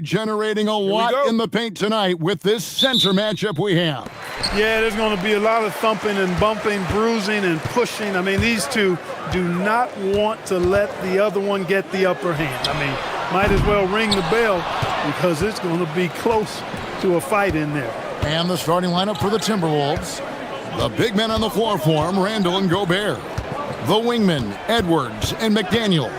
Generating a lot in the paint tonight with this center matchup we have. Yeah, there's going to be a lot of thumping and bumping, bruising and pushing. I mean, these two do not want to let the other one get the upper hand. I mean, might as well ring the bell because it's going to be close to a fight in there. And the starting lineup for the Timberwolves. The big men on the floor for him, Randall and Gobert. The wingmen, Edwards and McDaniel.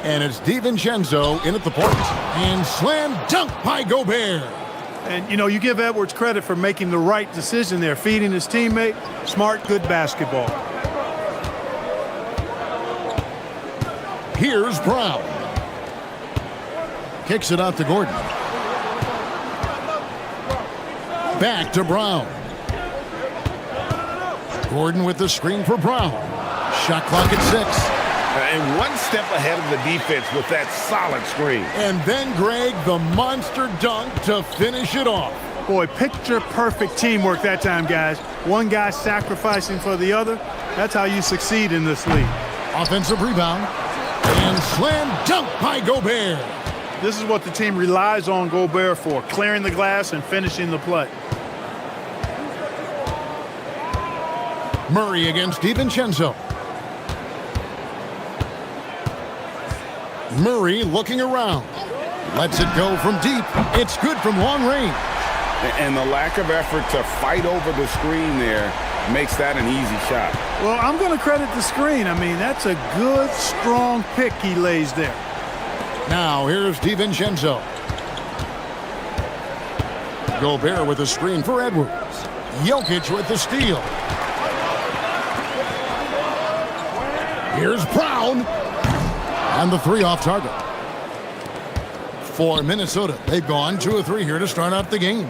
And it's DiVincenzo in at the point. And slam dunk by Gobert. And, you know, you give Edwards credit for making the right decision there, feeding his teammate. Smart, good basketball. Here's Brown. Kicks it out to Gordon. Back to Brown. Gordon with the screen for Brown. Shot clock at 6. And one step ahead of the defense with that solid screen. And then, Greg, the monster dunk to finish it off. Boy, picture-perfect teamwork that time, guys. One guy sacrificing for the other. That's how you succeed in this league. Offensive rebound. And slam dunk by Gobert. This is what the team relies on Gobert for, clearing the glass and finishing the play. Murray against DiVincenzo. Murray looking around. Lets it go from deep. It's good from long range. And the lack of effort to fight over the screen there makes that an easy shot. Well, I'm going to credit the screen. I mean, that's a good, strong pick he lays there. Now, here's DiVincenzo. Gobert with the screen for Edwards. Jokic with the steal. Here's Brown. And the three off target. For Minnesota, they've gone 2 of 3 here to start out the game.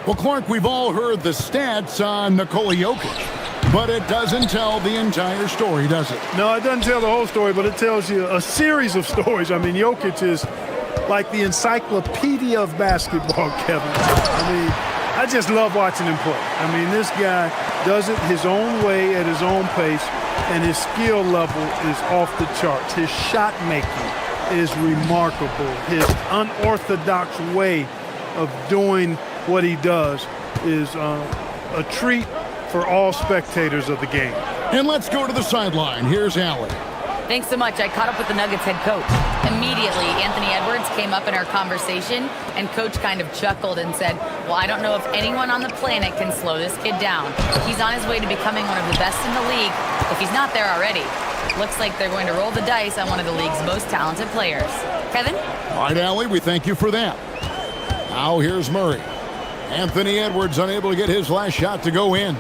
Well, Clark, we've all heard the stats on Nikola Jokic, but it doesn't tell the entire story, does it? No, it doesn't tell the whole story, but it tells you a series of stories. I mean, Jokic is like the encyclopedia of basketball, Kevin. I mean, I just love watching him play. I mean, this guy does it his own way at his own pace, and his skill level is off the charts. His shot making is remarkable. His unorthodox way of doing what he does is a treat for all spectators of the game. And let's go to the sideline. Here's Allen. Thanks so much. I caught up with the Nuggets head coach. Immediately, Anthony Edwards came up in our conversation, and coach kind of chuckled and said, well, I don't know if anyone on the planet can slow this kid down. He's on his way to becoming one of the best in the league, if he's not there already. Looks like they're going to roll the dice on one of the league's most talented players. Kevin? All right, Allie, we thank you for that. Now here's Murray. Anthony Edwards unable to get his last shot to go in.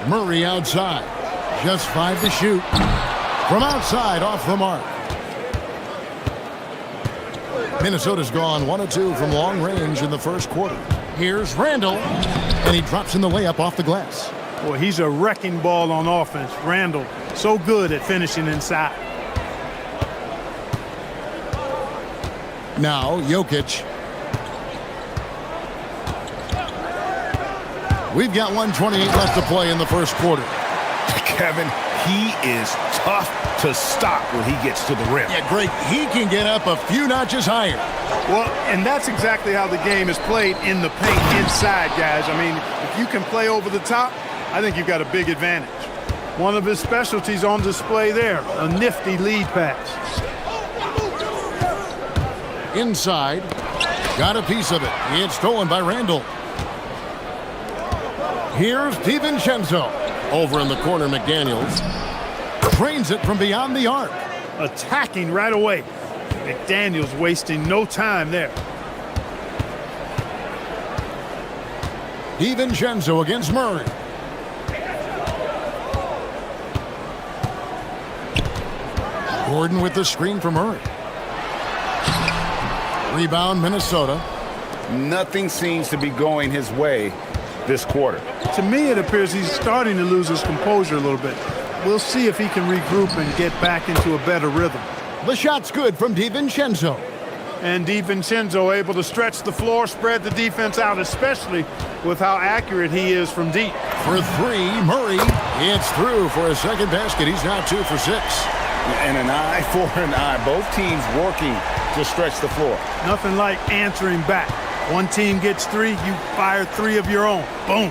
Murray outside. Just 5 to shoot. From outside, off the mark. Minnesota's gone 1 of 2 from long range in the first quarter. Here's Randall. And he drops in the layup off the glass. Boy, he's a wrecking ball on offense. Randall, so good at finishing inside. Now, Jokic. We've got 1:28 left to play in the first quarter. Kevin, he is tough to stop when he gets to the rim. Yeah, Greg, he can get up a few notches higher. Well, and that's exactly how the game is played in the paint inside, guys. I mean, if you can play over the top, I think you've got a big advantage. One of his specialties on display there, a nifty lead pass. Inside, got a piece of it. It's stolen by Randall. Here's DiVincenzo. Over in the corner, McDaniels. Trains it from beyond the arc. Attacking right away. McDaniels wasting no time there. DiVincenzo against Murray. Gordon with the screen for Murray. Rebound, Minnesota. Nothing seems to be going his way this quarter. To me, it appears he's starting to lose his composure a little bit. We'll see if he can regroup and get back into a better rhythm. The shot's good from DiVincenzo. And DiVincenzo able to stretch the floor, spread the defense out, especially with how accurate he is from deep. For 3, Murray. It's through for his second basket. He's now 2 for 6. And an eye for an eye. Both teams working to stretch the floor. Nothing like answering back. One team gets 3, you fire 3 of your own. Boom.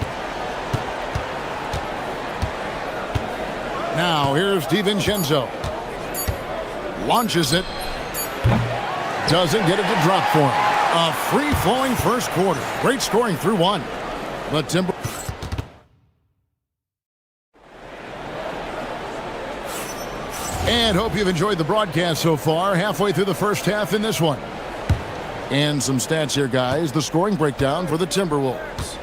Now here's DiVincenzo. Launches it. Doesn't get it to drop for him. A free-flowing first quarter. Great scoring through 1. The Timber... And hope you've enjoyed the broadcast so far. Halfway through the first half in this one. And some stats here, guys. The scoring breakdown for the Timberwolves.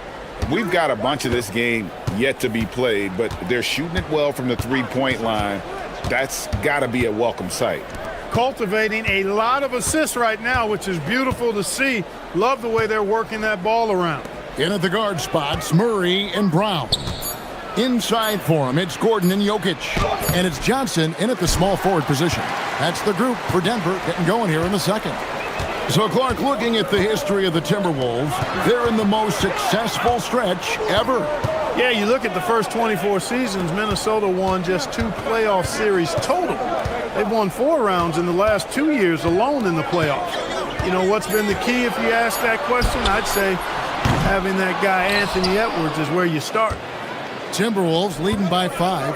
We've got a bunch of this game yet to be played, but they're shooting it well from the three-point line. That's got to be a welcome sight. Cultivating a lot of assists right now, which is beautiful to see. Love the way they're working that ball around. In at the guard spots, Murray and Brown. Inside for him, it's Gordon and Jokic. And it's Johnson in at the small forward position. That's the group for Denver getting going here in the second. So, Clark, looking at the history of the Timberwolves, they're in the most successful stretch ever. Yeah, you look at the first 24 seasons, Minnesota won just 2 playoff series total. They've won 4 rounds in the last 2 years alone in the playoffs. You know, what's been the key if you ask that question? I'd say having that guy Anthony Edwards is where you start. Timberwolves leading by 5.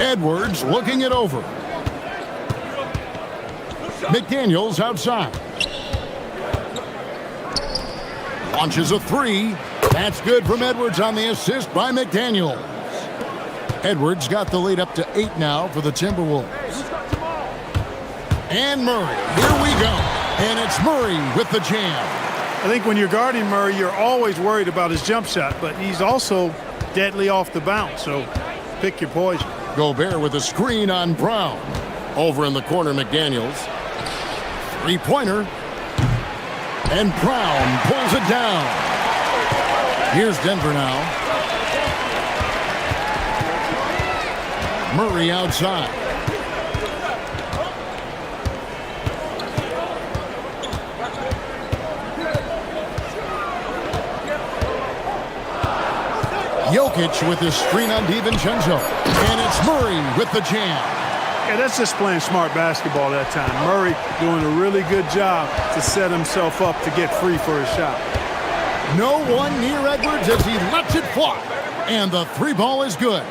Edwards looking it over. McDaniels outside. Launches a 3. That's good from Edwards on the assist by McDaniels. Edwards got the lead up to 8 now for the Timberwolves. And Murray, here we go. And it's Murray with the jam. I think when you're guarding Murray, you're always worried about his jump shot, but he's also deadly off the bounce, so pick your poison. Gobert with a screen on Brown. Over in the corner, McDaniels. Three-pointer. And Brown pulls it down. Here's Denver now. Murray outside. Jokic with his screen on DiVincenzo. And it's Murray with the jam. Yeah, that's just playing smart basketball that time. Murray doing a really good job to set himself up to get free for his shot. No one near Edwards as he lets it fly. And the 3 ball is good.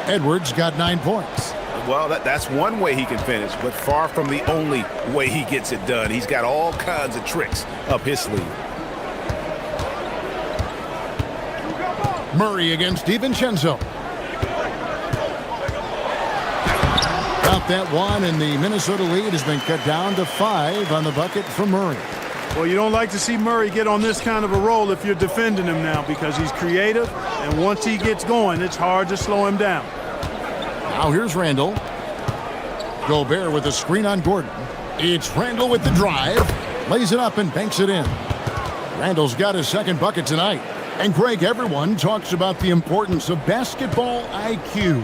Edwards got 9 points. Well, that's one way he can finish, but far from the only way he gets it done. He's got all kinds of tricks up his sleeve. Murray against DiVincenzo. Got that one, and the Minnesota lead has been cut down to 5 on the bucket from Murray. Well, you don't like to see Murray get on this kind of a roll if you're defending him now because he's creative, and once he gets going, it's hard to slow him down. Now here's Randall. Gobert with a screen on Gordon. It's Randall with the drive. Lays it up and banks it in. Randall's got his second bucket tonight. And Greg, everyone talks about the importance of basketball IQ.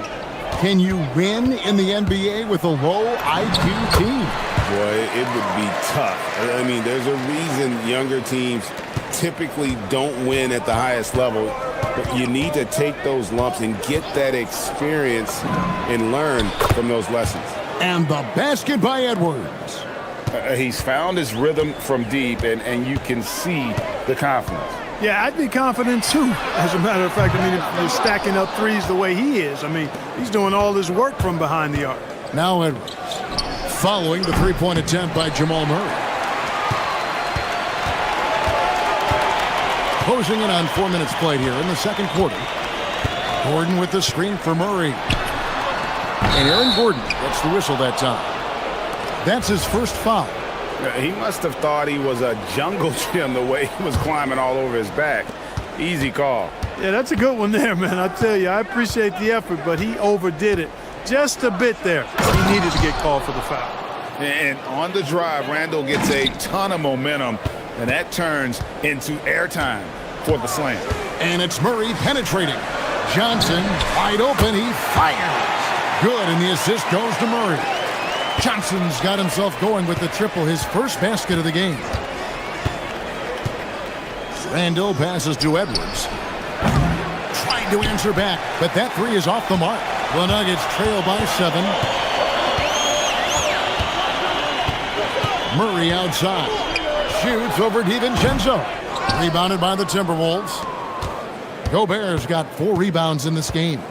Can you win in the NBA with a low IQ team? Boy, it would be tough. I mean, there's a reason younger teams typically don't win at the highest level. But you need to take those lumps and get that experience and learn from those lessons. And the basket by Edwards. He's found his rhythm from deep, and you can see the confidence. Yeah, I'd be confident too. As a matter of fact, I mean, if you're stacking up threes the way he is, I mean, he's doing all his work from behind the arc. Now Edwards, following the three-point attempt by Jamal Murray. Closing in on 4 minutes played here in the second quarter. Gordon with the screen for Murray. And Aaron Gordon gets the whistle that time. That's his first foul. He must have thought he was a jungle gym the way he was climbing all over his back. Easy call. Yeah, that's a good one there, man. I tell you, I appreciate the effort, but he overdid it just a bit there. He needed to get called for the foul. And on the drive, Randall gets a ton of momentum, and that turns into airtime for the slam. And it's Murray penetrating. Johnson wide open. He fires. Good, and the assist goes to Murray. Johnson's got himself going with the triple, his first basket of the game. Randall passes to Edwards. Trying tried to answer back, but that three is off the mark. The Nuggets trail by 7. Murray outside. Shoots over DiVincenzo. Rebounded by the Timberwolves. Gobert's got 4 rebounds in this game.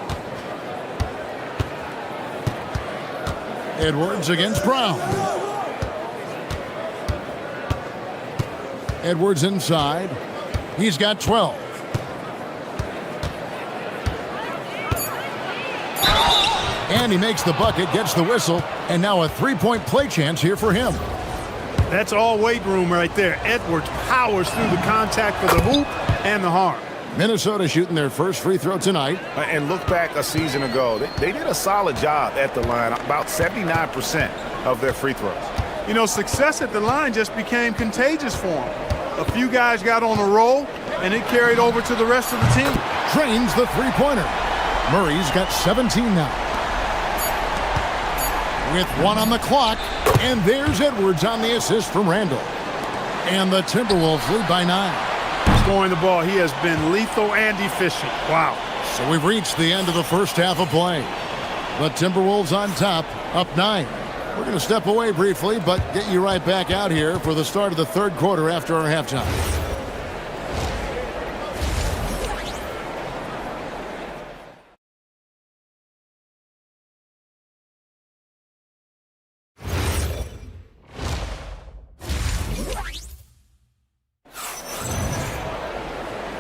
Edwards against Brown. Edwards inside. He's got 12. And he makes the bucket, gets the whistle, and now a three-point play chance here for him. That's all weight room right there. Edwards powers through the contact for the hoop and the harm. Minnesota shooting their first free throw tonight. And look back a season ago. They did a solid job at the line, about 79% of their free throws. You know, success at the line just became contagious for him. A few guys got on a roll, and it carried over to the rest of the team. Drains the three-pointer. Murray's got 17 now. With 1 on the clock, and there's Edwards on the assist from Randall. And the Timberwolves lead by 9. Scoring the ball, he has been lethal and efficient. Wow. So we've reached the end of the first half of play. The Timberwolves on top, up 9. We're going to step away briefly, but get you right back out here for the start of the third quarter after our halftime.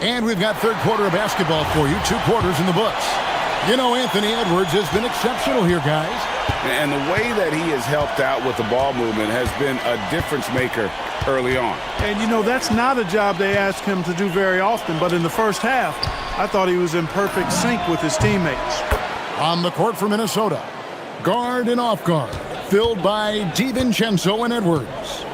And we've got third quarter of basketball for you, 2 quarters in the books. You know, Anthony Edwards has been exceptional here, guys. And the way that he has helped out with the ball movement has been a difference maker early on. And, you know, that's not a job they ask him to do very often, but in the first half, I thought he was in perfect sync with his teammates. On the court for Minnesota, guard and off guard, filled by DiVincenzo and Edwards.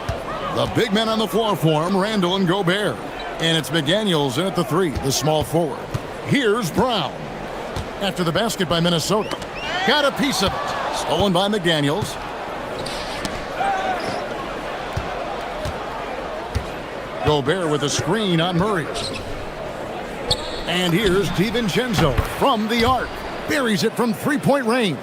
The big men on the floor for him, Randall and Gobert. And it's McDaniels in at the 3, the small forward. Here's Brown. After the basket by Minnesota. Got a piece of it. Stolen by McDaniels. Gobert with a screen on Murray. And here's DiVincenzo from the arc. Buries it from three-point range.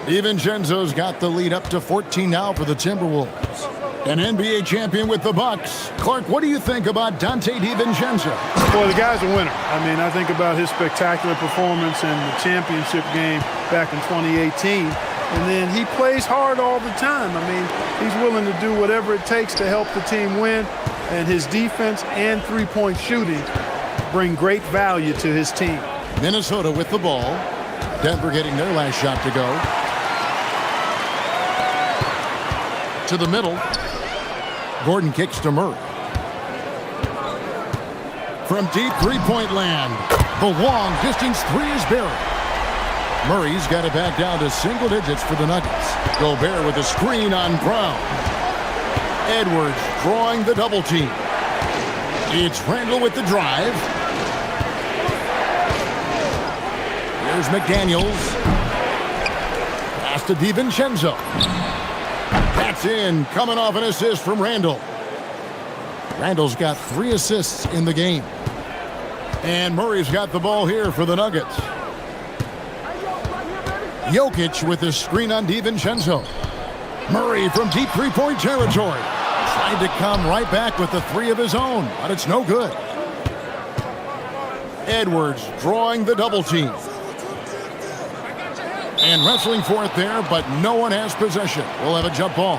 DiVincenzo's got the lead up to 14 now for the Timberwolves. An NBA champion with the Bucks. Clark, what do you think about Dante DiVincenzo? Boy, the guy's a winner. I mean, I think about his spectacular performance in the championship game back in 2018. And then he plays hard all the time. I mean, he's willing to do whatever it takes to help the team win. And his defense and three-point shooting bring great value to his team. Minnesota with the ball. Denver getting their last shot to go. To the middle. Gordon kicks to Murray. From deep three-point land, the long distance 3 is buried. Murray's got it back down to single digits for the Nuggets. Gobert with a screen on Brown. Edwards drawing the double team. It's Randall with the drive. Here's McDaniels. Pass to DiVincenzo. That's in, coming off an assist from Randall. Randall's got 3 assists in the game. And Murray's got the ball here for the Nuggets. Jokic with a screen on DiVincenzo. Murray from deep three-point territory. Tried to come right back with the 3 of his own, but it's no good. Edwards drawing the double team. And wrestling for it there, but no one has possession. We'll have a jump ball.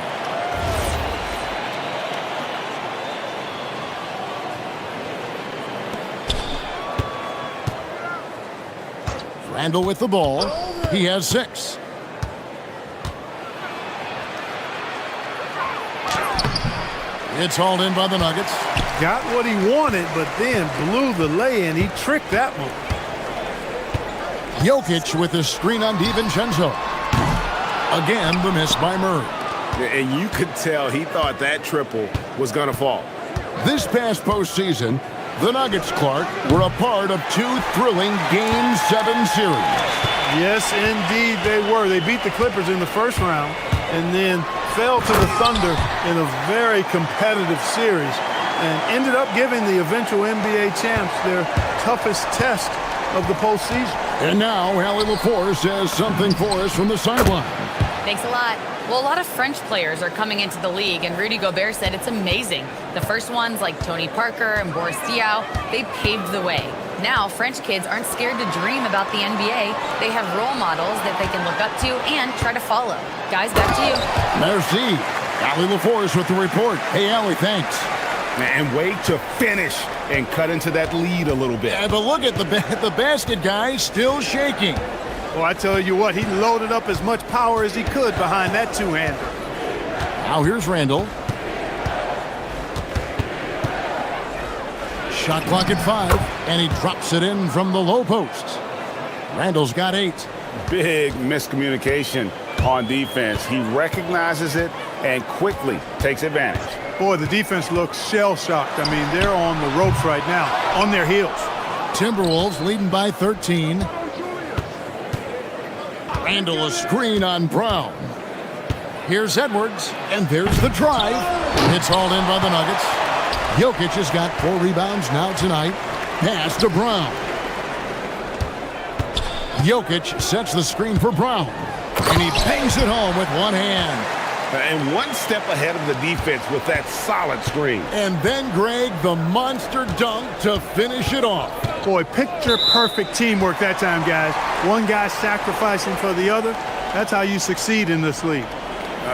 Randall with the ball. He has 6. It's hauled in by the Nuggets. Got what he wanted, but then blew the lay-in. He tricked that one. Jokic with a screen on DiVincenzo. Again, the miss by Murray. And you could tell he thought that triple was going to fall. This past postseason, the Nuggets, Clark, were a part of 2 thrilling Game 7 series. Yes, indeed they were. They beat the Clippers in the first round and then fell to the Thunder in a very competitive series and ended up giving the eventual NBA champs their toughest test of the postseason. And now, Allie LaForce says something for us from the sideline. Thanks a lot. Well, a lot of French players are coming into the league, and Rudy Gobert said it's amazing. The first ones, like Tony Parker and Boris Diaw, they paved the way. Now, French kids aren't scared to dream about the NBA. They have role models that they can look up to and try to follow. Guys, back to you. Merci. Allie LaForce with the report. Hey, Allie, thanks. And way to finish and cut into that lead a little bit. But look at the basket guy still shaking. Well, I tell you what, he loaded up as much power as he could behind that two-hander. Now here's Randall. Shot clock at 5, and he drops it in from the low post. Randall's got 8. Big miscommunication on defense. He recognizes it and quickly takes advantage. Boy, the defense looks shell-shocked. I mean, they're on the ropes right now, on their heels. Timberwolves leading by 13. Randall a screen on Brown. Here's Edwards, and there's the drive. It's hauled in by the Nuggets. Jokic has got 4 rebounds now tonight. Pass to Brown. Jokic sets the screen for Brown, and he bangs it home with one hand. And one step ahead of the defense with that solid screen. And then, Greg, the monster dunk to finish it off. Boy, picture-perfect teamwork that time, guys. One guy sacrificing for the other. That's how you succeed in this league.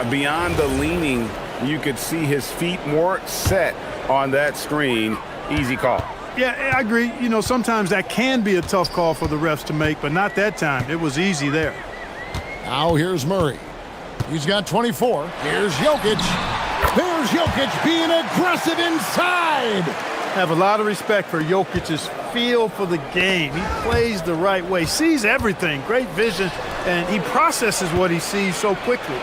Beyond the leaning, you could see his feet more set on that screen. Easy call. Yeah, I agree. You know, sometimes that can be a tough call for the refs to make, but not that time. It was easy there. Now here's Murray. He's got 24. Here's Jokic. There's Jokic being aggressive inside. Have a lot of respect for Jokic's feel for the game. He plays the right way, sees everything, great vision, and he processes what he sees so quickly.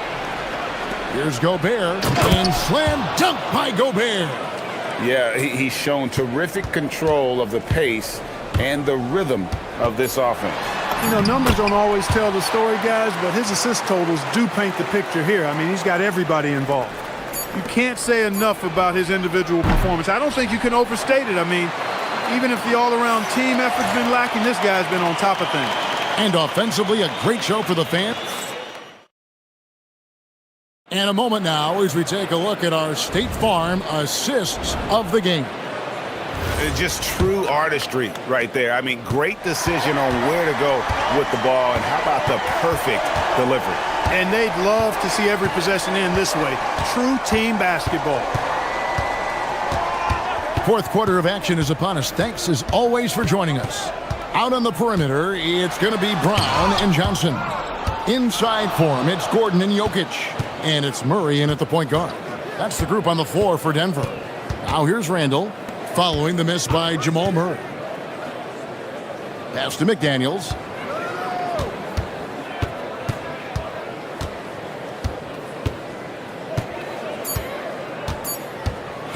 Here's Gobert, and slam dunk by Gobert. Yeah, he's shown terrific control of the pace and the rhythm of this offense. You know, numbers don't always tell the story, guys, but his assist totals do paint the picture here. I mean, he's got everybody involved. You can't say enough about his individual performance. I don't think you can overstate it. I mean, even if the all-around team effort's been lacking, this guy's been on top of things. And offensively, a great show for the fans. And a moment now as we take a look at our State Farm assists of the game. It's just true artistry right there. I mean, great decision on where to go with the ball, and how about the perfect delivery? And they'd love to see every possession end this way. True team basketball. Fourth quarter of action is upon us. Thanks as always for joining us. Out on the perimeter, it's going to be Brown and Johnson. Inside for him, it's Gordon and Jokic. And it's Murray in at the point guard. That's the group on the floor for Denver. Now here's Randall, following the miss by Jamal Murray. Pass to McDaniels.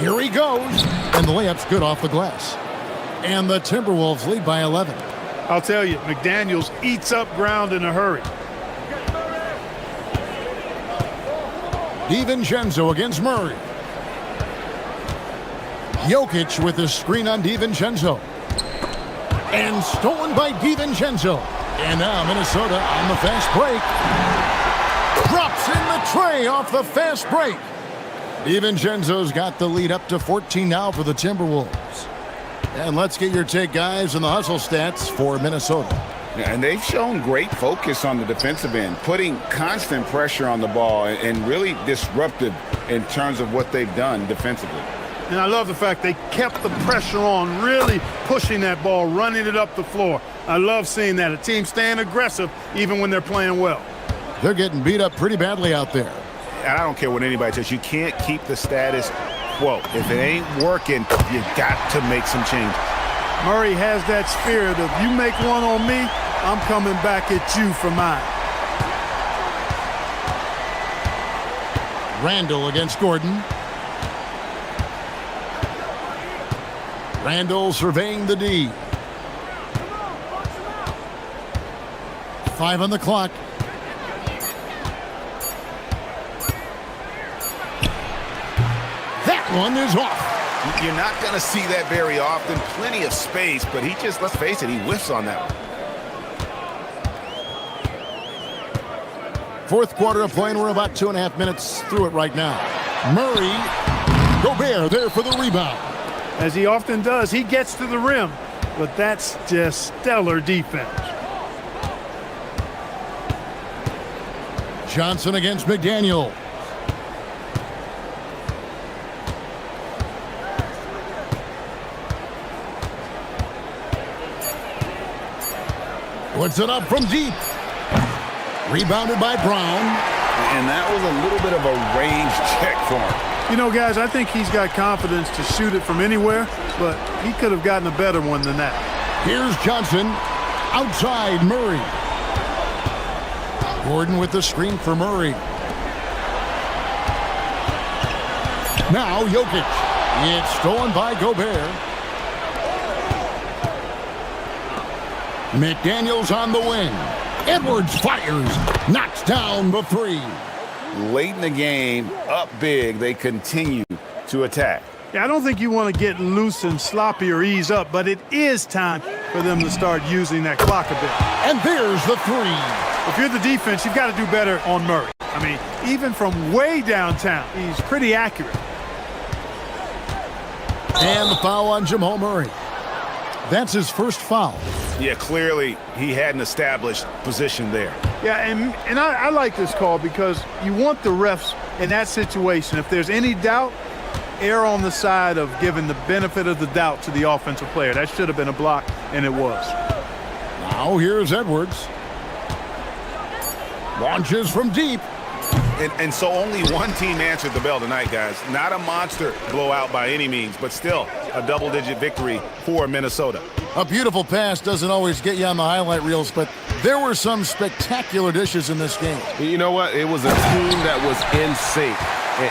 Here he goes. And the layup's good off the glass. And the Timberwolves lead by 11. I'll tell you, McDaniels eats up ground in a hurry. DiVincenzo against Murray. Jokic with the screen on DiVincenzo. And stolen by DiVincenzo. And now Minnesota on the fast break. Drops in the tray off the fast break. DiVincenzo's got the lead up to 14 now for the Timberwolves. And let's get your take, guys, on the hustle stats for Minnesota. And they've shown great focus on the defensive end, putting constant pressure on the ball and really disruptive in terms of what they've done defensively. And I love the fact they kept the pressure on, really pushing that ball, running it up the floor. I love seeing that. A team staying aggressive even when they're playing well. They're getting beat up pretty badly out there. And I don't care what anybody says. You can't keep the status quo. If it ain't working, you got to make some changes. Murray has that spirit of, you make one on me, I'm coming back at you for mine. Randall against Gordon. Randall surveying the D. 5 on the clock. That one is off. You're not going to see that very often. Plenty of space, but he just, let's face it, he whiffs on that one. Fourth quarter of play, and we're about 2.5 minutes through it right now. Murray, Gobert there for the rebound. As he often does, he gets to the rim, but that's just stellar defense. Johnson against McDaniel. Puts it up from deep. Rebounded by Brown. And that was a little bit of a range check for him. You know, guys, I think he's got confidence to shoot it from anywhere, but he could have gotten a better one than that. Here's Johnson. Outside Murray. Gordon with the screen for Murray. Now Jokic. It's stolen by Gobert. McDaniels on the wing. Edwards fires. Knocks down the three. Late in the game, up big, they continue to attack. Yeah, I don't think you want to get loose and sloppy or ease up, but it is time for them to start using that clock a bit. And there's the three. If you're the defense, you've got to do better on Murray. I mean, even from way downtown, he's pretty accurate. And the foul on Jamal Murray. That's his first foul. Yeah, clearly he had an established position there. Yeah, and I like this call because you want the refs in that situation. If there's any doubt, err on the side of giving the benefit of the doubt to the offensive player. That should have been a block, and it was. Now here's Edwards. Launches from deep. And so only one team answered the bell tonight, guys. Not a monster blowout by any means, but still a double-digit victory for Minnesota. A beautiful pass doesn't always get you on the highlight reels, but there were some spectacular dishes in this game. You know what? It was a team that was in sync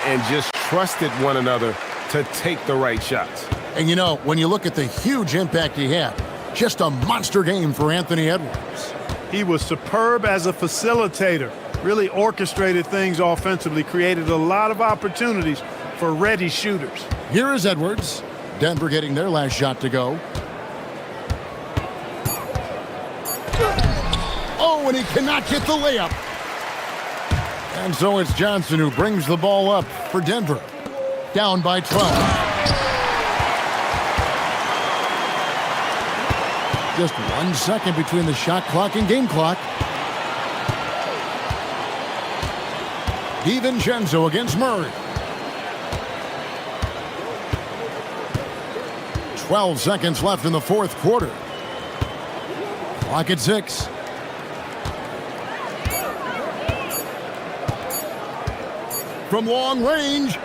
and just trusted one another to take the right shots. And you know, when you look at the huge impact he had, just a monster game for Anthony Edwards. He was superb as a facilitator. Really orchestrated things offensively, created a lot of opportunities for ready shooters. Here is Edwards. Denver getting their last shot to go. Oh, and he cannot get the layup. And so it's Johnson who brings the ball up for Denver. Down by 12. Just 1 second between the shot clock and game clock. DiVincenzo against Murray. 12 seconds left in the fourth quarter. Clock at 6. From long range.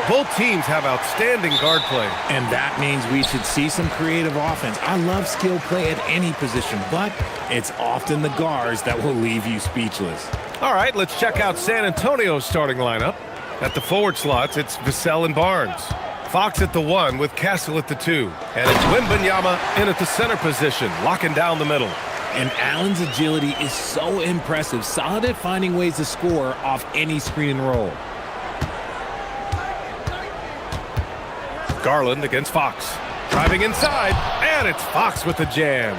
Both teams have outstanding guard play. And that means we should see some creative offense. I love skill play at any position, but it's often the guards that will leave you speechless. All right, let's check out San Antonio's starting lineup. At the forward slots, it's Vassell and Barnes. Fox at the 1 with Castle at the 2. And it's Wembanyama in at the center position, locking down the middle. And Allen's agility is so impressive, solid at finding ways to score off any screen and roll. Garland against Fox. Driving inside, and it's Fox with the jam.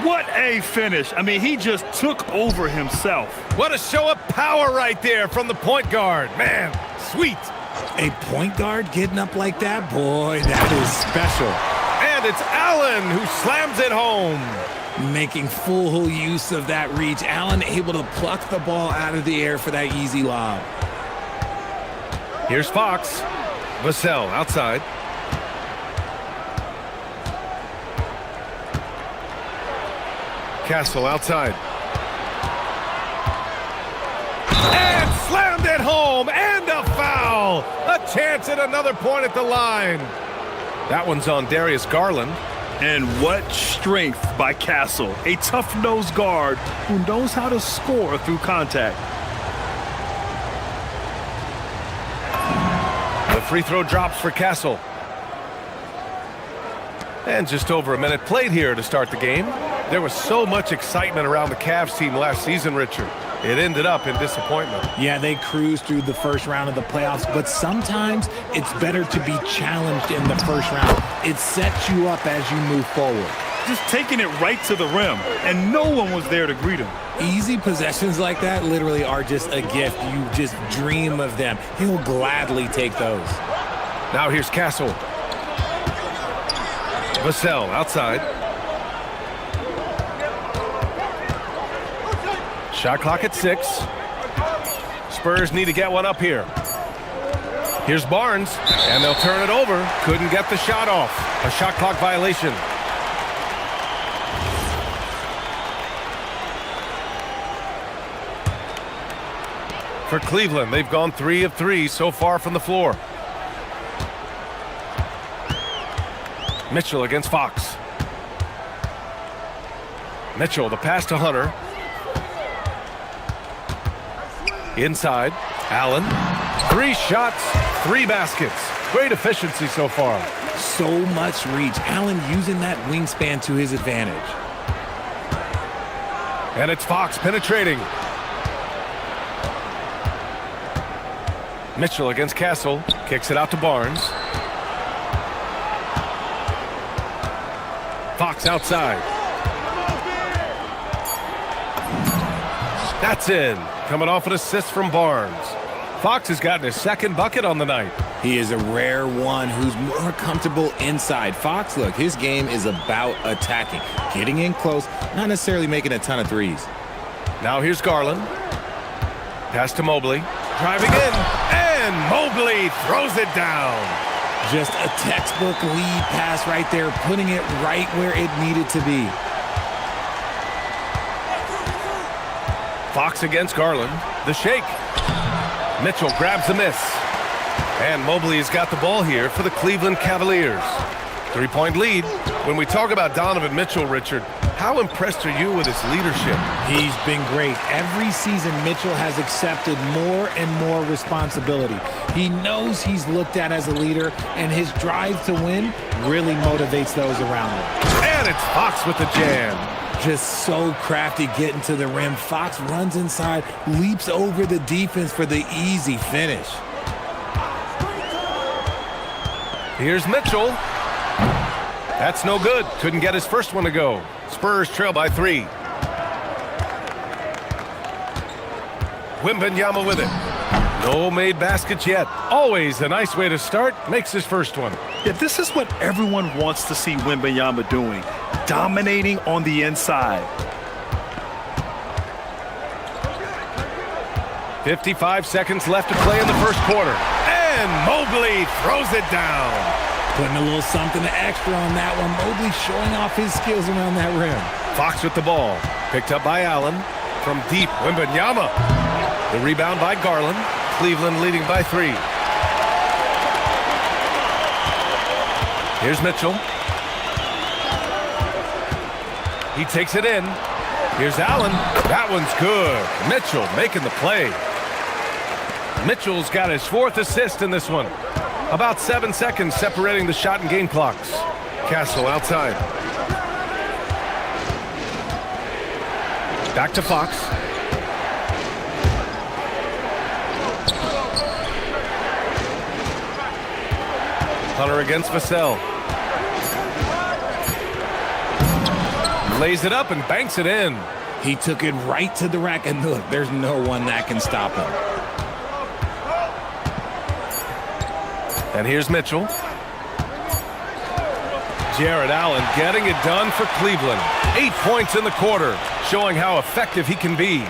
What a finish. I mean, he just took over himself. What a show of power right there from the point guard. Man, sweet. A point guard getting up like that? Boy, that is special. And it's Allen who slams it home. Making full use of that reach. Allen able to pluck the ball out of the air for that easy lob. Here's Fox. Vassell outside. Castle outside. And slammed it home, and a foul! A chance at another point at the line. That one's on Darius Garland. And what strength by Castle. A tough-nosed guard who knows how to score through contact. The free throw drops for Castle. And just over a minute played here to start the game. There was so much excitement around the Cavs team last season, Richard. It ended up in disappointment. Yeah, they cruised through the first round of the playoffs, but sometimes it's better to be challenged in the first round. It sets you up as you move forward. Just taking it right to the rim, and no one was there to greet him. Easy possessions like that literally are just a gift. You just dream of them. He'll gladly take those. Now here's Castle. Vassell outside. Shot clock at 6. Spurs need to get one up here. Here's Barnes, and they'll turn it over. Couldn't get the shot off. A shot clock violation. For Cleveland, they've gone 3 of 3 so far from the floor. Mitchell against Fox. Mitchell, the pass to Hunter. Inside, Allen. 3 shots, 3 baskets. Great efficiency so far. So much reach. Allen using that wingspan to his advantage. And it's Fox penetrating. Mitchell against Castle. Kicks it out to Barnes. Fox outside. That's in. Coming off an assist from Barnes. Fox has gotten his second bucket on the night. He is a rare one who's more comfortable inside. Fox, look, his game is about attacking, getting in close, not necessarily making a ton of threes. Now here's Garland. Pass to Mobley. Driving in, and Mobley throws it down. Just a textbook lead pass right there, putting it right where it needed to be. Fox against Garland. The shake. Mitchell grabs the miss. And Mobley's got the ball here for the Cleveland Cavaliers. 3-point lead. When we talk about Donovan Mitchell, Richard, how impressed are you with his leadership? He's been great. Every season, Mitchell has accepted more and more responsibility. He knows he's looked at as a leader, and his drive to win really motivates those around him. And it's Fox with the jam. Just so crafty getting to the rim. Fox runs inside, leaps over the defense for the easy finish. Here's Mitchell. That's no good. Couldn't get his first one to go. Spurs trail by 3. Wembanyama with it. No made baskets yet. Always a nice way to start. Makes his first one. Yeah, this is what everyone wants to see Wembanyama doing. Dominating on the inside. 55 seconds left to play in the first quarter. And Mobley throws it down. Putting a little something extra on that one. Mobley showing off his skills around that rim. Fox with the ball. Picked up by Allen. From deep, Wembanyama. The rebound by Garland. Cleveland leading by 3. Here's Mitchell. He takes it in. Here's Allen. That one's good. Mitchell making the play. Mitchell's got his 4th assist in this one. About 7 seconds separating the shot and game clocks. Castle outside. Back to Fox. Hunter against Vassell. Lays it up and banks it in. He took it right to the rack, and look, there's no one that can stop him. And here's Mitchell. Jared Allen getting it done for Cleveland. 8 points in the quarter, showing how effective he can be.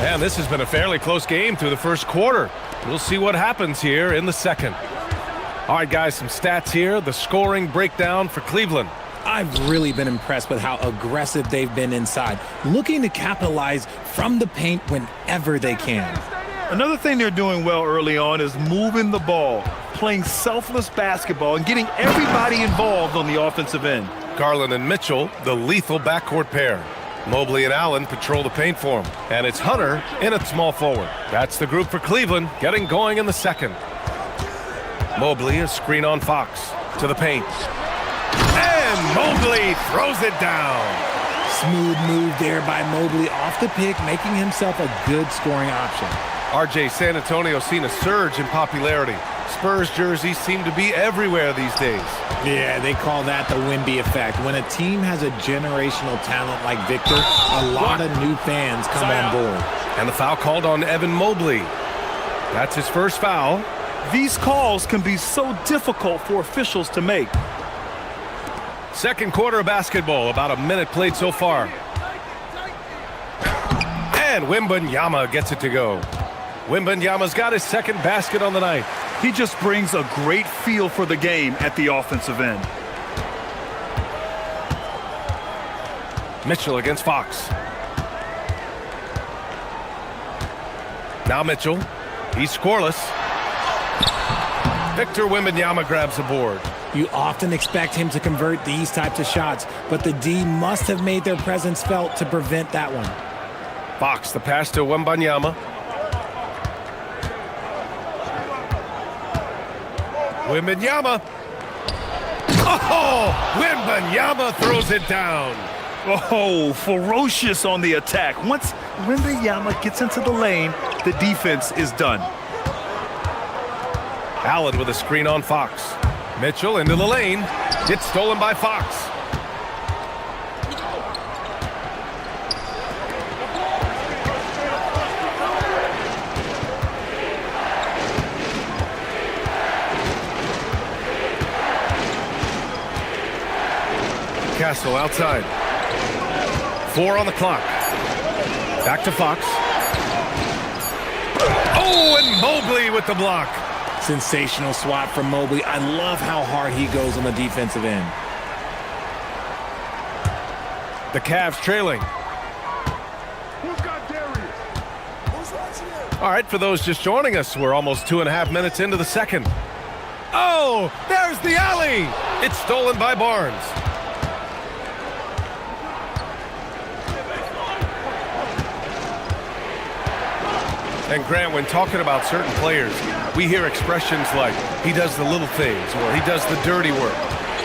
And this has been a fairly close game through the first quarter. We'll see what happens here in the second. All right, guys, some stats here. The scoring breakdown for Cleveland. I've really been impressed with how aggressive they've been inside, looking to capitalize from the paint whenever they can. Another thing they're doing well early on is moving the ball, playing selfless basketball, and getting everybody involved on the offensive end. Garland and Mitchell, the lethal backcourt pair. Mobley and Allen patrol the paint for him. And it's Hunter in at small forward. That's the group for Cleveland, getting going in the second. Mobley, a screen on Fox. To the paint. And Mobley throws it down. Smooth move there by Mobley off the pick, making himself a good scoring option. RJ, San Antonio's seen a surge in popularity. Spurs jerseys seem to be everywhere these days. Yeah, they call that the Wemby effect. When a team has a generational talent like Victor, a lot of new fans come on board. And the foul called on Evan Mobley. That's his first foul. These calls can be so difficult for officials to make. Second quarter of basketball, about a minute played so far. And Wembanyama gets it to go. Wembanyama's got his second basket on the night. He just brings a great feel for the game at the offensive end. Mitchell against Fox. Now Mitchell. He's scoreless. Victor Wembanyama grabs the board. You often expect him to convert these types of shots, but the D must have made their presence felt to prevent that one. Fox, the pass to Wembanyama. Wembanyama. Oh, Wembanyama throws it down. Oh, ferocious on the attack. Once Wembanyama gets into the lane, the defense is done. Allen with a screen on Fox. Mitchell into the lane. It's stolen by Fox. Castle outside. 4 on the clock. Back to Fox. Oh, and Mobley with the block. Sensational swat from Mobley. I love how hard he goes on the defensive end. The Cavs trailing. All right, for those just joining us, we're almost 2.5 minutes into the second. Oh, there's the alley. It's stolen by Barnes. And Grant, when talking about certain players, we hear expressions like, he does the little things, or he does the dirty work.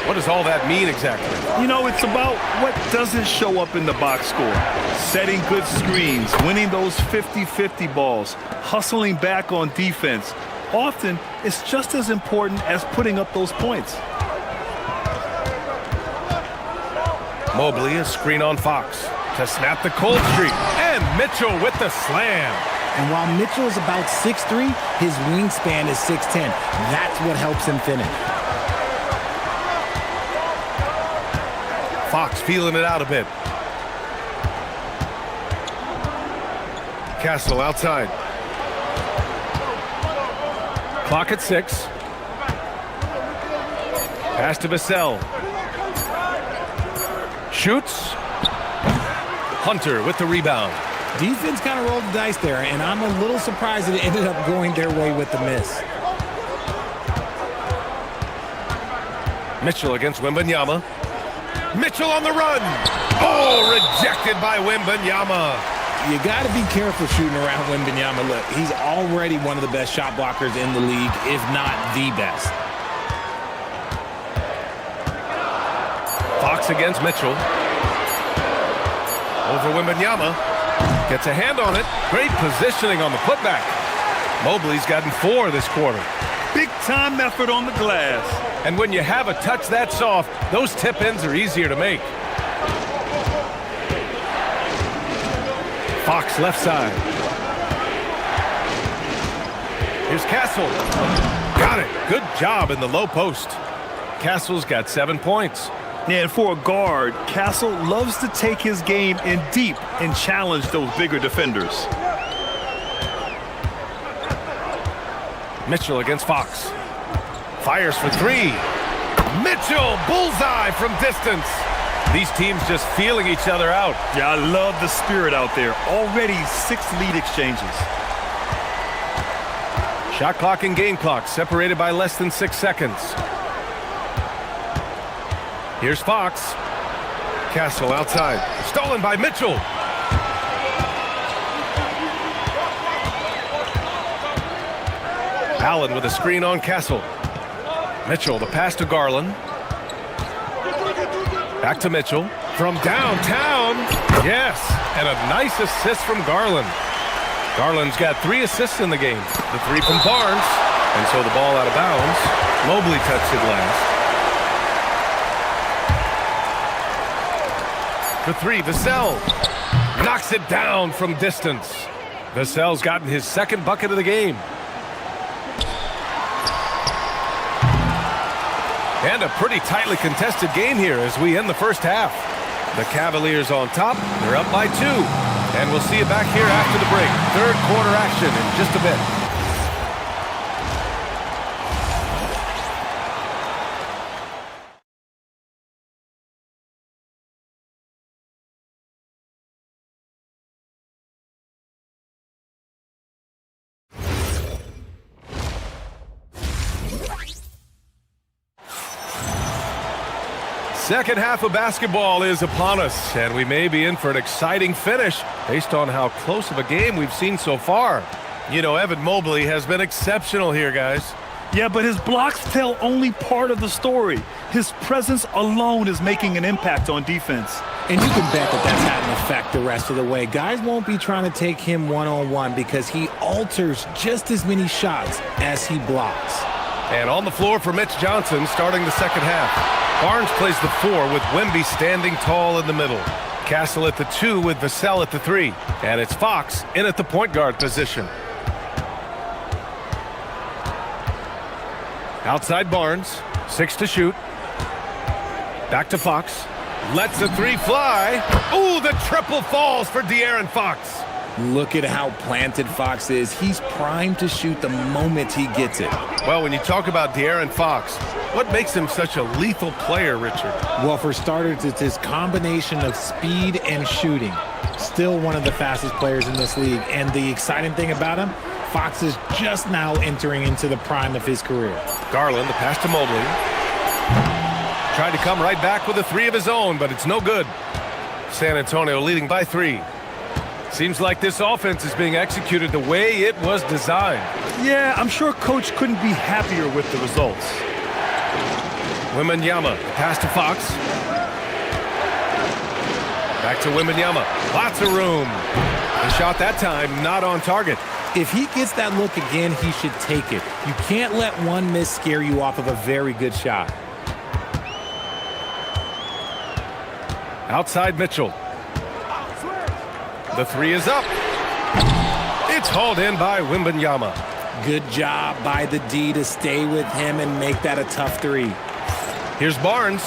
What does all that mean exactly? You know, it's about what doesn't show up in the box score. Setting good screens, winning those 50-50 balls, hustling back on defense. Often, it's just as important as putting up those points. Mobley, a screen on Fox to snap the cold streak. And Mitchell with the slam. And while Mitchell is about 6'3", his wingspan is 6'10". That's what helps him finish. Fox feeling it out a bit. Castle outside. Clock at 6. Pass to Vassell. Shoots. Hunter with the rebound. Defense kind of rolled the dice there, and I'm a little surprised that it ended up going their way with the miss. Mitchell against Wembanyama. Mitchell on the run. Oh, rejected by Wembanyama. You got to be careful shooting around Wembanyama. Look, he's already one of the best shot blockers in the league, if not the best. Fox against Mitchell. Over Wembanyama. Gets a hand on it. Great positioning on the putback. Mobley's gotten 4 this quarter. Big time effort on the glass. And when you have a touch that soft, those tip-ins are easier to make. Fox left side. Here's Castle. Got it. Good job in the low post. Castle's got 7 points. Yeah, and for a guard, Castle loves to take his game in deep and challenge those bigger defenders. Mitchell against Fox. Fires for 3. Mitchell, bullseye from distance. These teams just feeling each other out. Yeah, I love the spirit out there. Already 6 lead exchanges. Shot clock and game clock separated by less than 6 seconds. Here's Fox. Castle outside. Stolen by Mitchell. Allen with a screen on Castle. Mitchell, the pass to Garland. Back to Mitchell. From downtown. Yes, and a nice assist from Garland. Garland's got 3 assists in the game. The 3 from Barnes. And so the ball out of bounds. Mobley touched it last. For 3, Vassell. Knocks it down from distance. Vassell's gotten his 2nd bucket of the game. And a pretty tightly contested game here as we end the first half. The Cavaliers on top. They're up by 2. And we'll see you back here after the break. 3rd quarter action in just a bit. Second half of basketball is upon us, and we may be in for an exciting finish based on how close of a game we've seen so far. You know, Evan Mobley has been exceptional here, guys. Yeah, but his blocks tell only part of the story. His presence alone is making an impact on defense. And you can bet that that's had an effect the rest of the way. Guys won't be trying to take him one-on-one because he alters just as many shots as he blocks. And on the floor for Mitch Johnson starting the second half. Barnes plays the 4 with Wemby standing tall in the middle. Castle at the 2 with Vassell at the 3. And it's Fox in at the point guard position. Outside Barnes. 6 to shoot. Back to Fox. Lets the 3 fly. Ooh, the triple falls for De'Aaron Fox. Look at how planted Fox is. He's primed to shoot the moment he gets it. Well, when you talk about De'Aaron Fox, what makes him such a lethal player, Richard? Well, for starters, it's his combination of speed and shooting. Still one of the fastest players in this league. And the exciting thing about him, Fox is just now entering into the prime of his career. Garland, the pass to Mobley. Tried to come right back with a 3 of his own, but it's no good. San Antonio leading by 3. Seems like this offense is being executed the way it was designed. Yeah, I'm sure Coach couldn't be happier with the results. Wembanyama, pass to Fox. Back to Wembanyama. Lots of room. The shot that time not on target. If he gets that look again, he should take it. You can't let one miss scare you off of a very good shot. Outside Mitchell. The 3 is up. It's hauled in by Wembanyama. Good job by the D to stay with him and make that a tough 3. Here's Barnes.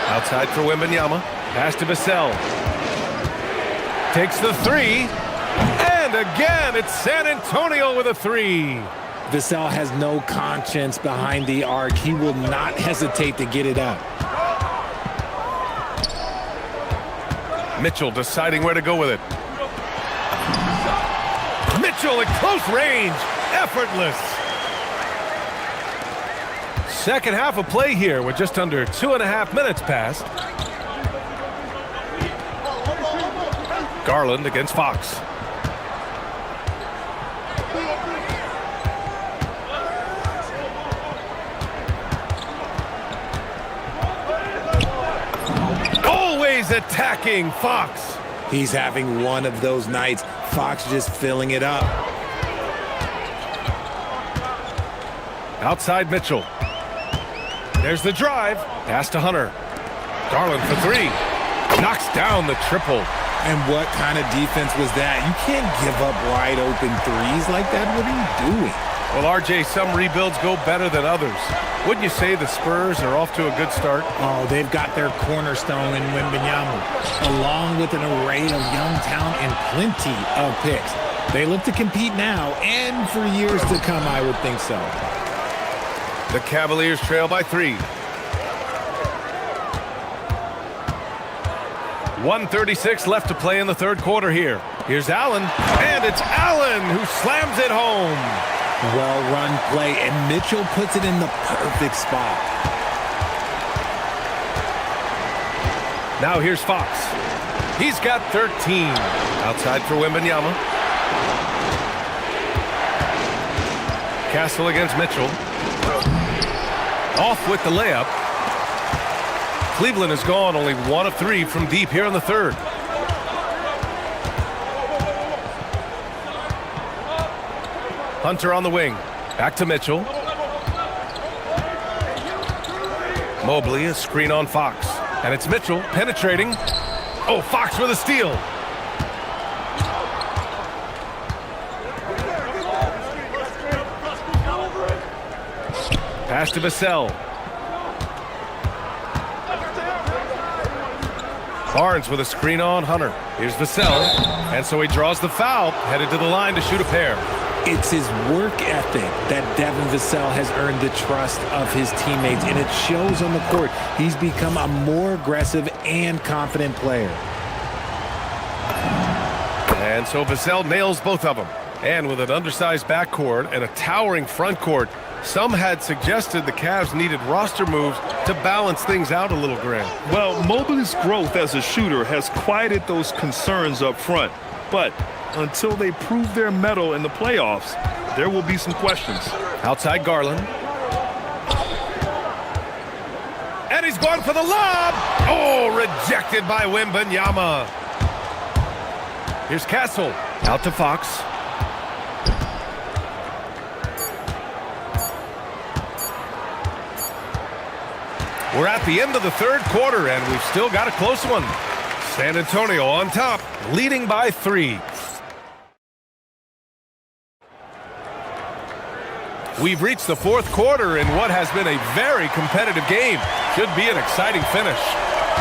Outside for Wembanyama. Pass to Vassell. Takes the 3. And again, it's San Antonio with a 3. Vassell has no conscience behind the arc. He will not hesitate to get it up. Mitchell deciding where to go with it. Mitchell at close range. Effortless. Second half of play here with just under 2.5 minutes passed. Garland against Fox. Always attacking Fox. He's having one of those nights. Fox just filling it up. Outside Mitchell. There's the drive. Pass to Hunter. Garland for three. Knocks down the triple. And what kind of defense was that? You can't give up wide open threes like that. What are you doing? Well, RJ, some rebuilds go better than others. Wouldn't you say the Spurs are off to a good start? Oh, they've got their cornerstone in Wembanyama, along with an array of young talent and plenty of picks. They look to compete now and for years to come, I would think so. The Cavaliers trail by 3. 1:36 left to play in the third quarter here. Here's Allen, and it's Allen who slams it home. Well-run play, and Mitchell puts it in the perfect spot. Now here's Fox. He's got 13. Outside for Wembanyama. Castle against Mitchell. Off with the layup. Cleveland has gone only 1 of 3 from deep here in the third. Hunter on the wing. Back to Mitchell. Mobley, a screen on Fox. And it's Mitchell penetrating. Oh, Fox with a steal. Pass to Vassell. Barnes with a screen on Hunter. Here's Vassell. And so he draws the foul, headed to the line to shoot a pair. It's his work ethic that Devin Vassell has earned the trust of his teammates, and it shows on the court. He's become a more aggressive and confident player. And so Vassell nails both of them. And with an undersized backcourt and a towering front court, some had suggested the Cavs needed roster moves to balance things out a little, Grant. Well, Mobley's growth as a shooter has quieted those concerns up front. But until they prove their mettle in the playoffs, there will be some questions. Outside Garland. And he's going for the lob. Oh, rejected by Wembanyama. Here's Castle. Out to Fox. We're at the end of the third quarter, and we've still got a close one. San Antonio on top, leading by 3. We've reached the fourth quarter in what has been a very competitive game. Should be an exciting finish.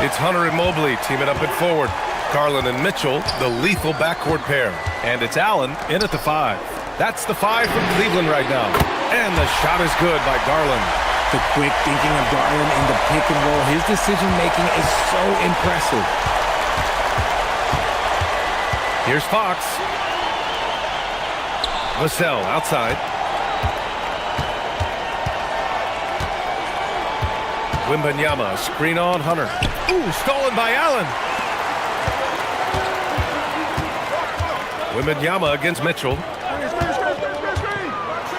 It's Hunter and Mobley teaming up at forward. Garland and Mitchell, the lethal backcourt pair. And it's Allen in at the 5. That's the 5 from Cleveland right now. And the shot is good by Garland. The quick thinking of Garland in the pick and roll, his decision-making is so impressive. Here's Fox. Vassell outside. Wembanyama, screen on Hunter. Ooh, stolen by Allen. Wembanyama against Mitchell.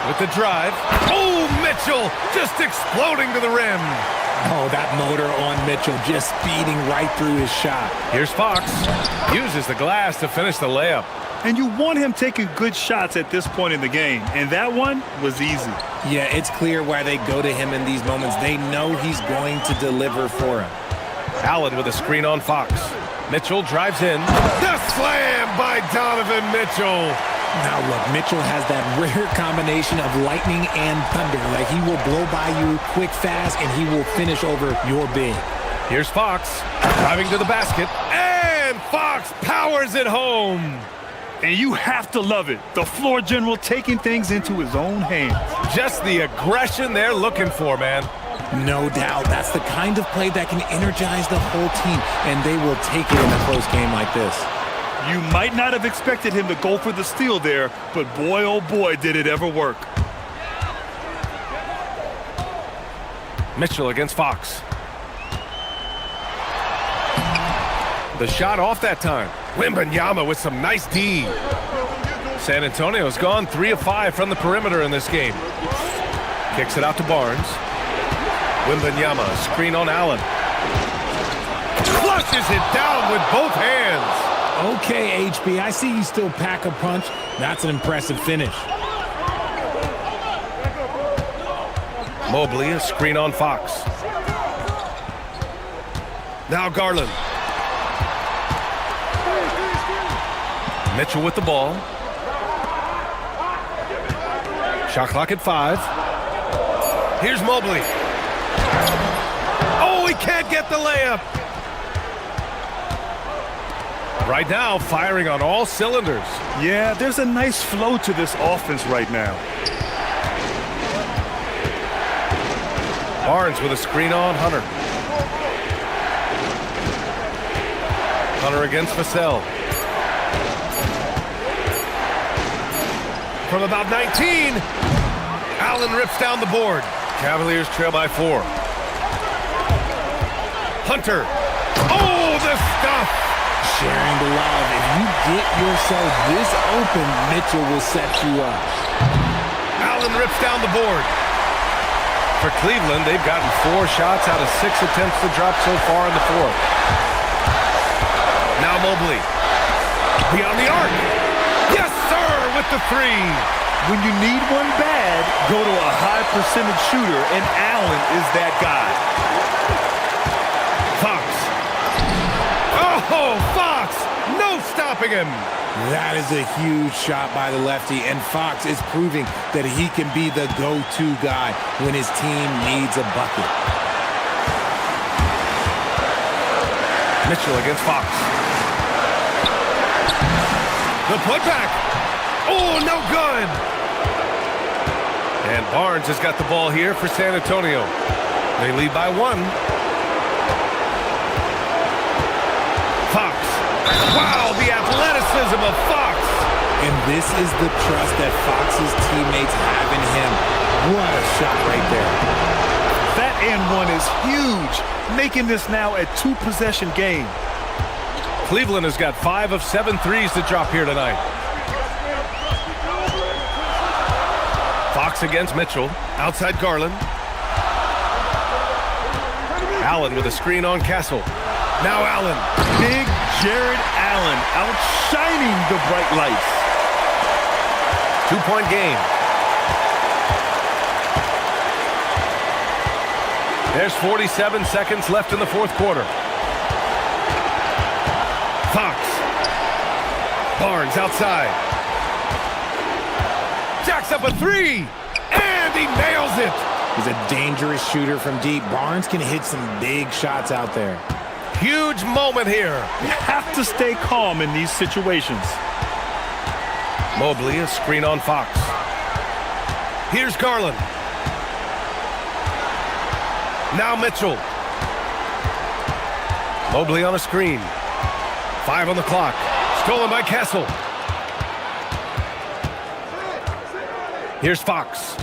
With the drive. Oh, Mitchell just exploding to the rim. Oh, that motor on Mitchell just speeding right through his shot. Here's Fox. Uses the glass to finish the layup. And you want him taking good shots at this point in the game. And that one was easy. Yeah, it's clear why they go to him in these moments. They know he's going to deliver for him. Allen with a screen on Fox. Mitchell drives in. The slam by Donovan Mitchell. Now look, Mitchell has that rare combination of lightning and thunder. Like, he will blow by you quick, fast, and he will finish over your big. Here's Fox driving to the basket, and Fox powers it home. And you have to love it. The floor general taking things into his own hands. Just the aggression they're looking for, man. No doubt. That's the kind of play that can energize the whole team, and they will take it in a close game like this. You might not have expected him to go for the steal there, but boy, oh boy, did it ever work. Mitchell against Fox. The shot off that time. Wembanyama with some nice D. San Antonio's gone 3 of 5 from the perimeter in this game. Kicks it out to Barnes. Wembanyama, screen on Allen. Flushes it down with both hands. Okay, HB, I see you still pack a punch. That's an impressive finish. Mobley, a screen on Fox. Now Garland. Mitchell with the ball. Shot clock at 5. Here's Mobley. Oh, he can't get the layup. Right now, firing on all cylinders. Yeah, there's a nice flow to this offense right now. Barnes with a screen on Hunter. Hunter against Vassell. From about 19, Allen rips down the board. Cavaliers trail by 4. Hunter. Oh, the stuff. Sharing the love. If you get yourself this open, Mitchell will set you up. Allen rips down the board. For Cleveland, they've gotten 4 shots out of 6 attempts to drop so far in the 4th. Now Mobley. Beyond the arc. Yes, sir, with the 3. When you need one bad, go to a high percentage shooter, and Allen is that guy. Fox. Oh, Fox! No stopping him. That is a huge shot by the lefty, and Fox is proving that he can be the go-to guy when his team needs a bucket. Mitchell against Fox. The putback. Oh, no good. And Barnes has got the ball here for San Antonio. They lead by 1. Fox. Wow, the athleticism of Fox. And this is the trust that Fox's teammates have in him. What a shot right there. That and 1 is huge, making this now a 2-possession game. Cleveland has got 5 of 7 threes to drop here tonight. Fox against Mitchell. Outside Garland. Allen with a screen on Castle. Now Allen. Big Jared Allen outshining the bright lights. 2-point game. There's 47 seconds left in the 4th quarter. Fox. Barnes outside. Jacks up a 3. And he nails it. He's a dangerous shooter from deep. Barnes can hit some big shots out there. Huge moment here. You have to stay calm in these situations. Mobley, a screen on Fox. Here's Garland. Now Mitchell. Mobley on a screen. 5 on the clock. Stolen by Castle. Here's Fox.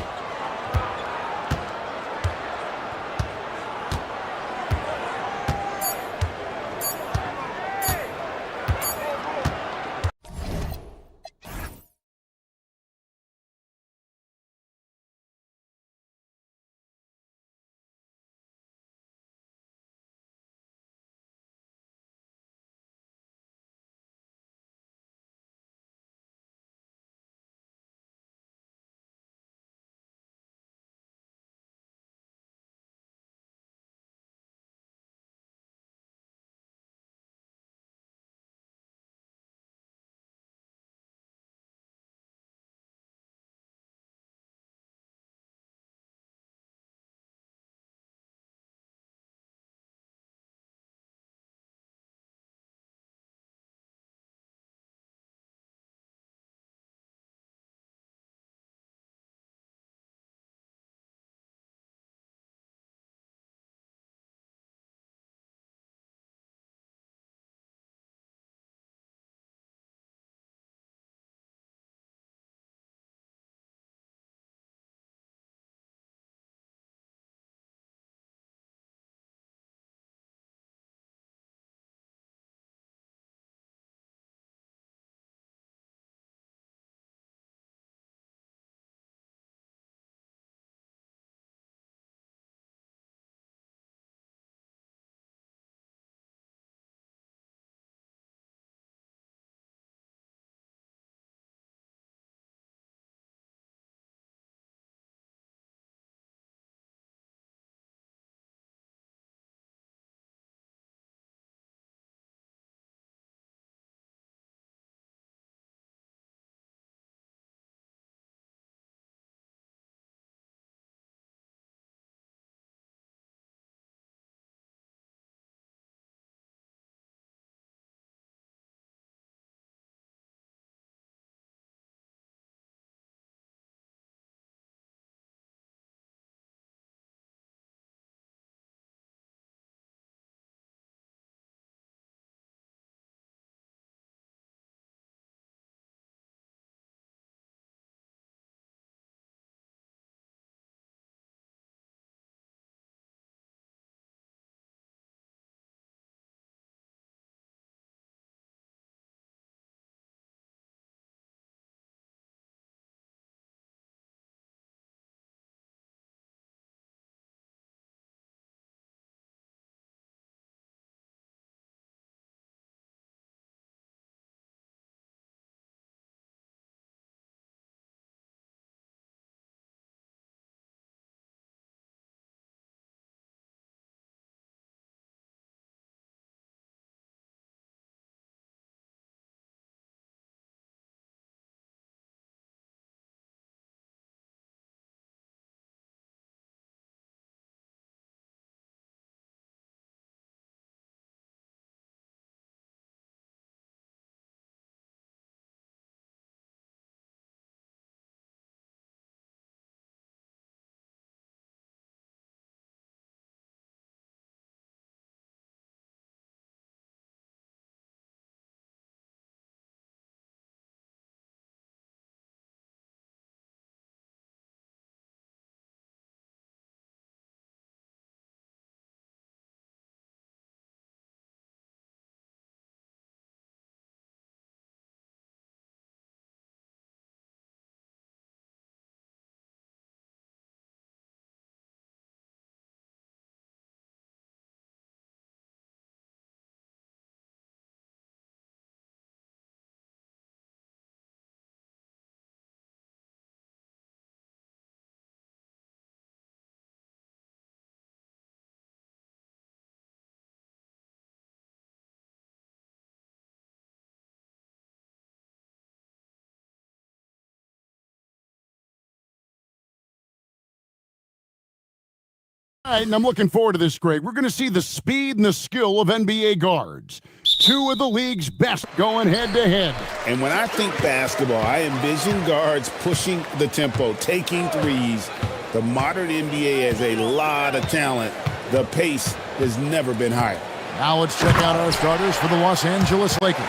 And I'm looking forward to this, Greg. We're going to see the speed and the skill of NBA guards. Two of the league's best going head-to-head. And when I think basketball, I envision guards pushing the tempo, taking threes. The modern NBA has a lot of talent. The pace has never been higher. Now let's check out our starters for the Los Angeles Lakers.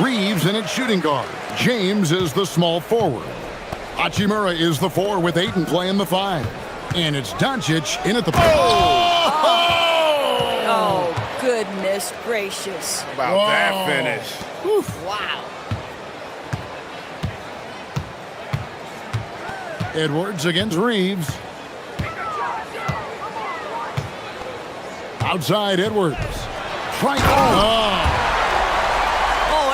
Reeves in at shooting guard. James is the small forward. Hachimura is the 4 with Ayton playing the 5. And it's Doncic in at the... Oh, goodness gracious. How about that finish? Wow. Edwards against Reeves. Outside Edwards. Oh,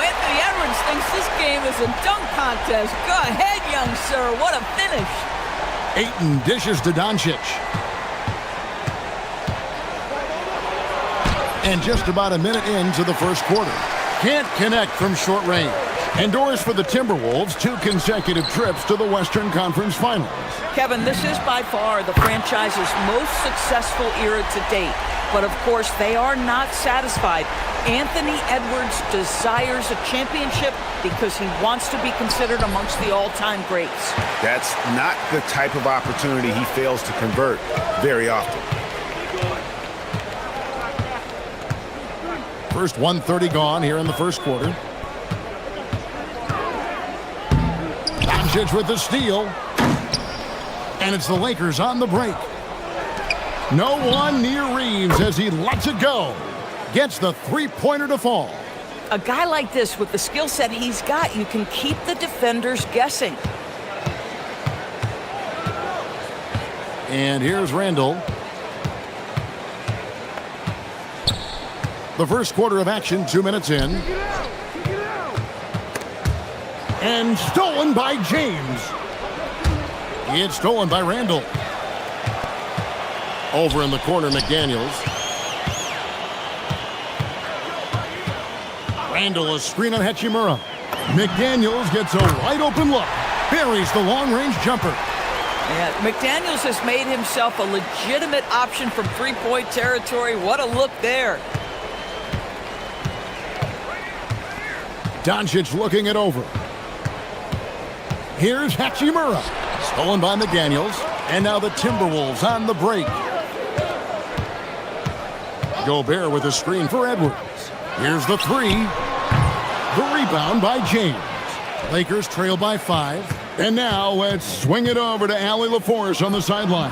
Anthony Edwards thinks this game is a dunk contest. Go ahead, young sir. What a finish. Ayton dishes to Doncic. And just about a minute into the first quarter. Can't connect from short range. Endorse for the Timberwolves 2 consecutive trips to the Western Conference Finals. Kevin, this is by far the franchise's most successful era to date. But of course, they are not satisfied. Anthony Edwards desires a championship because he wants to be considered amongst the all-time greats. That's not the type of opportunity he fails to convert very often. First 1:30 gone here in the first quarter. Doncic with the steal. And it's the Lakers on the break. No one near Reeves as he lets it go. Gets the three-pointer to fall. A guy like this with the skill set he's got, you can keep the defenders guessing. And here's Randall. The first quarter of action, 2 minutes in. And stolen by James. It's stolen by Randall. Over in the corner, McDaniels. Randall, a screen on Hachimura. McDaniels gets a wide open look. Buries the long-range jumper. Yeah, McDaniels has made himself a legitimate option from three-point territory. What a look there. Doncic looking it over. Here's Hachimura. Stolen by McDaniels. And now the Timberwolves on the break. Gobert with a screen for Edwards. Here's the 3. The rebound by James. Lakers trail by 5. And now let's swing it over to Allie LaForce on the sideline.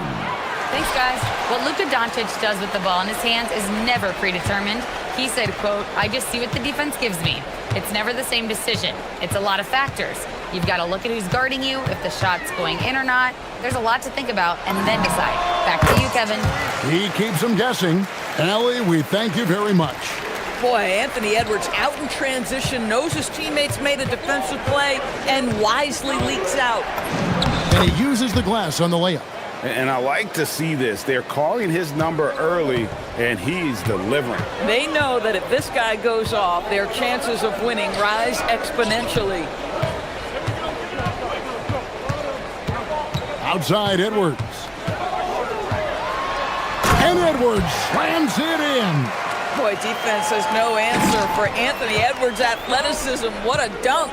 Thanks, guys. What Luka Doncic does with the ball in his hands is never predetermined. He said, quote, "I just see what the defense gives me. It's never the same decision. It's a lot of factors. You've got to look at who's guarding you, if the shot's going in or not. There's a lot to think about, and then decide." Back to you, Kevin. He keeps them guessing. Allie, we thank you very much. Boy, Anthony Edwards out in transition, knows his teammates made a defensive play, and wisely leaks out. And he uses the glass on the layup. And I like to see this. They're calling his number early, and he's delivering. They know that if this guy goes off, their chances of winning rise exponentially. Outside Edwards. And Edwards slams it in. Boy, defense has no answer for Anthony Edwards' athleticism. What a dunk.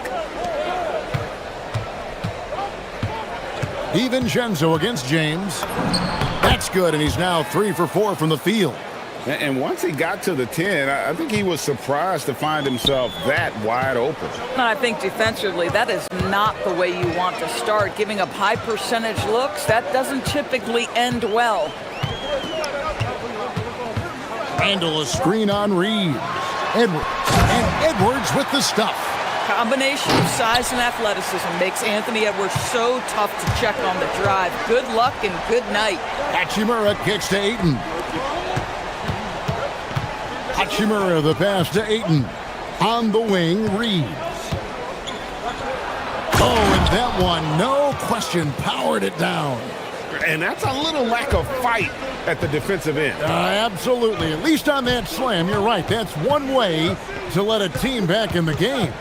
DiVincenzo against James. That's good, and he's now 3 for 4 from the field. And once he got to the 10, I think he was surprised to find himself that wide open. I think defensively, that is not the way you want to start. Giving up high percentage looks, that doesn't typically end well. Randall, a screen on Reeves. Edwards. And Edwards with the stuff. Combination of size and athleticism makes Anthony Edwards so tough to check on the drive. Good luck and good night. Hachimura kicks to Ayton. Hachimura, the pass to Ayton. On the wing, Reeves. Oh, and that one, no question, powered it down. And that's a little lack of fight at the defensive end. Absolutely. At least on that slam, you're right. That's one way to let a team back in the game.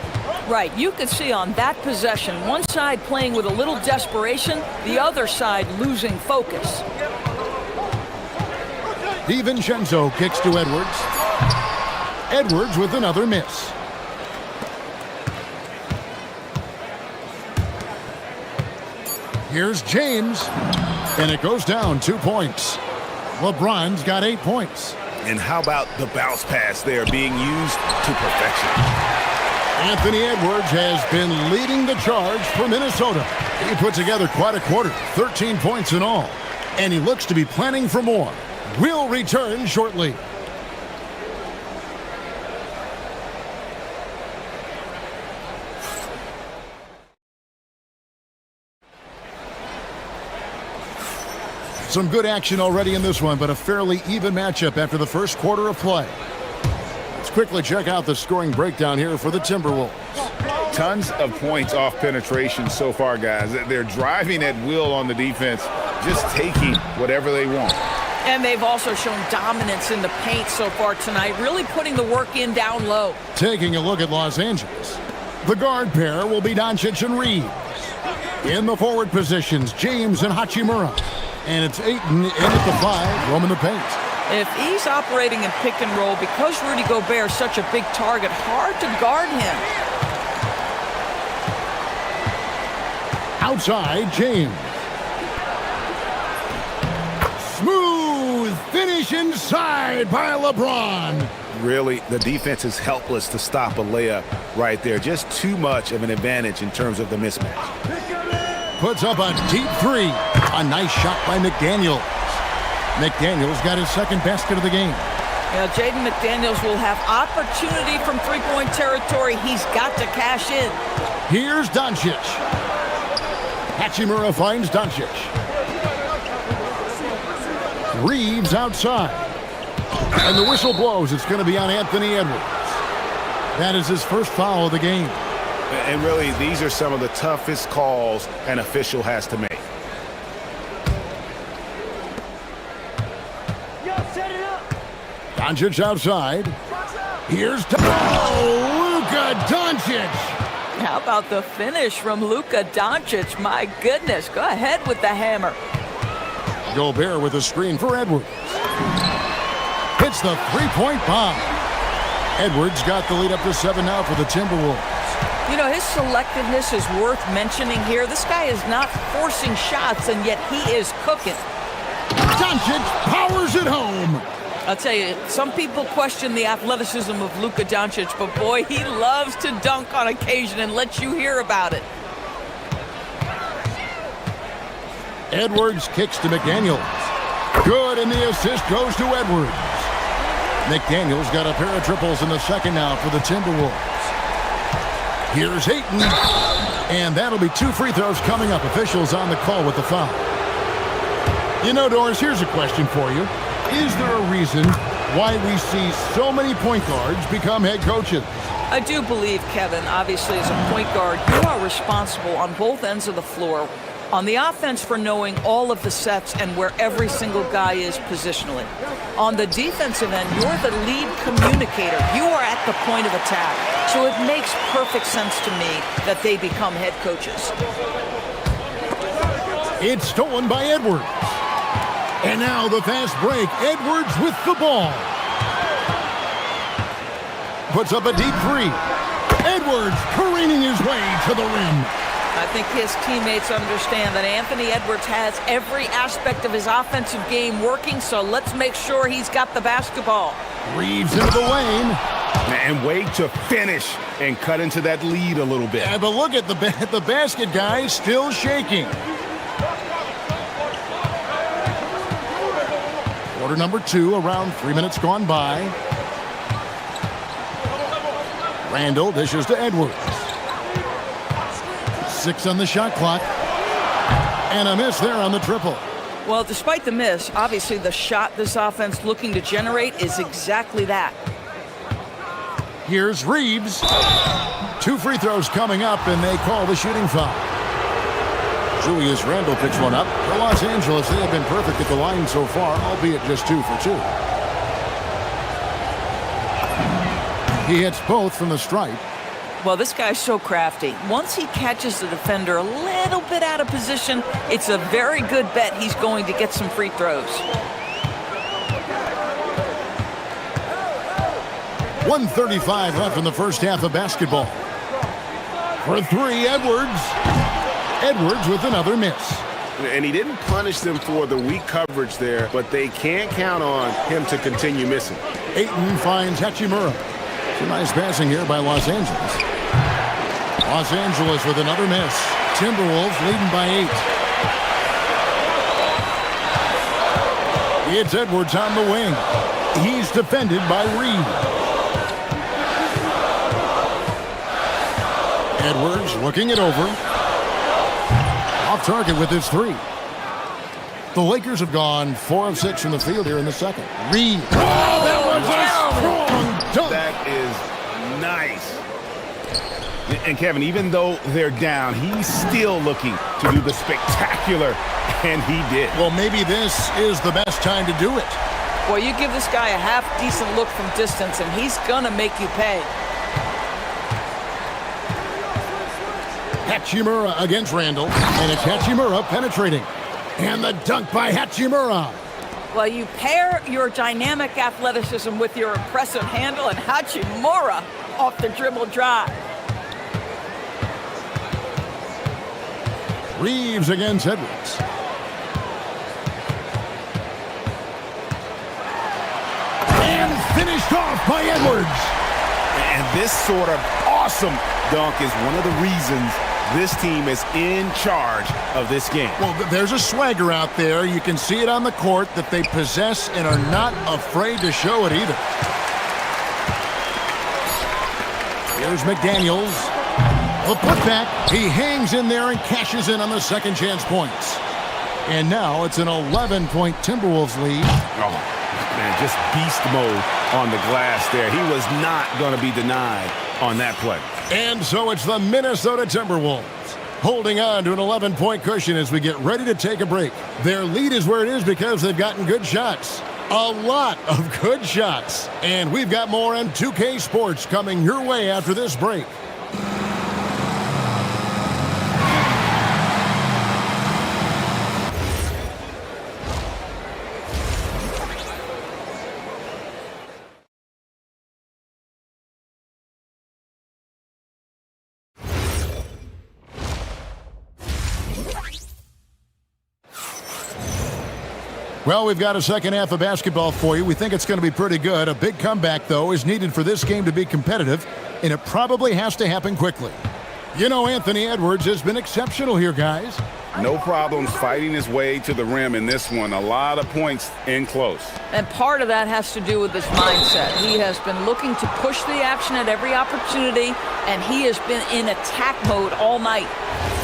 Right, you could see on that possession, one side playing with a little desperation, the other side losing focus. DiVincenzo kicks to Edwards. Edwards with another miss. Here's James, and it goes down 2 points. LeBron's got 8 points. And how about the bounce pass there being used to perfection? Anthony Edwards has been leading the charge for Minnesota. He put together quite a quarter, 13 points in all. And he looks to be planning for more. We'll return shortly. Some good action already in this one, but a fairly even matchup after the first quarter of play. Let's quickly check out the scoring breakdown here for the Timberwolves. Tons of points off penetration so far, guys. They're driving at will on the defense, just taking whatever they want. And they've also shown dominance in the paint so far tonight, really putting the work in down low. Taking a look at Los Angeles. The guard pair will be Doncic and Reeves. In the forward positions, James and Hachimura. And it's Ayton in at the 5, roaming the paint. If he's operating in pick and roll, because Rudy Gobert is such a big target, hard to guard him. Outside, James. Smooth finish inside by LeBron. Really, the defense is helpless to stop a layup right there. Just too much of an advantage in terms of the mismatch. Puts up a deep 3. A nice shot by McDaniels. McDaniels got his second basket of the game. Yeah, Jaden McDaniels will have opportunity from three-point territory. He's got to cash in. Here's Doncic. Hachimura finds Doncic. Reeves outside. And the whistle blows. It's going to be on Anthony Edwards. That is his first foul of the game. And really, these are some of the toughest calls an official has to make. Doncic outside. Here's Luka Doncic. How about the finish from Luka Doncic? My goodness, go ahead with the hammer. Gobert with a screen for Edwards. Hits the three-point bomb. Edwards got the lead up to 7 now for the Timberwolves. You know, his selectiveness is worth mentioning here. This guy is not forcing shots, and yet he is cooking. Doncic powers it home. I'll tell you, some people question the athleticism of Luka Doncic, but boy, he loves to dunk on occasion and let you hear about it. Edwards kicks to McDaniels. Good, and the assist goes to Edwards. McDaniels got a pair of triples in the second now for the Timberwolves. Here's Ayton, and that'll be 2 free throws coming up. Officials on the call with the foul. You know, Doris, here's a question for you. Is there a reason why we see so many point guards become head coaches? I do believe, Kevin, obviously as a point guard, you are responsible on both ends of the floor. On the offense for knowing all of the sets and where every single guy is positionally. On the defensive end, you're the lead communicator. You are at the point of attack. So it makes perfect sense to me that they become head coaches. It's stolen by Edwards. And now the fast break. Edwards with the ball. Puts up a deep 3. Edwards careening his way to the rim. I think his teammates understand that Anthony Edwards has every aspect of his offensive game working, so let's make sure he's got the basketball. Reeves into the lane. And wait to finish and cut into that lead a little bit. Yeah, but look at the basket guy still shaking. Quarter number 2, around 3 minutes gone by. Randall dishes to Edwards. 6 on the shot clock. And a miss there on the triple. Well, despite the miss, obviously the shot this offense looking to generate is exactly that. Here's Reeves. 2 free throws coming up, and they call the shooting foul. Julius Randle picks one up. For Los Angeles, they have been perfect at the line so far, albeit just 2 for 2. He hits both from the stripe. Well, this guy's so crafty. Once he catches the defender a little bit out of position, it's a very good bet he's going to get some free throws. 1:35 left in the first half of basketball. For three, Edwards. Edwards with another miss. And he didn't punish them for the weak coverage there, but they can't count on him to continue missing. Ayton finds Hachimura. Some nice passing here by Los Angeles. Los Angeles with another miss. Timberwolves leading by 8. It's Edwards on the wing. He's defended by Reed. Edwards looking it over. Off target with his three. The Lakers have gone 4 of 6 from the field here in the second. Reed. Oh, that was a strong dunk. That is nice. And Kevin, even though they're down, he's still looking to do the spectacular, and he did. Well, maybe this is the best time to do it. Well, you give this guy a half-decent look from distance, and he's going to make you pay. Hachimura against Randall, and it's Hachimura penetrating. And the dunk by Hachimura. Well, you pair your dynamic athleticism with your impressive handle, and Hachimura off the dribble drive. Reeves against Edwards. And finished off by Edwards. And this sort of awesome dunk is one of the reasons this team is in charge of this game. Well, there's a swagger out there. You can see it on the court that they possess and are not afraid to show it either. Here's McDaniels. The putback. He hangs in there and cashes in on the second chance points. And now it's an 11-point Timberwolves lead. Oh, man, just beast mode on the glass there. He was not going to be denied on that play. And so it's the Minnesota Timberwolves holding on to an 11-point cushion as we get ready to take a break. Their lead is where it is because they've gotten good shots. A lot of good shots. And we've got more on 2K Sports coming your way after this break. Well, we've got a second half of basketball for you. We think it's going to be pretty good. A big comeback, though, is needed for this game to be competitive, and it probably has to happen quickly. You know, Anthony Edwards has been exceptional here, guys. No problems fighting his way to the rim in this one. A lot of points in close. And part of that has to do with his mindset. He has been looking to push the action at every opportunity, and he has been in attack mode all night.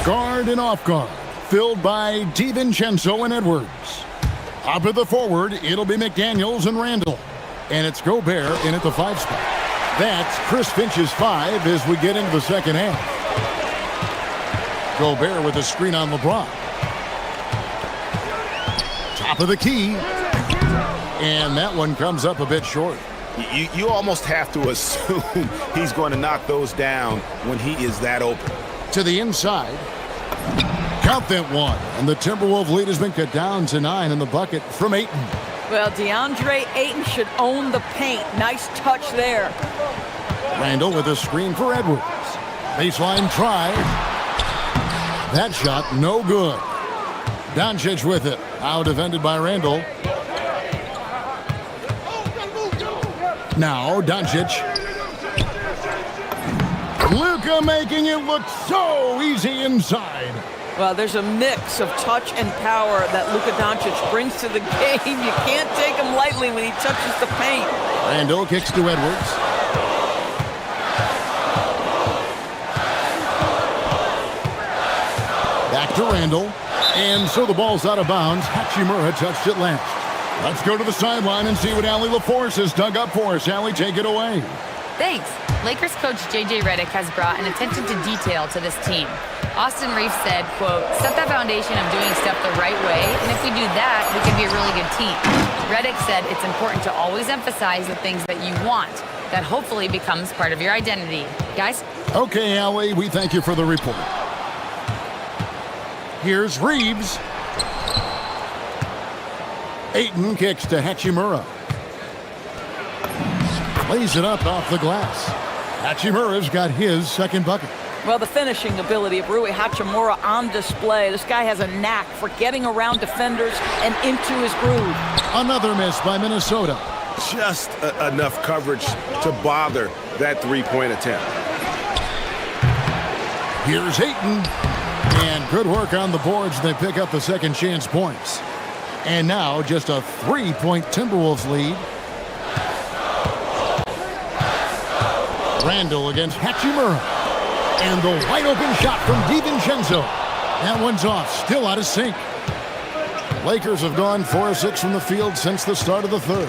Guard and off guard, filled by DiVincenzo and Edwards. Up at the forward, it'll be McDaniels and Randall. And it's Gobert in at the 5 spot. That's Chris Finch's 5 as we get into the second half. Gobert with a screen on LeBron. Top of the key. And that one comes up a bit short. You almost have to assume he's going to knock those down when he is that open. To the inside. Count that one. And the Timberwolves lead has been cut down to 9 in the bucket from Ayton. Well, DeAndre Ayton should own the paint. Nice touch there. Randall with a screen for Edwards. Baseline try. That shot no good. Doncic with it. Now defended by Randall. Now Doncic. Luka making it look so easy inside. Well, there's a mix of touch and power that Luka Doncic brings to the game. You can't take him lightly when he touches the paint. Randall kicks to Edwards. Back to Randall. And so the ball's out of bounds. Hachimura touched it last. Let's go to the sideline and see what Allie LaForce has dug up for us. Allie, take it away. Thanks. Lakers coach J.J. Redick has brought an attention to detail to this team. Austin Reeves said, quote, set that foundation of doing stuff the right way, and if we do that, we can be a really good team. Redick said it's important to always emphasize the things that you want. That hopefully becomes part of your identity. Guys? Okay, Allie, we thank you for the report. Here's Reeves. Ayton kicks to Hachimura. Lays it up off the glass. Hachimura's got his second bucket. Well, the finishing ability of Rui Hachimura on display. This guy has a knack for getting around defenders and into his groove. Another miss by Minnesota. Just enough coverage to bother that three-point attempt. Here's Ayton. And good work on the boards. They pick up the second chance points. And now just a 3-point Timberwolves lead. Randall against Hachimura. And the wide open shot from DiVincenzo. That one's off, still out of sync. Lakers have gone 4 of 6 from the field since the start of the third.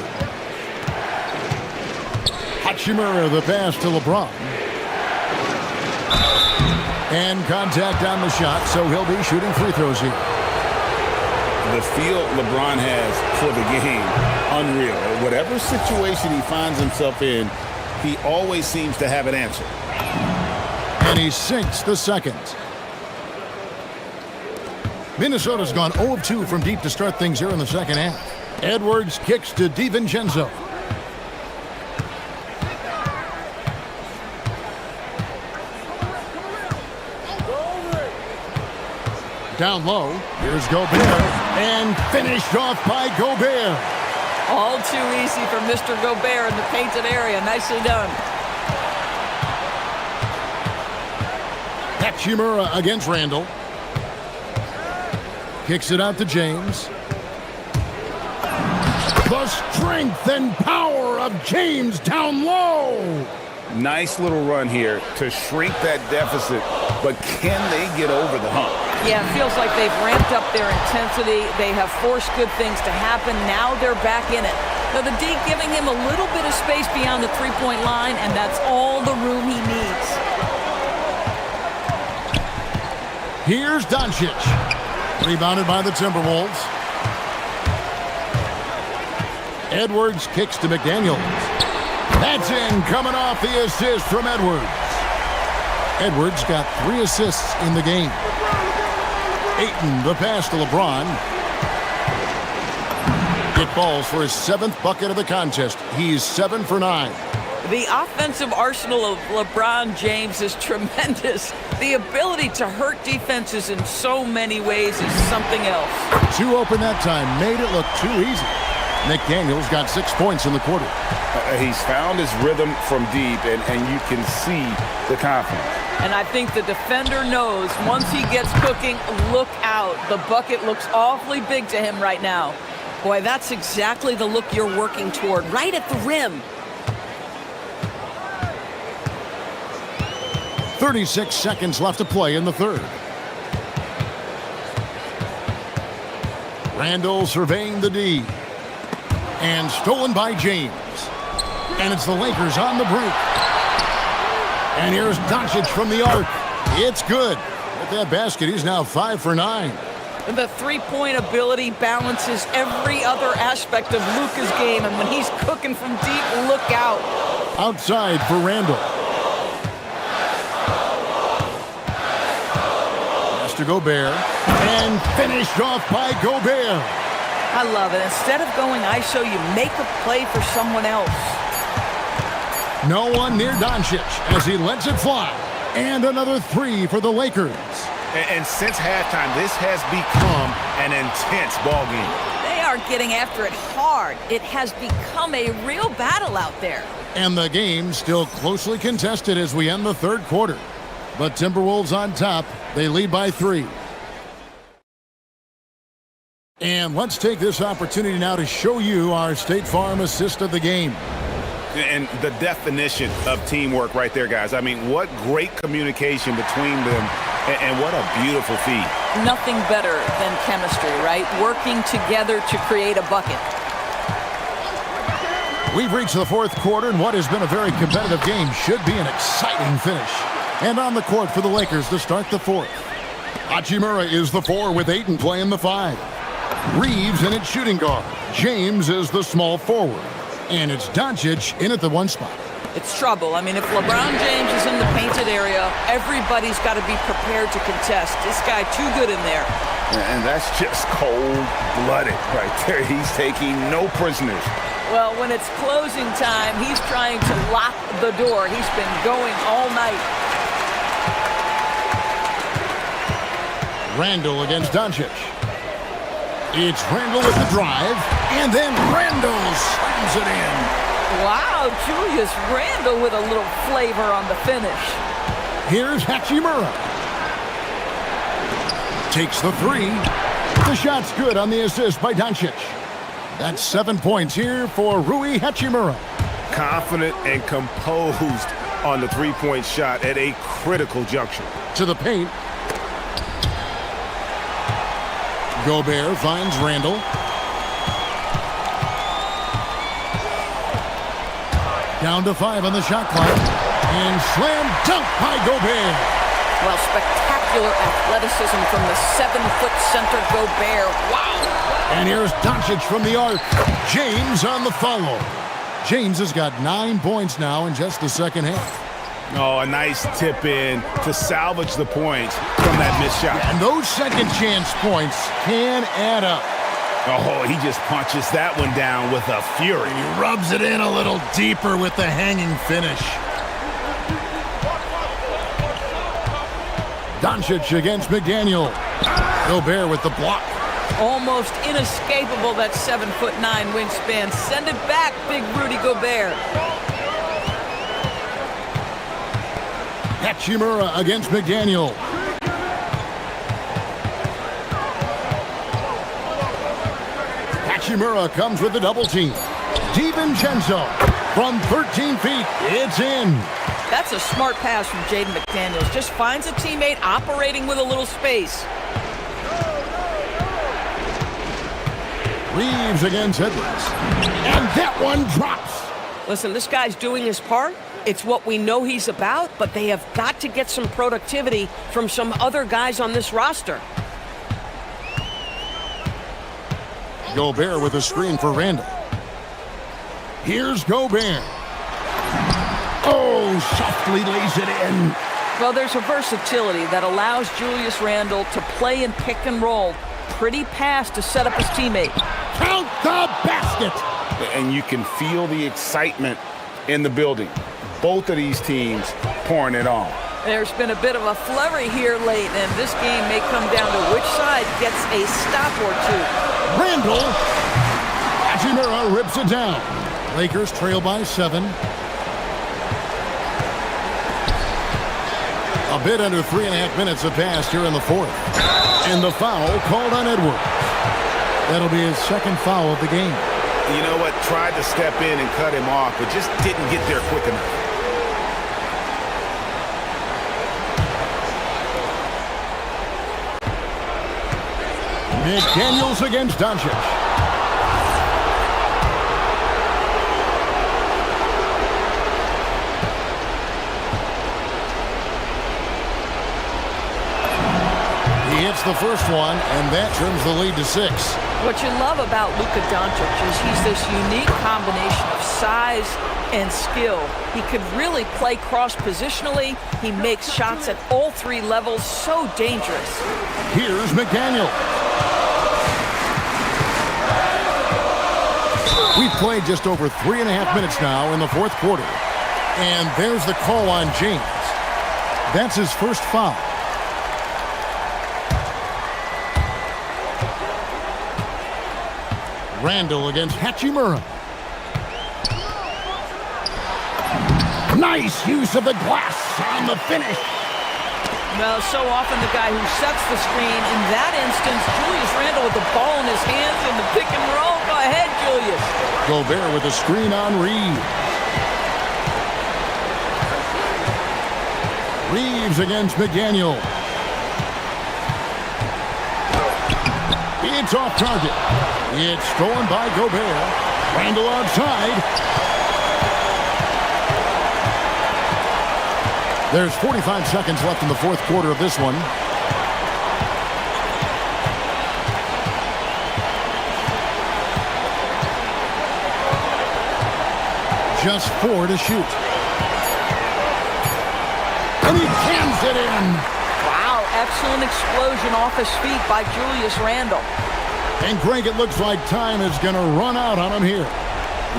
Hachimura, the pass to LeBron. And contact on the shot, so he'll be shooting free throws here. The feel LeBron has for the game, unreal. Whatever situation he finds himself in, he always seems to have an answer. And he sinks the second. Minnesota's gone 0 of 2 from deep to start things here in the second half. Edwards kicks to DiVincenzo. Down low, here's Gobert, and finished off by Gobert. All too easy for Mr. Gobert in the painted area. Nicely done. Hachimura against Randall. Kicks it out to James. The strength and power of James down low. Nice little run here to shrink that deficit, but can they get over the hump? Yeah, it feels like they've ramped up their intensity. They have forced good things to happen. Now they're back in it. Now the D giving him a little bit of space beyond the three-point line, and that's all the room he needs. Here's Doncic. Rebounded by the Timberwolves. Edwards kicks to McDaniels. That's in, coming off the assist from Edwards. Edwards got 3 assists in the game. Ayton, the pass to LeBron. It falls for his 7th bucket of the contest. He's 7 for 9. The offensive arsenal of LeBron James is tremendous. The ability to hurt defenses in so many ways is something else. 2 open that time, made it look too easy. McDaniels got 6 points in the quarter. He's found his rhythm from deep, and you can see the confidence. And I think the defender knows once he gets cooking, look out. The bucket looks awfully big to him right now. Boy, that's exactly the look you're working toward, right at the rim. 36 seconds left to play in the third. Randall surveying the D. And stolen by James. And it's the Lakers on the break. And here's Doncic from the arc. It's good. With that basket, he's now 5 for 9. The three-point ability balances every other aspect of Luka's game, and when he's cooking from deep, look out. Outside for Randall. Pass to Gobert. And finished off by Gobert. I love it. Instead of going ISO, you make a play for someone else. No one near Doncic as he lets it fly. And another 3 for the Lakers. And since halftime, this has become an intense ball game. They are getting after it hard. It has become a real battle out there. And the game still closely contested as we end the third quarter. But Timberwolves on top. They lead by 3. And let's take this opportunity now to show you our State Farm assist of the game. And the definition of teamwork right there, guys. I mean, what great communication between them, and what a beautiful feed. Nothing better than chemistry, right? Working together to create a bucket. We've reached the fourth quarter, and what has been a very competitive game should be an exciting finish. And on the court for the Lakers to start the fourth. Hachimura is the 4 with Ayton playing the 5. Reeves in at shooting guard. James is the small forward. And it's Doncic in at the 1 spot. It's trouble. I mean, if LeBron James is in the painted area, everybody's got to be prepared to contest. This guy too good in there. And that's just cold-blooded right there. He's taking no prisoners. Well, when it's closing time, he's trying to lock the door. He's been going all night. Randall against Doncic. It's Randall with the drive, and then Randall slams it in. Wow, Julius Randle with a little flavor on the finish. Here's Hachimura. Takes the three. The shot's good on the assist by Doncic. That's 7 points here for Rui Hachimura. Confident and composed on the three-point shot at a critical juncture. To the paint. Gobert finds Randall. Down to 5 on the shot clock. And slam dunk by Gobert. Well, spectacular athleticism from the 7-foot center Gobert. Wow. And here's Doncic from the arc. James on the follow. James has got 9 points now in just the second half. Oh, a nice tip in to salvage the points from that missed shot. And those second chance points can add up. Oh, he just punches that one down with a fury. He rubs it in a little deeper with the hanging finish. Doncic against McDaniel. Gobert with the block. Almost inescapable, that 7'9" wingspan. Send it back, big Rudy Gobert. Hachimura against McDaniel. Hachimura comes with the double team. DiVincenzo from 13 feet. It's in. That's a smart pass from Jaden McDaniels. Just finds a teammate operating with a little space. Reeves against Edwards. And that one drops. Listen, this guy's doing his part. It's what we know he's about, but they have got to get some productivity from some other guys on this roster. Gobert with a screen for Randall. Here's Gobert. Oh, softly lays it in. Well, there's a versatility that allows Julius Randle to play in pick and roll. Pretty pass to set up his teammate. Count the basket. And you can feel the excitement in the building. Both of these teams pouring it on. There's been a bit of a flurry here late, and this game may come down to which side gets a stop or two. Randall. Hachimura rips it down. Lakers trail by 7. A bit under 3.5 minutes have passed here in the fourth. And the foul called on Edwards. That'll be his second foul of the game. You know what? Tried to step in and cut him off, but just didn't get there quick enough. McDaniels against Doncic. He hits the first one, and that turns the lead to 6. What you love about Luka Doncic is he's this unique combination of size and skill. He could really play cross-positionally. He makes shots at all 3 levels. So dangerous. Here's McDaniel. We've played just over 3.5 minutes now in the fourth quarter. And there's the call on James. That's his first foul. Randall against Hachimura. Nice use of the glass on the finish. Well, so often the guy who sets the screen. In that instance, Julius Randle with the ball in his hands in the pick and roll. Go ahead, Julius. Gobert with a screen on Reeves. Reeves against McDaniel. It's off target. It's stolen by Gobert. Randall outside. There's 45 seconds left in the fourth quarter of this one. Just 4 to shoot. And he jams it in. Wow, excellent explosion off his feet by Julius Randle. And Greg, it looks like time is going to run out on him here.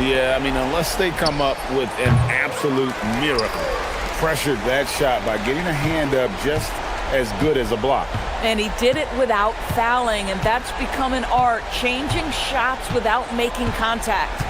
Yeah, I mean, unless they come up with an absolute miracle, pressured that shot by getting a hand up just as good as a block. And he did it without fouling, and that's become an art, changing shots without making contact.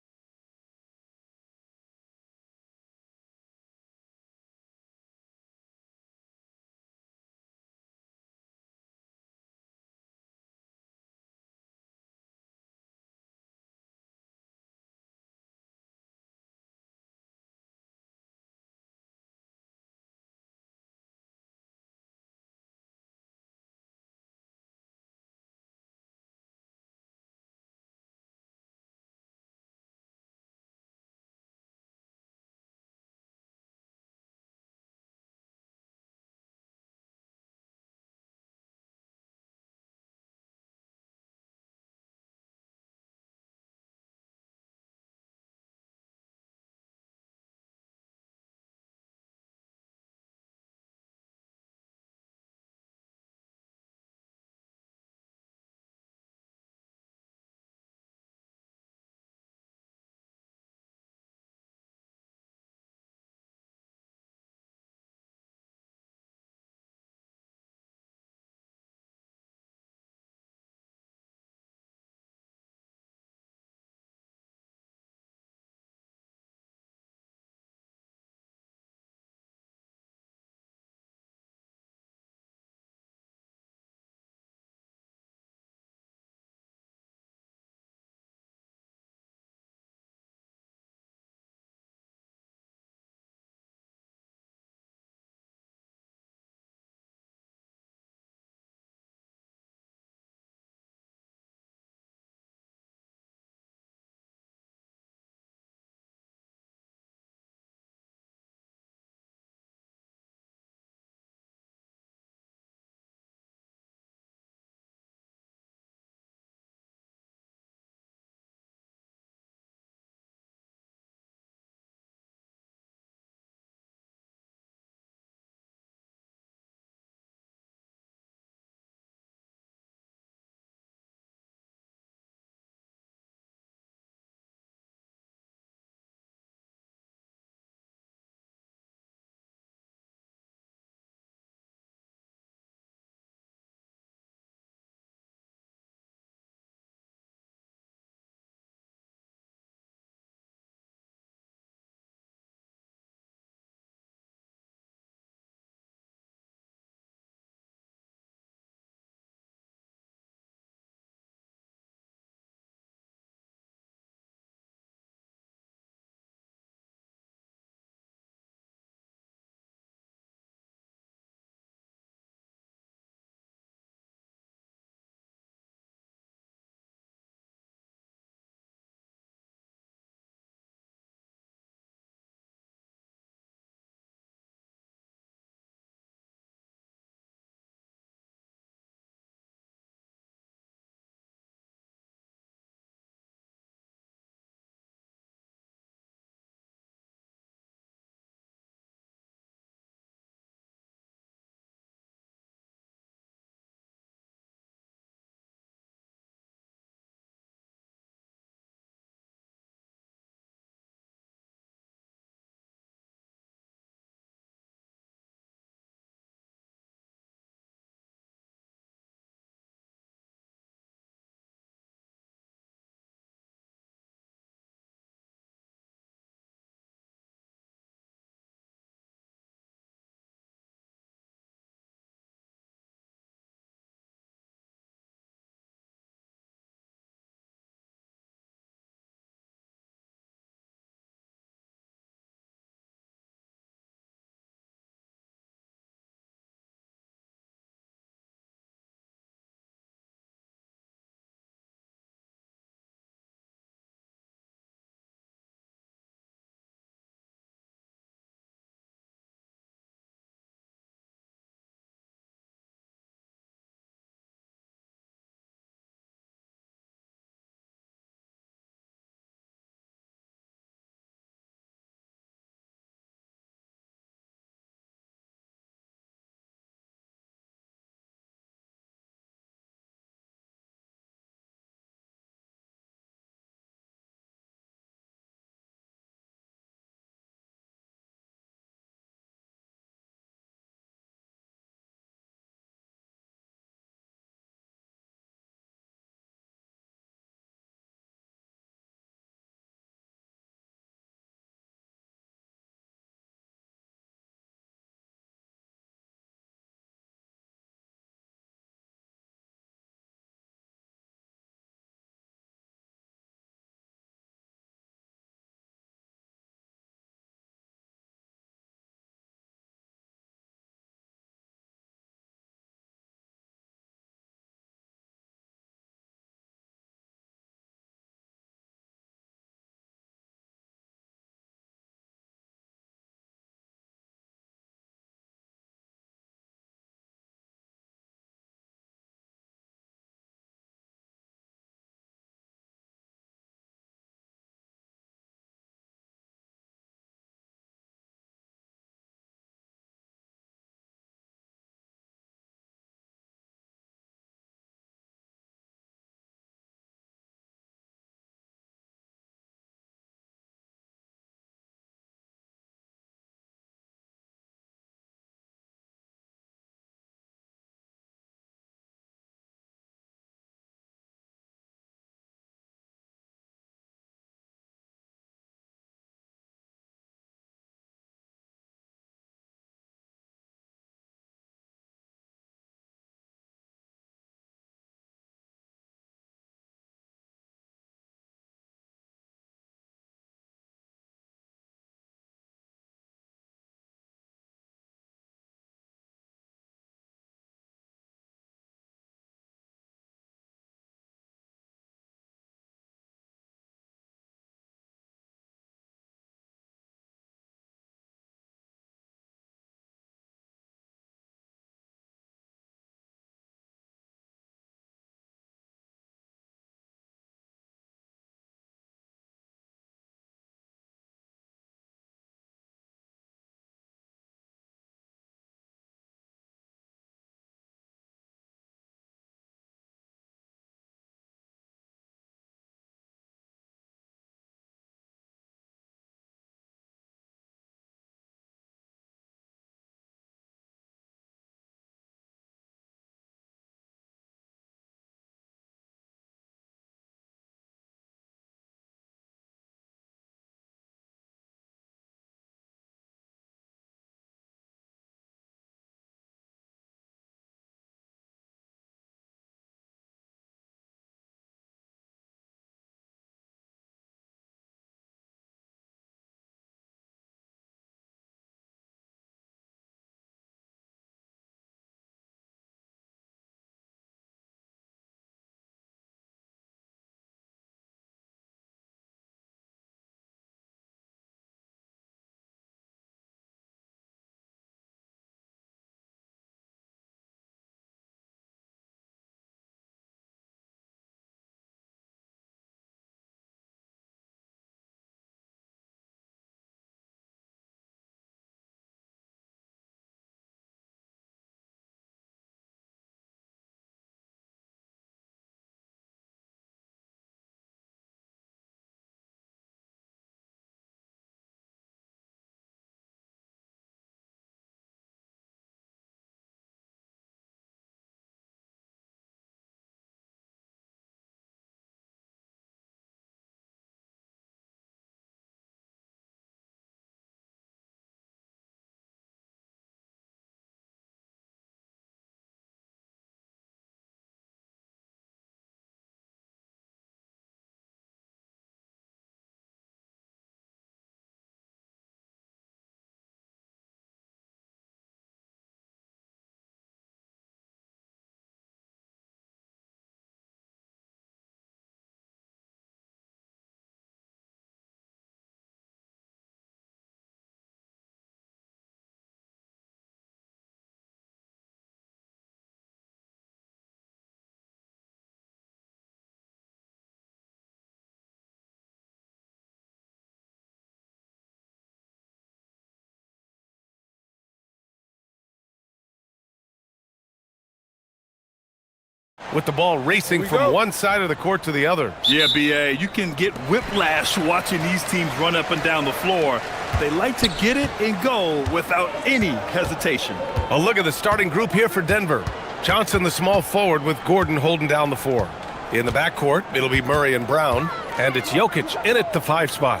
with the ball racing from one side of the court to the other. Yeah, B.A., you can get whiplash watching these teams run up and down the floor. They like to get it and go without any hesitation. A look at the starting group here for Denver. Johnson, the small forward, with Gordon holding down the 4. In the backcourt, it'll be Murray and Brown, and it's Jokic in at the 5 spot.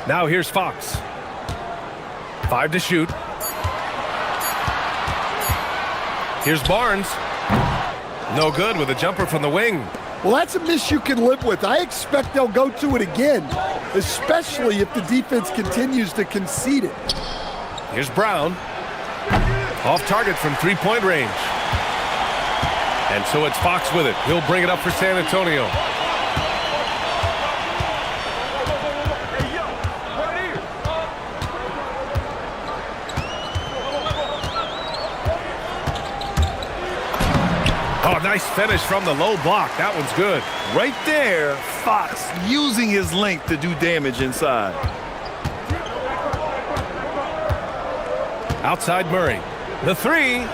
Now here's Fox. 5 to shoot. Here's Barnes. No good with a jumper from the wing. Well, that's a miss you can live with. I expect they'll go to it again, especially if the defense continues to concede it. Here's Brown. Off target from three-point range. And so it's Fox with it. He'll bring it up for San Antonio. Oh, nice finish from the low block. That one's good. Right there, Fox using his length to do damage inside. Outside Murray. The 3.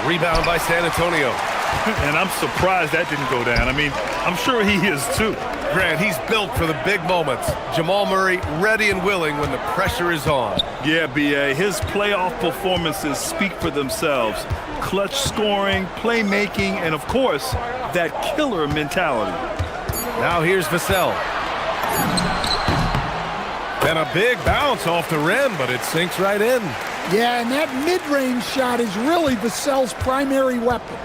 Rebound by San Antonio. And I'm surprised that didn't go down. I mean, I'm sure he is too. Grant, he's built for the big moments. Jamal Murray ready and willing when the pressure is on. Yeah, B.A., his playoff performances speak for themselves. Clutch scoring, playmaking, and of course, that killer mentality. Now here's Vassell. Then a big bounce off the rim, but it sinks right in. Yeah, and that mid-range shot is really Vassell's primary weapon.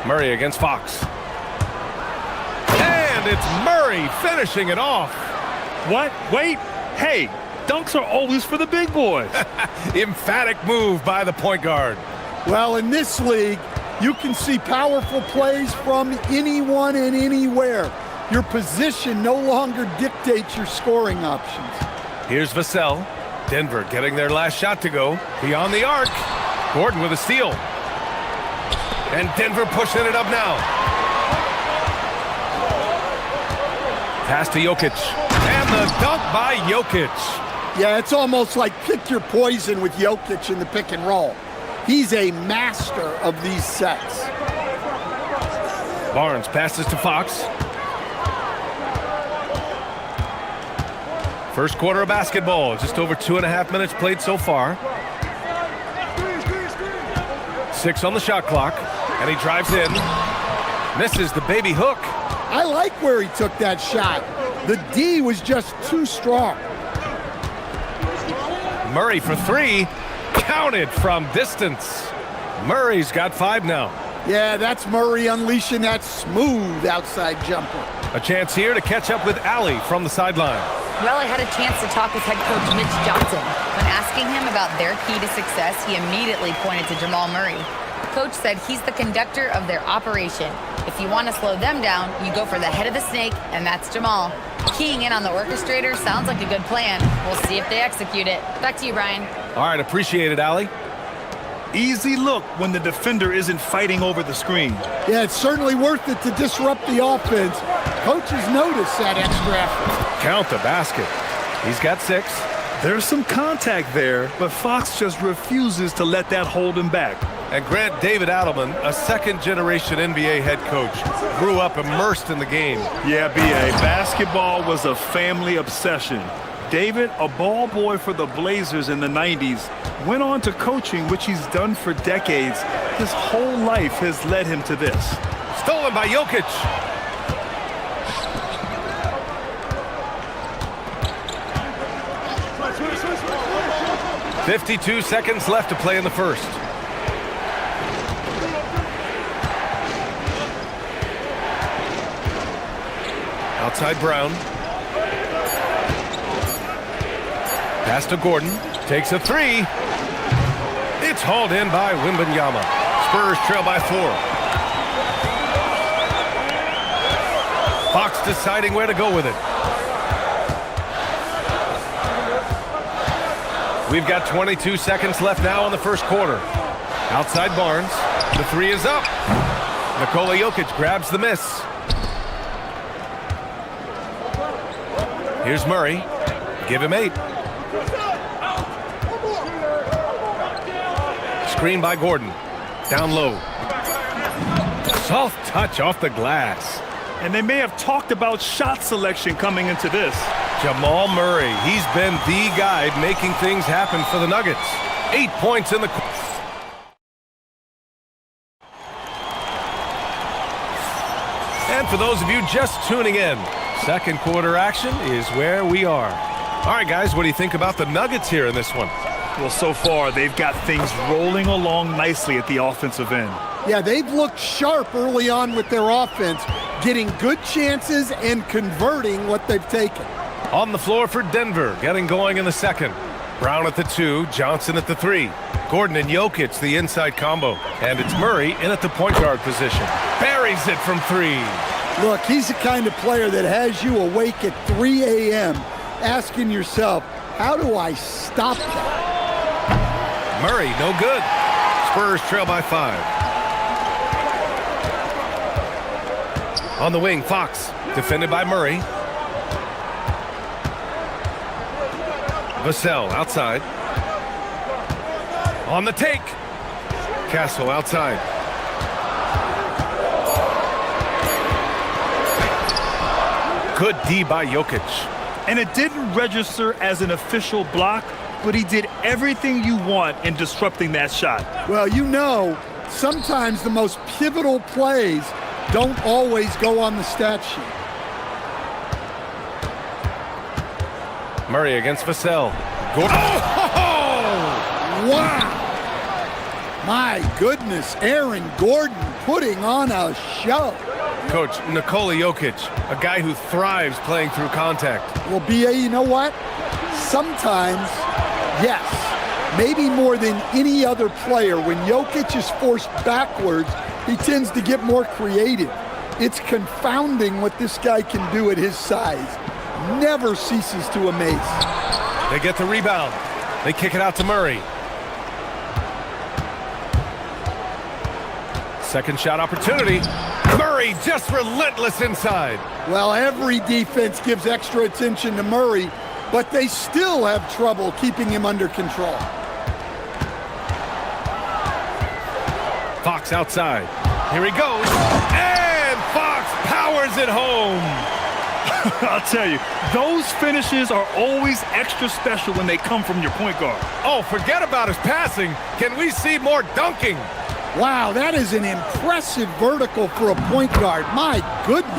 Murray against Fox. And it's Murray finishing it off. What? Wait. Hey, dunks are always for the big boys. Emphatic move by the point guard. Well, in this league, you can see powerful plays from anyone and anywhere. Your position no longer dictates your scoring options. Here's Vassell. Denver getting their last shot to go. Beyond the arc. Gordon with a steal. And Denver pushing it up now. Pass to Jokic. And the dunk by Jokic. Yeah, it's almost like pick your poison with Jokic in the pick and roll. He's a master of these sets. Barnes passes to Fox. First quarter of basketball. Just over 2.5 minutes played so far. 6 on the shot clock. And he drives in. Misses the baby hook. I like where he took that shot. The D was just too strong. Murray for 3. Counted from distance. Murray's got 5 now. Yeah, that's Murray unleashing that smooth outside jumper. A chance here to catch up with Allie from the sideline. Well, I had a chance to talk with head coach Mitch Johnson. When asking him about their key to success, he immediately pointed to Jamal Murray. Coach said he's the conductor of their operation. If you want to slow them down, you go for the head of the snake, and that's Jamal. Keying in on the orchestrator sounds like a good plan. We'll see if they execute it. Back to you, Brian. All right, appreciate it, Allie. Easy look when the defender isn't fighting over the screen. Yeah, it's certainly worth it to disrupt the offense. Coaches notice that extra effort. Count the basket. He's got 6. There's some contact there, but Fox just refuses to let that hold him back. And Grant, David Adelman, a second-generation NBA head coach, grew up immersed in the game. Yeah, B.A., basketball was a family obsession. David, a ball boy for the Blazers in the 90s, went on to coaching, which he's done for decades. His whole life has led him to this. Stolen by Jokic. "52 seconds left to play in the first. Outside Brown. Pass to Gordon. Takes a 3. It's hauled in by Wembanyama. Spurs trail by 4. Fox deciding where to go with it. We've got 22 seconds left now in the first quarter. Outside Barnes. The 3 is up. Nikola Jokic grabs the miss. Here's Murray. Give him 8. Screen by Gordon. Down low. Soft touch off the glass. And they may have talked about shot selection coming into this. Jamal Murray, he's been the guy making things happen for the Nuggets. 8 points in the... And for those of you just tuning in, second quarter action is where we are. All right, guys, what do you think about the Nuggets here in this one? Well, so far, they've got things rolling along nicely at the offensive end. Yeah, they've looked sharp early on with their offense, getting good chances and converting what they've taken. On the floor for Denver, getting going in the second. Brown at the 2, Johnson at the 3. Gordon and Jokic, the inside combo. And it's Murray in at the point guard position. Buries it from 3. Look, he's the kind of player that has you awake at 3 a.m. asking yourself, how do I stop that? Murray, no good. Spurs trail by 5. On the wing, Fox, defended by Murray. Vassell outside. On the take. Castle outside. Good D by Jokic. And it didn't register as an official block, but he did everything you want in disrupting that shot. Well, you know, sometimes the most pivotal plays don't always go on the stat sheet. Murray against Vassell. Gordon. Oh! Wow! My goodness, Aaron Gordon putting on a show. Coach, Nikola Jokic, a guy who thrives playing through contact. Well, B.A., you know what? Sometimes, yes, maybe more than any other player, when Jokic is forced backwards, he tends to get more creative. It's confounding what this guy can do at his size. Never ceases to amaze. They get the rebound. They kick it out to Murray. Second shot opportunity. Murray just relentless inside. Well, every defense gives extra attention to Murray, but they still have trouble keeping him under control. Fox outside. Here he goes. And Fox powers it home. I'll tell you, those finishes are always extra special when they come from your point guard. Oh, forget about his passing. Can we see more dunking? Wow, that is an impressive vertical for a point guard. My goodness.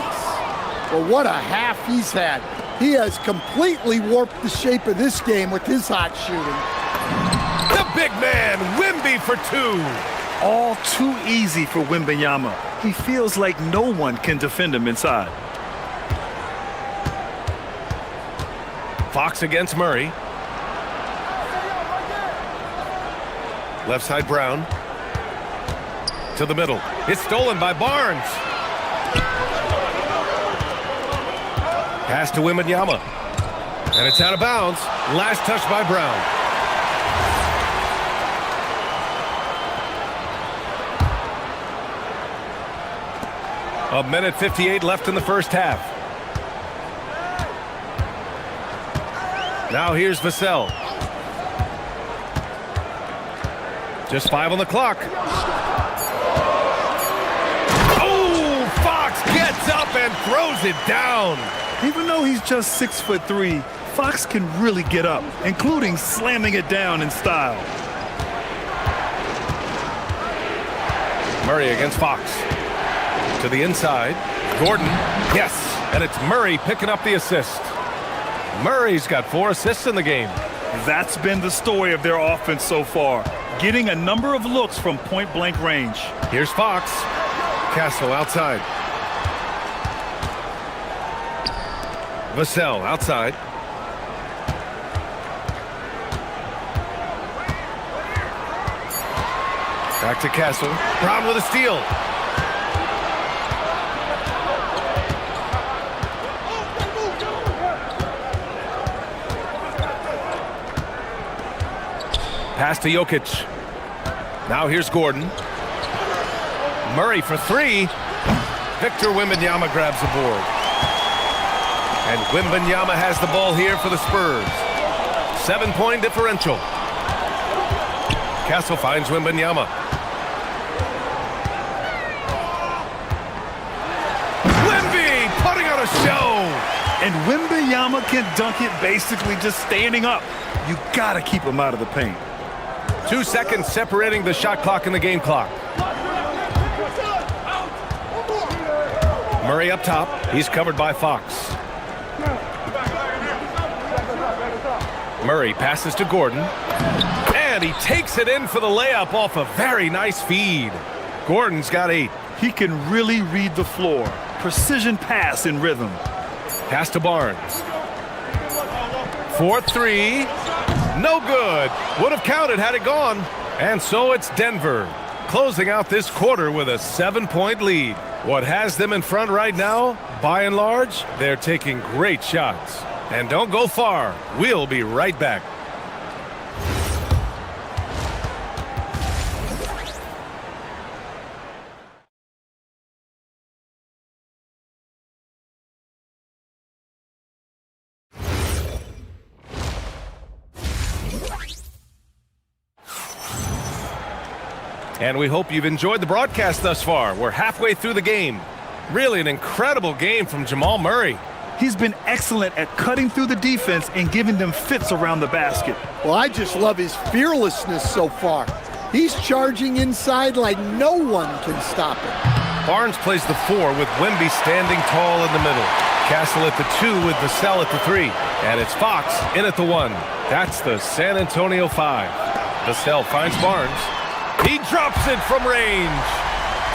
Well, what a half he's had. He has completely warped the shape of this game with his hot shooting. The big man, Wemby for 2. All too easy for Wembanyama. He feels like no one can defend him inside. Fox against Murray. Left side Brown. To the middle. It's stolen by Barnes. Pass to Wembanyama. And it's out of bounds. Last touch by Brown. A minute 58 left in the first half. Now here's Vassell. Just 5 on the clock. Oh, Fox gets up and throws it down. Even though he's just 6'3", Fox can really get up, including slamming it down in style. Murray against Fox. To the inside. Gordon. Yes. And it's Murray picking up the assist. Murray's got 4 assists in the game. That's been the story of their offense so far, getting a number of looks from point-blank range. Here's Fox. Castle outside. Vassell outside. Back to Castle. Brown with a steal. Pass to Jokic. Now here's Gordon. Murray for 3. Victor Wembanyama grabs the board. And Wembanyama has the ball here for the Spurs. 7-point differential. Castle finds Wembanyama. Wemby putting on a show. And Wembanyama can dunk it basically just standing up. You gotta keep him out of the paint. 2 seconds separating the shot clock and the game clock. Murray up top. He's covered by Fox. Murray passes to Gordon. And he takes it in for the layup off a very nice feed. Gordon's got 8. He can really read the floor. Precision pass in rhythm. Pass to Barnes. 4-3. No good. Would have counted had it gone. And so it's Denver, closing out this quarter with a 7-point lead. What has them in front right now, by and large, they're taking great shots. And don't go far. We'll be right back. And we hope you've enjoyed the broadcast thus far. We're halfway through the game. Really an incredible game from Jamal Murray. He's been excellent at cutting through the defense and giving them fits around the basket. Well, I just love his fearlessness so far. He's charging inside like no one can stop him. Barnes plays the 4 with Wemby standing tall in the middle. Castle at the 2 with Vassell at the 3. And it's Fox in at the 1. That's the San Antonio 5. Vassell finds Barnes. He drops it from range.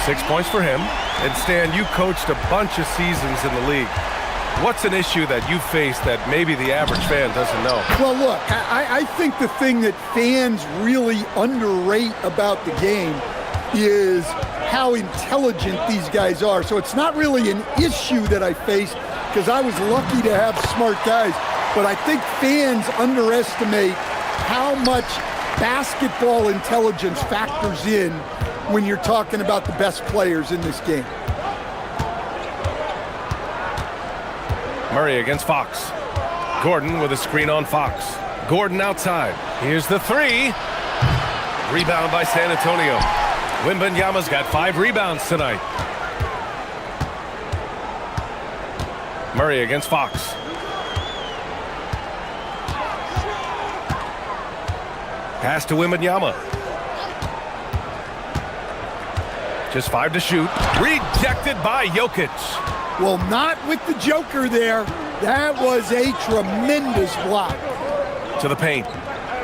6 points for him. And Stan, you coached a bunch of seasons in the league. What's an issue that you face that maybe the average fan doesn't know? Well, look, I think the thing that fans really underrate about the game is how intelligent these guys are. So it's not really an issue that I face because I was lucky to have smart guys. But I think fans underestimate how much basketball intelligence factors in when you're talking about the best players in this game. Murray against Fox. Gordon with a screen on Fox. Gordon outside. Here's the 3. Rebound by San Antonio. Wembanyama's got 5 rebounds tonight. Murray against Fox. Pass to Wembanyama. Just 5 to shoot. Rejected by Jokic. Well, not with the Joker there. That was a tremendous block. To the paint.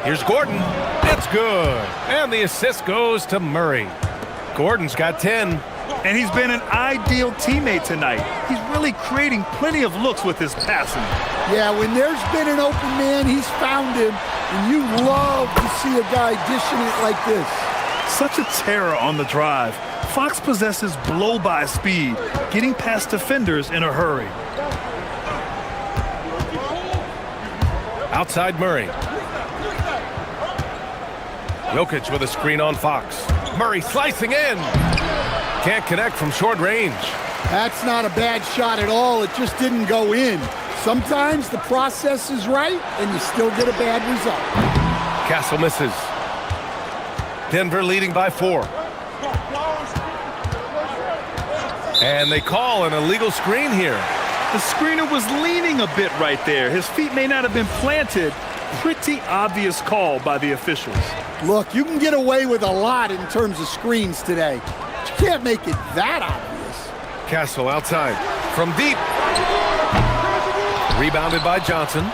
Here's Gordon. It's good. And the assist goes to Murray. Gordon's got 10. And he's been an ideal teammate tonight. He's really creating plenty of looks with his passing. Yeah, when there's been an open man, he's found him. And you love to see a guy dishing it like this. Such a terror on the drive. Fox possesses blow-by speed, getting past defenders in a hurry. Outside Murray. Jokic with a screen on Fox. Murray slicing in. Can't connect from short range. That's not a bad shot at all. It just didn't go in. Sometimes the process is right, and you still get a bad result. Castle misses. Denver leading by 4. And they call an illegal screen here. The screener was leaning a bit right there. His feet may not have been planted. Pretty obvious call by the officials. Look, you can get away with a lot in terms of screens today. But you can't make it that obvious. Castle outside. From deep. Rebounded by Johnson.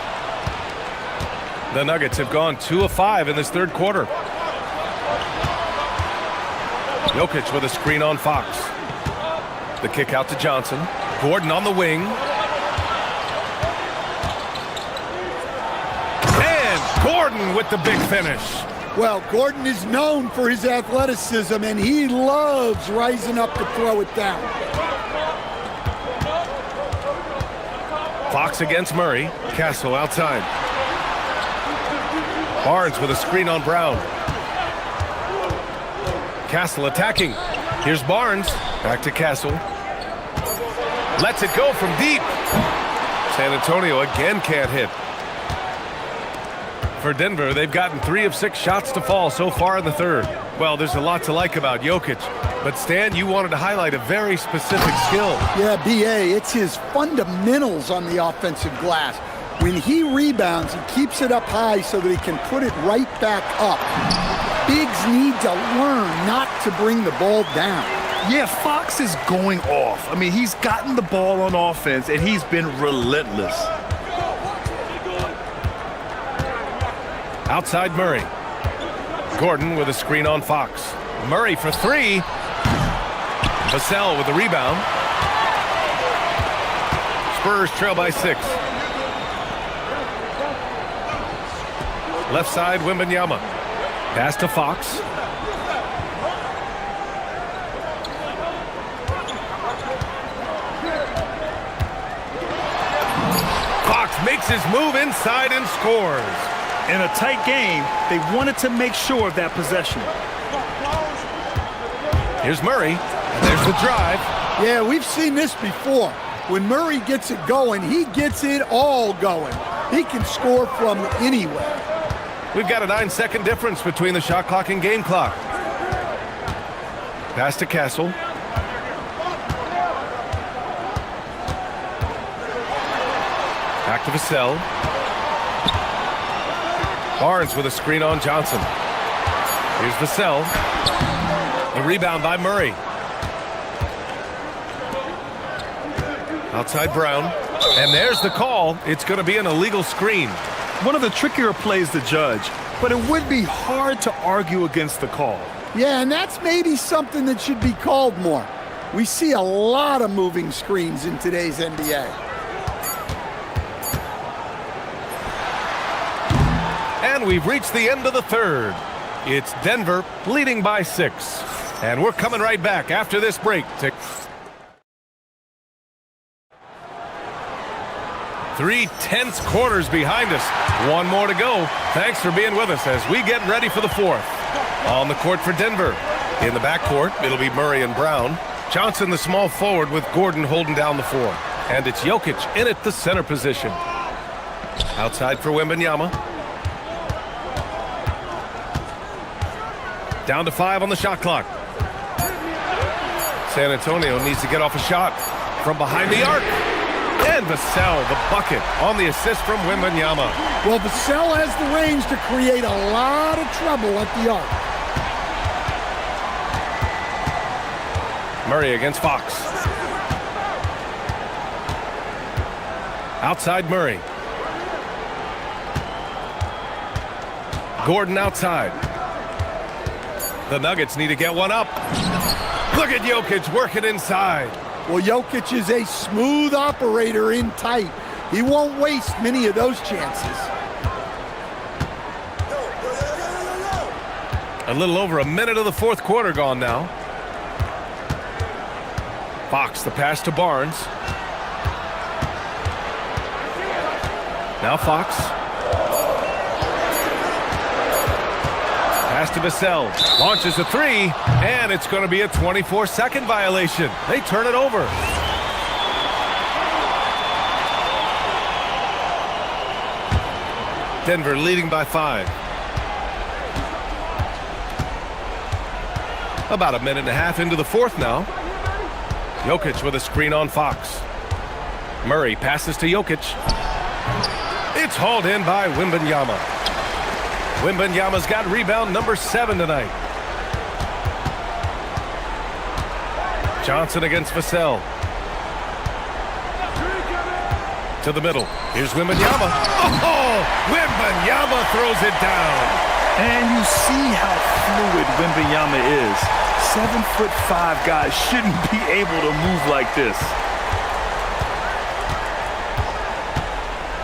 The Nuggets have gone 2 of 5 in this third quarter. Jokic with a screen on Fox. The kick out to Johnson. Gordon on the wing. And Gordon with the big finish. Well, Gordon is known for his athleticism, and he loves rising up to throw it down. Fox against Murray. Castle outside. Barnes with a screen on Brown. Castle attacking. Here's Barnes. Back to Castle. Lets it go from deep. San Antonio again can't hit. For Denver, they've gotten 3 of 6 shots to fall so far in the third. Well, there's a lot to like about Jokic. But Stan, you wanted to highlight a very specific skill. Yeah, B.A., it's his fundamentals on the offensive glass. When he rebounds, he keeps it up high so that he can put it right back up. Bigs need to learn not to bring the ball down. Yeah, Fox is going off. I mean, he's gotten the ball on offense, and he's been relentless. Outside Murray. Gordon with a screen on Fox. Murray for 3. Vassell with the rebound. Spurs trail by 6. Left side, Wembanyama. Pass to Fox. Fox makes his move inside and scores. In a tight game, they wanted to make sure of that possession. Here's Murray, and there's the drive. Yeah, we've seen this before. When Murray gets it going, he gets it all going. He can score from anywhere. We've got a 9-second difference between the shot clock and game clock. Pass to Castle. Back to Vassell. Barnes with a screen on Johnson. Here's Vassell. The rebound by Murray. Outside Brown. And there's the call. It's going to be an illegal screen. One of the trickier plays to judge, but it would be hard to argue against the call. Yeah, and that's maybe something that should be called more. We see a lot of moving screens in today's NBA. And we've reached the end of the third. It's Denver leading by 6. And we're coming right back after this break to 3 tense quarters behind us. 1 more to go. Thanks for being with us as we get ready for the 4th. On the court for Denver. In the backcourt, it'll be Murray and Brown. Johnson, the small forward, with Gordon holding down the 4. And it's Jokic in at the center position. Outside for Wembanyama. Down to 5 on the shot clock. San Antonio needs to get off a shot from behind the arc. And Vassell, the bucket, on the assist from Wembanyama. Well, Vassell has the range to create a lot of trouble at the arc. Murray against Fox. Outside Murray. Gordon outside. The Nuggets need to get one up. Look at Jokic working inside. Well, Jokic is a smooth operator in tight. He won't waste many of those chances. A little over a minute of the 4th quarter gone now. Fox, the pass to Barnes. Now Fox. Pass to Vassell. Launches a 3, and it's going to be a 24-second violation. They turn it over. Denver leading by 5. About a minute and a half into the 4th now. Jokic with a screen on Fox. Murray passes to Jokic. It's hauled in by Wembanyama. Wembanyama's got rebound number 7 tonight. Johnson against Vassell. To the middle. Here's Wembanyama. Oh! Wembanyama throws it down. And you see how fluid Wembanyama is. 7'5" guys shouldn't be able to move like this.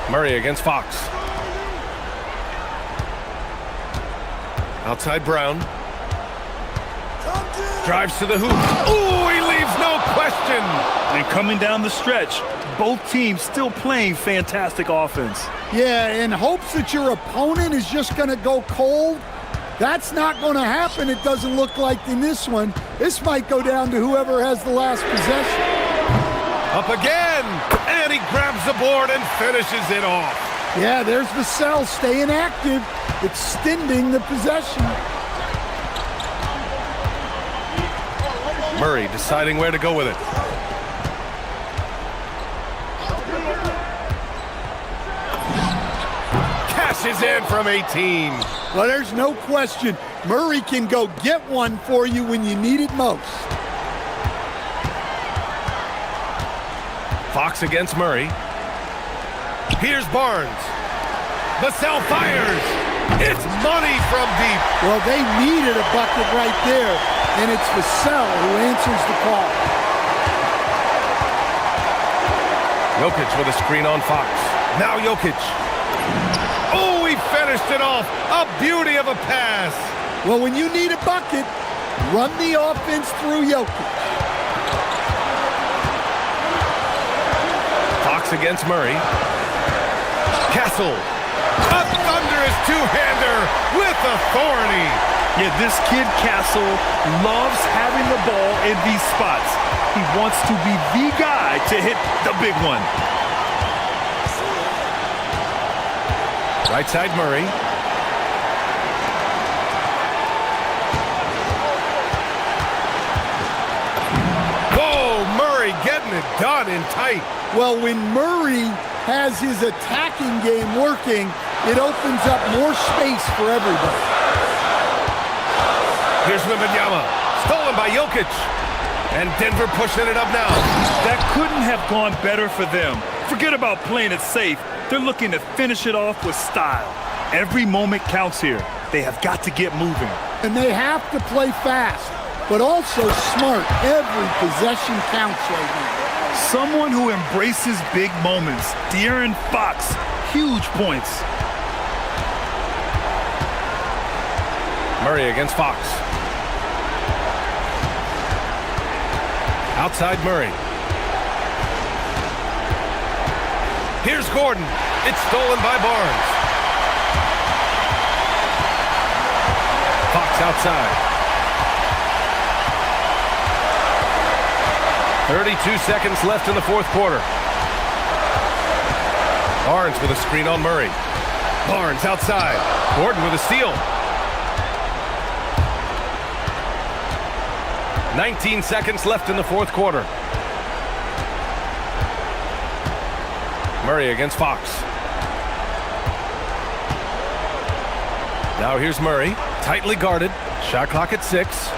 Murray against Fox. Outside Brown. Drives to the hoop. Ooh, he leaves no question. And coming down the stretch, both teams still playing fantastic offense. Yeah, in hopes that your opponent is just going to go cold. That's not going to happen, it doesn't look like in this one. This might go down to whoever has the last possession. Up again, and he grabs the board and finishes it off. Yeah, there's Vassell staying active, extending the possession. Murray deciding where to go with it. Cashes in from 18. Well, there's no question. Murray can go get one for you when you need it most. Fox against Murray. Here's Barnes. Vassell fires. It's money from deep. Well, they needed a bucket right there, and it's Vassell who answers the call. Jokic with a screen on Fox. Now Jokic. Oh, he finished it off. A beauty of a pass. Well, when you need a bucket, run the offense through Jokic. Fox against Murray. Castle. A thunderous two-hander with authority. Yeah, this kid Castle loves having the ball in these spots. He wants to be the guy to hit the big one. Right side Murray. Whoa, Murray getting it done in tight. Well, when Murray has his attacking game working, it opens up more space for everybody. Here's Wembanyama. Stolen by Jokic. And Denver pushing it up now. That couldn't have gone better for them. Forget about playing it safe. They're looking to finish it off with style. Every moment counts here. They have got to get moving. And they have to play fast, but also smart. Every possession counts right now. Someone who embraces big moments. De'Aaron Fox, huge points. Murray against Fox. Outside Murray. Here's Gordon. It's stolen by Barnes. Fox outside. 32 seconds left in the fourth quarter. Barnes with a screen on Murray. Barnes outside. Gordon with a steal. 19 seconds left in the fourth quarter. Murray against Fox. Now here's Murray, tightly guarded. Shot clock at 6.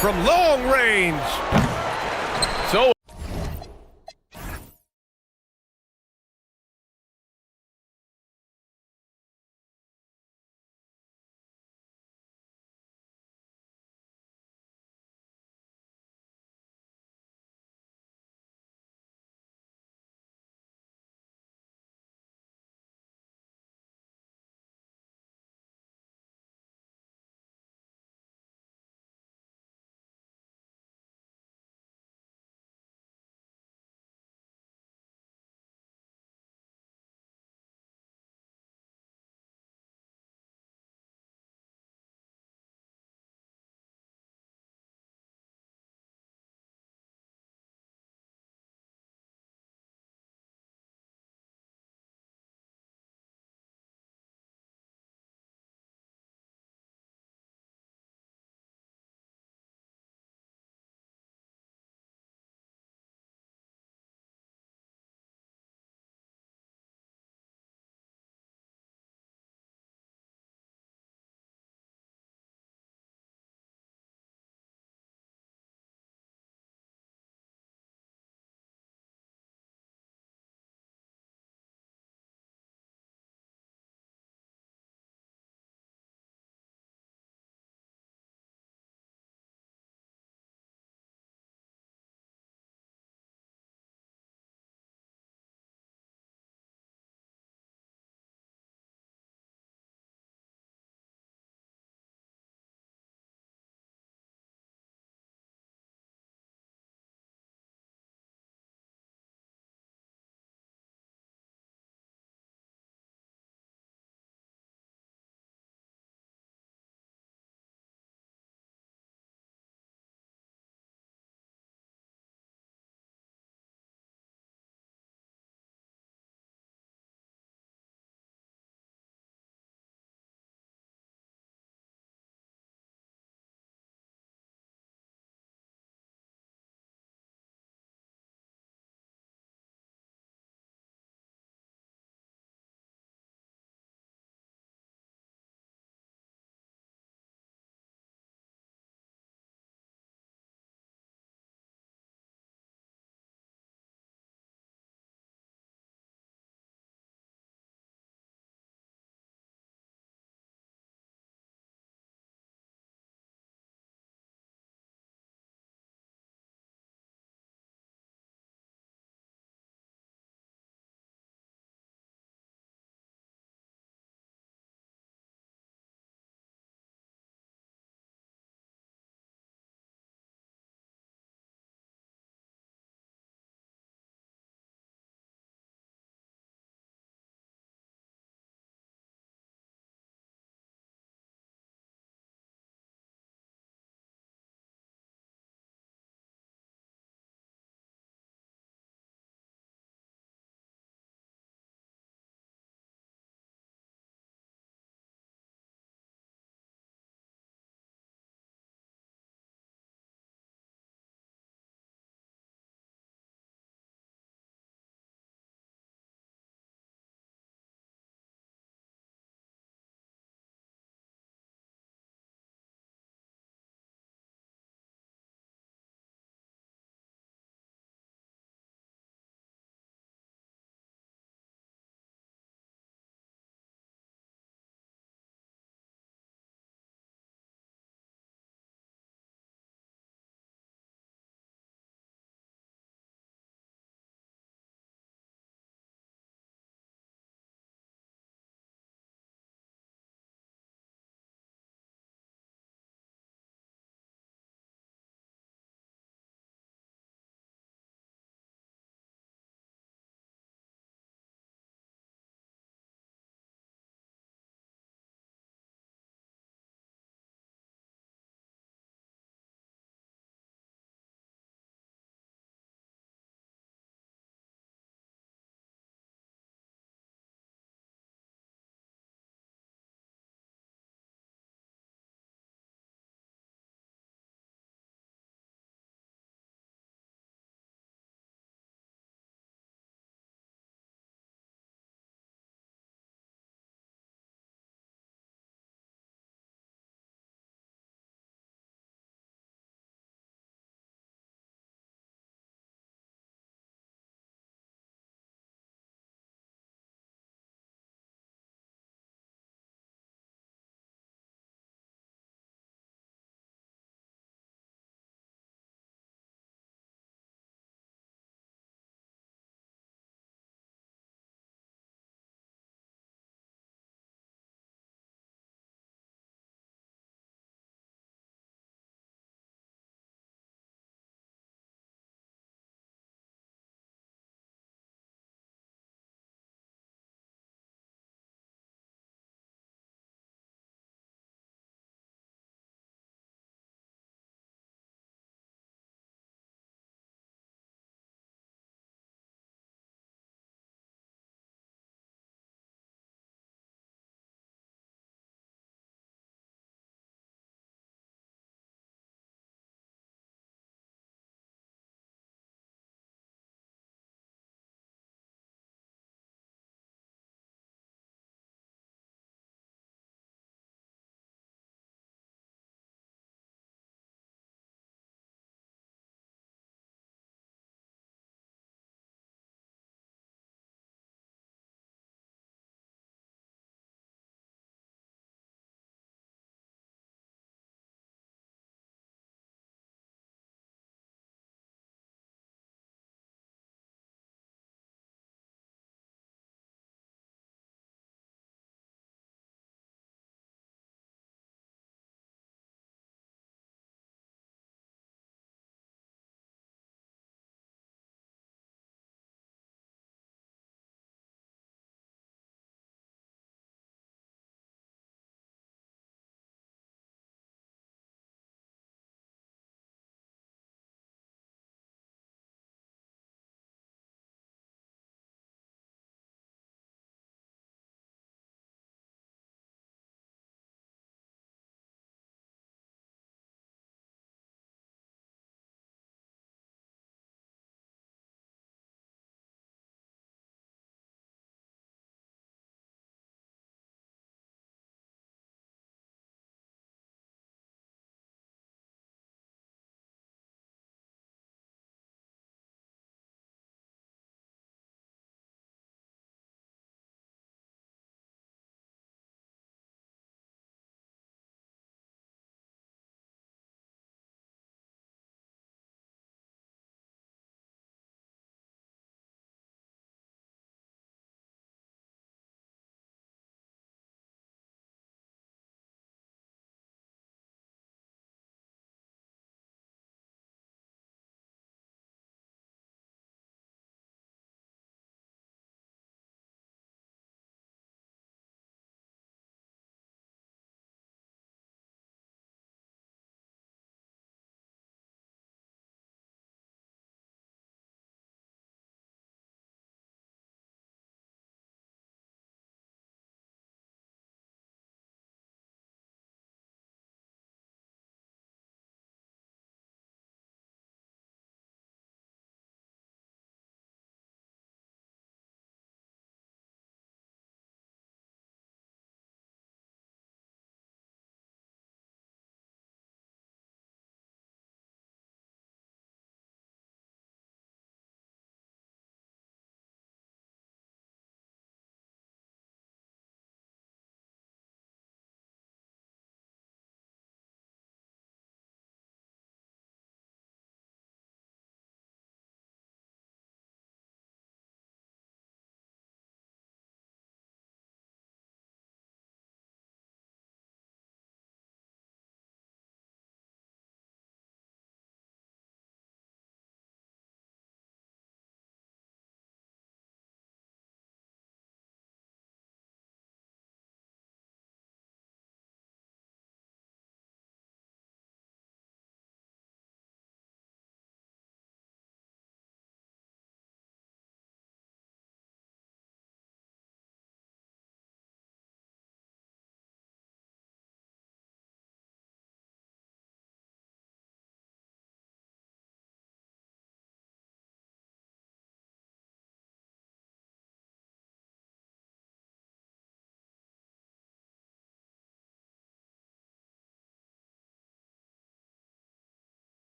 From long range. So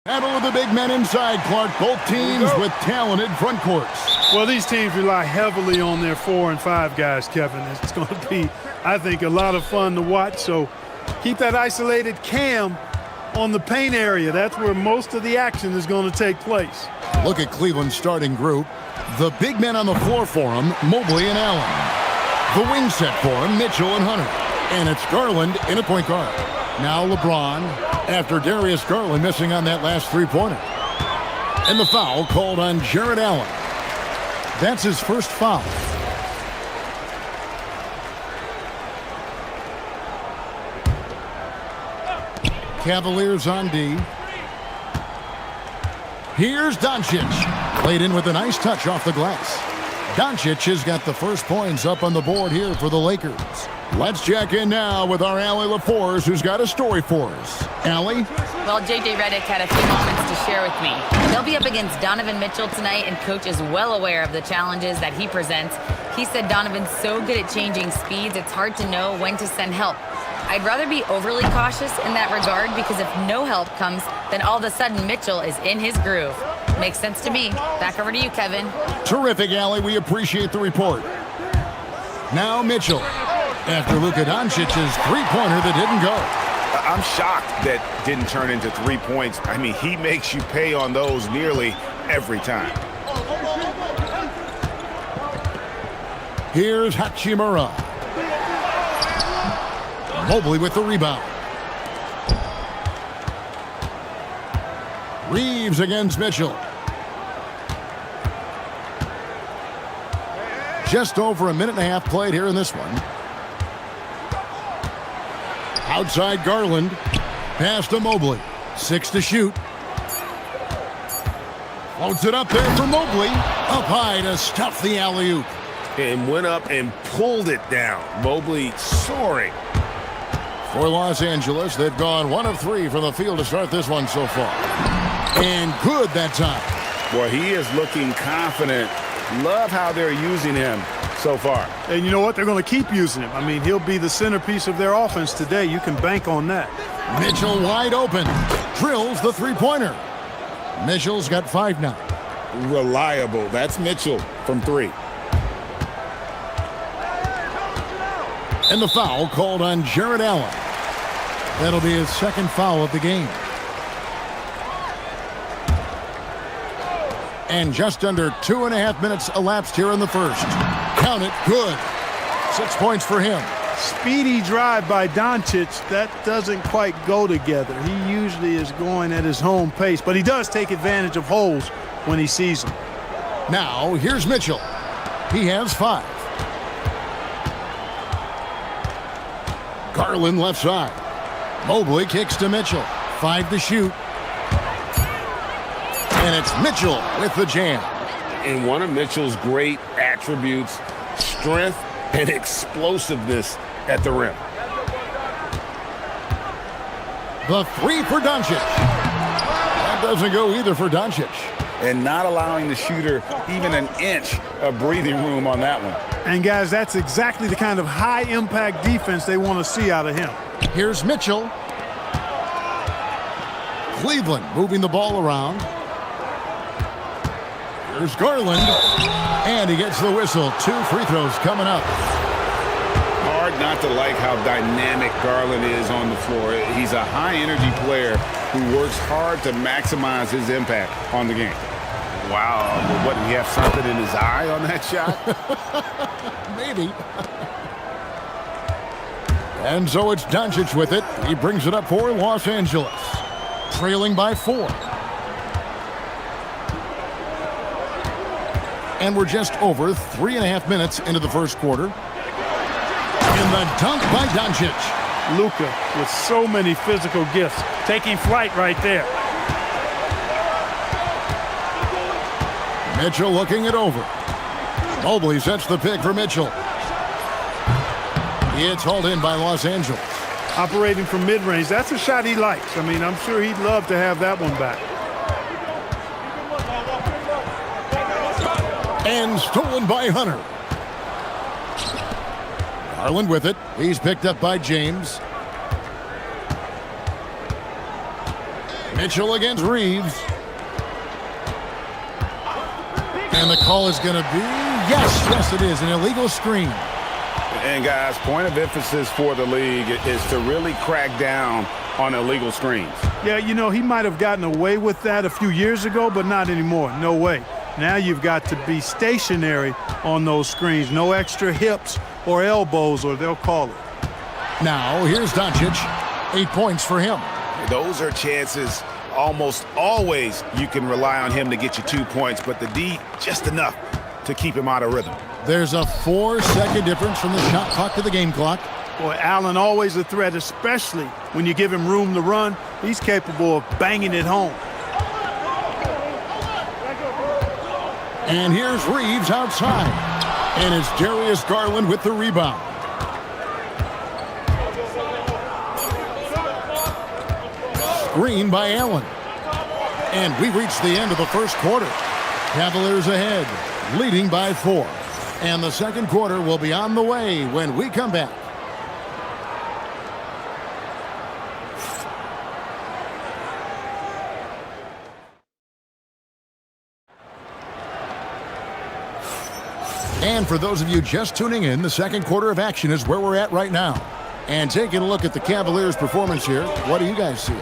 Battle of the big men inside, Clark. Both teams with talented front courts. Well, these teams rely heavily on their 4 and 5 guys, Kevin. It's going to be, I think, a lot of fun to watch. So keep that isolated cam on the paint area. That's where most of the action is going to take place. Look at Cleveland's starting group. The big men on the floor for him, Mobley and Allen. The wing set for him, Mitchell and Hunter. And it's Garland in a point guard. Now LeBron, after Darius Garland missing on that last three-pointer. And the foul called on Jared Allen. That's his first foul. Cavaliers on D. Here's Doncic. Played in with a nice touch off the glass. Doncic has got the first points up on the board here for the Lakers. Let's check in now with our Allie LaForce, who's got a story for us. Allie? Well, J.J. Redick had a few moments to share with me. They'll be up against Donovan Mitchell tonight, and Coach is well aware of the challenges that he presents. He said Donovan's so good at changing speeds, it's hard to know when to send help. I'd rather be overly cautious in that regard, because if no help comes, then all of a sudden Mitchell is in his groove. Makes sense to me. Back over to you, Kevin. Terrific, Allie. We appreciate the report. Now Mitchell, after Luka Doncic's three-pointer that didn't go. I'm shocked that didn't turn into 3 points. I mean, he makes you pay on those nearly every time. Here's Hachimura. Mobley with the rebound. Reeves against Mitchell. Just over a minute and a half played here in this one. Outside Garland. Pass to Mobley. 6 to shoot. Floats it up there for Mobley. Up high to stuff the alley-oop. And went up and pulled it down. Mobley soaring. For Los Angeles, they've gone 1 of 3 from the field to start this one so far. And good that time. Well, he is looking confident. Love how they're using him so far. And you know what? They're going to keep using him. I mean, he'll be the centerpiece of their offense today. You can bank on that. Mitchell wide open. Drills the three-pointer. Mitchell's got 5 now. Reliable. That's Mitchell from 3. And the foul called on Jared Allen. That'll be his second foul of the game. And just under 2.5 minutes elapsed here in the first. Count it, good. 6 points for him. Speedy drive by Doncic. That doesn't quite go together. He usually is going at his home pace, but he does take advantage of holes when he sees them. Now, here's Mitchell. He has 5. Garland left side. Mobley kicks to Mitchell. 5 to shoot. And it's Mitchell with the jam. And one of Mitchell's great attributes, strength and explosiveness at the rim. The 3 for Doncic. That doesn't go either for Doncic. And not allowing the shooter even an inch of breathing room on that one. And guys, that's exactly the kind of high-impact defense they want to see out of him. Here's Mitchell. Cleveland moving the ball around. Here's Garland. And he gets the whistle. 2 free throws coming up. Hard not to like how dynamic Garland is on the floor. He's a high-energy player who works hard to maximize his impact on the game. Wow. What, did he have something in his eye on that shot? Maybe. And so it's Doncic with it. He brings it up for Los Angeles. Trailing by 4. And we're just over 3.5 minutes into the first quarter. And the dunk by Doncic. Luka with so many physical gifts, taking flight right there. Mitchell looking it over. Mobley sets the pick for Mitchell. It's hauled in by Los Angeles. Operating from mid-range, that's a shot he likes. I mean, I'm sure he'd love to have that one back. And stolen by Hunter. Garland with it. He's picked up by James. Mitchell against Reeves. And the call is going to be, yes, it is, an illegal screen. And guys, point of emphasis for the league is to really crack down on illegal screens. Yeah, you know, he might have gotten away with that a few years ago, but not anymore. No way. Now you've got to be stationary on those screens. No extra hips or elbows, or they'll call it. Now, here's Doncic. 8 points for him. Those are chances almost always you can rely on him to get you 2 points, but the D, just enough to keep him out of rhythm. There's a 4-second difference from the shot clock to the game clock. Boy, Allen always a threat, especially when you give him room to run. He's capable of banging it home. And here's Reeves outside. And it's Darius Garland with the rebound. Screen by Allen. And we reached the end of the first quarter. Cavaliers ahead, leading by 4. And the second quarter will be on the way when we come back. And for those of you just tuning in, the second quarter of action is where we're at right now. And taking a look at the Cavaliers' performance here, what do you guys see?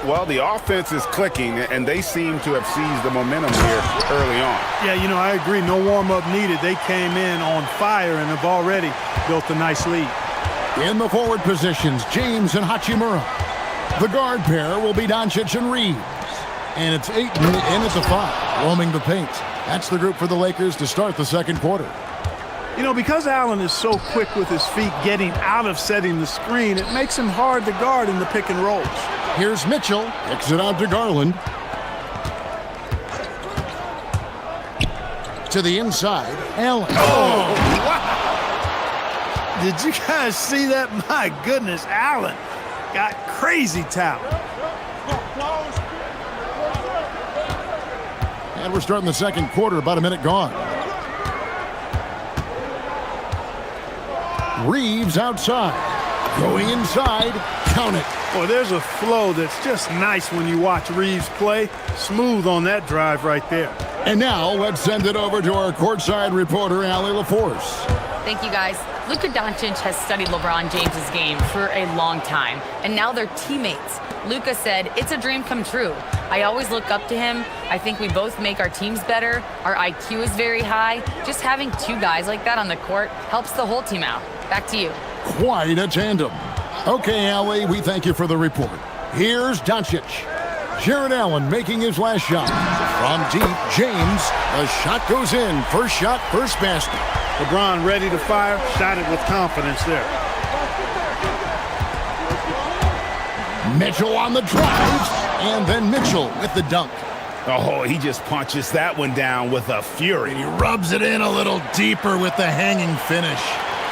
Well, the offense is clicking, and they seem to have seized the momentum here early on. Yeah, you know, I agree. No warm-up needed. They came in on fire and have already built a nice lead. In the forward positions, James and Hachimura. The guard pair will be Doncic and Reeves. And it's 8 in at the 5, roaming the paint. That's the group for the Lakers to start the second quarter. You know, because Allen is so quick with his feet getting out of setting the screen, it makes him hard to guard in the pick and rolls. Here's Mitchell, kicks it out to Garland. To the inside, Allen. Oh, wow. Did you guys see that? My goodness, Allen got crazy talent. And we're starting the second quarter, about a minute gone. Reeves outside. Going inside, count it. Boy, there's a flow that's just nice when you watch Reeves play. Smooth on that drive right there. And now let's send it over to our courtside reporter, Allie LaForce. Thank you, guys. Luka Doncic has studied LeBron James's game for a long time, and now they're teammates. Luka said, "It's a dream come true. I always look up to him. I think we both make our teams better. Our IQ is very high. Just having two guys like that on the court helps the whole team out." Back to you. Quite a tandem. Okay, Allie, we thank you for the report. Here's Doncic. Jared Allen making his last shot. From deep, James. The shot goes in. First shot, first basket. LeBron ready to fire. Shot it with confidence there. Mitchell on the drive. And then Mitchell with the dunk. Oh, he just punches that one down with a fury. He rubs it in a little deeper with the hanging finish.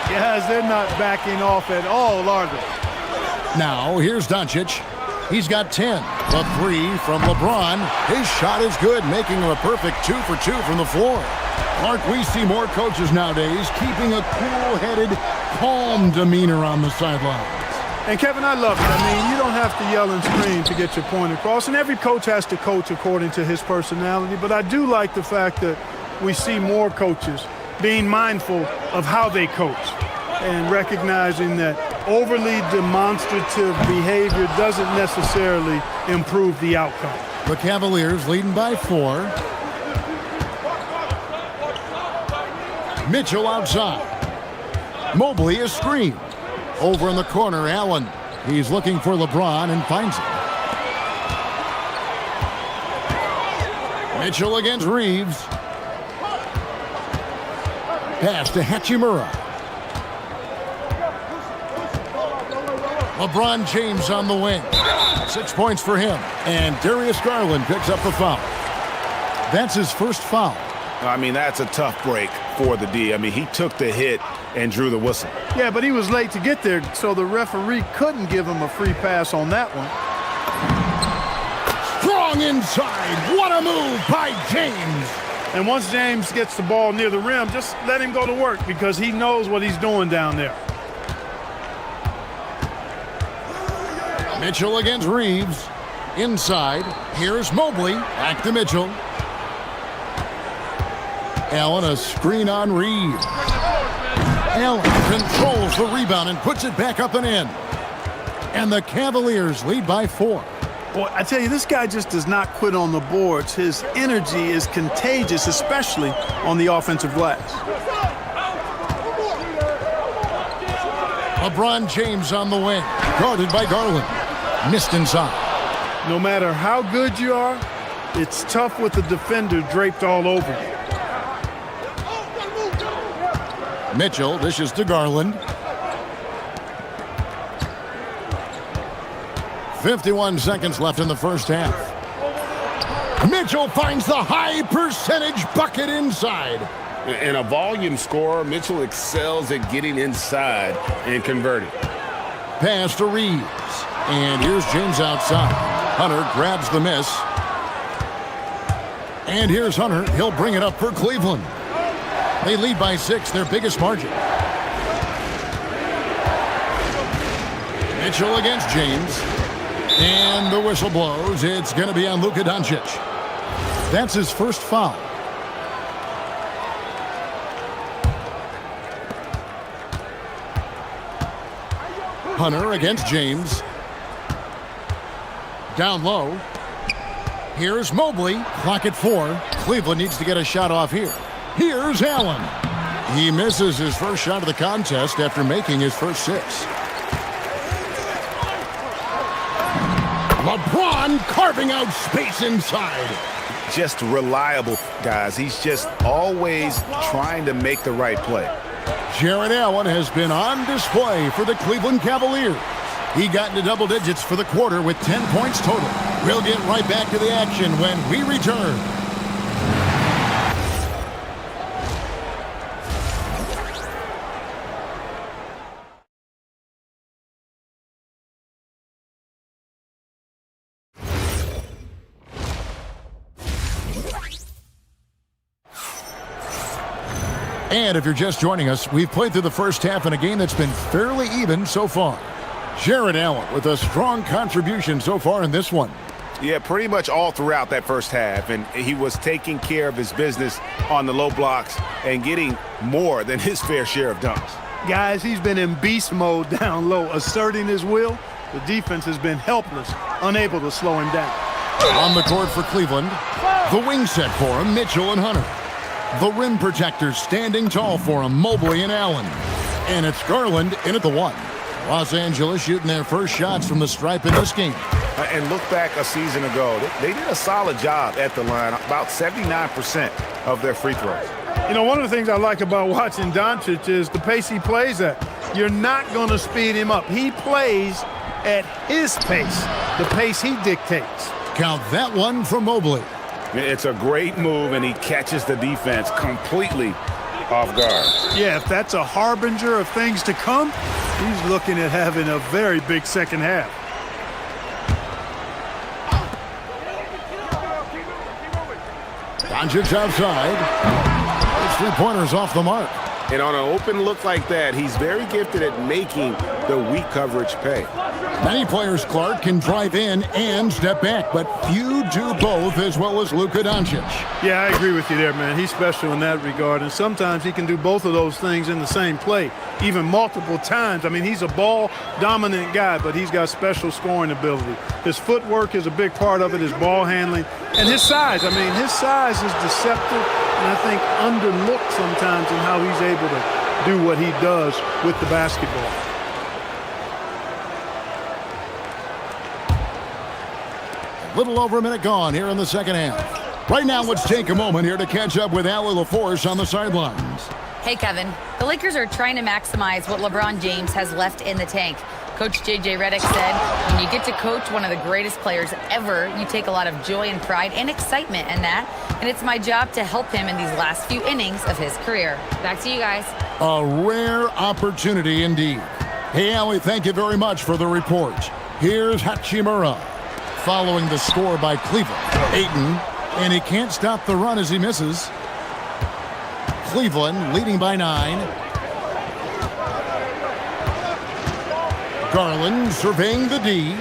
Guys, they're not backing off at all, are they? Now, here's Doncic. He's got 10. The three from LeBron. His shot is good, making him a perfect 2 for 2 from the floor. Mark, we see more coaches nowadays keeping a cool-headed, calm demeanor on the sidelines. And, Kevin, I love it. I mean, you don't have to yell and scream to get your point across, and every coach has to coach according to his personality. But I do like the fact that we see more coaches being mindful of how they coach and recognizing that overly demonstrative behavior doesn't necessarily improve the outcome. The Cavaliers leading by 4. Mitchell outside. Mobley is screened. Over in the corner, Allen. He's looking for LeBron and finds it. Mitchell against Reeves. Pass to Hachimura. LeBron James on the wing. 6 points for him. And Darius Garland picks up the foul. That's his first foul. I mean, that's a tough break for the D. I mean, he took the hit and drew the whistle. Yeah, but he was late to get there, so the referee couldn't give him a free pass on that one. Strong inside. What a move by James. And once James gets the ball near the rim, just let him go to work because he knows what he's doing down there. Mitchell against Reeves. Inside, here's Mobley. Back to Mitchell. Allen, a screen on Reed. Allen controls the rebound and puts it back up and in. And the Cavaliers lead by 4. Boy, I tell you, this guy just does not quit on the boards. His energy is contagious, especially on the offensive glass. LeBron James on the wing, guarded by Garland. Missed inside. No matter how good you are, it's tough with the defender draped all over you. Mitchell dishes to Garland. 51 seconds left in the first half. Mitchell finds the high percentage bucket inside. And a volume scorer, Mitchell excels at getting inside and converting. Pass to Reeves. And here's James outside. Hunter grabs the miss. And here's Hunter. He'll bring it up for Cleveland. They lead by 6, their biggest margin. Mitchell against James. And the whistle blows. It's going to be on Luka Doncic. That's his first foul. Hunter against James. Down low. Here's Mobley. Clock at 4. Cleveland needs to get a shot off here. Here's Allen. He misses his first shot of the contest after making his first 6. LeBron carving out space inside. Just reliable, guys. He's just always trying to make the right play. Jared Allen has been on display for the Cleveland Cavaliers. He got into double digits for the quarter with 10 points total. We'll get right back to the action when we return. And if you're just joining us, we've played through the first half in a game that's been fairly even so far. Jared Allen with a strong contribution so far in this one. Yeah, pretty much all throughout that first half, and he was taking care of his business on the low blocks and getting more than his fair share of dunks. Guys, he's been in beast mode down low, asserting his will. The defense has been helpless, unable to slow him down. On the court for Cleveland, the wing set for him, Mitchell and Hunter. The rim protectors standing tall for him, Mobley and Allen. And it's Garland in at the 1. Los Angeles shooting their first shots from the stripe in this game. And look back a season ago, they did a solid job at the line, about 79% of their free throws. You know, one of the things I like about watching Doncic is the pace he plays at. You're not going to speed him up. He plays at his pace, the pace he dictates. Count that one from Mobley. It's a great move, and he catches the defense completely off guard. Yeah, if that's a harbinger of things to come, he's looking at having a very big second half. Doncic outside. His three-pointers off the mark. And on an open look like that, he's very gifted at making the weak coverage pay. Many players, Clark, can drive in and step back, but few do both as well as Luka Doncic. Yeah, I agree with you there, man. He's special in that regard, and sometimes he can do both of those things in the same play, even multiple times. I mean, he's a ball-dominant guy, but he's got special scoring ability. His footwork is a big part of it, his ball handling, and his size. I mean, his size is deceptive, and I think underlooked sometimes in how he's able to do what he does with the basketball. A little over a minute gone here in the second half. Right now, let's take a moment here to catch up with Allie LaForce on the sidelines. Hey, Kevin. The Lakers are trying to maximize what LeBron James has left in the tank. Coach J.J. Redick said, when you get to coach one of the greatest players ever, you take a lot of joy and pride and excitement in that. And it's my job to help him in these last few innings of his career. Back to you guys. A rare opportunity indeed. Hey, Allie, thank you very much for the report. Here's Hachimura. Following the score by Cleveland. Ayton, and he can't stop the run as he misses. Cleveland leading by 9. Garland surveying the D.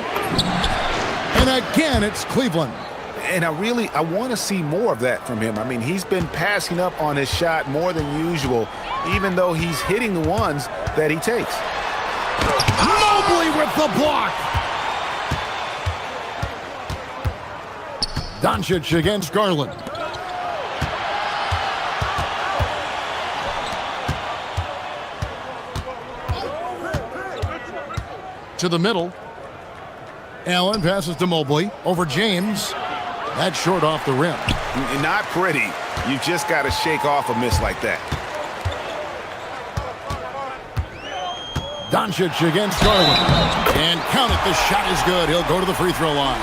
And again, it's Cleveland. And I want to see more of that from him. I mean, he's been passing up on his shot more than usual, even though he's hitting the ones that he takes. Mobley with the block. Doncic against Garland. To the middle. Allen passes to Mobley over James. That's short off the rim. Not pretty. You just got to shake off a miss like that. Doncic against Garland. And count it, the shot is good. He'll go to the free throw line.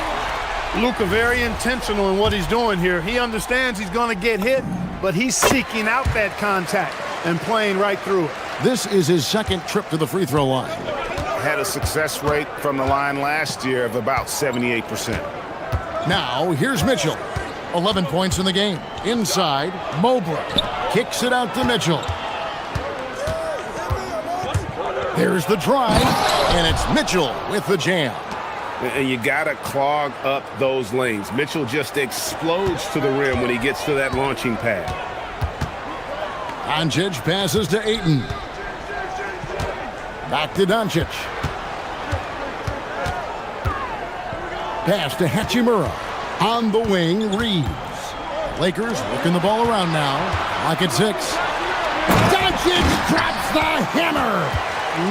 Luka very intentional in what he's doing here. He understands he's going to get hit, but he's seeking out that contact and playing right through it. This is his second trip to the free throw line. Had a success rate from the line last year of about 78%. Now, here's Mitchell. 11 points in the game. Inside, Mobley kicks it out to Mitchell. There's the drive, and it's Mitchell with the jam. And you got to clog up those lanes. Mitchell just explodes to the rim when he gets to that launching pad. Doncic passes to Ayton. Back to Doncic. Pass to Hachimura. On the wing, Reeves. Lakers working the ball around now. Lock at 6. Doncic drops the hammer.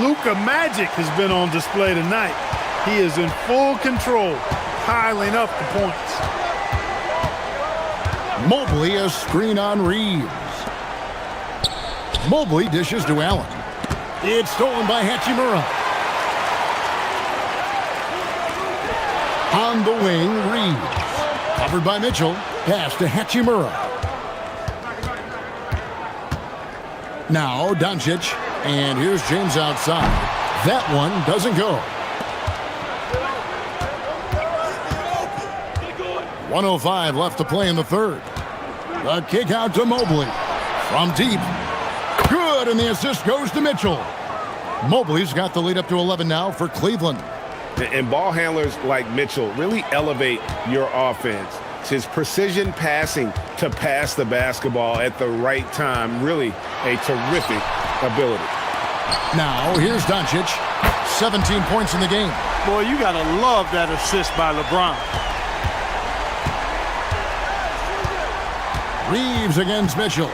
Luka magic has been on display tonight. He is in full control, piling up the points. Mobley a screen on Reeves. Mobley dishes to Allen. It's stolen by Hachimura. On the wing, Reeves. Covered by Mitchell. Pass to Hachimura. Now Doncic. And here's James outside. That one doesn't go. 1:05 left to play in the third. The kick out to Mobley. From deep. Good, and the assist goes to Mitchell. Mobley's got the lead up to 11 now for Cleveland. And ball handlers like Mitchell really elevate your offense. It's his precision passing to pass the basketball at the right time. Really a terrific ability. Now, here's Doncic. 17 points in the game. Boy, you got to love that assist by LeBron. Reeves against Mitchell.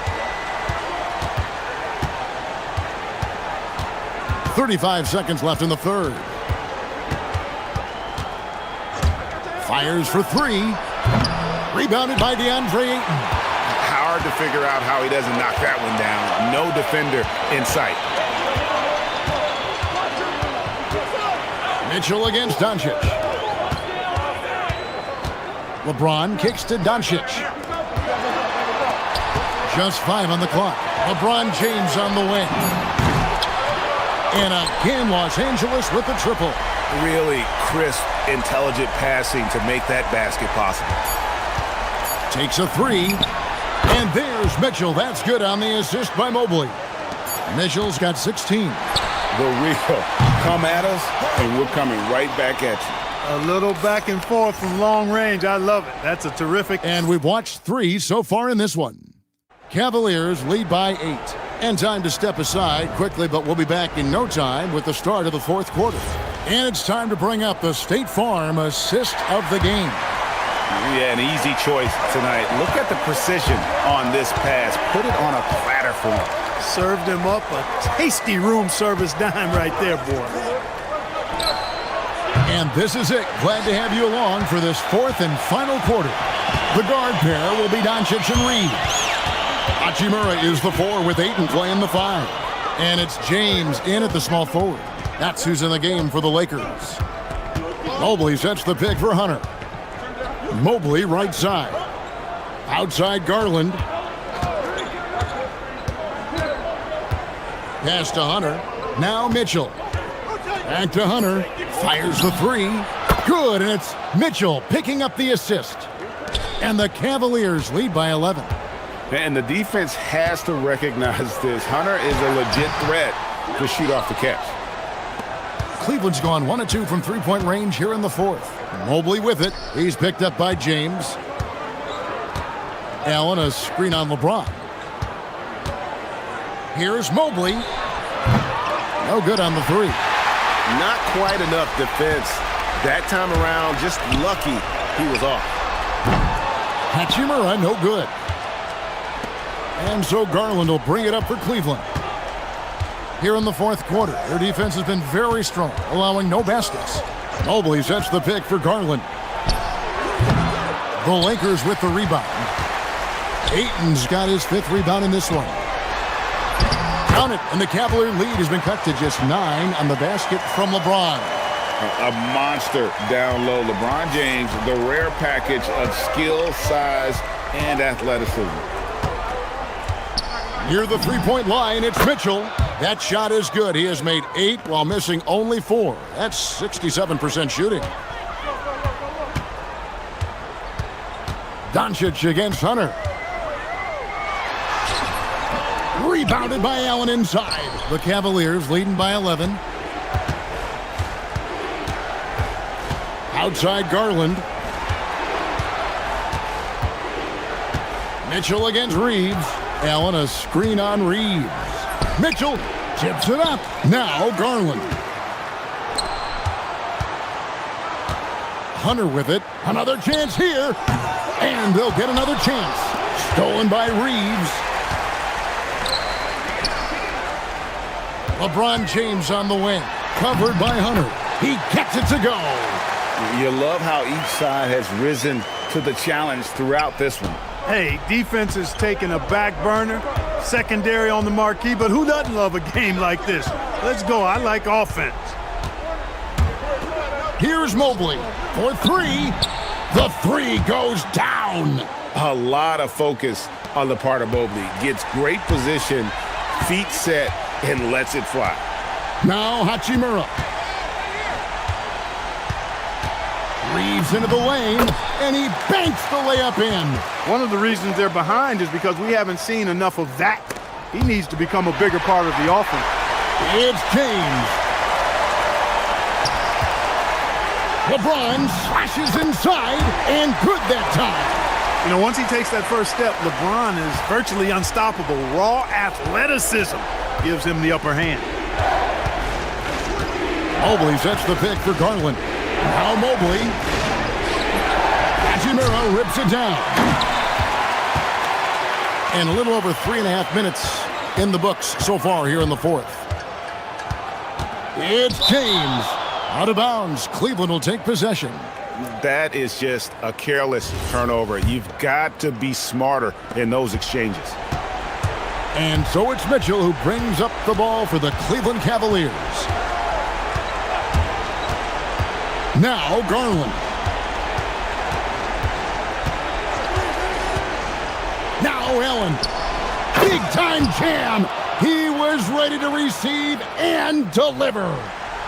35 seconds left in the third. Fires for 3. Rebounded by DeAndre Ayton. Hard to figure out how he doesn't knock that one down. No defender in sight. Mitchell against Doncic. LeBron kicks to Doncic. Just 5 on the clock. LeBron James on the wing. And again, Los Angeles with the triple. Really crisp, intelligent passing to make that basket possible. Takes a 3. And there's Mitchell. That's good on the assist by Mobley. Mitchell's got 16. The real come at us, and we're coming right back at you. A little back and forth from long range. I love it. That's a terrific. And we've watched 3 so far in this one. Cavaliers lead by 8. And time to step aside quickly, but we'll be back in no time with the start of the fourth quarter. And it's time to bring up the State Farm assist of the game. Yeah, an easy choice tonight. Look at the precision on this pass. Put it on a platter for him. Served him up a tasty room service dime right there, boy. And this is it. Glad to have you along for this fourth and final quarter. The guard pair will be Doncic and Reeves. Hachimura is the 4 with Ayton playing the 5. And it's James in at the small forward. That's who's in the game for the Lakers. Mobley sets the pick for Hunter. Mobley right side. Outside Garland. Pass to Hunter. Now Mitchell. Back to Hunter. Fires the 3. Good, and it's Mitchell picking up the assist. And the Cavaliers lead by 11. And the defense has to recognize this. Hunter is a legit threat to shoot off the catch. Cleveland's gone 1 of 2 from three-point range here in the fourth. Mobley with it. He's picked up by James. Allen, a screen on LeBron. Here's Mobley. No good on the three. Not quite enough defense. That time around, just lucky he was off. Hachimura, no good. And so Garland will bring it up for Cleveland. Here in the fourth quarter, their defense has been very strong, allowing no baskets. Mobley sets the pick for Garland. The Lakers with the rebound. Ayton's got his 5th rebound in this one. Count it, and the Cavalier lead has been cut to just 9 on the basket from LeBron. A monster down low. LeBron James, the rare package of skill, size, and athleticism. Near the three-point line, it's Mitchell. That shot is good. He has made 8 while missing only 4. That's 67% shooting. Doncic against Hunter. Rebounded by Allen inside. The Cavaliers leading by 11. Outside Garland. Mitchell against Reeves. Allen, a screen on Reeves. Mitchell tips it up. Now Garland. Hunter with it. Another chance here. And they'll get another chance. Stolen by Reeves. LeBron James on the wing. Covered by Hunter. He gets it to go. You love how each side has risen to the challenge throughout this one. Hey, defense is taking a back burner, secondary on the marquee, but who doesn't love a game like this? Let's go. I like offense. Here's Mobley for 3. The 3 goes down. A lot of focus on the part of Mobley. Gets great position, feet set, and lets it fly. Now Hachimura. Reeves into the lane, and he banks the layup in. One of the reasons they're behind is because we haven't seen enough of that. He needs to become a bigger part of the offense. It's James. LeBron slashes inside, and good that time. You know, once he takes that first step, LeBron is virtually unstoppable. Raw athleticism gives him the upper hand. Mobley sets the pick for Garland. Now Mobley. Hachimura rips it down. And a little over 3.5 minutes in the books so far here in the fourth. It's James. Out of bounds. Cleveland will take possession. That is just a careless turnover. You've got to be smarter in those exchanges. And so it's Mitchell who brings up the ball for the Cleveland Cavaliers. Now Garland. Now Allen. Big time jam. He was ready to receive and deliver.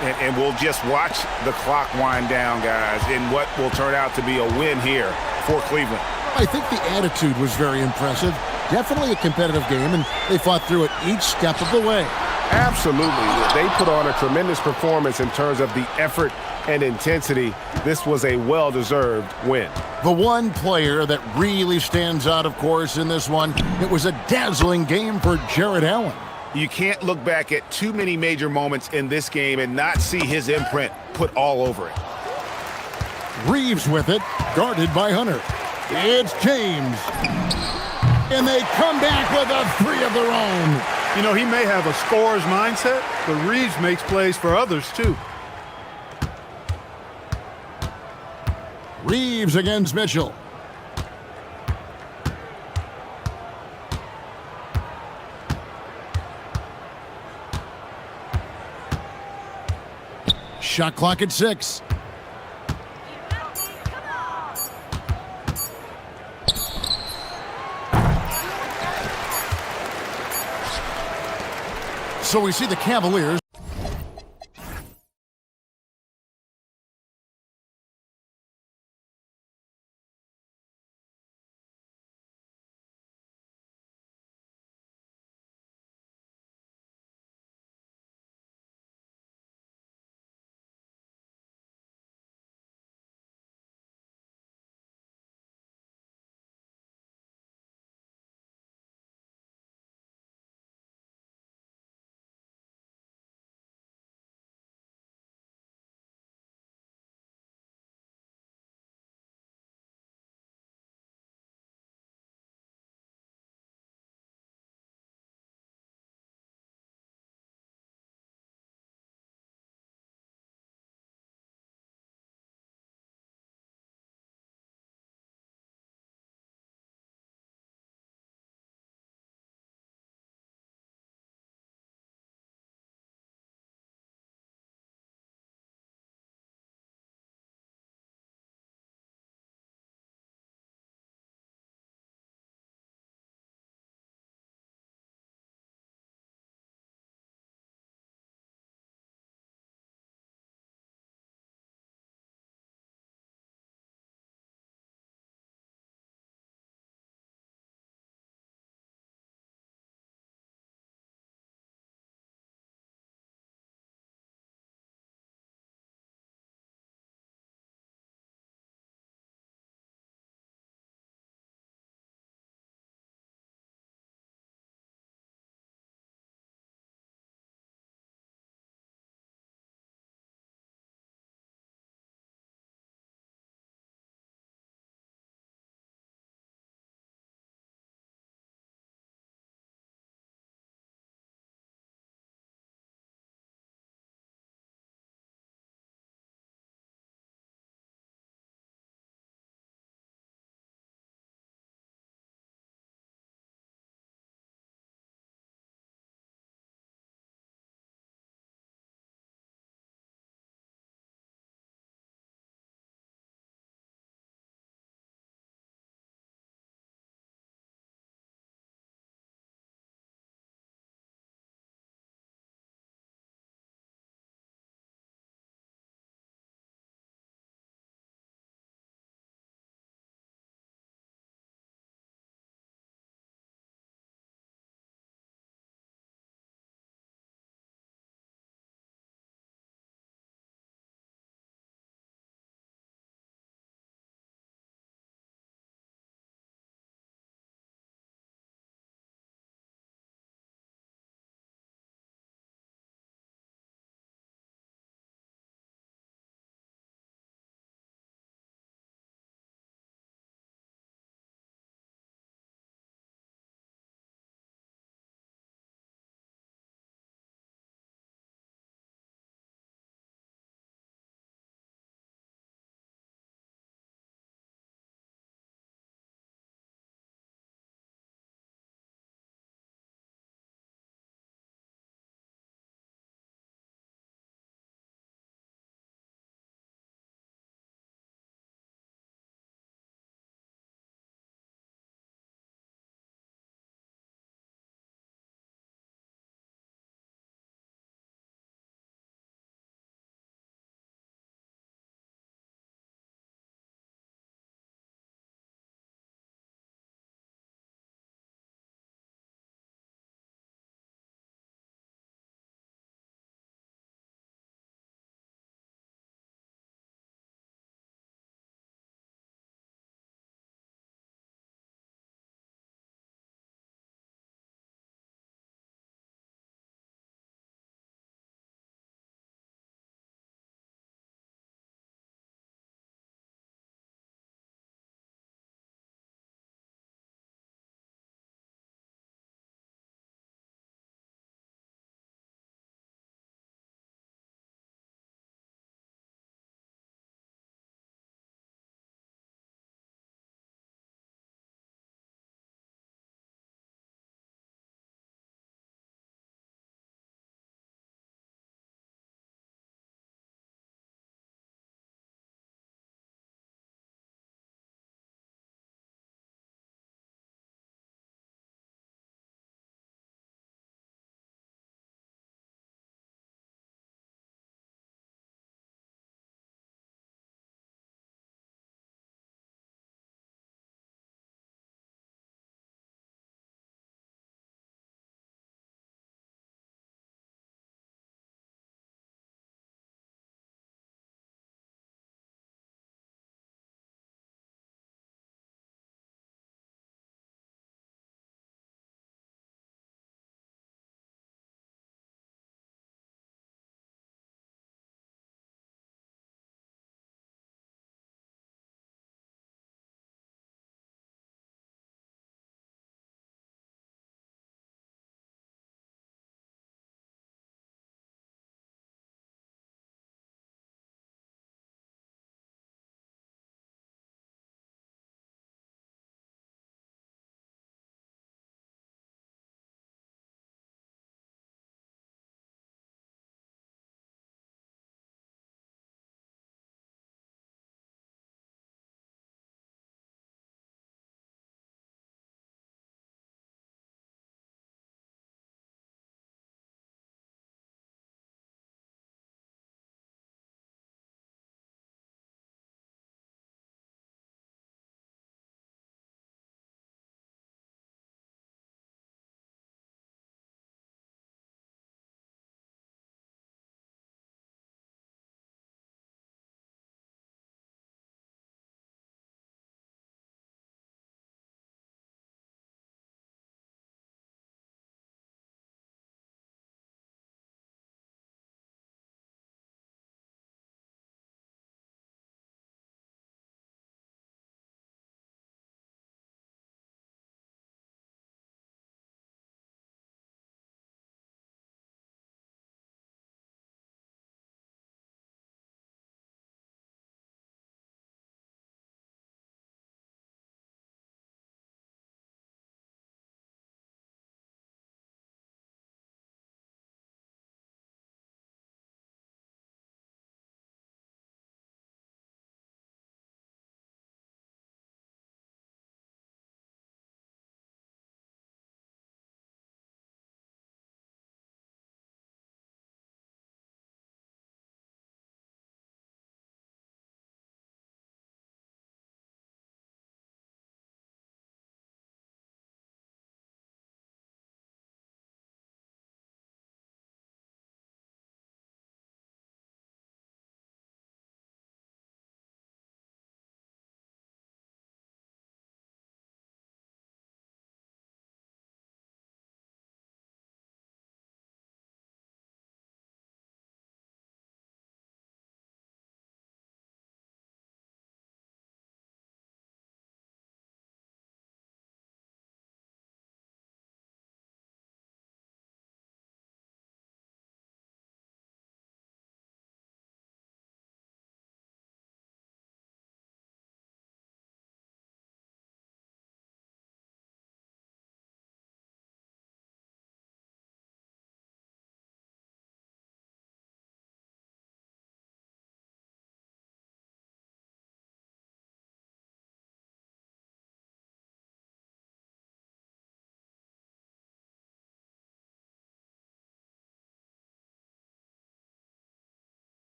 And we'll just watch the clock wind down, guys, in what will turn out to be a win here for Cleveland. I think the attitude was very impressive. Definitely a competitive game, and they fought through it each step of the way. Absolutely. They put on a tremendous performance in terms of the effort and intensity. This was a well-deserved win. The one player that really stands out, of course, in this one, it was a dazzling game for Jared Allen. You can't look back at too many major moments in this game and not see his imprint put all over it. Reeves with it, guarded by Hunter. It's James. And they come back with a 3 of their own. You know, he may have a scorer's mindset, but Reeves makes plays for others, too. Reeves against Mitchell. Shot clock at 6. So we see the Cavaliers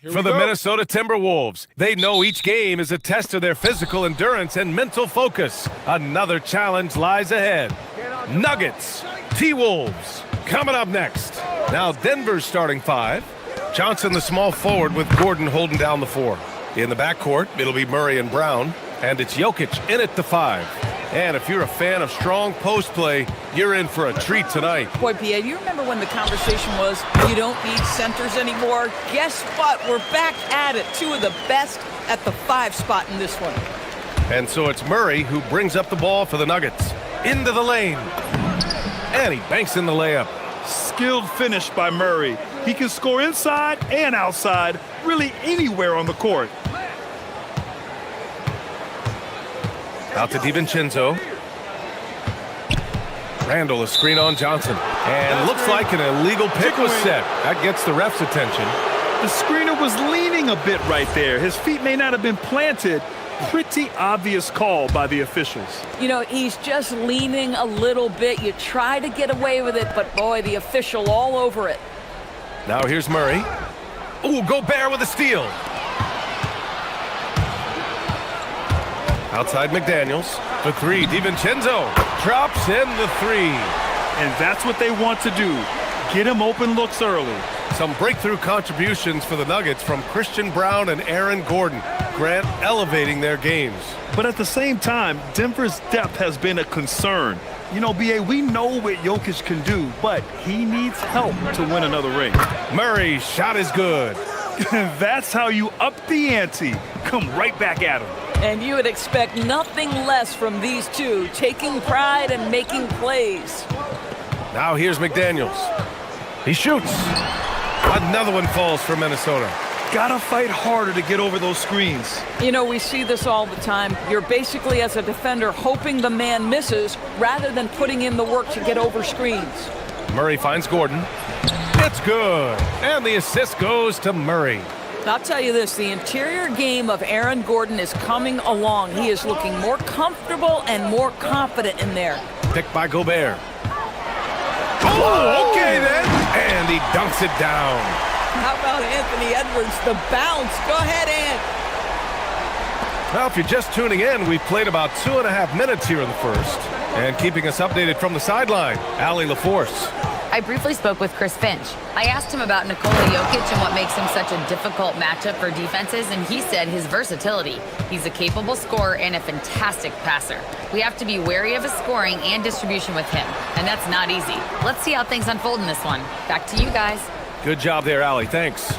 For the Minnesota Timberwolves, they know each game is a test of their physical endurance and mental focus. Another challenge lies ahead. Nuggets, T-Wolves, coming up next. Now Denver's starting five. Johnson, the small forward, with Gordon holding down the four. In the backcourt, it'll be Murray and Brown, and it's Jokic in at the five. And if you're a fan of strong post play, you're in for a treat tonight. Boy, Pia, you remember when the conversation was, you don't need centers anymore? Guess what? We're back at it. Two of the best at the five spot in this one. And so it's Murray who brings up the ball for the Nuggets. Into the lane. And he banks in the layup. Skilled finish by Murray. He can score inside and outside, really anywhere on the court. Out to DiVincenzo. Randall, a screen on Johnson. And looks like an illegal pick was set. That gets the ref's attention. The screener was leaning a bit right there. His feet may not have been planted. Pretty obvious call by the officials. You know, he's just leaning a little bit. You try to get away with it, but boy, the official all over it. Now here's Murray. Ooh, Gobert with a steal. Outside McDaniels. For three, DiVincenzo drops in the three. And that's what they want to do. Get him open looks early. Some breakthrough contributions for the Nuggets from Christian Brown and Aaron Gordon. Grant elevating their games. But at the same time, Denver's depth has been a concern. You know, B.A., we know what Jokic can do, but he needs help to win another ring. Murray's shot is good. That's how you up the ante. Come right back at him. And you would expect nothing less from these two, taking pride and making plays. Now here's McDaniels. He shoots. Another one falls for Minnesota. Gotta fight harder to get over those screens. You know, we see this all the time. You're basically, as a defender, hoping the man misses rather than putting in the work to get over screens. Murray finds Gordon. It's good. And the assist goes to Murray. I'll tell you this, the interior game of Aaron Gordon is coming along. He is looking more comfortable and more confident in there. Picked by Gobert. Oh, okay then. And he dunks it down. How about Anthony Edwards, the bounce? Go ahead, Ant. Well, if you're just tuning in, we've played about 2.5 minutes here in the first. And keeping us updated from the sideline, Allie LaForce. I briefly spoke with Chris Finch. I asked him about Nikola Jokic and what makes him such a difficult matchup for defenses, and he said his versatility. He's a capable scorer and a fantastic passer. We have to be wary of his scoring and distribution with him, and that's not easy. Let's see how things unfold in this one. Back to you guys. Good job there, Allie. Thanks.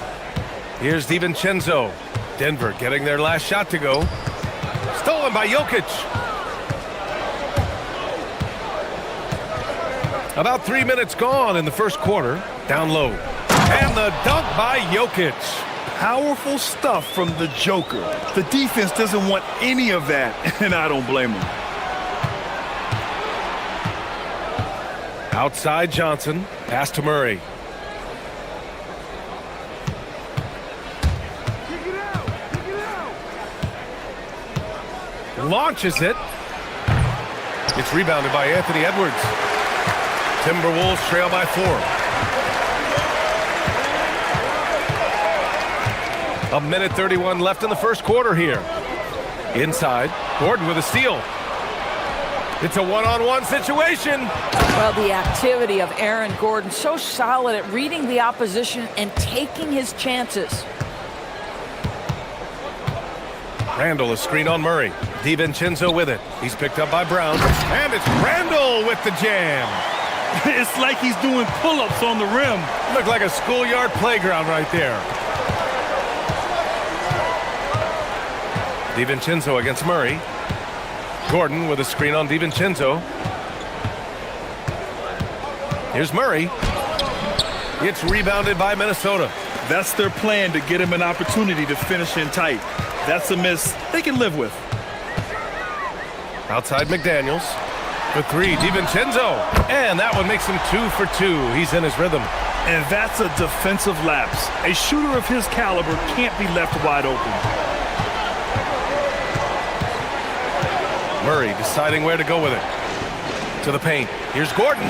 Here's DiVincenzo. Denver getting their last shot to go. Stolen by Jokic. About 3 minutes gone in the first quarter. Down low. And the dunk by Jokic. Powerful stuff from the Joker. The defense doesn't want any of that, and I don't blame them. Outside Johnson. Pass to Murray. Launches it. It's rebounded by Anthony Edwards. Timberwolves trail by 4. A minute 31 left in the first quarter here. Inside, Gordon with a steal. It's a one-on-one situation. Well, the activity of Aaron Gordon, so solid at reading the opposition and taking his chances. Randall, a screen on Murray. DiVincenzo with it. He's picked up by Brown. And it's Randall with the jam. It's like he's doing pull-ups on the rim. Looked like a schoolyard playground right there. DiVincenzo against Murray. Gordon with a screen on DiVincenzo. Here's Murray. It's rebounded by Minnesota. That's their plan, to get him an opportunity to finish in tight. That's a miss they can live with. Outside McDaniels. For 3, DiVincenzo. And that one makes him 2 for 2. He's in his rhythm. And that's a defensive lapse. A shooter of his caliber can't be left wide open. Murray deciding where to go with it. To the paint. Here's Gordon.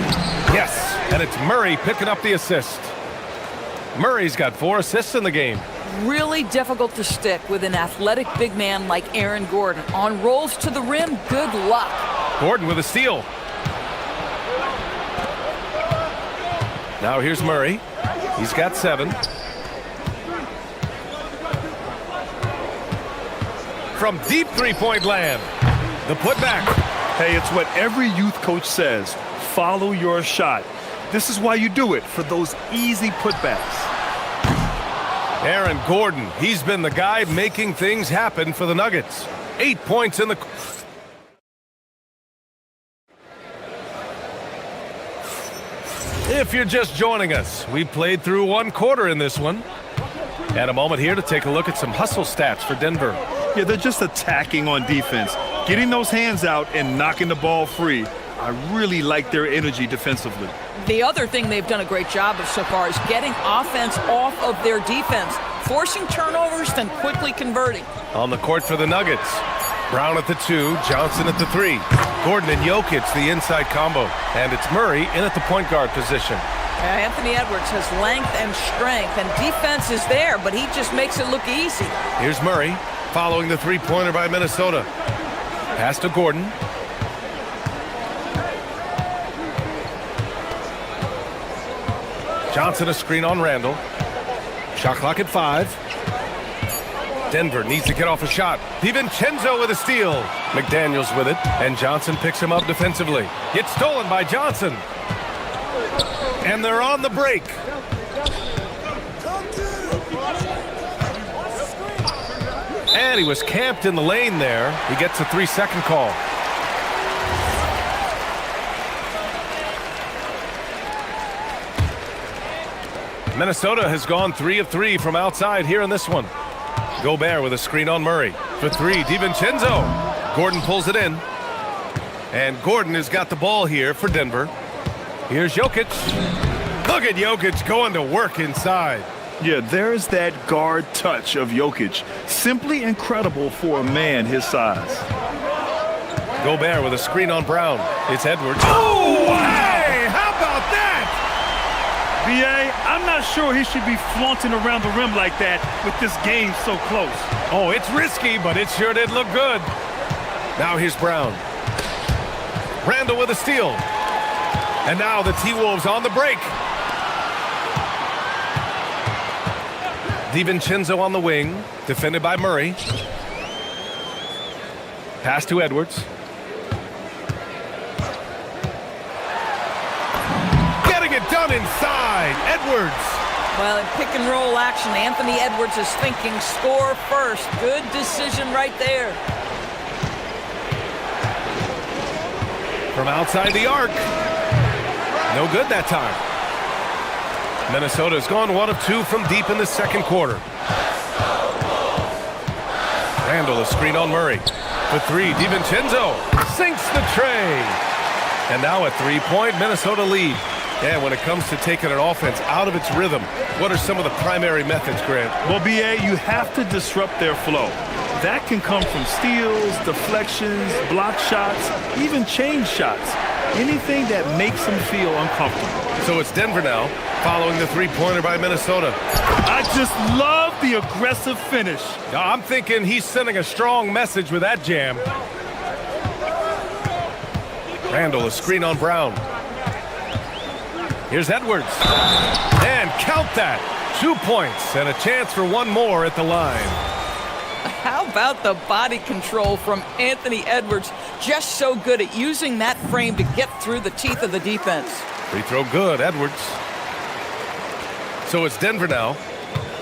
Yes. And it's Murray picking up the assist. Murray's got 4 assists in the game. really difficult to stick with an athletic big man like Aaron Gordon. On rolls to the rim, good luck. Gordon with a steal. Now here's Murray. He's got 7. From deep three-point land. The putback. Hey, it's what every youth coach says. Follow your shot. This is why you do it, for those easy putbacks. Aaron Gordon, he's been the guy making things happen for the Nuggets. 8 points in the... If you're just joining us, we played through 1 quarter in this one. And a moment here to take a look at some hustle stats for Denver. Yeah, they're just attacking on defense, getting those hands out and knocking the ball free. I really like their energy defensively. The other thing they've done a great job of so far is getting offense off of their defense, forcing turnovers, then quickly converting. On the court for the Nuggets. Brown at the 2, Johnson at the 3. Gordon and Jokic, the inside combo. And it's Murray in at the point guard position. Anthony Edwards has length and strength, and defense is there, but he just makes it look easy. Here's Murray, following the three-pointer by Minnesota. Pass to Gordon. Johnson a screen on Randall. Shot clock at 5. Denver needs to get off a shot. DiVincenzo with a steal. McDaniels with it, and Johnson picks him up defensively. Gets stolen by Johnson. And they're on the break. And he was camped in the lane there. He gets a 3-second call. Minnesota has gone 3 of 3 from outside here in this one. Gobert with a screen on Murray. For 3, DiVincenzo. Gordon pulls it in. And Gordon has got the ball here for Denver. Here's Jokic. Look at Jokic going to work inside. Yeah, there's that guard touch of Jokic. Simply incredible for a man his size. Gobert with a screen on Brown. It's Edwards. Oh, hey, how about that? B.A., I'm not sure he should be flaunting around the rim like that with this game so close. Oh, it's risky, but it sure did look good. Now here's Brown. Randall with a steal. And now the T-Wolves on the break. DiVincenzo on the wing, defended by Murray. Pass to Edwards. Getting it done inside, Edwards. Well, in pick and roll action, Anthony Edwards is thinking score first. Good decision right there. From outside the arc. No good that time. Minnesota's gone 1 of 2 from deep in the second quarter. Randall a screen on Murray. For 3, DiVincenzo sinks the tray. And now a 3-point Minnesota lead. And when it comes to taking an offense out of its rhythm, what are some of the primary methods, Grant? Well, B.A., you have to disrupt their flow. That can come from steals, deflections, block shots, even change shots. Anything that makes them feel uncomfortable. So it's Denver now, following the 3-pointer by Minnesota. I just love the aggressive finish. I'm thinking he's sending a strong message with that jam. Randall a screen on Brown. Here's Edwards. And count that. 2 points and a chance for 1 more at the line. How about the body control from Anthony Edwards? Just so good at using that frame to get through the teeth of the defense. Free throw good, Edwards. So it's Denver now.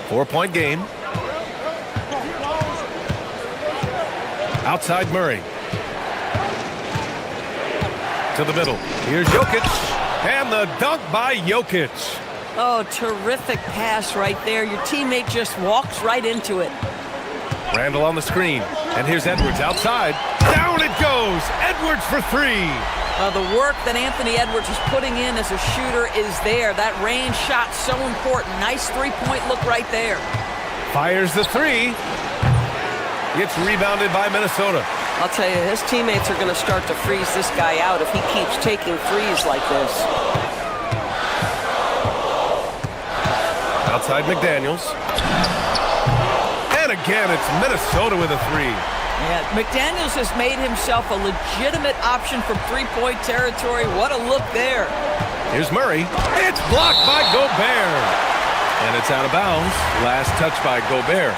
4-point game. Outside Murray. To the middle. Here's Jokic. And the dunk by Jokic. Oh, terrific pass right there. Your teammate just walks right into it. Randall on the screen. And here's Edwards outside. Down it goes. Edwards for 3. The work that Anthony Edwards is putting in as a shooter is there. That range shot so important. Nice 3-point look right there. Fires the 3. It's rebounded by Minnesota. I'll tell you, his teammates are going to start to freeze this guy out if he keeps taking threes like this. Outside McDaniels. And again, it's Minnesota with a three. Yeah, McDaniels has made himself a legitimate option from three-point territory. What a look there. Here's Murray. It's blocked by Gobert. And it's out of bounds. Last touch by Gobert.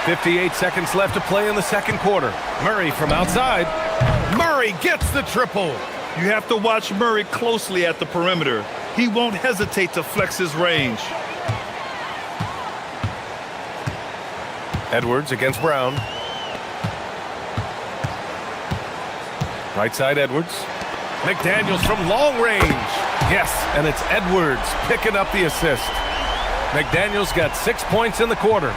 58 seconds left to play in the second quarter. Murray from outside. Murray gets the triple. You have to watch Murray closely at the perimeter. He won't hesitate to flex his range. Edwards against Brown. Right side Edwards. McDaniels from long range. Yes, and it's Edwards picking up the assist. McDaniels got 6 points in the quarter.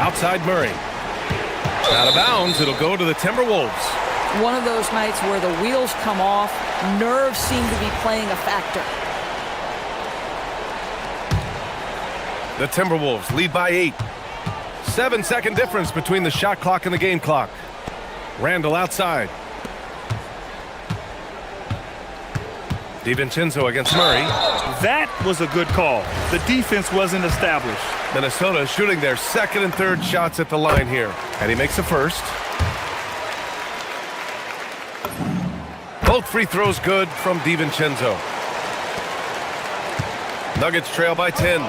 Outside Murray. Out of bounds, it'll go to the Timberwolves. One of those nights where the wheels come off, nerves seem to be playing a factor. The Timberwolves lead by 8. 7-second difference between the shot clock and the game clock. Randall outside. DiVincenzo against Murray. That was a good call. The defense wasn't established. Minnesota shooting their second and third shots at the line here. And he makes the first. Both free throws good from DiVincenzo. Nuggets trail by 10.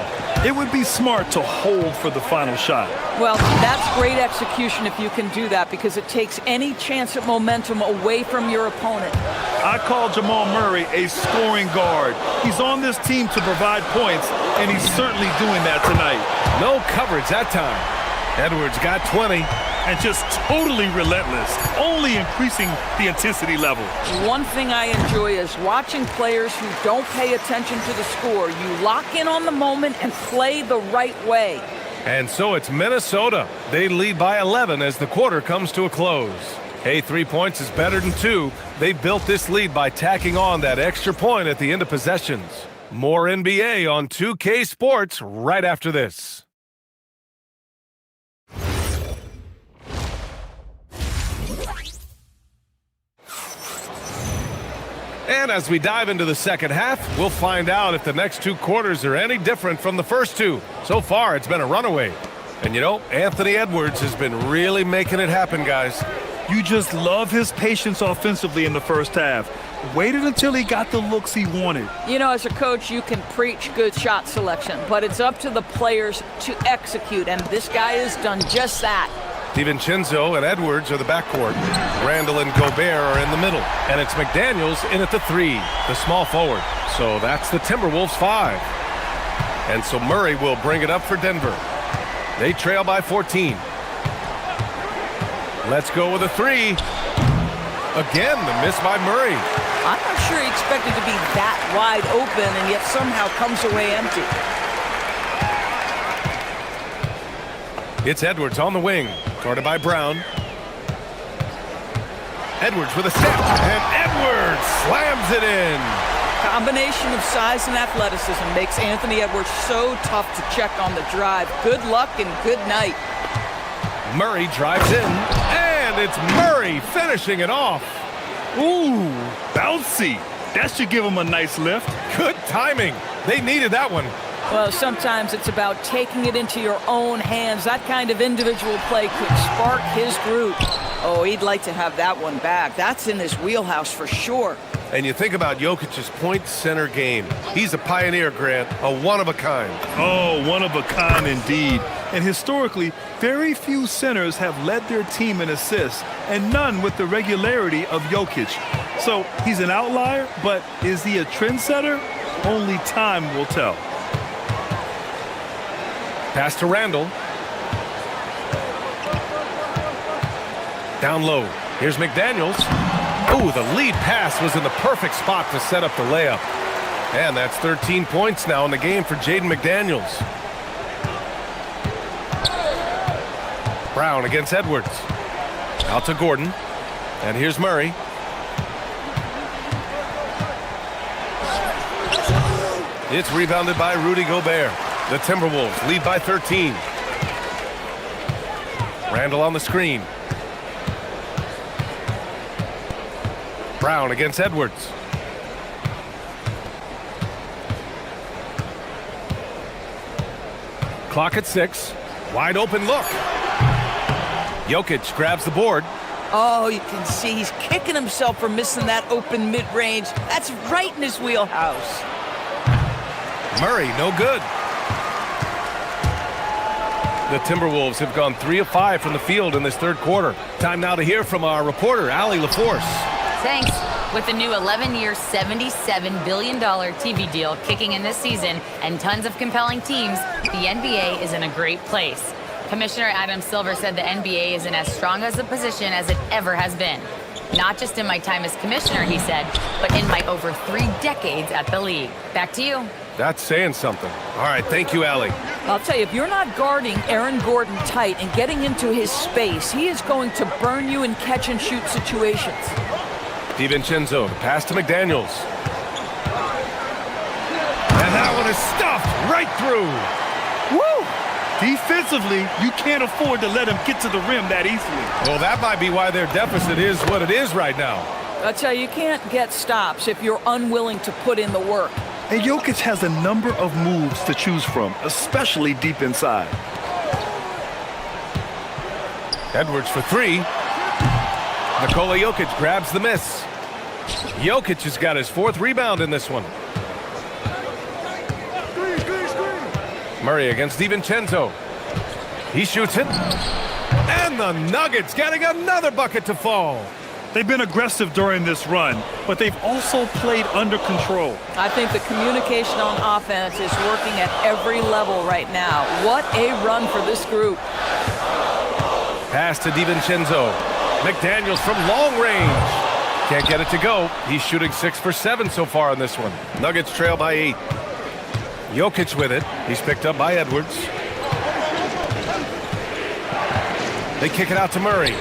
It would be smart to hold for the final shot. Well, that's great execution if you can do that, because it takes any chance at momentum away from your opponent. I call Jamal Murray a scoring guard. He's on this team to provide points, and he's certainly doing that tonight. No coverage that time. Edwards got 20. And just totally relentless, only increasing the intensity level. One thing I enjoy is watching players who don't pay attention to the score. You lock in on the moment and play the right way. And so it's Minnesota. They lead by 11 as the quarter comes to a close. Hey, 3 points is better than 2. They built this lead by tacking on that extra point at the end of possessions. More NBA on 2K Sports right after this. And as we dive into the second half, we'll find out if the next 2 quarters are any different from the first 2. So far, it's been a runaway. And you know, Anthony Edwards has been really making it happen, guys. You just love his patience offensively in the first half. Waited until he got the looks he wanted. You know, as a coach, you can preach good shot selection, but it's up to the players to execute, and this guy has done just that. DiVincenzo and Edwards are the backcourt. Randall and Gobert are in the middle. And it's McDaniels in at the 3, the small forward. So that's the Timberwolves 5. And so Murray will bring it up for Denver. They trail by 14. Let's go with a 3. Again, the miss by Murray. I'm not sure he expected to be that wide open and yet somehow comes away empty. It's Edwards on the wing. Guarded by Brown. Edwards with a step. And Edwards slams it in. Combination of size and athleticism makes Anthony Edwards so tough to check on the drive. Good luck and good night. Murray drives in. And it's Murray finishing it off. Ooh, bouncy. That should give him a nice lift. Good timing. They needed that one. Well, sometimes it's about taking it into your own hands. That kind of individual play could spark his group. Oh, he'd like to have that one back. That's in his wheelhouse for sure. And you think about Jokic's point center game. He's a pioneer, Grant, a one-of-a-kind. Oh, one-of-a-kind indeed. And historically, very few centers have led their team in assists, and none with the regularity of Jokic. So he's an outlier, but is he a trendsetter? Only time will tell. Pass to Randall. Down low. Here's McDaniels. Oh, the lead pass was in the perfect spot to set up the layup. And that's 13 points now in the game for Jaden McDaniels. Brown against Edwards. Out to Gordon. And here's Murray. It's rebounded by Rudy Gobert. The Timberwolves lead by 13. Randall on the screen. Brown against Edwards. Clock at 6. Wide open look. Jokic grabs the board. Oh, you can see he's kicking himself for missing that open mid-range. That's right in his wheelhouse. Murray, no good. The Timberwolves have gone 3 of 5 from the field in this third quarter. Time now to hear from our reporter, Allie LaForce. Thanks. With the new 11-year, $77 billion TV deal kicking in this season and tons of compelling teams, the NBA is in a great place. Commissioner Adam Silver said the NBA is in as strong as a position as it ever has been. Not just in my time as commissioner, he said, but in my over 3 decades at the league. Back to you. That's saying something. All right, thank you, Allie. I'll tell you, if you're not guarding Aaron Gordon tight and getting into his space, he is going to burn you in catch-and-shoot situations. DiVincenzo, the pass to McDaniels. And that one is stuffed right through. Woo! Defensively, you can't afford to let him get to the rim that easily. Well, that might be why their deficit is what it is right now. I'll tell you, you can't get stops if you're unwilling to put in the work. And Jokic has a number of moves to choose from, especially deep inside. Edwards for 3. Nikola Jokic grabs the miss. Jokic has got his 4th rebound in this one. Murray against DiVincenzo. He shoots it. And the Nuggets getting another bucket to fall. They've been aggressive during this run, but they've also played under control. I think the communication on offense is working at every level right now. What a run for this group. Pass to DiVincenzo. McDaniels from long range. Can't get it to go. He's shooting 6 for 7 so far in this one. Nuggets trail by 8. Jokic with it. He's picked up by Edwards. They kick it out to Murray.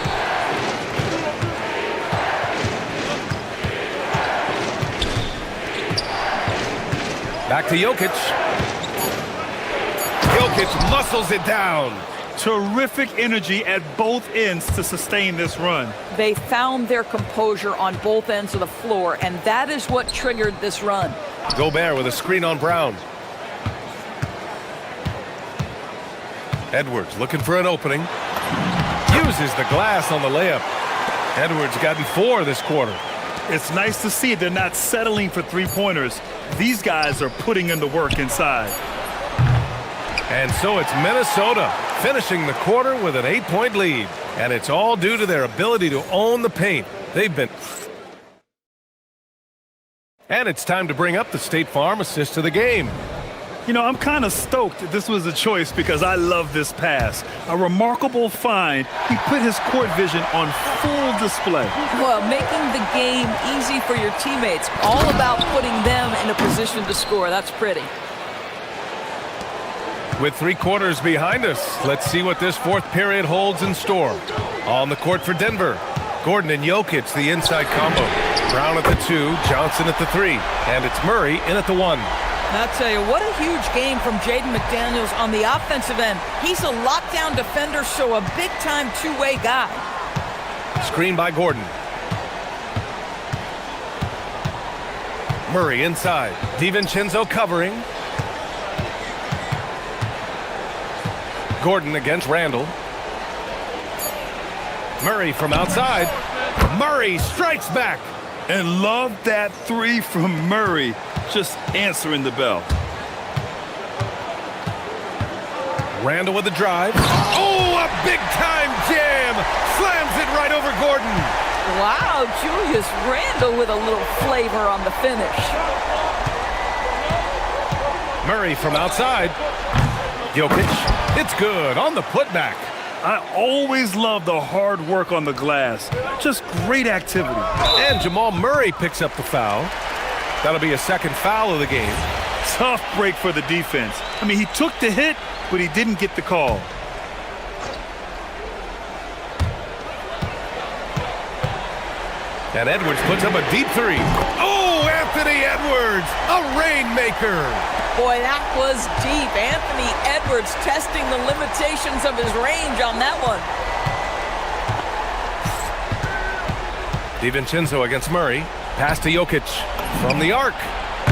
Back to Jokic. Jokic muscles it down. Terrific energy at both ends to sustain this run. They found their composure on both ends of the floor, and that is what triggered this run. Gobert with a screen on Brown. Edwards looking for an opening. Uses the glass on the layup. Edwards gotten 4 this quarter. It's nice to see they're not settling for three-pointers. These guys are putting in the work inside. And so it's Minnesota finishing the quarter with an 8-point lead. And it's all due to their ability to own the paint. They've been... And it's time to bring up the State Farm assist of the game. You know, I'm kind of stoked that this was a choice because I love this pass. A remarkable find. He put his court vision on full display. Well, making the game easy for your teammates. All about putting them in a position to score. That's pretty. With 3 quarters behind us, let's see what this 4th period holds in store. On the court for Denver, Gordon and Jokic, the inside combo. Brown at the 2, Johnson at the 3, and it's Murray in at the 1. I'll tell you, what a huge game from Jaden McDaniels on the offensive end. He's a lockdown defender, so a big-time two-way guy. Screen by Gordon. Murray inside. DiVincenzo covering. Gordon against Randall. Murray from outside. Murray strikes back. And love that 3 from Murray. Just answering the bell. Randall with the drive. Oh, a big-time jam! Slams it right over Gordon. Wow, Julius Randle with a little flavor on the finish. Murray from outside. Jokic. It's good on the putback. I always love the hard work on the glass. Just great activity. And Jamal Murray picks up the foul. That'll be a 2nd foul of the game. Tough break for the defense. I mean, he took the hit, but he didn't get the call. And Edwards puts up a deep 3. Oh, Anthony Edwards, a rainmaker. Boy, that was deep. Anthony Edwards testing the limitations of his range on that one. DiVincenzo against Murray. Pass to Jokic from the arc.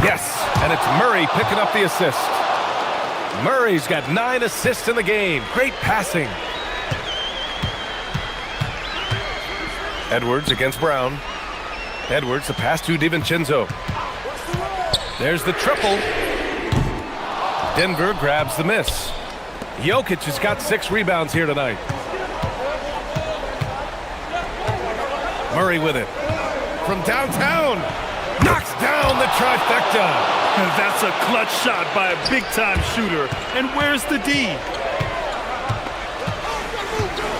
Yes, and it's Murray picking up the assist. Murray's got 9 assists in the game. Great passing. Edwards against Brown. Edwards, the pass to DiVincenzo. There's the triple. Denver grabs the miss. Jokic has got 6 rebounds here tonight. Murray with it. From downtown. Knocks down the trifecta. That's a clutch shot by a big-time shooter. And where's the D?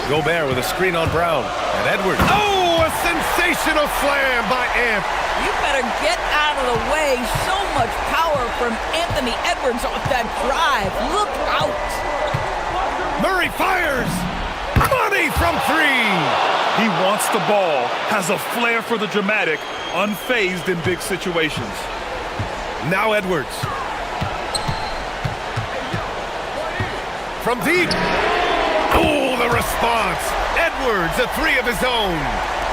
Gobert with a screen on Brown. And Edwards. Oh, a sensational slam by Ant. You better get out of the way. So much power from Anthony Edwards off that drive. Look out. Murray fires. Money from 3. He wants the ball, has a flair for the dramatic, unfazed in big situations. Now Edwards. From deep. Oh, the response. Edwards, a 3 of his own.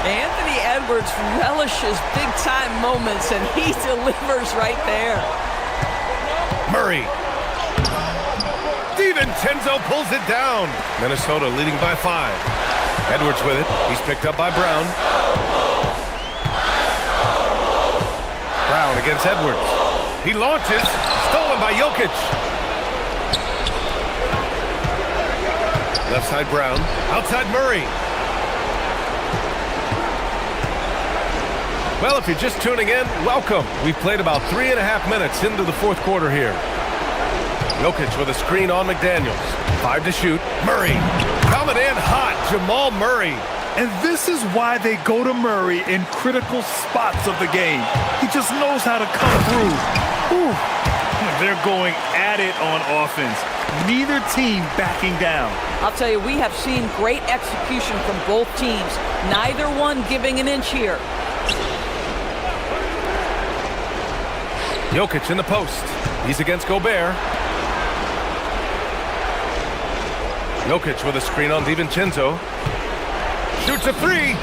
Anthony Edwards relishes big-time moments, and he delivers right there. Murray. DiVincenzo pulls it down. Minnesota leading by 5. Edwards with it. He's picked up by Brown. Brown against Edwards. He launches. Stolen by Jokic. Left side Brown. Outside Murray. Well, if you're just tuning in, welcome. We've played about 3.5 minutes into the fourth quarter here. Jokic with a screen on McDaniels. 5 to shoot. Murray coming in hot. Jamal Murray. And this is why they go to Murray in critical spots of the game. He just knows how to come through. Whew. They're going at it on offense. Neither team backing down. I'll tell you, we have seen great execution from both teams. Neither one giving an inch here. Jokic in the post. He's against Gobert. Jokic with a screen on DiVincenzo. Shoots a 3.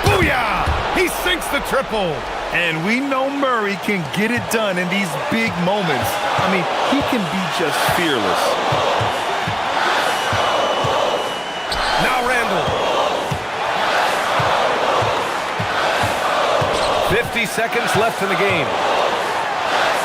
Booyah! He sinks the triple. And we know Murray can get it done in these big moments. I mean, he can be just fearless. Now Randall. 50 seconds left in the game.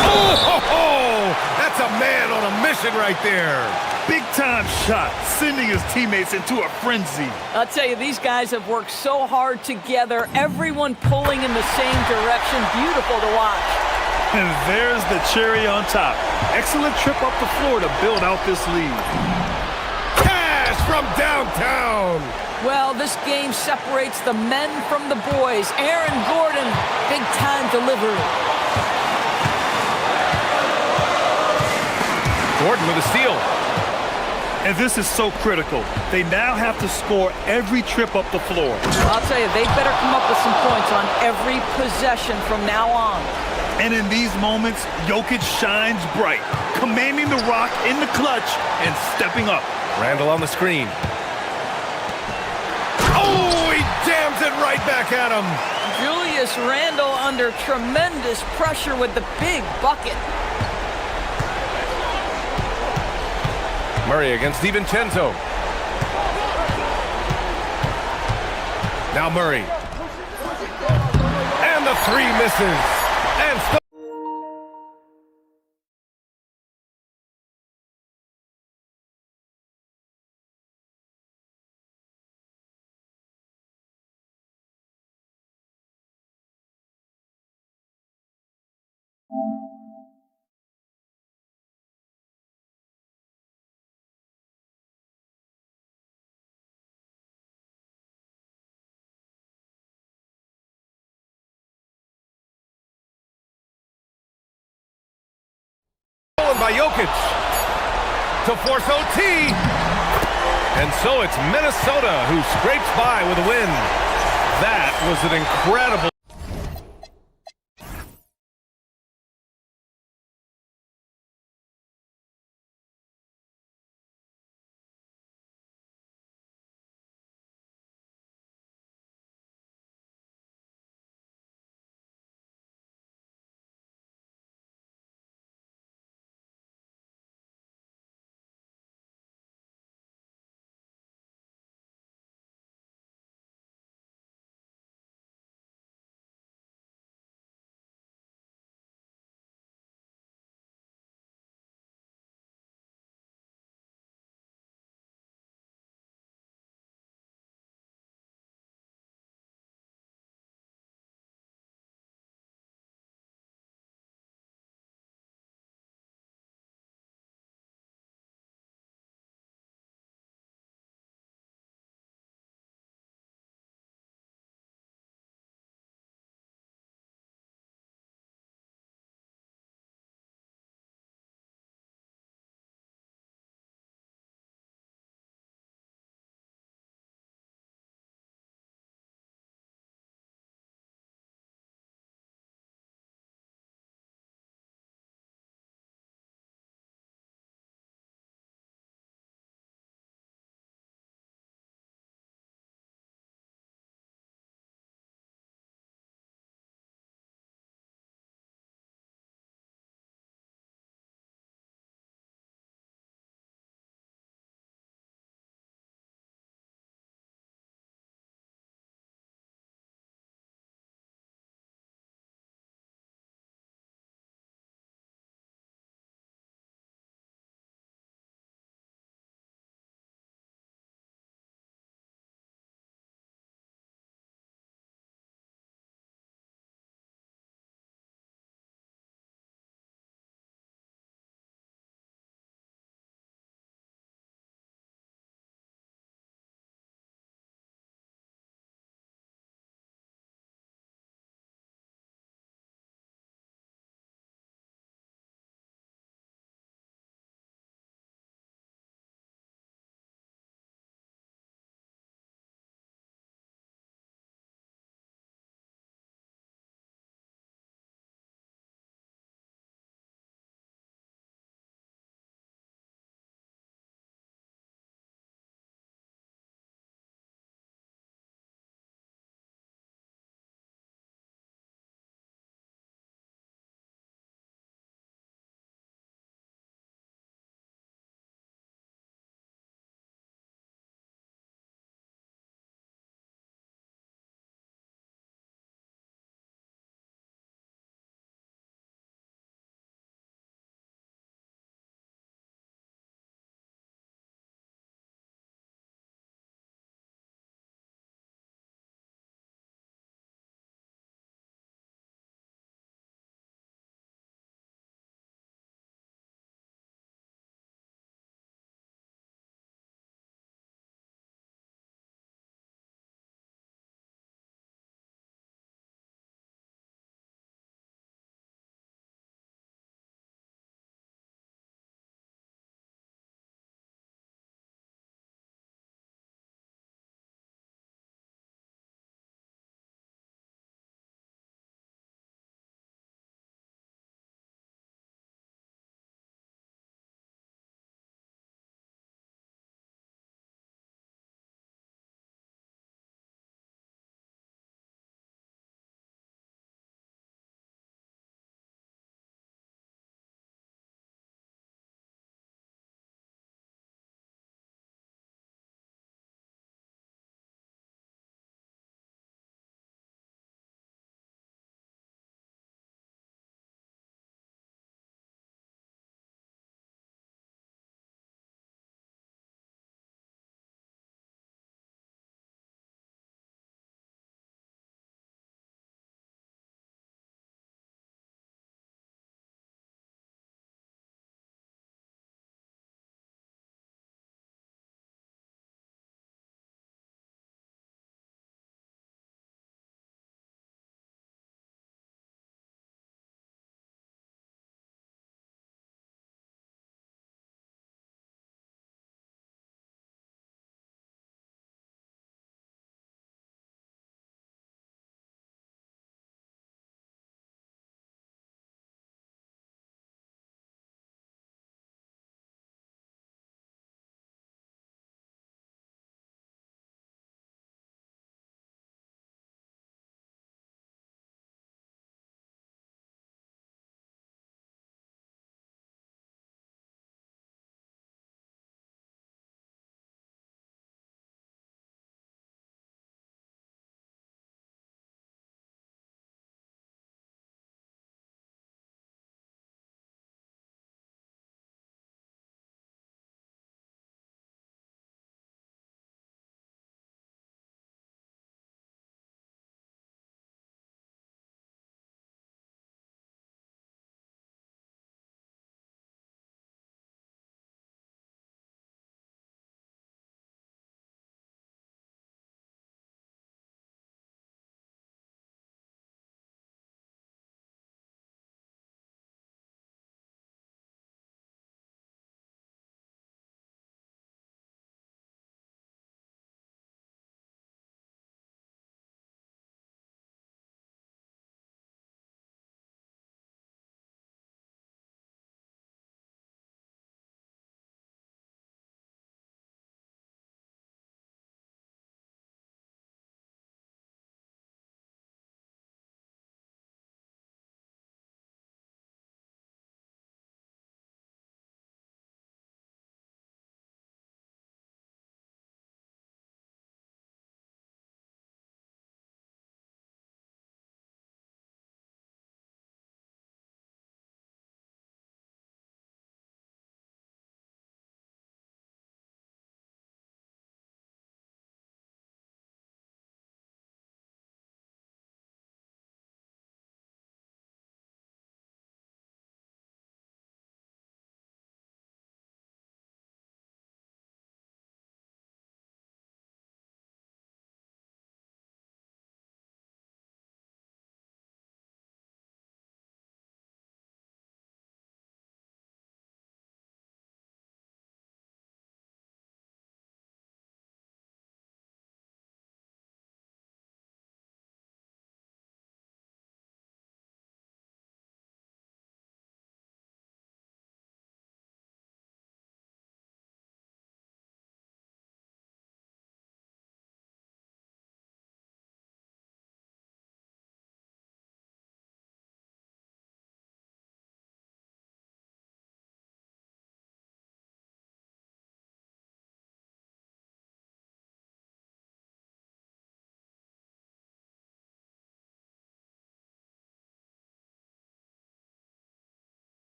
Oh, that's a man on a mission right there. Big-time shot, sending his teammates into a frenzy. I'll tell you, these guys have worked so hard together, everyone pulling in the same direction. Beautiful to watch. And there's the cherry on top. Excellent trip up the floor to build out this lead. Cash from downtown. Well, this game separates the men from the boys. Aaron Gordon, big-time delivery. Gordon with a steal. And this is so critical. They now have to score every trip up the floor. I'll tell you, they better come up with some points on every possession from now on. And in these moments, Jokic shines bright, commanding the rock in the clutch and stepping up. Randall on the screen. Oh, he jams it right back at him. Julius Randle under tremendous pressure with the big bucket. Murray against DiVincenzo. Now Murray. And the 3 misses. And by Jokic to force OT. And so it's Minnesota who scrapes by with a win. That was an incredible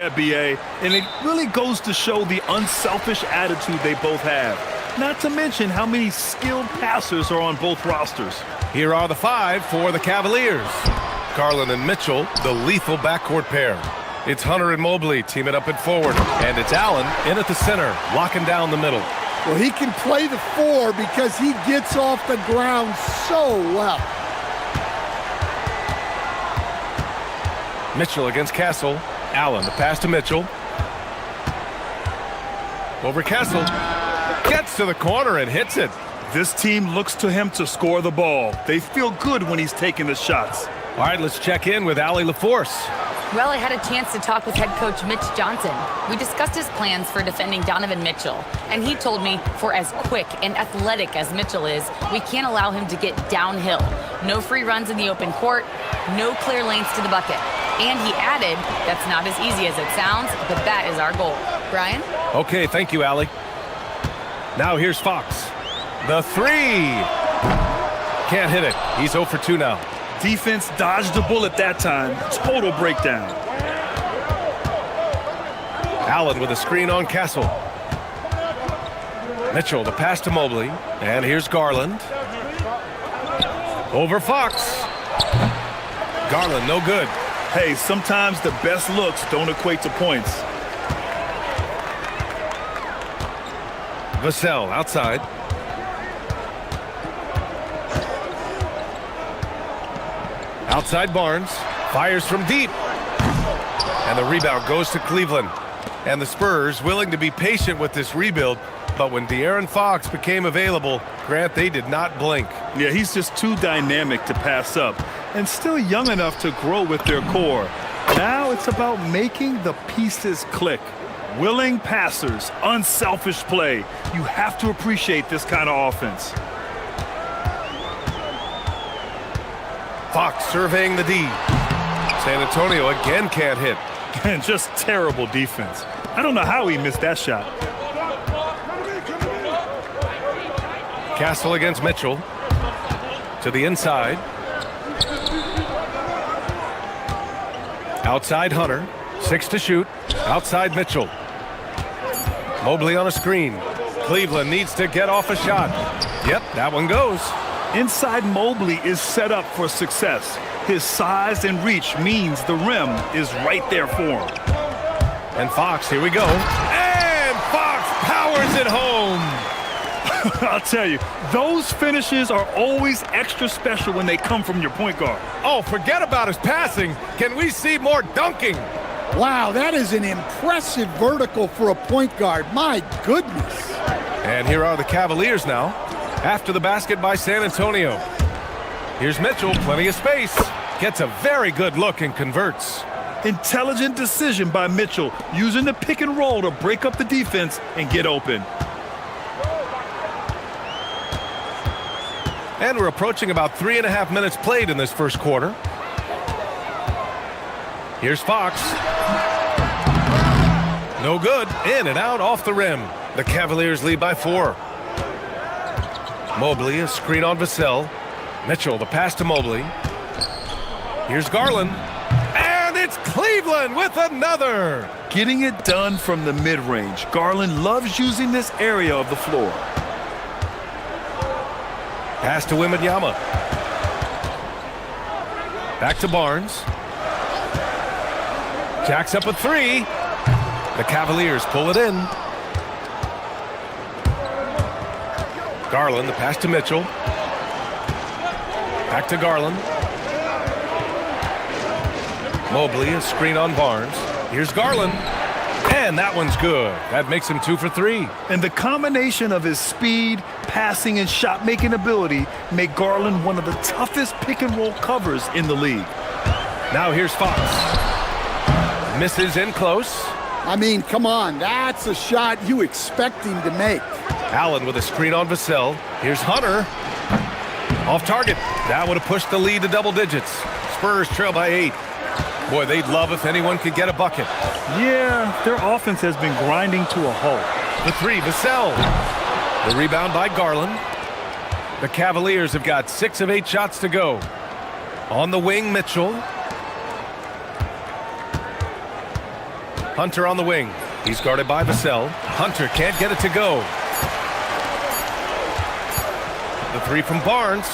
BA, and it really goes to show the unselfish attitude they both have. Not to mention how many skilled passers are on both rosters. Here are the 5 for the Cavaliers. Garland and Mitchell, the lethal backcourt pair. It's Hunter and Mobley teaming up at forward, and it's Allen in at the center, locking down the middle. Well, he can play the 4 because he gets off the ground so well. Mitchell against Castle. Allen, the pass to Mitchell. Over Castle. Gets to the corner and hits it. This team looks to him to score the ball. They feel good when he's taking the shots. All right, let's check in with Allie LaForce. Well, I had a chance to talk with head coach Mitch Johnson. We discussed his plans for defending Donovan Mitchell, and he told me for as quick and athletic as Mitchell is, we can't allow him to get downhill. No free runs in the open court, no clear lanes to the bucket. And he added, that's not as easy as it sounds, but that is our goal. Brian? Okay, thank you, Allie. Now here's Fox. The 3. Can't hit it. He's 0 for 2 now. Defense dodged the bullet that time. Total breakdown. Allen with a screen on Castle. Mitchell, the pass to Mobley. And here's Garland. Over Fox. Garland, no good. Hey, sometimes the best looks don't equate to points. Vassell outside. Outside Barnes. Fires from deep. And the rebound goes to Cleveland. And the Spurs willing to be patient with this rebuild. But when De'Aaron Fox became available, Grant, they did not blink. Yeah, he's just too dynamic to pass up. And still young enough to grow with their core. Now it's about making the pieces click. Willing passers, unselfish play. You have to appreciate this kind of offense. Fox surveying the D. San Antonio again can't hit. And just terrible defense. I don't know how he missed that shot. Castle against Mitchell. To the inside. Outside Hunter. 6 to shoot. Outside Mitchell. Mobley on a screen. Cleveland needs to get off a shot. Yep, that one goes. Inside Mobley is set up for success. His size and reach means the rim is right there for him. And Fox, here we go. And Fox powers it home. I'll tell you, those finishes are always extra special when they come from your point guard. Oh, forget about his passing. Can we see more dunking? Wow, that is an impressive vertical for a point guard. My goodness. And here are the Cavaliers now. After the basket by San Antonio. Here's Mitchell, plenty of space. Gets a very good look and converts. Intelligent decision by Mitchell, using the pick and roll to break up the defense and get open. And we're approaching about 3.5 minutes played in this first quarter. Here's Fox. No good. In and out off the rim. The Cavaliers lead by 4. Mobley, a screen on Vassell. Mitchell, the pass to Mobley. Here's Garland. And it's Cleveland with another. Getting it done from the mid-range. Garland loves using this area of the floor. Pass to Wembanyama. Back to Barnes. Jacks up a 3. The Cavaliers pull it in. Garland, the pass to Mitchell. Back to Garland. Mobley, a screen on Barnes. Here's Garland. And that one's good. That makes him 2 for 3. And the combination of his speed, passing, and shot-making ability make Garland one of the toughest pick-and-roll covers in the league. Now here's Fox. Misses in close. I mean, come on. That's a shot you expect him to make. Allen with a screen on Vassell. Here's Hunter. Off target. That would have pushed the lead to double digits. Spurs trail by 8. Boy, they'd love if anyone could get a bucket. Yeah, their offense has been grinding to a halt. The 3, Vassell. The rebound by Garland. The Cavaliers have got 6 of 8 shots to go. On the wing, Mitchell. Hunter on the wing. He's guarded by Vassell. Hunter can't get it to go. The three from Barnes.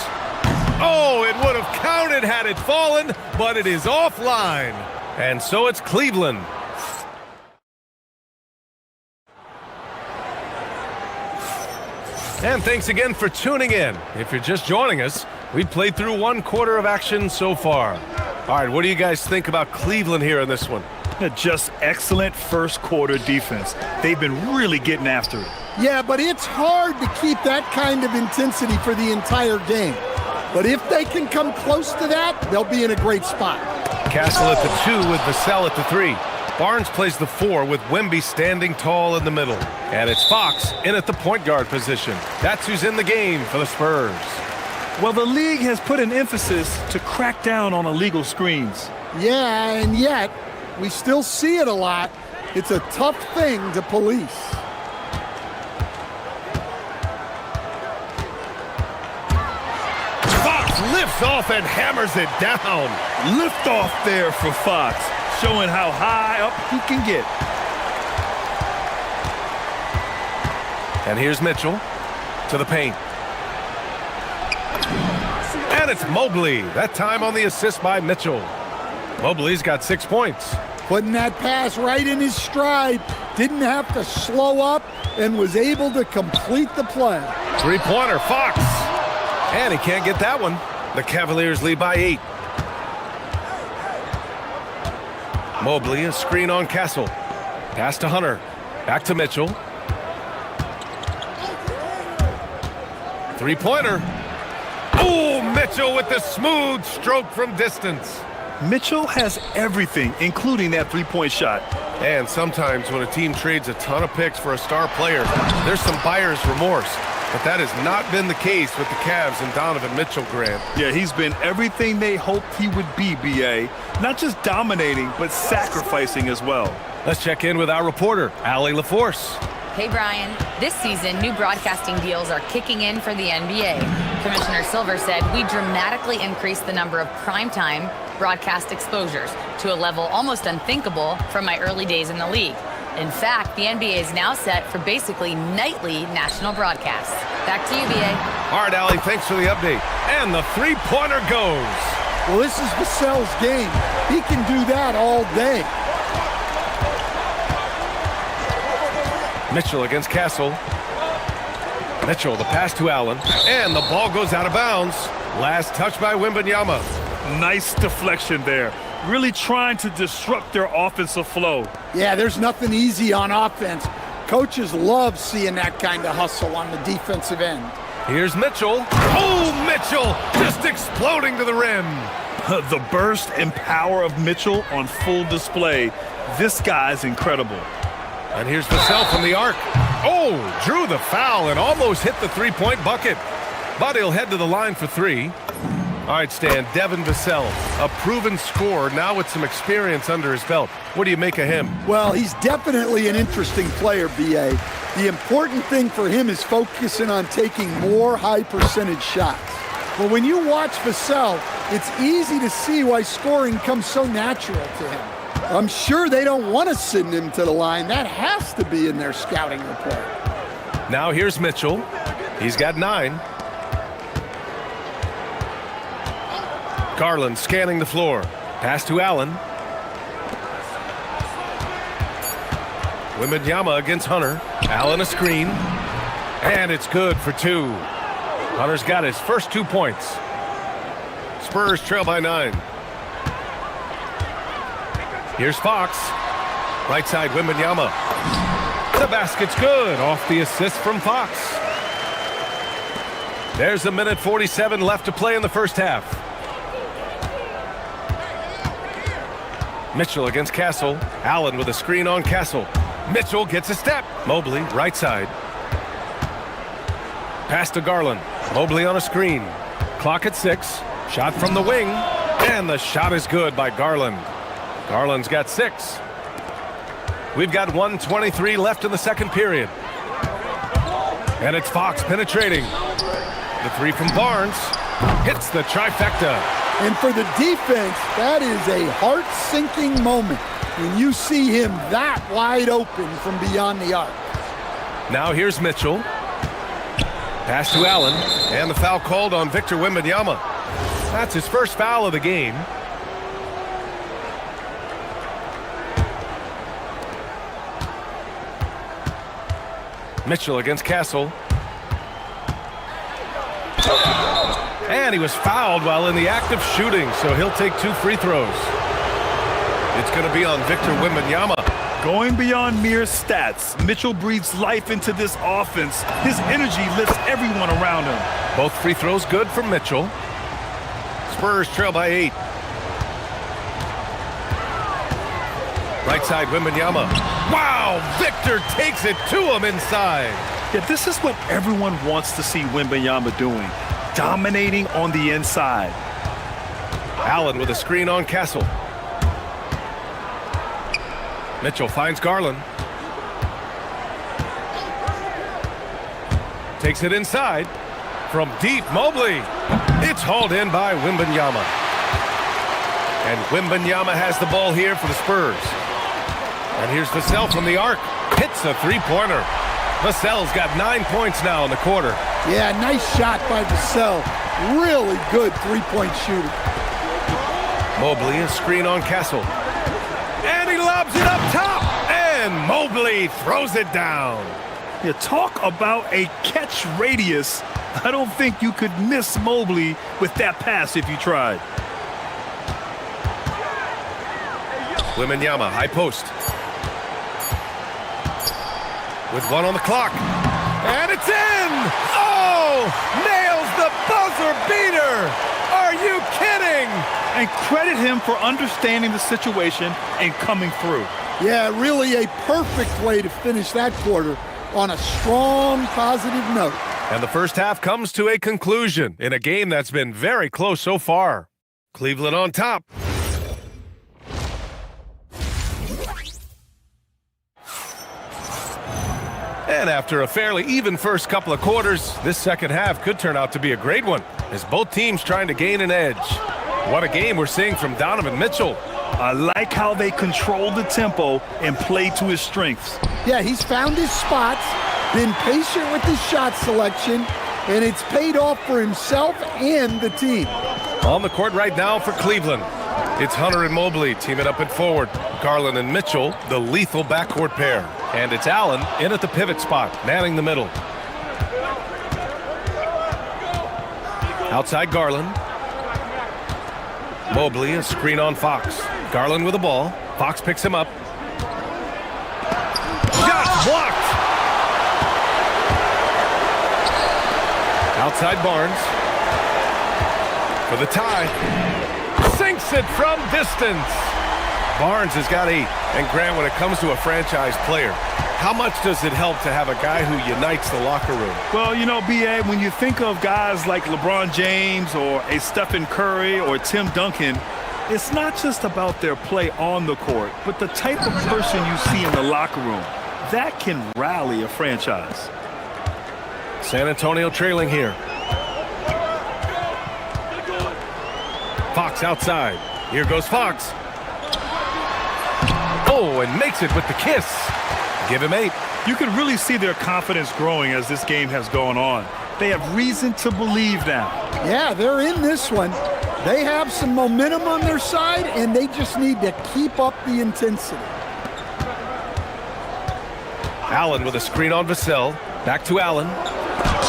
Oh, it would have counted had it fallen, but it is offline. And so it's Cleveland. And thanks again for tuning in. If you're just joining us, we've played through one quarter of action so far. All right, what do you guys think about Cleveland here in this one? Just excellent first quarter defense. They've been really getting after it. Yeah, but it's hard to keep that kind of intensity for the entire game. But if they can come close to that, they'll be in a great spot. Castle at the 2 with Vassell at the 3. Barnes plays the 4 with Wemby standing tall in the middle. And it's Fox in at the point guard position. That's who's in the game for the Spurs. Well, the league has put an emphasis to crack down on illegal screens. Yeah, and yet, we still see it a lot. It's a tough thing to police. Fox lifts off and hammers it down. Lift off there for Fox, showing how high up he can get. And here's Mitchell to the paint. And it's Mobley. That time on the assist by Mitchell. Mobley's got 6 points. Putting that pass right in his stride. Didn't have to slow up and was able to complete the play. Three-pointer, Fox. And he can't get that one. The Cavaliers lead by 8. Mobley, a screen on Castle. Pass to Hunter. Back to Mitchell. Three-pointer. Oh, Mitchell with the smooth stroke from distance. Mitchell has everything, including that three-point shot. And sometimes when a team trades a ton of picks for a star player, there's some buyer's remorse. But that has not been the case with the Cavs and Donovan Mitchell, Grant. Yeah, he's been everything they hoped he would be, B.A. Not just dominating, but sacrificing as well. Let's check in with our reporter, Allie LaForce. Hey, Brian. This season, new broadcasting deals are kicking in for the NBA. Commissioner Silver said we dramatically increased the number of primetime broadcast exposures to a level almost unthinkable from my early days in the league. In fact, the NBA is now set for basically nightly national broadcasts. Back to you, B.A. All right, Allie, thanks for the update. And the three-pointer goes. Well, this is Vassell's game. He can do that all day. Mitchell against Castle. Mitchell, the pass to Allen. And the ball goes out of bounds. Last touch by Wembanyama. Nice deflection there. Really trying to disrupt their offensive flow. Yeah, there's nothing easy on offense. Coaches love seeing that kind of hustle on the defensive end. Here's Mitchell. Oh, Mitchell just exploding to the rim. The burst and power of Mitchell on full display. This guy's incredible. And here's Vassell from the arc. Oh, drew the foul and almost hit the three-point bucket. But he'll head to the line for 3. All right, Stan, Devin Vassell, a proven scorer, now with some experience under his belt. What do you make of him? Well, he's definitely an interesting player, B.A. The important thing for him is focusing on taking more high-percentage shots. But when you watch Vassell, it's easy to see why scoring comes so natural to him. I'm sure they don't want to send him to the line. That has to be in their scouting report. Now here's Mitchell. He's got 9. Garland scanning the floor. Pass to Allen. Wembanyama against Hunter. Allen a screen. And it's good for 2. Hunter's got his first 2 points. Spurs trail by 9. Here's Fox. Right side, Wembanyama. The basket's good. Off the assist from Fox. There's a minute 47 left to play in the first half. Mitchell against Castle. Allen with a screen on Castle. Mitchell gets a step. Mobley, right side. Pass to Garland. Mobley on a screen. Clock at 6. Shot from the wing. And the shot is good by Garland. Garland's got 6. We've got 1:23 left in the second period. And it's Fox penetrating. The 3 from Barnes. Hits the trifecta. And for the defense, that is a heart-sinking moment. And you see him that wide open from beyond the arc. Now here's Mitchell. Pass to Allen, and the foul called on Victor Wembanyama. That's his first foul of the game. Mitchell against Castle. And he was fouled while in the act of shooting, so he'll take 2 free throws. It's going to be on Victor Wembanyama. Going beyond mere stats, Mitchell breathes life into this offense. His energy lifts everyone around him. Both free throws good from Mitchell. Spurs trail by 8. Right side, Wembanyama. Wow! Victor takes it to him inside. Yeah, this is what everyone wants to see Wembanyama doing. Dominating on the inside. Allen with a screen on Castle. Mitchell finds Garland. Takes it inside. From deep, Mobley. It's hauled in by Wembanyama. And Wembanyama has the ball here for the Spurs. And here's Vassell from the arc. Hits a three-pointer. Vassell's got 9 points now in the quarter. Yeah, nice shot by Vassell. Really good three-point shooter. Mobley, a screen on Castle. And he lobs it up top. And Mobley throws it down. You talk about a catch radius. I don't think you could miss Mobley with that pass if you tried. Wembanyama, high post. With 1 on the clock. And it's in! Oh! Nails the buzzer beater! Are you kidding? And credit him for understanding the situation and coming through. Yeah, really a perfect way to finish that quarter on a strong, positive note. And the first half comes to a conclusion in a game that's been very close so far. Cleveland on top. And after a fairly even first couple of quarters, this second half could turn out to be a great one, as both teams trying to gain an edge. What a game we're seeing from Donovan Mitchell. I like how they control the tempo and play to his strengths. Yeah, he's found his spots, been patient with his shot selection, and it's paid off for himself and the team. On the court right now for Cleveland, it's Hunter and Mobley teaming up at forward. Garland and Mitchell, the lethal backcourt pair. And it's Allen in at the pivot spot, manning the middle. Outside Garland. Mobley, a screen on Fox. Garland with the ball. Fox picks him up. Shot blocked! Outside Barnes. For the tie. Sinks it from distance. Barnes has got 8. And Grant, when it comes to a franchise player, how much does it help to have a guy who unites the locker room? Well, you know, B.A., when you think of guys like LeBron James or a Stephen Curry or Tim Duncan, it's not just about their play on the court, but the type of person you see in the locker room. That can rally a franchise. San Antonio trailing here. Fox outside. Here goes Fox. Oh, and makes it with the kiss. Give him 8. You can really see their confidence growing as this game has gone on. They have reason to believe now. Yeah, they're in this one. They have some momentum on their side, and they just need to keep up the intensity. Allen with a screen on Vassell. Back to Allen.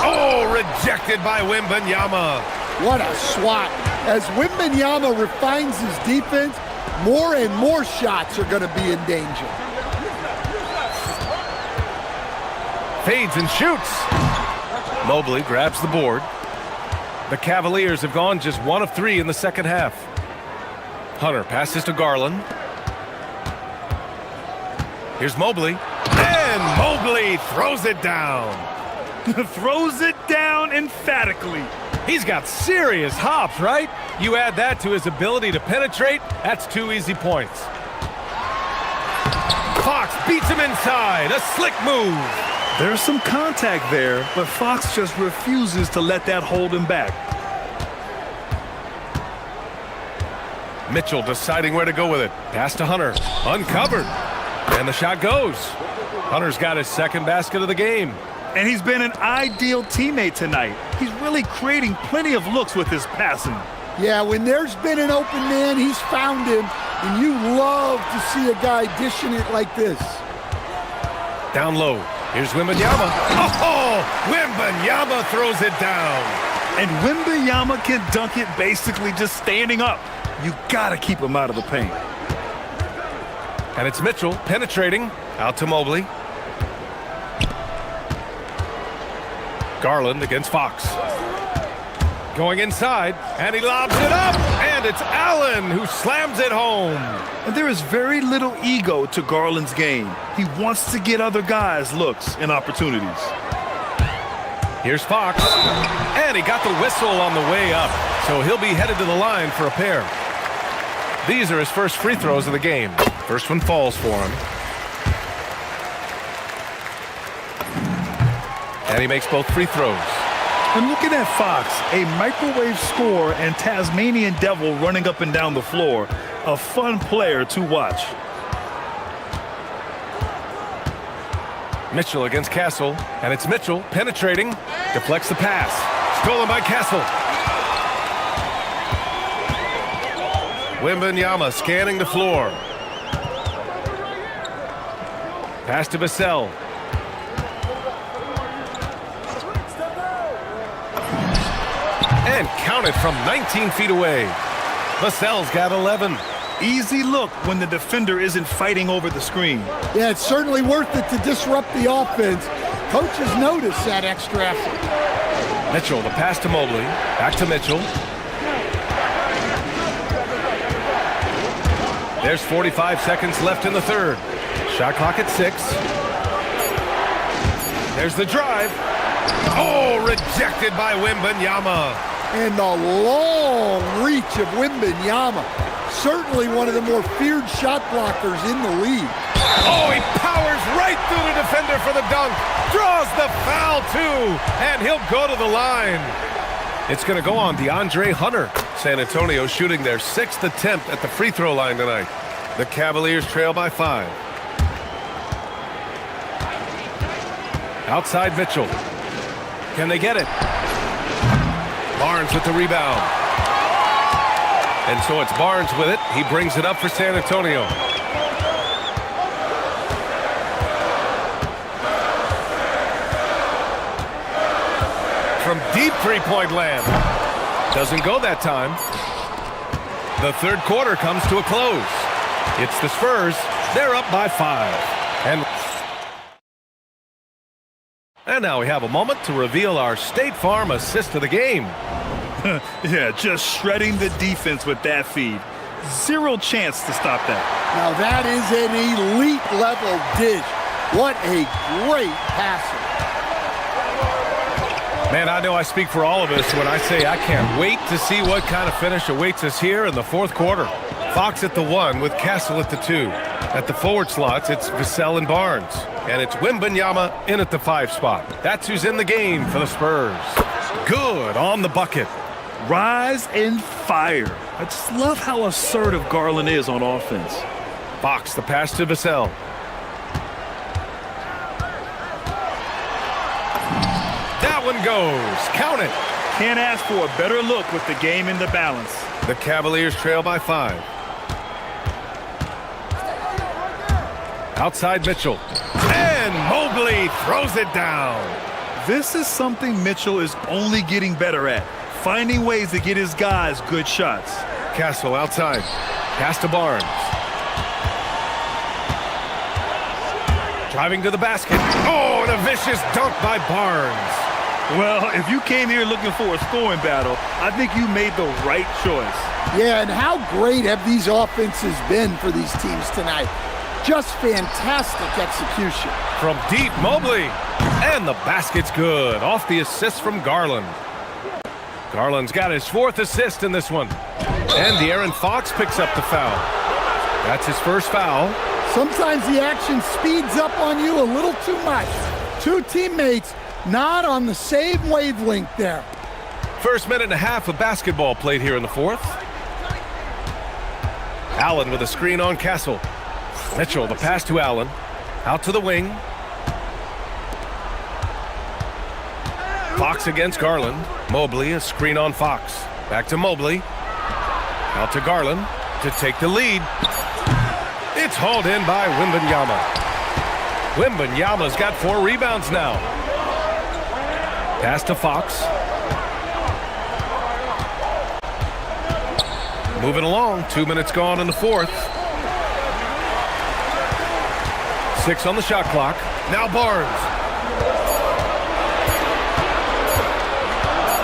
Oh, rejected by Wembanyama. What a swat. As Wembanyama refines his defense, more and more shots are going to be in danger. Fades and shoots. Mobley grabs the board. The Cavaliers have gone just 1 of 3 in the second half. Hunter passes to Garland. Here's Mobley. And Mobley throws it down. Throws it down emphatically. He's got serious hops, right? You add that to his ability to penetrate, that's 2 easy points. Fox beats him inside. A slick move. There's some contact there, but Fox just refuses to let that hold him back. Mitchell deciding where to go with it. Pass to Hunter. Uncovered. And the shot goes. Hunter's got his second basket of the game. And he's been an ideal teammate tonight. He's really creating plenty of looks with his passing. Yeah, when there's been an open man, he's found him, and you love to see a guy dishing it like this. Down low. Here's Wembanyama. Oh, Wembanyama throws it down. And Wembanyama can dunk it basically just standing up. You gotta keep him out of the paint. And it's Mitchell penetrating out to Mobley. Garland against Fox. Going inside, and he lobs it up, and it's Allen who slams it home. And there is very little ego to Garland's game. He wants to get other guys looks and opportunities. Here's Fox, and he got the whistle on the way up, so he'll be headed to the line for a pair. These are his first free throws of the game. First one falls for him. And he makes both free throws. And looking at Fox, a microwave scorer and Tasmanian devil running up and down the floor. A fun player to watch. Mitchell against Castle, and it's Mitchell penetrating, deflects the pass. Stolen by Castle. Wembanyama scanning the floor. Pass to Vassell. And counted from 19 feet away. Vassell's got 11. Easy look when the defender isn't fighting over the screen. Yeah, it's certainly worth it to disrupt the offense. Coaches notice that extra effort. Mitchell, the pass to Mobley. Back to Mitchell. There's 45 seconds left in the third. Shot clock at 6. There's the drive. Oh, rejected by Wembanyama. And the long reach of Wembanyama. Certainly one of the more feared shot blockers in the league. Oh, he powers right through the defender for the dunk. Draws the foul, too. And he'll go to the line. It's going to go on DeAndre Hunter. San Antonio shooting their 6th attempt at the free throw line tonight. The Cavaliers trail by 5. Outside Mitchell. Can they get it? Barnes with the rebound. And so it's Barnes with it. He brings it up for San Antonio. From deep three-point land. Doesn't go that time. The third quarter comes to a close. It's the Spurs. They're up by 5. And now we have a moment to reveal our State Farm assist of the game. Yeah, just shredding the defense with that feed. Zero chance to stop that. Now that is an elite level dish. What a great passer. Man, I know I speak for all of us when I say I can't wait to see what kind of finish awaits us here in the fourth quarter. Fox at the 1 with Castle at the 2. At the forward slots, it's Vassell and Barnes. And it's Wembanyama in at the 5 spot. That's who's in the game for the Spurs. Good on the bucket. Rise and fire. I just love how assertive Garland is on offense. Fox, the pass to Vassell. That one goes. Count it. Can't ask for a better look with the game in the balance. The Cavaliers trail by 5. Outside Mitchell. And Mobley throws it down. This is something Mitchell is only getting better at. Finding ways to get his guys good shots. Castle outside. Pass to Barnes. Driving to the basket. Oh, and a vicious dunk by Barnes. Well, if you came here looking for a scoring battle, I think you made the right choice. Yeah, and how great have these offenses been for these teams tonight? Just fantastic execution. From deep, Mobley. And the basket's good. Off the assist from Garland. Garland's got his 4th assist in this one. And De'Aaron Fox picks up the foul. That's his first foul. Sometimes the action speeds up on you a little too much. Two teammates not on the same wavelength there. First minute and a half of basketball played here in the fourth. Allen with a screen on Castle. Mitchell, the pass to Allen. Out to the wing. Fox against Garland. Mobley, a screen on Fox. Back to Mobley. Out to Garland to take the lead. It's hauled in by Wembanyama. Wembanyama's got 4 rebounds now. Pass to Fox. Moving along, 2 minutes gone in the fourth. 6 on the shot clock. Now Barnes.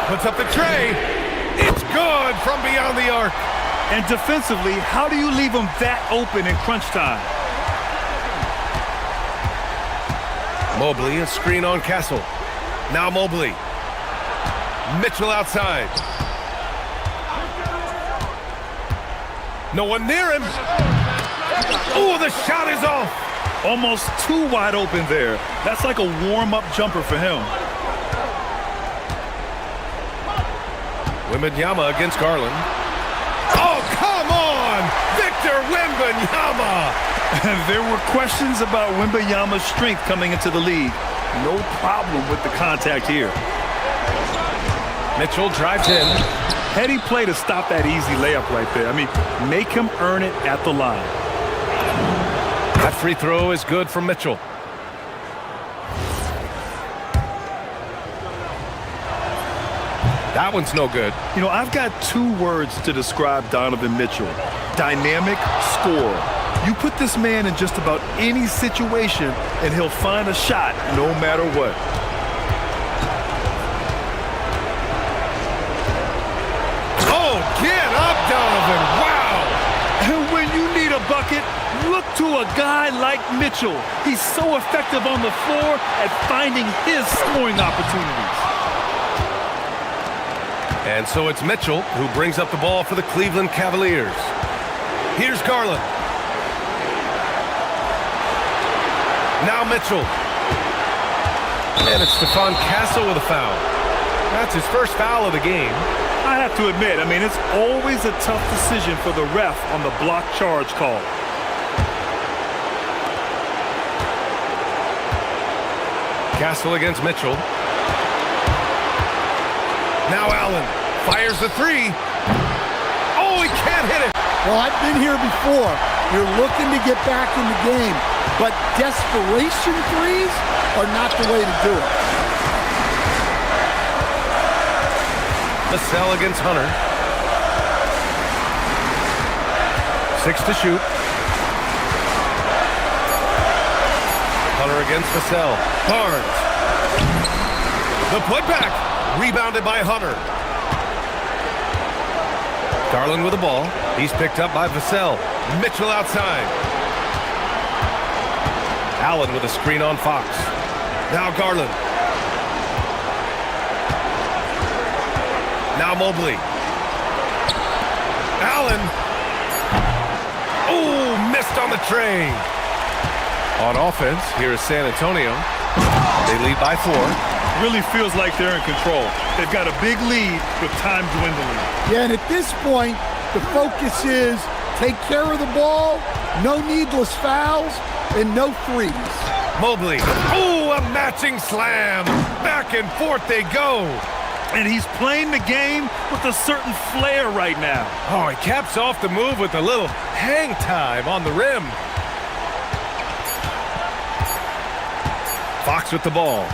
Puts up the tray. It's good from beyond the arc. And defensively, how do you leave him that open in crunch time? Mobley, a screen on Castle. Now Mobley. Mitchell outside. No one near him. Oh, the shot is off. Almost too wide open there. That's like a warm-up jumper for him. Wembanyama against Garland. Oh, come on! Victor Wembanyama! There were questions about Wembanyama's strength coming into the league. No problem with the contact here. Mitchell drives in. Heady play to stop that easy layup right there. I mean, make him earn it at the line. That free throw is good from Mitchell. That one's no good. You know, I've got 2 words to describe Donovan Mitchell. Dynamic scorer. You put this man in just about any situation and he'll find a shot no matter what. Oh, get up, Donovan. Wow. And when you need a bucket, look to a guy like Mitchell. He's so effective on the floor at finding his scoring opportunities. And so it's Mitchell who brings up the ball for the Cleveland Cavaliers. Here's Garland. Now Mitchell. And it's Stephon Castle with a foul. That's his first foul of the game. I have to admit, I mean, it's always a tough decision for the ref on the block charge call. Castle against Mitchell. Now Allen fires the 3. Oh, he can't hit it. Well, I've been here before. You're looking to get back in the game, but desperation threes are not the way to do it. Vassell against Hunter. 6 to shoot. Hunter against Vassell. Barnes. The putback. Rebounded by Hunter. Garland with the ball. He's picked up by Vassell. Mitchell outside. Allen with a screen on Fox. Now Garland. Now Mobley. Allen. Oh, missed on the tray. On offense, here is San Antonio. They lead by 4. Really feels like they're in control. They've got a big lead with time dwindling. Yeah, and at this point, the focus is take care of the ball, no needless fouls, and no threes. Mobley. Oh, a matching slam. Back and forth they go. And he's playing the game with a certain flair right now. Oh, he caps off the move with a little hang time on the rim. Fox with the ball.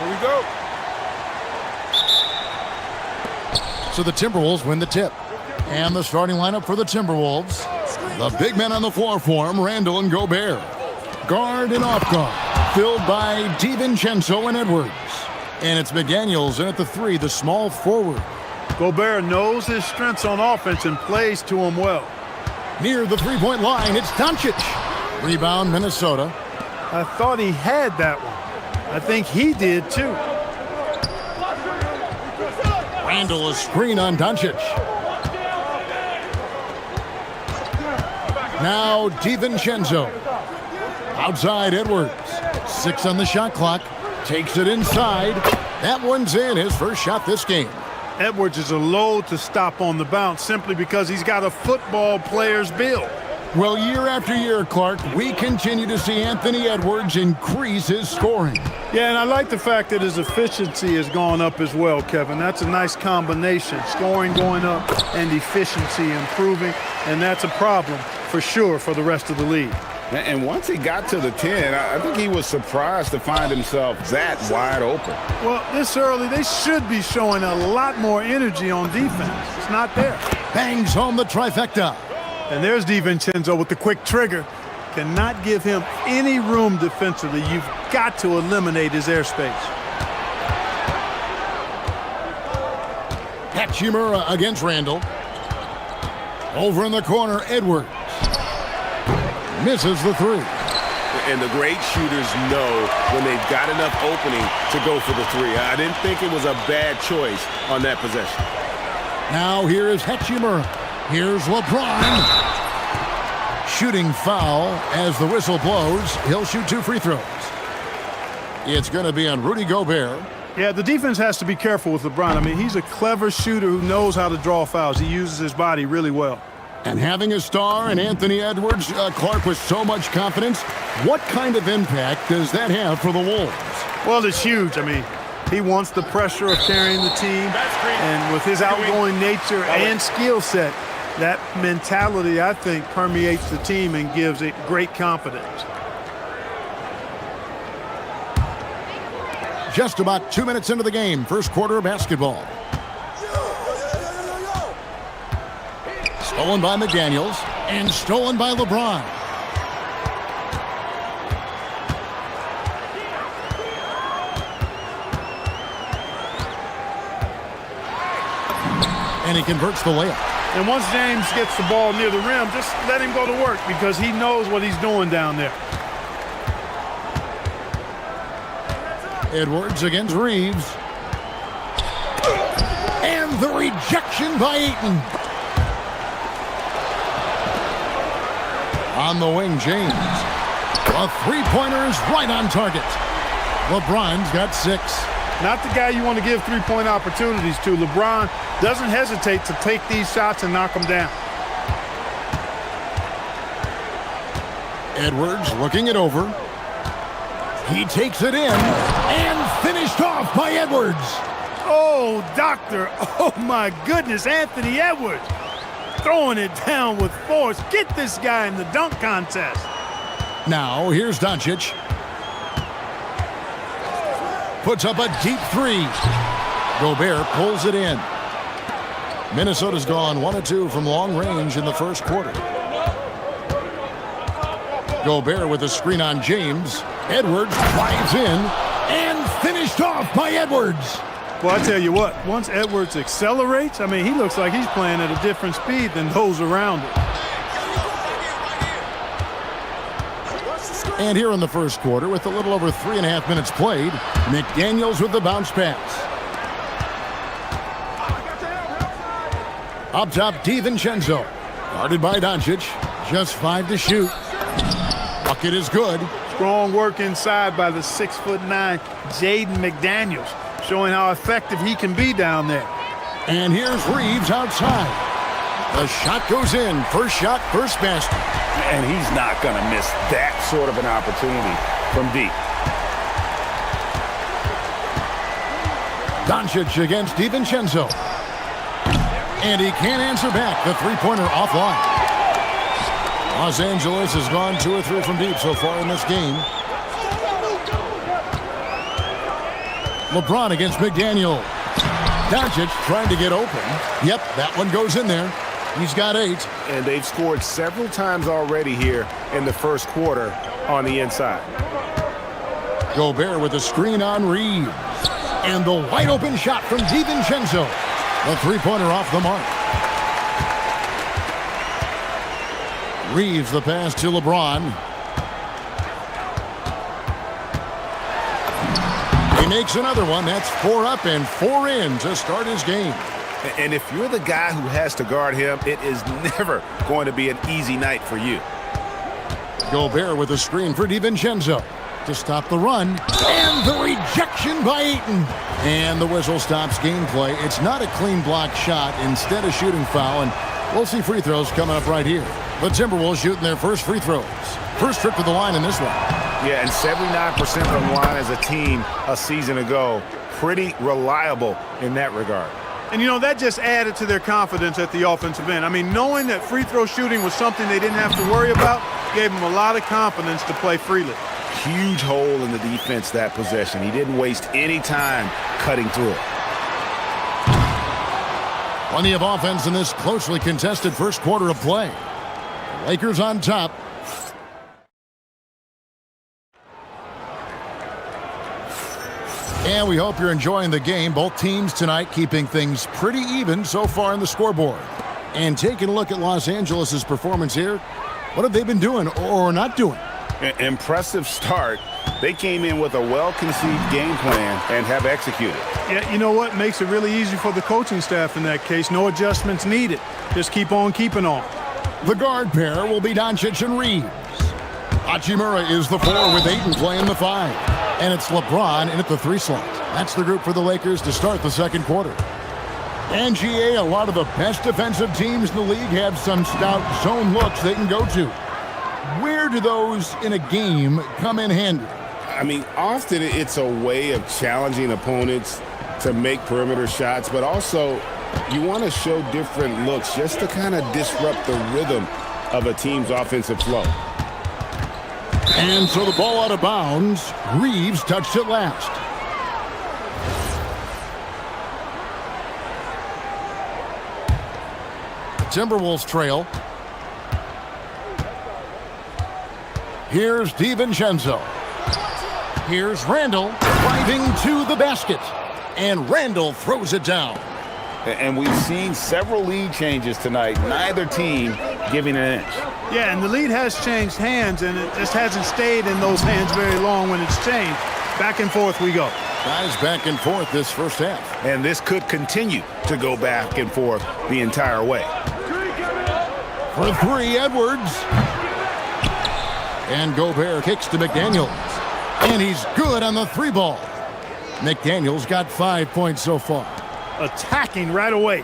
Here we go. So the Timberwolves win the tip. And the starting lineup for the Timberwolves. The big men on the floor for him, Randall and Gobert. Guard and off guard, filled by DiVincenzo and Edwards. And it's McDaniels in at the 3, the small forward. Gobert knows his strengths on offense and plays to him well. Near the three-point line, it's Doncic. Rebound, Minnesota. I thought he had that one. I think he did too. Randall, a screen on Doncic. Now DiVincenzo. Outside Edwards. 6 on the shot clock. Takes it inside. That one's in, his first shot this game. Edwards is a load to stop on the bounce simply because he's got a football player's build. Well, year after year, Clark, we continue to see Anthony Edwards increase his scoring. Yeah, and I like the fact that his efficiency has gone up as well, Kevin. That's a nice combination. Scoring going up and efficiency improving, and that's a problem for sure for the rest of the league. And once he got to the 10, I think he was surprised to find himself that wide open. Well, this early, they should be showing a lot more energy on defense. It's not there. Bangs home the trifecta. And there's DiVincenzo with the quick trigger. Cannot give him any room defensively. You've got to eliminate his airspace. Hachimura against Randall. Over in the corner, Edwards. Misses the 3. And the great shooters know when they've got enough opening to go for the 3. I didn't think it was a bad choice on that possession. Now here is Hachimura. Here's LeBron. Shooting foul as the whistle blows. He'll shoot 2 free throws. It's going to be on Rudy Gobert. Yeah, the defense has to be careful with LeBron. I mean, he's a clever shooter who knows how to draw fouls. He uses his body really well. And having a star in Anthony Edwards, Clark, with so much confidence, what kind of impact does that have for the Wolves? Well, it's huge. I mean, he wants the pressure of carrying the team. And with his outgoing nature and skill set, that mentality, I think, permeates the team and gives it great confidence. Just about 2 minutes into the game, first quarter of basketball. Stolen by McDaniels and stolen by LeBron. And he converts the layup. And once James gets the ball near the rim, just let him go to work because he knows what he's doing down there. Edwards against Reeves. And the rejection by Ayton. On the wing, James. A three-pointer is right on target. LeBron's got 6. Not the guy you want to give three-point opportunities to. LeBron doesn't hesitate to take these shots and knock them down. Edwards looking it over. He takes it in and finished off by Edwards. Oh, doctor. Oh, my goodness. Anthony Edwards throwing it down with force. Get this guy in the dunk contest. Now, here's Doncic. Puts up a deep 3. Gobert pulls it in. Minnesota's gone 1 of 2 from long range in the first quarter. Gobert with a screen on James. Edwards drives in and finished off by Edwards. Well, I tell you what, once Edwards accelerates, I mean, he looks like he's playing at a different speed than those around him. And here in the first quarter, with a little over 3.5 minutes played, McDaniels with the bounce pass. Up top, DiVincenzo. Guarded by Doncic. Just 5 to shoot. Bucket is good. Strong work inside by the 6'9" Jaden McDaniels, showing how effective he can be down there. And here's Reeves outside. The shot goes in. First shot, first basket. And he's not going to miss that sort of an opportunity from deep. Doncic against DiVincenzo. And he can't answer back. The three-pointer offline. Los Angeles has gone 2 or 3 from deep so far in this game. LeBron against McDaniel. Doncic trying to get open. Yep, that one goes in there. He's got 8. And they've scored several times already here in the first quarter on the inside. Gobert with a screen on Reeves. And the wide open shot from DiVincenzo. The three-pointer off the mark. Reeves the pass to LeBron. He makes another one. That's 4 up and 4 in to start his game. And if you're the guy who has to guard him, it is never going to be an easy night for you. Gobert with a screen for DiVincenzo to stop the run. And the rejection by Ayton. And the whistle stops gameplay. It's not a clean block shot. Instead of shooting foul. And we'll see free throws coming up right here. The Timberwolves shooting their first free throws. First trip to the line in this one. Yeah, and 79% from the line as a team a season ago. Pretty reliable in that regard. And, you know, that just added to their confidence at the offensive end. I mean, knowing that free throw shooting was something they didn't have to worry about gave them a lot of confidence to play freely. Huge hole in the defense that possession. He didn't waste any time cutting through it. Plenty of offense in this closely contested first quarter of play. The Lakers on top. And we hope you're enjoying the game. Both teams tonight keeping things pretty even so far in the scoreboard. And taking a look at Los Angeles' performance here, what have they been doing or not doing? Impressive start. They came in with a well-conceived game plan and have executed. Yeah, you know what? Makes it really easy for the coaching staff in that case. No adjustments needed. Just keep on keeping on. The guard pair will be Doncic and Reeves. Hachimura is the 4 with Ayton playing the 5. And it's LeBron in at the 3 slot. That's the group for the Lakers to start the second quarter. And GA, a lot of the best defensive teams in the league have some stout zone looks they can go to. Where do those in a game come in handy? I mean, often it's a way of challenging opponents to make perimeter shots, but also you want to show different looks just to kind of disrupt the rhythm of a team's offensive flow. And so the ball out of bounds. Reeves touched it last. Timberwolves trail. Here's DiVincenzo. Here's Randall driving to the basket. And Randall throws it down. And we've seen several lead changes tonight. Neither team giving an inch. Yeah, and the lead has changed hands, and it just hasn't stayed in those hands very long when it's changed. Back and forth we go. Guys, back and forth this first half. And this could continue to go back and forth the entire way. For 3, Edwards. And Gobert kicks to McDaniels. And he's good on the 3 ball. McDaniels got 5 points so far. Attacking right away.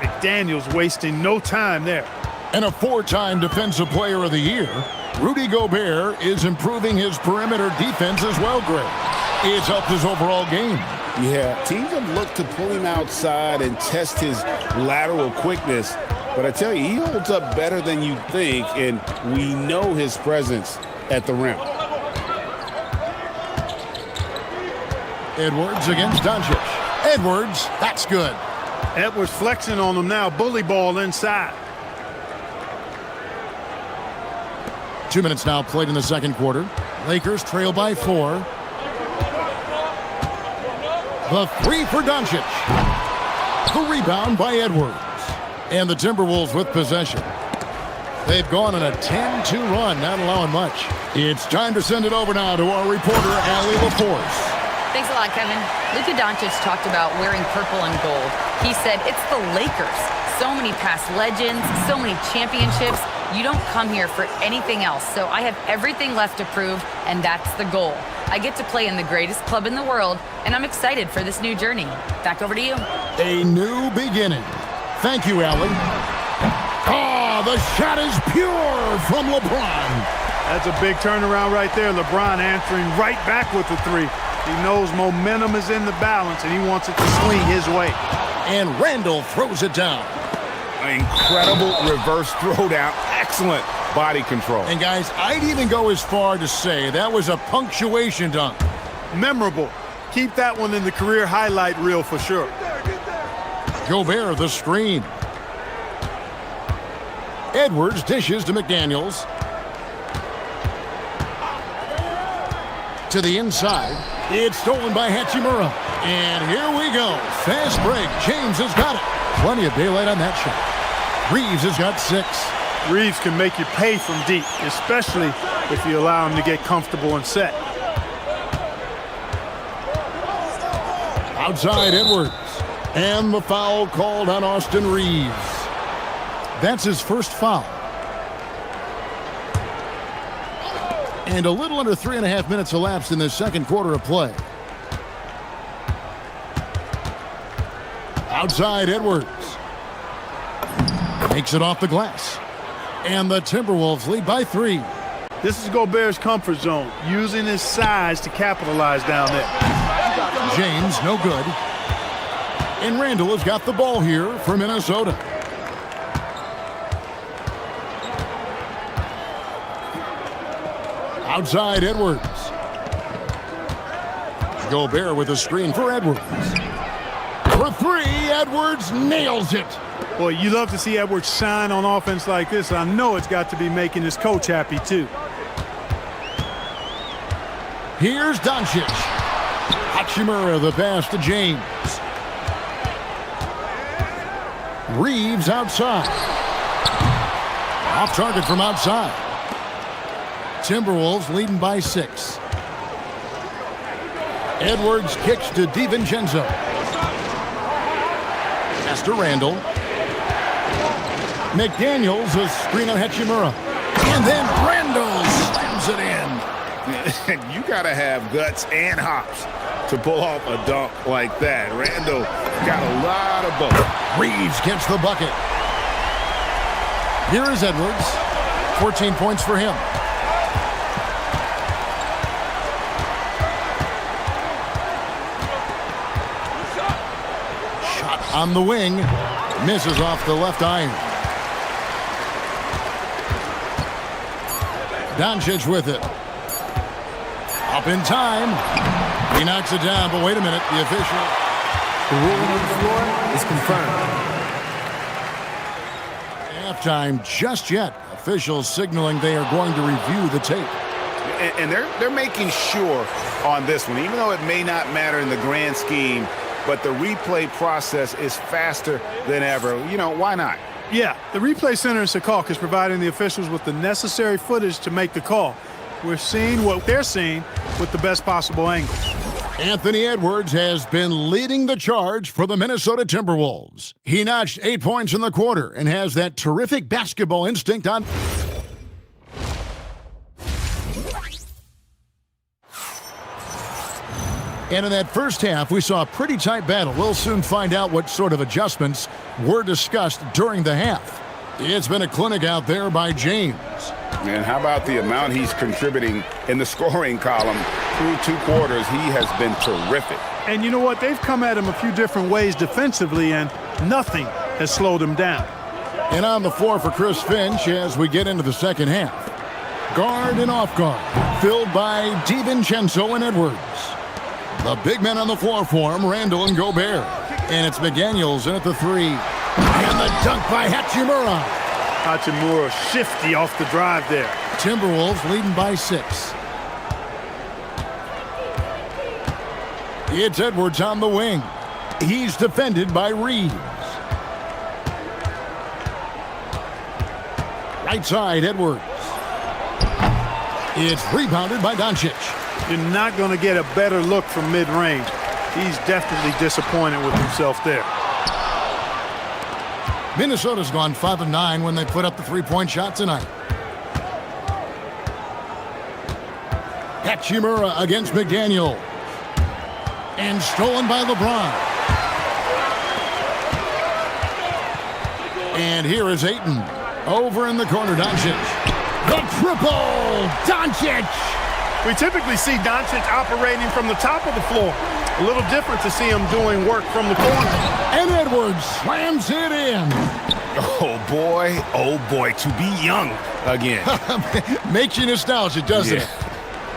McDaniels wasting no time there. And a 4-time Defensive Player of the Year, Rudy Gobert is improving his perimeter defense as well, Greg. It's helped his overall game. Yeah, teams have looked to pull him outside and test his lateral quickness. But I tell you, he holds up better than you think, and we know his presence at the rim. Edwards against Doncic. Edwards, that's good. Edwards flexing on them now. Bully ball inside. 2 minutes now played in the second quarter. Lakers trail by 4. The 3 for Doncic. The rebound by Edwards. And the Timberwolves with possession. They've gone on a 10-2 run, not allowing much. It's time to send it over now to our reporter, Allie LaForce. Thanks a lot, Kevin. Luka Doncic talked about wearing purple and gold. He said, it's the Lakers. So many past legends, so many championships. You don't come here for anything else. So I have everything left to prove, and that's the goal. I get to play in the greatest club in the world, and I'm excited for this new journey. Back over to you. A new beginning. Thank you, Allie. The shot is pure from LeBron. That's a big turnaround right there. LeBron answering right back with the 3. He knows momentum is in the balance, and he wants it to swing his way. And Randall throws it down. Incredible reverse throwdown. Excellent body control. And guys, I'd even go as far to say that was a punctuation dunk. Memorable. keep that one in the career highlight reel for sure. Gobert, the screen. Edwards dishes to McDaniels. To the inside. It's stolen by Hachimura. And here we go. Fast break. James has got it. Plenty of daylight on that shot. Reeves has got 6. Reeves can make you pay from deep, especially if you allow him to get comfortable and set. Outside Edwards. And the foul called on Austin Reeves. That's his first foul. And a little under 3.5 minutes elapsed in the second quarter of play. Outside Edwards. Makes it off the glass. And the Timberwolves lead by 3. This is Gobert's comfort zone, using his size to capitalize down there. James, no good. And Randall has got the ball here for Minnesota. Outside Edwards. Gobert with a screen for Edwards. For 3, Edwards nails it. Boy, you love to see Edwards shine on offense like this. I know it's got to be making his coach happy too. Here's Doncic. Hachimura, the pass to James. Reeves outside. Off target from outside. Timberwolves leading by 6. Edwards kicks to DiVincenzo. Pass to Randall. McDaniels, a screen on Hachimura. And then Randall slams it in. You got to have guts and hops to pull off a dunk like that. Randall got a lot of both. Reeves gets the bucket. Here is Edwards. 14 points for him. Shot on the wing. Misses off the left iron. Doncic with it. Up in time. He knocks it down, but wait a minute. The official. The ruling on the floor is confirmed. Halftime just yet. Officials signaling they are going to review the tape. And they're making sure on this one, even though it may not matter in the grand scheme, but the replay process is faster than ever. You know, why not? Yeah, the replay center in Secaucus is providing the officials with the necessary footage to make the call. We're seeing what they're seeing with the best possible angle. Anthony Edwards has been leading the charge for the Minnesota Timberwolves. He notched 8 points in the quarter and has that terrific basketball instinct on. And in that first half, we saw a pretty tight battle. We'll soon find out what sort of adjustments were discussed during the half. It's been a clinic out there by James. And how about the amount he's contributing in the scoring column through 2 quarters? He has been terrific. And you know what? They've come at him a few different ways defensively, and nothing has slowed him down. And on the floor for Chris Finch as we get into the second half. Guard and off guard, filled by DiVincenzo and Edwards. The big men on the floor for him, Randall and Gobert. And it's McDaniels in at the 3. And the dunk by Hachimura. Hachimura shifty off the drive there. Timberwolves leading by 6. It's Edwards on the wing. He's defended by Reeves. Right side, Edwards. It's rebounded by Doncic. You're not going to get a better look from mid-range. He's definitely disappointed with himself there. Minnesota's gone 5 of 9 when they put up the 3-point shot tonight. Hachimura against McDaniel. And stolen by LeBron. And here is Ayton. Over in the corner, Doncic. The triple! Doncic! We typically see Doncic operating from the top of the floor. A little different to see him doing work from the corner. And Edwards slams it in. Oh boy, to be young again. Makes you nostalgic, doesn't it?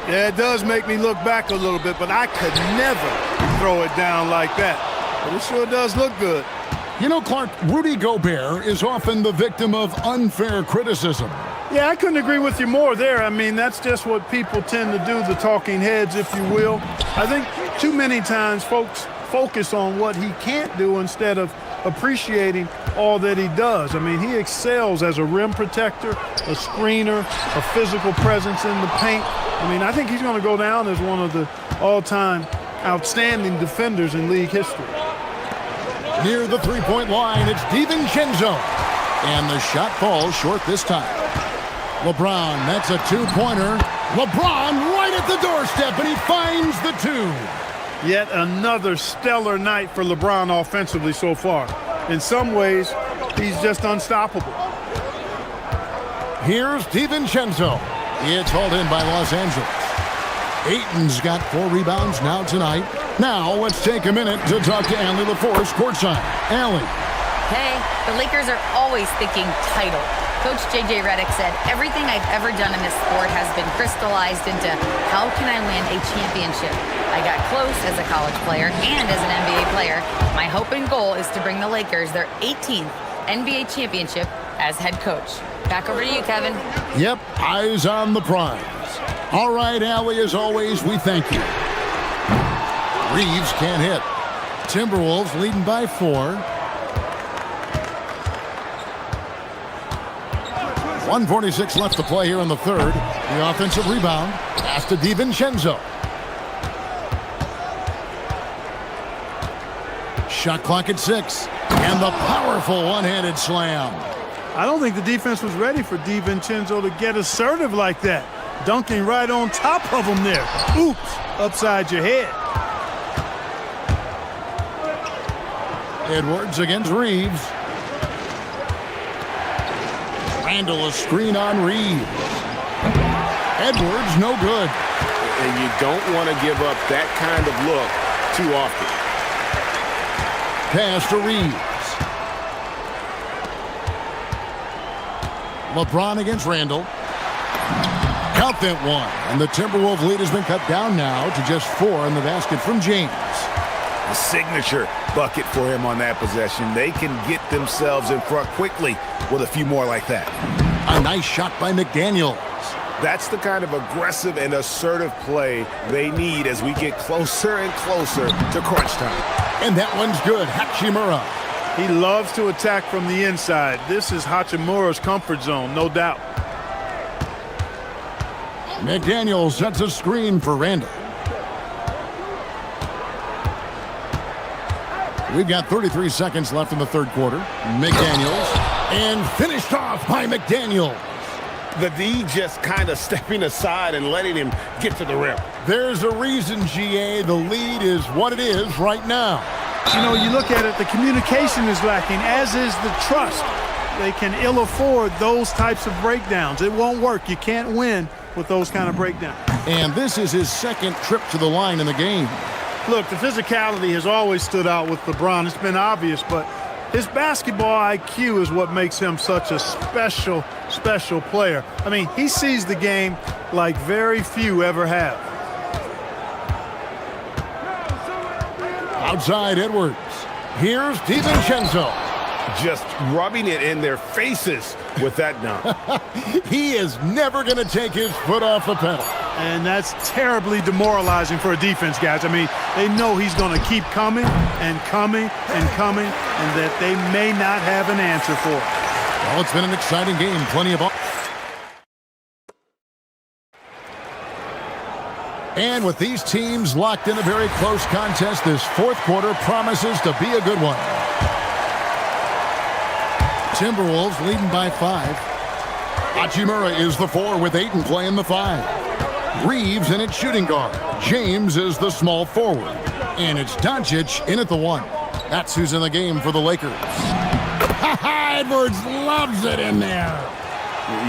Yeah, it does make me look back a little bit, but I could never throw it down like that. But it sure does look good. You know, Clark, Rudy Gobert is often the victim of unfair criticism. Yeah, I couldn't agree with you more there. I mean, that's just what people tend to do, the talking heads, if you will. I think too many times folks focus on what he can't do instead of appreciating all that he does. I mean, he excels as a rim protector, a screener, a physical presence in the paint. I mean, I think he's going to go down as one of the all-time outstanding defenders in league history. Near the three-point line, it's DiVincenzo. And the shot falls short this time. LeBron, that's a two-pointer. LeBron right at the doorstep, and he finds the two. Yet another stellar night for LeBron offensively so far. In some ways, he's just unstoppable. Here's DiVincenzo. It's hauled in by Los Angeles. Ayton's got 4 rebounds now tonight. Now let's take a minute to talk to Allie LaForce courtside. Allie. Hey, the Lakers are always thinking title. Coach J.J. Redick said, everything I've ever done in this sport has been crystallized into how can I win a championship? I got close as a college player and as an NBA player. My hope and goal is to bring the Lakers their 18th NBA championship as head coach. Back over to you, Kevin. Yep, eyes on the prize. All right, Allie, as always, we thank you. Reeves can't hit. Timberwolves leading by 4. 1:46 left to play here in the third. The offensive rebound. Pass to DiVincenzo. Shot clock at 6. And the powerful one-handed slam. I don't think the defense was ready for DiVincenzo to get assertive like that. Dunking right on top of him there. Oops, upside your head. Edwards against Reeves. Randall a screen on Reeves. Edwards no good. And you don't want to give up that kind of look too often. Pass to Reeves. LeBron against Randall. Count that one. And the Timberwolves lead has been cut down now to just 4 in the basket from James. A signature bucket for him on that possession. They can get themselves in front quickly with a few more like that. A nice shot by McDaniels. That's the kind of aggressive and assertive play they need as we get closer and closer to crunch time. And that one's good. Hachimura. He loves to attack from the inside. This is Hachimura's comfort zone, no doubt. McDaniels sets a screen for Randall. We've got 33 seconds left in the third quarter. McDaniels. And finished off by McDaniels. The D just kind of stepping aside and letting him get to the rim. There's a reason, GA. The lead is what it is right now. You know, you look at it, the communication is lacking, as is the trust. They can ill afford those types of breakdowns. It won't work. You can't win with those kind of breakdowns. And this is his second trip to the line in the game. Look, the physicality has always stood out with LeBron. It's been obvious, but his basketball IQ is what makes him such a special player. I mean, he sees the game like very few ever have. Outside Edwards. Here's DiVincenzo. Just rubbing it in their faces with that dunk. He is never going to take his foot off the pedal. And that's terribly demoralizing for a defense, guys. I mean, they know he's going to keep coming and coming and coming, and that they may not have an answer for it. Well, it's been an exciting game. Plenty of... And with these teams locked in a very close contest, this fourth quarter promises to be a good one. Timberwolves leading by 5. Hachimura is the 4 with Ayton playing the 5. Reeves in at shooting guard. James is the small forward. And it's Doncic in at the 1. That's who's in the game for the Lakers. Edwards loves it in there.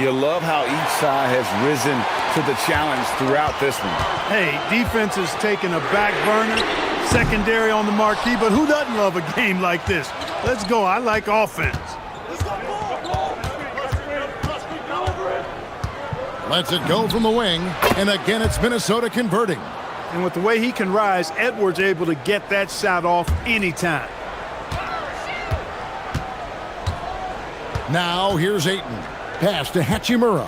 You love how each side has risen to the challenge throughout this one. Hey, defense has taken a back burner, secondary on the marquee, but who doesn't love a game like this? Let's go. I like offense. Lets it go from the wing, and again it's Minnesota converting. And with the way he can rise, Edwards able to get that shot off anytime. Now here's Ayton. Pass to Hachimura.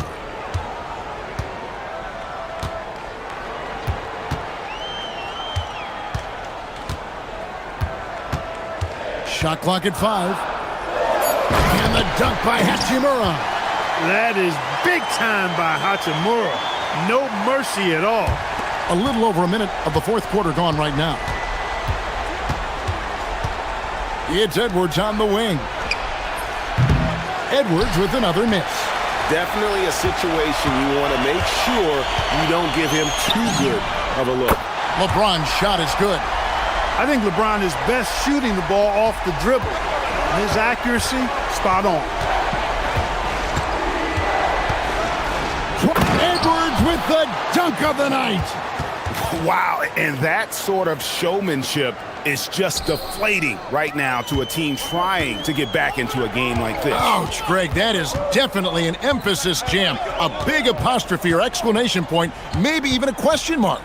Shot clock at 5. And the dunk by Hachimura. That is big time by Hachimura. No mercy at all. A little over a minute of the fourth quarter gone right now. It's Edwards on the wing. Edwards with another miss. Definitely a situation you want to make sure you don't give him too good of a look. LeBron's shot is good. I think LeBron is best shooting the ball off the dribble. His accuracy, spot on. Edwards with the dunk of the night. Wow, and that sort of showmanship is just deflating right now to a team trying to get back into a game like this. Ouch, Greg, that is definitely an emphasis jam. A big apostrophe or exclamation point, maybe even a question mark.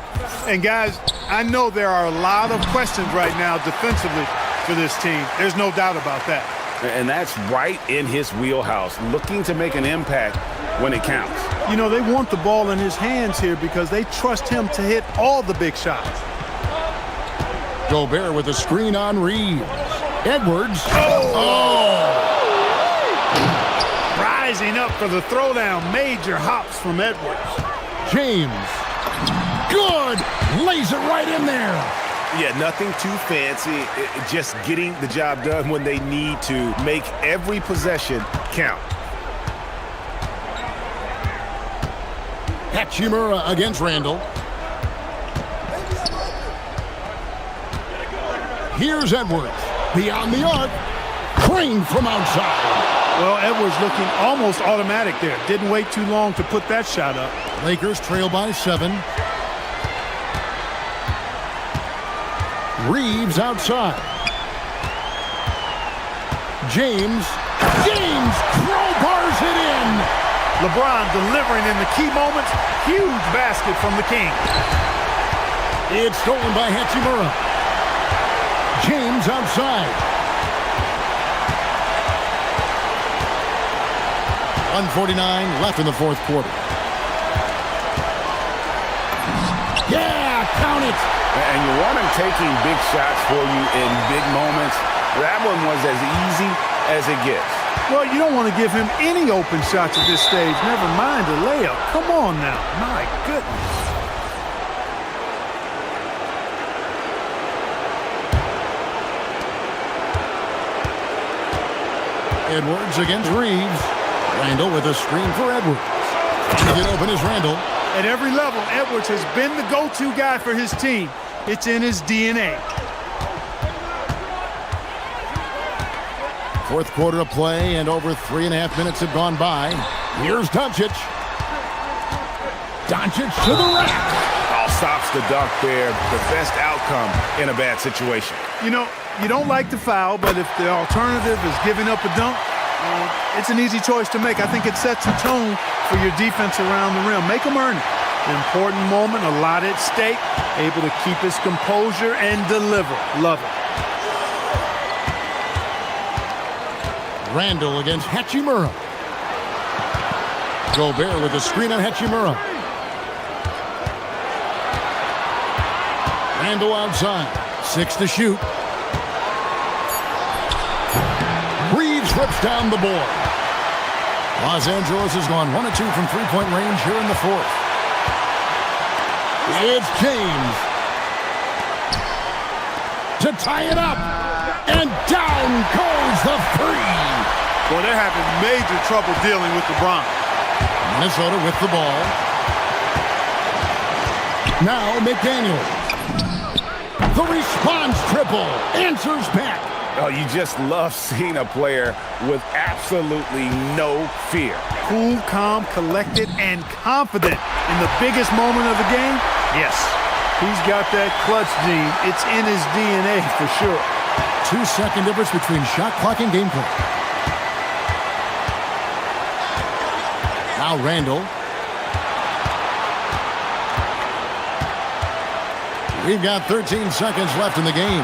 And guys, I know there are a lot of questions right now defensively for this team. There's no doubt about that. And that's right in his wheelhouse, looking to make an impact when it counts. You know, they want the ball in his hands here because they trust him to hit all the big shots. Gobert with a screen on Reeves. Edwards. Oh! Rising up for the throwdown. Major hops from Edwards. James. Good. Lays it right in there. Yeah, nothing too fancy. Just getting the job done when they need to. Make every possession count. Hachimura against Randall. Here's Edwards. Beyond the arc. Crane from outside. Well, Edwards looking almost automatic there. Didn't wait too long to put that shot up. Lakers trail by 7. Reeves outside. James crowbars it in. LeBron delivering in the key moments. Huge basket from the King. It's stolen by Hachimura. James outside. 1:49 left in the fourth quarter. Yeah, count it. And you want him taking big shots for you in big moments. That one was as easy as it gets. Well, you don't want to give him any open shots at this stage. Never mind a layup. Come on now. My goodness. Edwards against Reeves. Randall with a screen for Edwards. To get open is Randall. At every level, Edwards has been the go-to guy for his team. It's in his DNA. Fourth quarter of play, and over 3.5 minutes have gone by. Here's Doncic. Doncic to the rack. All stops the dunk there. The best outcome in a bad situation. You know, you don't like the foul, but if the alternative is giving up a dunk, it's an easy choice to make. I think it sets a tone for your defense around the rim. Make them earn it. An important moment, a lot at stake. Able to keep his composure and deliver. Love it. Randall against Hachimura. Gobert with a screen on Hachimura. Randall outside. 6 to shoot. Reeves rips down the board. Los Angeles has gone 1 of 2 from three-point range here in the fourth. It's James. To tie it up. And down goes the three. Boy, they're having major trouble dealing with LeBron. Minnesota with the ball. Now McDaniel. The response triple. Answers back. Oh, you just love seeing a player with absolutely no fear. Cool, calm, collected, and confident in the biggest moment of the game. Yes, he's got that clutch gene. It's in his DNA for sure. 2-second difference between shot clock and game clock. Now Randall. We've got 13 seconds left in the game.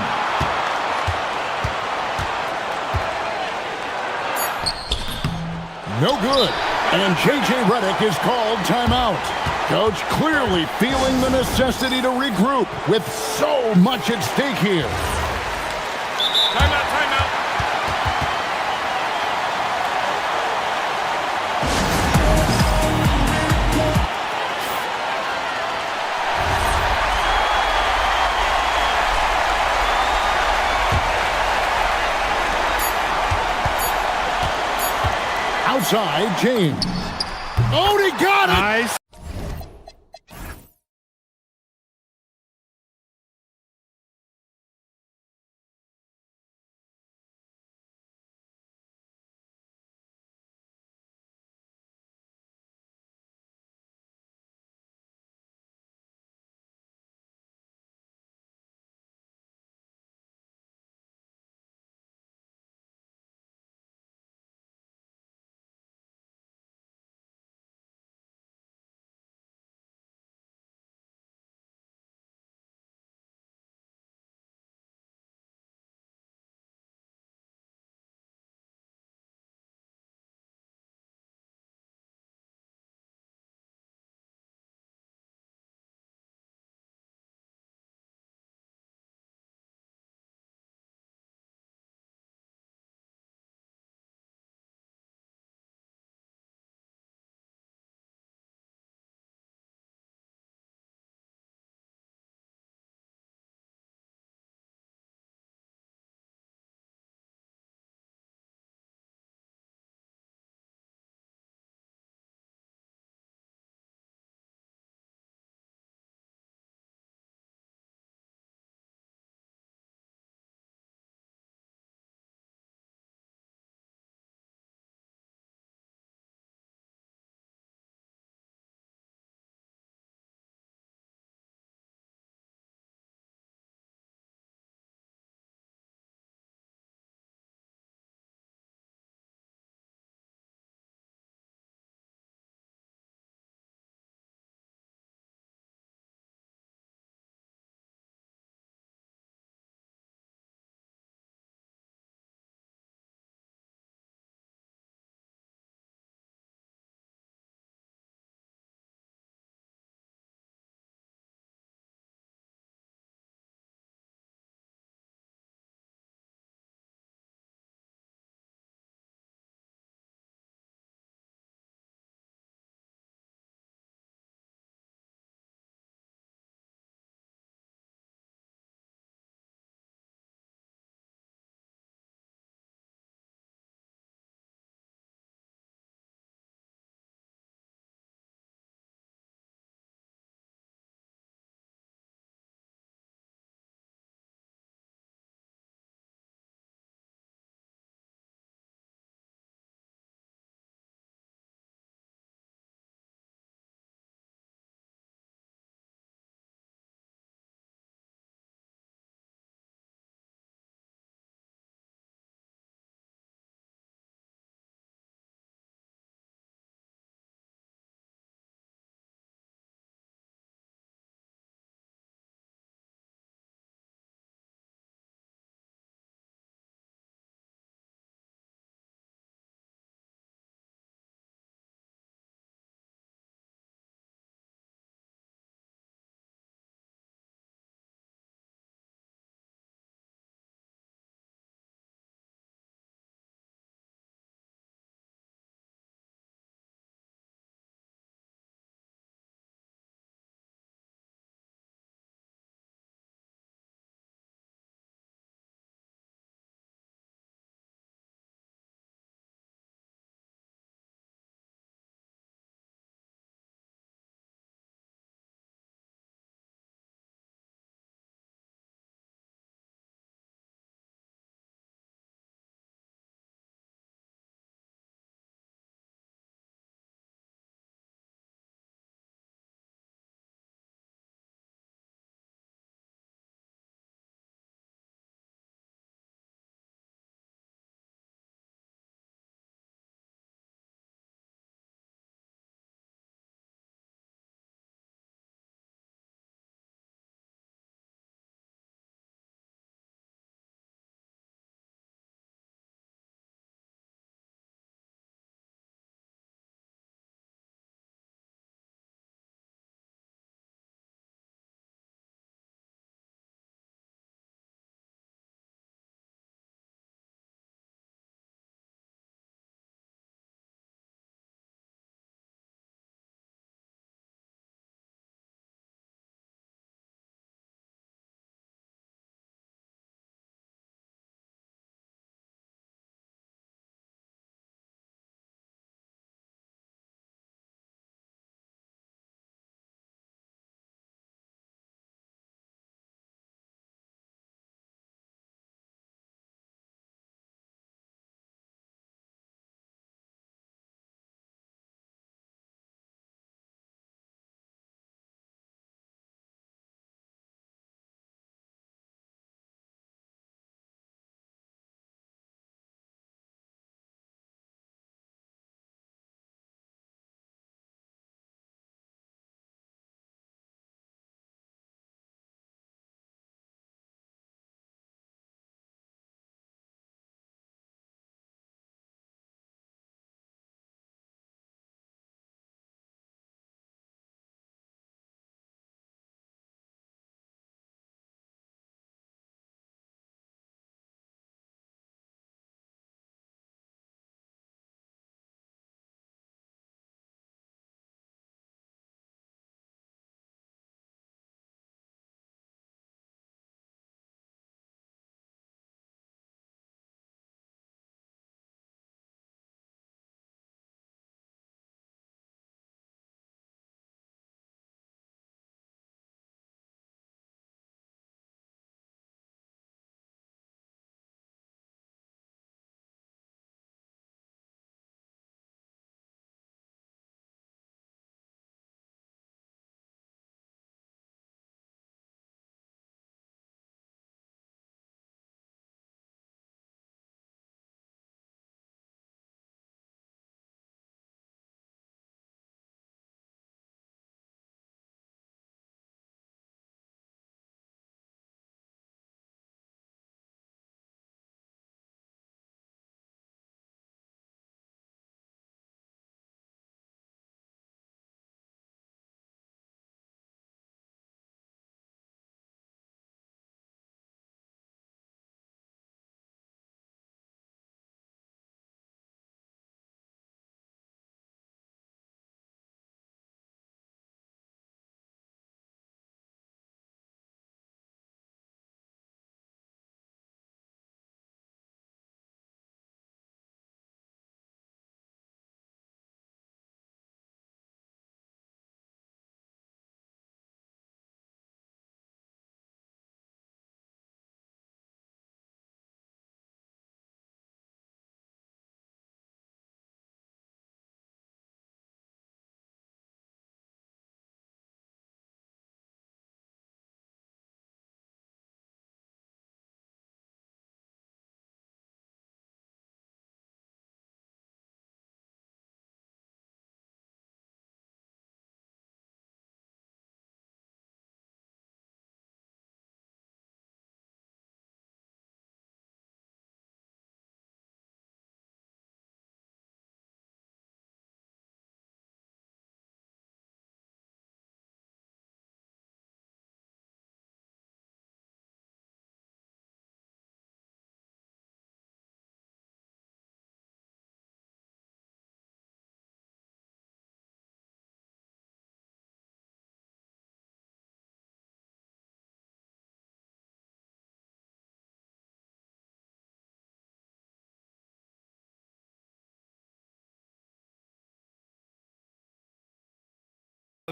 No good. And J.J. Redick is called timeout. Coach clearly feeling the necessity to regroup with so much at stake here. Timeout, timeout. Outside, James. Oh, he got it! Nice.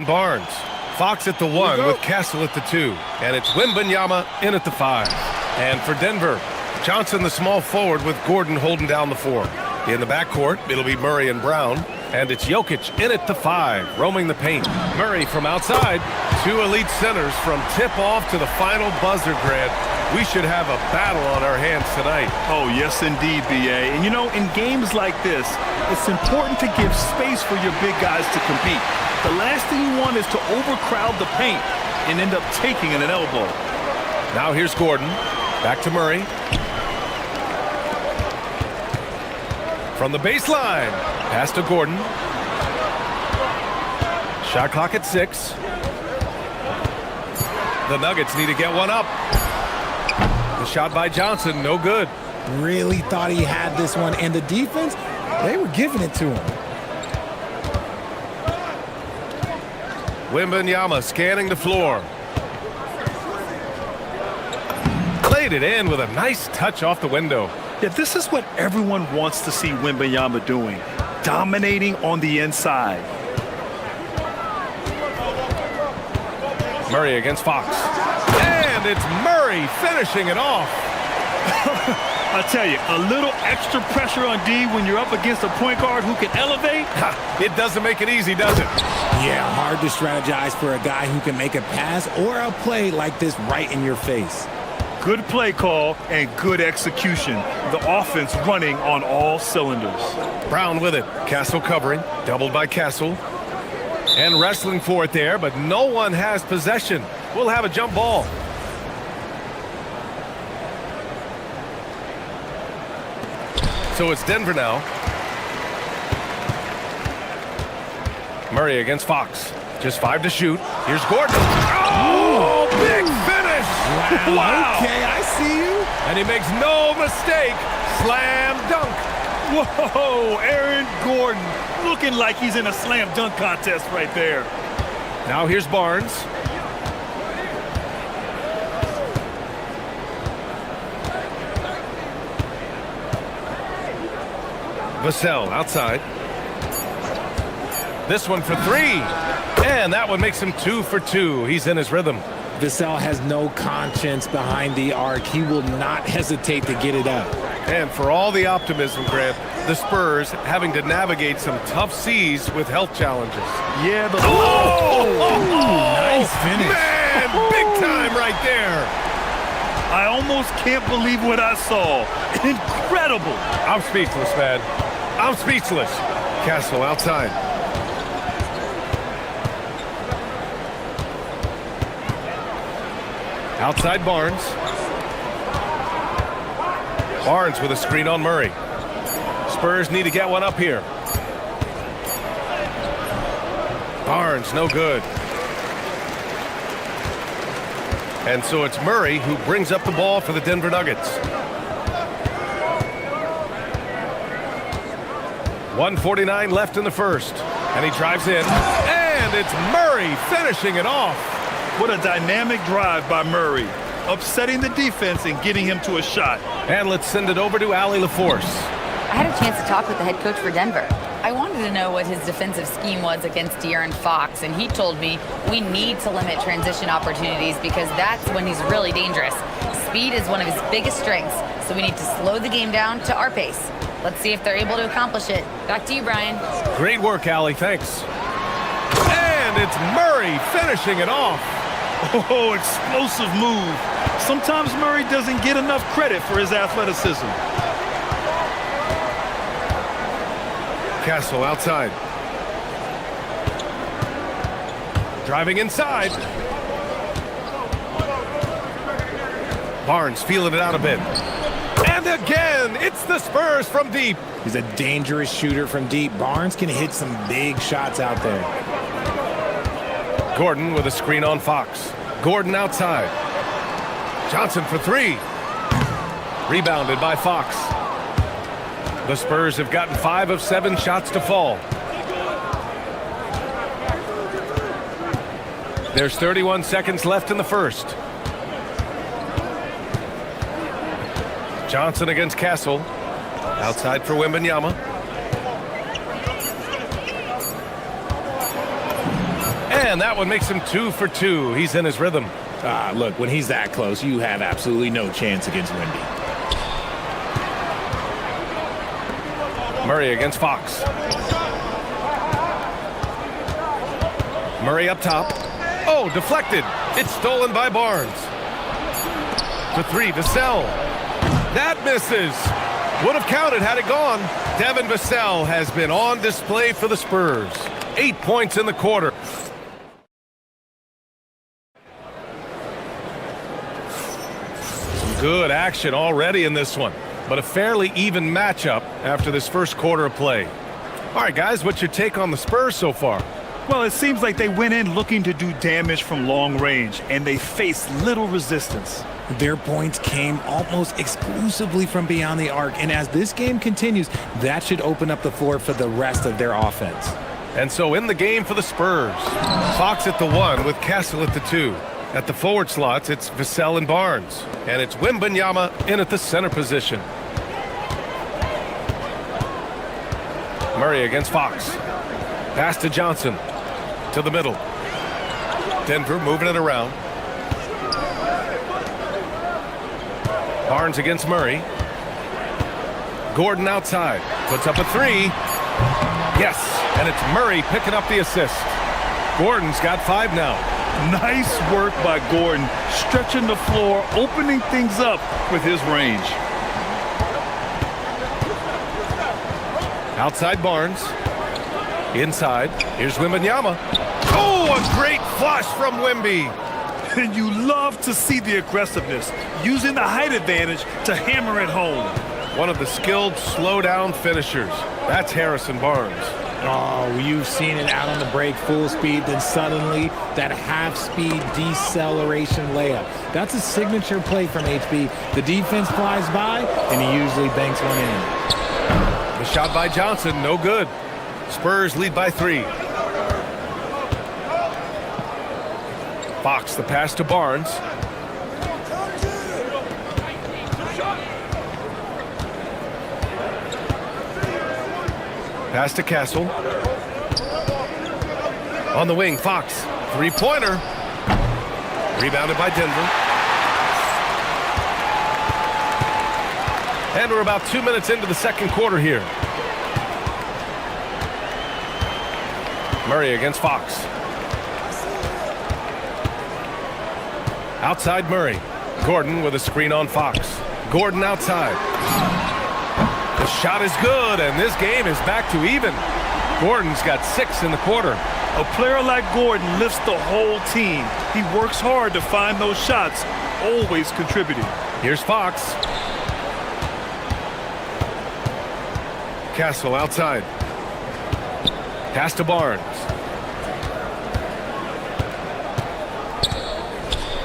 Barnes. Fox at the 1 with Castle at the 2. And it's Wembanyama in at the 5. And for Denver, Johnson the small forward with Gordon holding down the 4. In the backcourt, it'll be Murray and Brown. And it's Jokic in at the 5, roaming the paint. Murray from outside. 2 elite centers from tip-off to the final buzzer, Grant. We should have a battle on our hands tonight. Oh, yes, indeed, B.A. And, you know, in games like this, it's important to give space for your big guys to compete. The last thing you want is to overcrowd the paint and end up taking an elbow. Now here's Gordon. Back to Murray. From the baseline. Pass to Gordon. Shot clock at 6. The Nuggets need to get one up. The shot by Johnson, no good. Really thought he had this one. And the defense, they were giving it to him. Wembanyama scanning the floor. Laid it in with a nice touch off the window. Yeah, this is what everyone wants to see Wembanyama doing. Dominating on the inside. Murray against Fox. And it's Murray finishing it off. I tell you, a little extra pressure on D when you're up against a point guard who can elevate. It doesn't make it easy, does it? Yeah, hard to strategize for a guy who can make a pass or a play like this right in your face. Good play call and good execution. The offense running on all cylinders. Brown with it. Castle covering. Doubled by Castle. And wrestling for it there, but no one has possession. We'll have a jump ball. So it's Denver now. Murray against Fox. Just 5 to shoot. Here's Gordon. Oh, big finish. Wow. Okay, I see you. And he makes no mistake. Slam dunk. Whoa, Aaron Gordon looking like he's in a slam dunk contest right there. Now here's Barnes. Vassell outside. This one for 3. And that one makes him 2 for 2. He's in his rhythm. Vassell has no conscience behind the arc. He will not hesitate to get it up. And for all the optimism, Grant, the Spurs having to navigate some tough seas with health challenges. Yeah, the Nice finish. Man, big time right there. I almost can't believe what I saw. Incredible. I'm speechless, man. I'm speechless. Castle outside. Outside Barnes. Barnes with a screen on Murray. Spurs need to get one up here. Barnes, no good. And so it's Murray who brings up the ball for the Denver Nuggets. 1:49 left in the first. And he drives in. And it's Murray finishing it off. What a dynamic drive by Murray. Upsetting the defense and getting him to a shot. And let's send it over to Allie LaForce. I had a chance to talk with the head coach for Denver. I wanted to know what his defensive scheme was against De'Aaron Fox, and he told me we need to limit transition opportunities because that's when he's really dangerous. Speed is one of his biggest strengths, so we need to slow the game down to our pace. Let's see if they're able to accomplish it. Back to you, Brian. Great work, Allie. Thanks. And it's Murray finishing it off. Oh, explosive move. Sometimes Murray doesn't get enough credit for his athleticism. Castle outside. Driving inside. Barnes feeling it out a bit. And again, it's the Spurs from deep. He's a dangerous shooter from deep. Barnes can hit some big shots out there. Gordon with a screen on Fox. Gordon outside. Johnson for 3. Rebounded by Fox. The Spurs have gotten 5 of 7 shots to fall. There's 31 seconds left in the first. Johnson against Castle. Outside for Wembanyama. And And that one makes him 2 for 2. He's in his rhythm. Look, when he's that close, you have absolutely no chance against Wemby. Murray against Fox. Murray up top. Oh, deflected. It's stolen by Barnes. For 3, Vassell. That misses. Would have counted had it gone. Devin Vassell has been on display for the Spurs. 8 points in the quarter. Some good action already in this one, but a fairly even matchup after this first quarter of play. All right, guys, what's your take on the Spurs so far? Well, it seems like they went in looking to do damage from long range, and they faced little resistance. Their points came almost exclusively from beyond the arc, and as this game continues, that should open up the floor for the rest of their offense. And so in the game for the Spurs, Fox at the 1 with Castle at the 2. At the forward slots, it's Vassell and Barnes, and it's Wembanyama in at the center position. Murray against Fox. Pass to Johnson. To the middle. Denver moving it around. Barnes against Murray. Gordon outside. Puts up a 3. Yes, and it's Murray picking up the assist. Gordon's got 5 now. Nice work by Gordon, stretching the floor, opening things up with his range. Outside Barnes. Inside, here's Wembanyama. Oh, a great flush from Wemby. And you love to see the aggressiveness, using the height advantage to hammer it home. One of the skilled slow-down finishers. That's Harrison Barnes. Oh, you've seen it out on the break, full speed, then suddenly that half-speed deceleration layup. That's a signature play from HB. The defense flies by, and he usually banks one in. The shot by Johnson, no good. Spurs lead by 3. Fox, the pass to Barnes. Pass to Castle. On the wing, Fox. 3-pointer. Rebounded by Denver. And we're about 2 minutes into the second quarter here. Murray against Fox. Outside Murray. Gordon with a screen on Fox. Gordon outside. The shot is good, and this game is back to even. Gordon's got 6 in the quarter. A player like Gordon lifts the whole team. He works hard to find those shots, always contributing. Here's Fox. Castle outside. Pass to Barnes.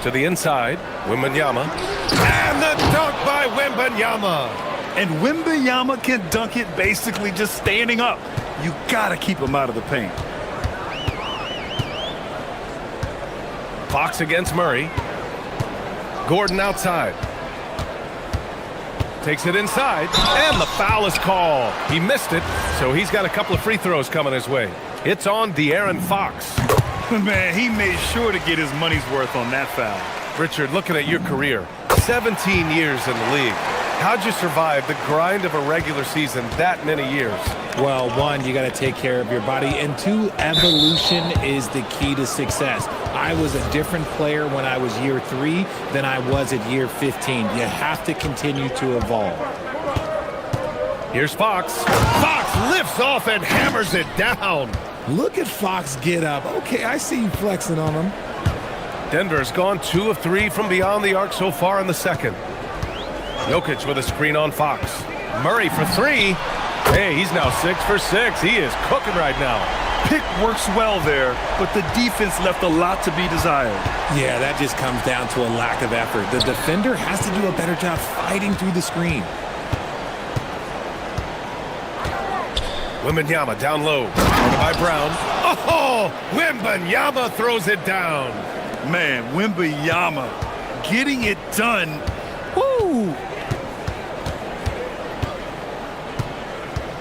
To the inside, Wembanyama. And the dunk by Wembanyama. And Wembanyama can dunk it basically just standing up. You gotta keep him out of the paint. Fox against Murray. Gordon outside. Takes it inside, and the foul is called. He missed it, so he's got a couple of free throws coming his way. It's on De'Aaron Fox. Man, he made sure to get his money's worth on that foul. Richard, looking at your career, 17 years in the league. How'd you survive the grind of a regular season that many years? Well, 1, you got to take care of your body, and 2, evolution is the key to success. I was a different player when I was year 3 than I was at year 15. You have to continue to evolve. Here's Fox. Fox lifts off and hammers it down. Look at Fox get up. Okay, I see you flexing on him. Denver's gone 2 of 3 from beyond the arc so far in the second. Jokic with a screen on Fox. Murray for 3. Hey, he's now 6 for 6. He is cooking right now. Pick works well there, but the defense left a lot to be desired. Yeah, that just comes down to a lack of effort. The defender has to do a better job fighting through the screen. Wembanyama down low. By Brown. Oh, Wembanyama throws it down. Man, Wembanyama getting it done. Woo!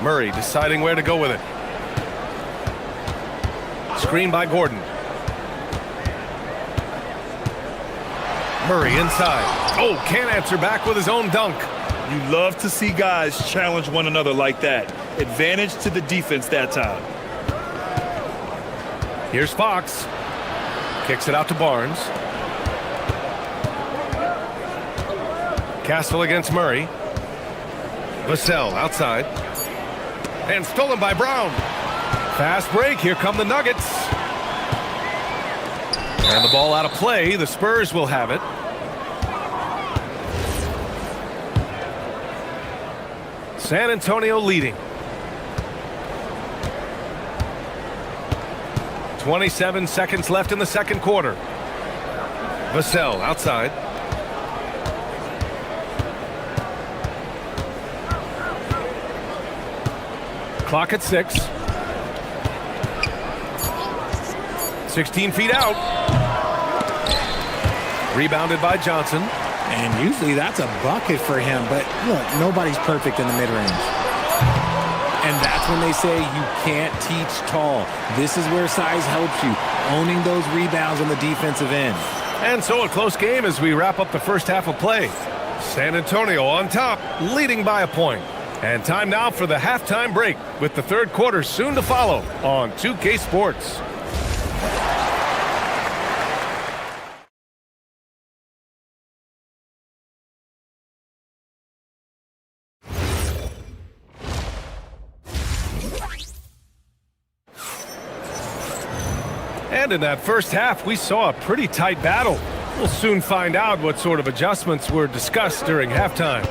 Murray deciding where to go with it. Screen by Gordon. Murray inside. Oh, can't answer back with his own dunk. You love to see guys challenge one another like that. Advantage to the defense that time. Here's Fox. Kicks it out to Barnes. Castle against Murray. Vassell outside. And stolen by Brown. Fast break. Here come the Nuggets. And the ball out of play. The Spurs will have it. San Antonio leading. 27 seconds left in the second quarter. Vassell outside. Clock at 6. 16 feet out. Rebounded by Johnson. And usually that's a bucket for him, but look, nobody's perfect in the mid-range. And that's when they say you can't teach tall. This is where size helps you, owning those rebounds on the defensive end. And so a close game as we wrap up the first half of play. San Antonio on top, leading by a point. And time now for the halftime break, with the third quarter soon to follow on 2K Sports. And in that first half, we saw a pretty tight battle. We'll soon find out what sort of adjustments were discussed during halftime.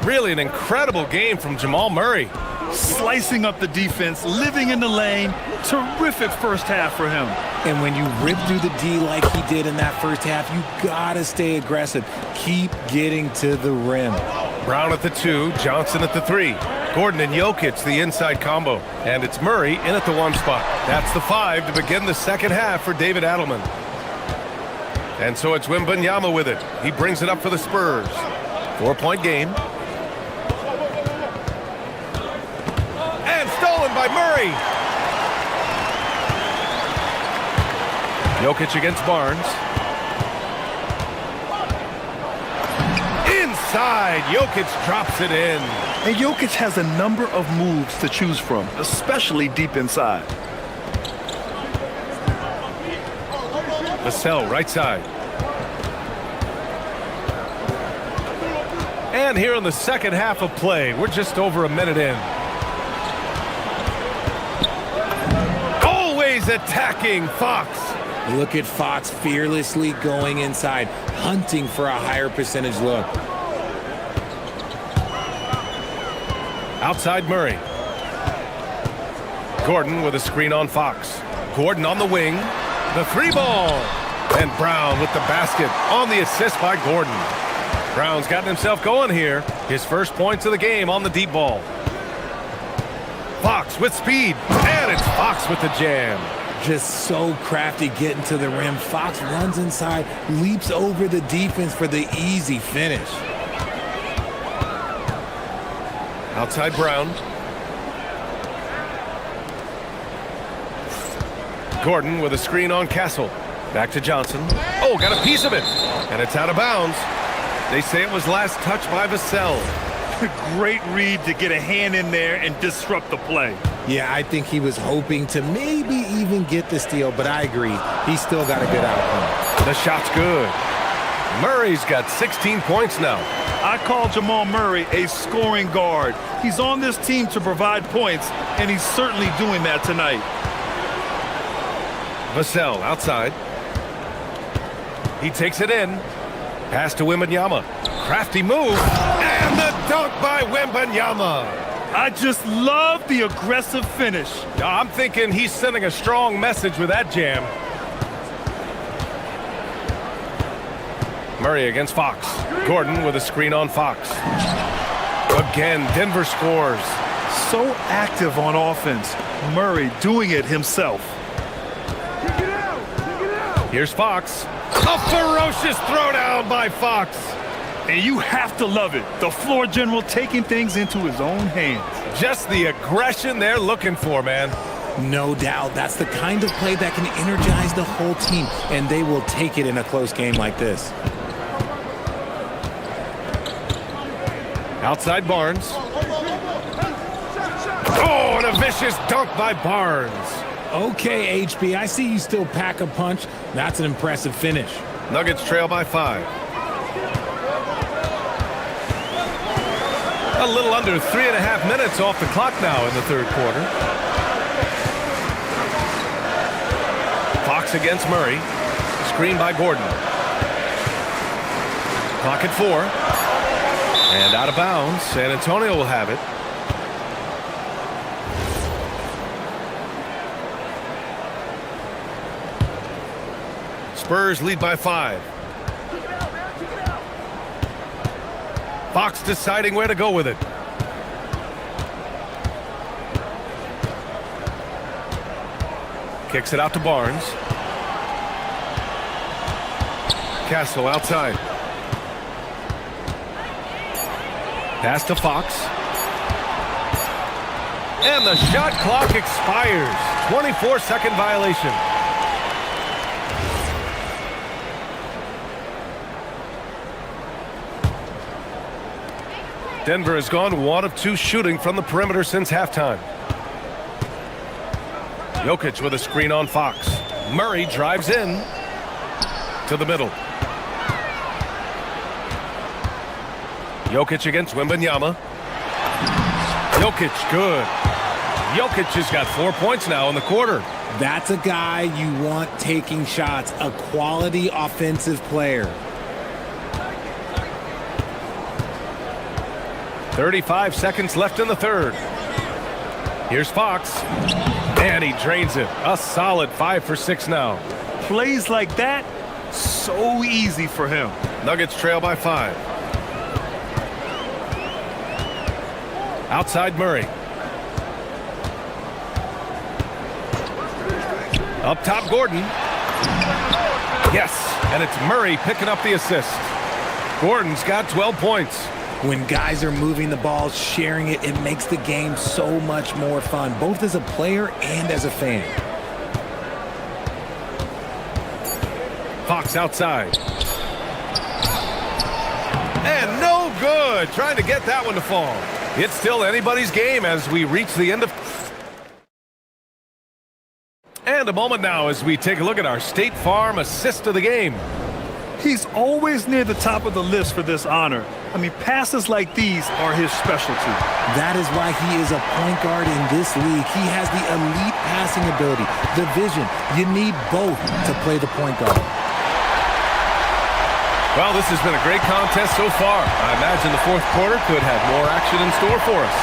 Really an incredible game from Jamal Murray. Slicing up the defense, living in the lane. Terrific first half for him. And when you rip through the D like he did in that first half, you gotta stay aggressive. Keep getting to the rim. Brown at the 2, Johnson at the 3. Gordon and Jokic, the inside combo. And it's Murray in at the 1 spot. That's the 5 to begin the second half for David Adelman. And so it's Wembanyama with it. He brings it up for the Spurs. 4-point game. And stolen by Murray. Jokic against Barnes. Inside, Jokic drops it in. And Jokic has a number of moves to choose from, especially deep inside. Vassell, right side. And here in the second half of play, we're just over a minute in. Always attacking Fox. Look at Fox fearlessly going inside, hunting for a higher percentage look. Outside Murray. Gordon with a screen on Fox. Gordon on the wing. The 3 ball. And Brown with the basket on the assist by Gordon. Brown's gotten himself going here. His first points of the game on the deep ball. Fox with speed. And it's Fox with the jam. Just so crafty getting to the rim. Fox runs inside, leaps over the defense for the easy finish. Outside Brown. Gordon with a screen on Castle. Back to Johnson. Oh, got a piece of it. And it's out of bounds. They say it was last touched by Vassell. Great read to get a hand in there and disrupt the play. Yeah, I think he was hoping to maybe even get the steal, but I agree. He still got a good outcome. The shot's good. Murray's got 16 points now. I call Jamal Murray a scoring guard. He's on this team to provide points, and he's certainly doing that tonight. Vassell outside. He takes it in. Pass to Wembanyama. Crafty move. And the dunk by Wembanyama. I just love the aggressive finish. I'm thinking he's sending a strong message with that jam. Murray against Fox. Gordon with a screen on Fox. Again, Denver scores. So active on offense. Murray doing it himself. Here's Fox. A ferocious throwdown by Fox. And you have to love it. The floor general taking things into his own hands. Just the aggression they're looking for, man. No doubt. That's the kind of play that can energize the whole team, and they will take it in a close game like this. Outside Barnes. Oh, and a vicious dunk by Barnes. Okay, HB, I see you still pack a punch. That's an impressive finish. Nuggets trail by 5. A little under 3.5 minutes off the clock now in the third quarter. Fox against Murray. Screen by Gordon. Clock at 4. And out of bounds. San Antonio will have it. Spurs lead by 5. Fox deciding where to go with it. Kicks it out to Barnes. Castle outside. Pass to Fox. And the shot clock expires. 24-second violation. Denver has gone 1 of 2 shooting from the perimeter since halftime. Jokic with a screen on Fox. Murray drives in to the middle. Jokic against Wembanyama. Jokic, good. Jokic has got 4 points now in the quarter. That's a guy you want taking shots, a quality offensive player. 35 seconds left in the third. Here's Fox. And he drains it. A solid 5 for 6 now. Plays like that, so easy for him. Nuggets trail by 5. Outside Murray. Up top Gordon. Yes, and it's Murray picking up the assist. Gordon's got 12 points. When guys are moving the ball, sharing it, it makes the game so much more fun, both as a player and as a fan. Fox outside. And no good. Trying to get that one to fall. It's still anybody's game as we reach the end of... And a moment now as we take a look at our State Farm assist of the game. He's always near the top of the list for this honor. I mean, passes like these are his specialty. That is why he is a point guard in this league. He has the elite passing ability, the vision. You need both to play the point guard. Well, this has been a great contest so far. I imagine the fourth quarter could have more action in store for us.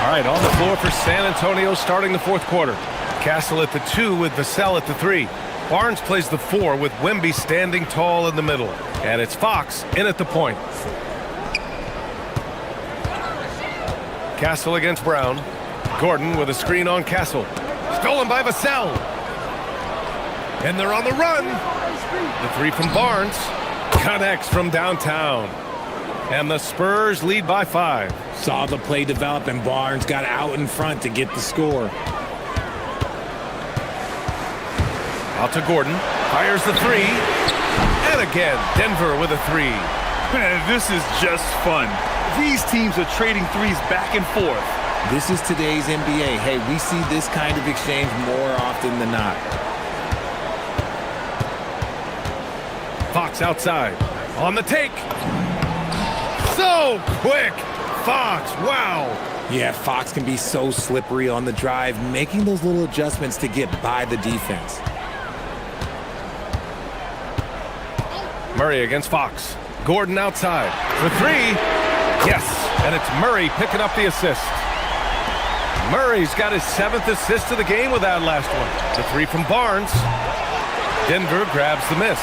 All right, on the floor for San Antonio starting the fourth quarter. Castle at the 2 with Vassell at the 3. Barnes plays the 4 with Wemby standing tall in the middle. And it's Fox in at the point. Castle against Brown. Gordon with a screen on Castle. Stolen by Vassell. And they're on the run. The 3 from Barnes. Connects from downtown. And the Spurs lead by 5. Saw the play develop and Barnes got out in front to get the score. Out to Gordon. Fires the 3. And again, Denver with a 3. Man, this is just fun. These teams are trading threes back and forth. This is today's NBA. Hey, we see this kind of exchange more often than not. Fox outside. On the take. So quick. Fox, wow. Yeah, Fox can be so slippery on the drive, making those little adjustments to get by the defense. Murray against Fox. Gordon outside. For 3. Yes, and it's Murray picking up the assist. Murray's got his 7th assist of the game with that last one. The 3 from Barnes. Denver grabs the miss.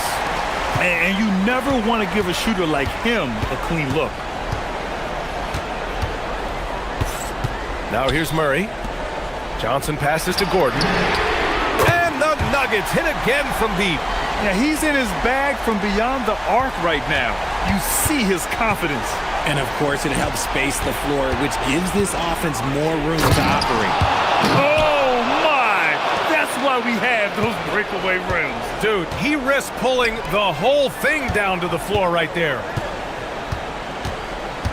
And you never want to give a shooter like him a clean look. Now here's Murray. Johnson passes to Gordon. And the Nuggets hit again from deep. Yeah, he's in his bag from beyond the arc right now. You see his confidence. And of course, it helps space the floor, which gives this offense more room to operate. Oh, my! That's why we have those breakaway rims. Dude, he risked pulling the whole thing down to the floor right there.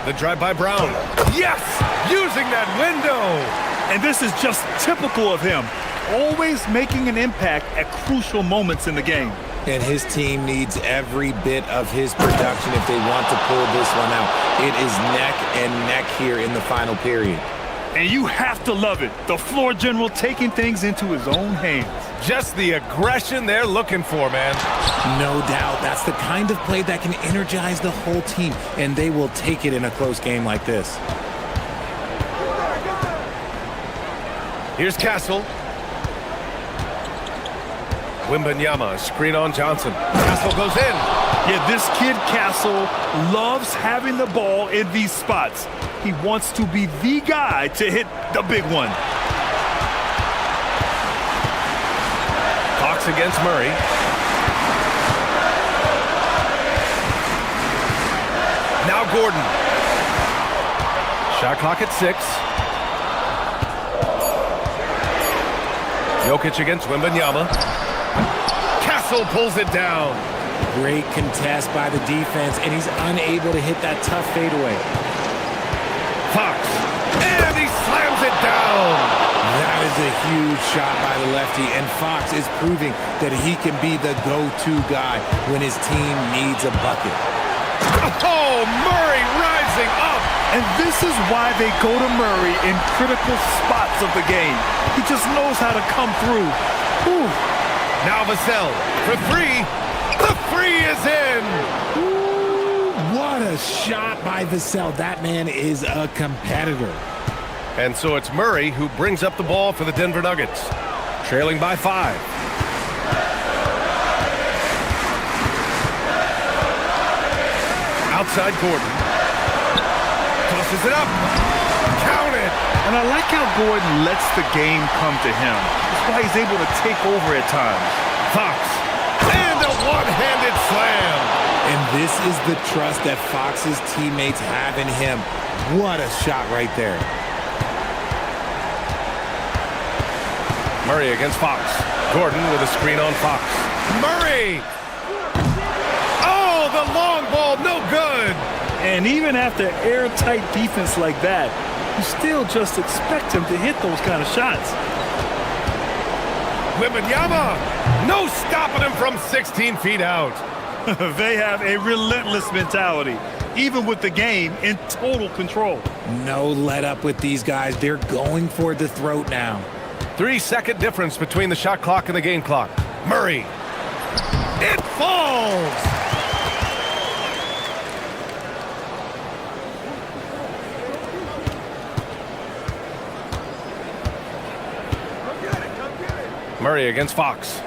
The drive by Brown. Yes! Using that window! And this is just typical of him, always making an impact at crucial moments in the game. And his team needs every bit of his production if they want to pull this one out. It is neck and neck here in the final period. And you have to love it. The floor general taking things into his own hands. Just the aggression they're looking for, man. No doubt. That's the kind of play that can energize the whole team, and they will take it in a close game like this. Here's Castle. Wembanyama, screen on Johnson. Castle goes in. Yeah, this kid Castle loves having the ball in these spots. He wants to be the guy to hit the big one. Fox against Murray. Now Gordon. Shot clock at 6. Jokic against Wembanyama. Castle pulls it down. Great contest by the defense, and he's unable to hit that tough fadeaway. Fox. And he slams it down. That is a huge shot by the lefty, and Fox is proving that he can be the go-to guy when his team needs a bucket. Oh, Murray rising up. And this is why they go to Murray in critical spots of the game. He just knows how to come through. Whew. Now Vassell for 3. The 3 is in. Ooh, what a shot by Vassell. That man is a competitor. And so it's Murray who brings up the ball for the Denver Nuggets, trailing by 5. Outside Gordon. Tosses it up. Count it. And I like how Gordon lets the game come to him. That's why he's able to take over at times. Fox. And a one-handed slam. And this is the trust that Fox's teammates have in him. What a shot right there. Murray against Fox. Gordon with a screen on Fox. Murray! Oh, the long ball, no good! And even after airtight defense like that, you still just expect him to hit those kind of shots. Wembanyama! No stopping him from 16 feet out. They have a relentless mentality, even with the game in total control. No let up with these guys. They're going for the throat now. 3-second difference between the shot clock and the game clock. Murray. It falls! Murray against Fox.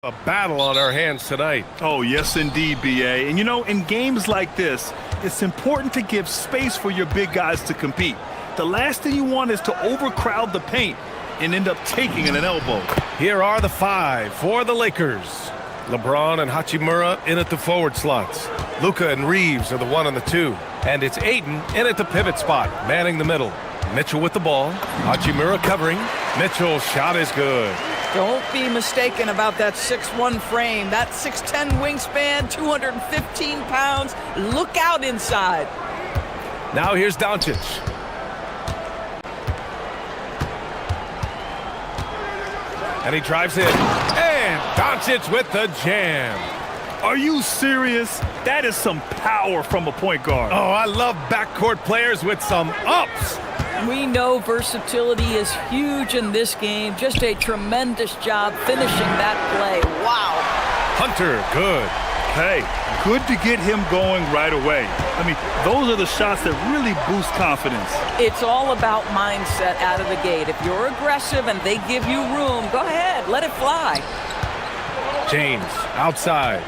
A battle on our hands tonight. Oh, yes, indeed, B.A. And, you know, in games like this, it's important to give space for your big guys to compete. The last thing you want is to overcrowd the paint and end up taking an elbow. Here are the 5 for the Lakers. LeBron and Hachimura in at the forward slots. Luka and Reeves are the 1 and the 2. And it's Ayton in at the pivot spot, manning the middle. Mitchell with the ball. Hachimura covering. Mitchell's shot is good. Don't be mistaken about that 6'1" frame, that 6'10" wingspan, 215 pounds. Look out inside. Now here's Doncic. And he drives in. And Doncic with the jam. Are you serious? That is some power from a point guard. Oh, I love backcourt players with some ups. We know versatility is huge in this game. Just a tremendous job finishing that play. Wow. Hunter, good. Hey, good to get him going right away. I mean, those are the shots that really boost confidence. It's all about mindset out of the gate. If you're aggressive and they give you room, go ahead, let it fly. James, outside.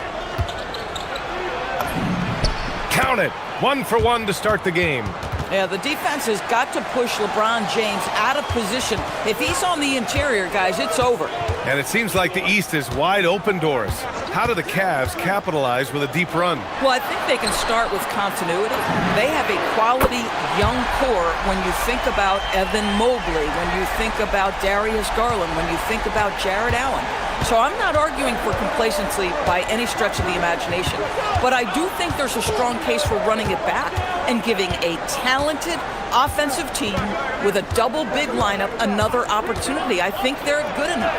Count it. 1 for 1 to start the game. Yeah, the defense has got to push LeBron James out of position. If he's on the interior, guys, it's over. And it seems like the East is wide open, Doris. How do the Cavs capitalize with a deep run? Well, I think they can start with continuity. They have a quality young core when you think about Evan Mobley, when you think about Darius Garland, when you think about Jared Allen. So I'm not arguing for complacency by any stretch of the imagination, but I do think there's a strong case for running it back and giving a talented offensive team with a double big lineup another opportunity. I think they're good enough.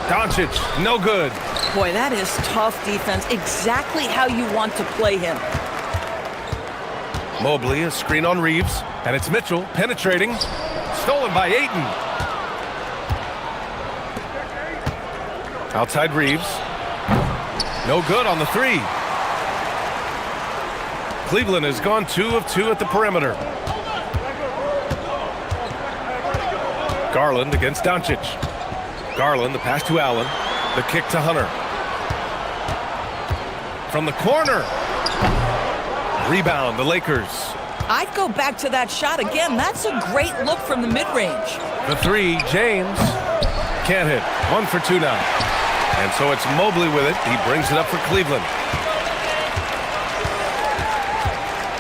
Doncic, no good. Boy, that is tough defense. Exactly how you want to play him. Mobley, a screen on Reeves, and it's Mitchell penetrating. Stolen by Ayton. Outside Reeves. No good on the 3. Cleveland has gone 2 of 2 at the perimeter. Garland against Doncic. Garland, the pass to Allen. The kick to Hunter. From the corner. Rebound, the Lakers. I'd go back to that shot again. That's a great look from the mid-range. The 3, James. Can't hit. 1 for 2 now. And so it's Mobley with it. He brings it up for Cleveland.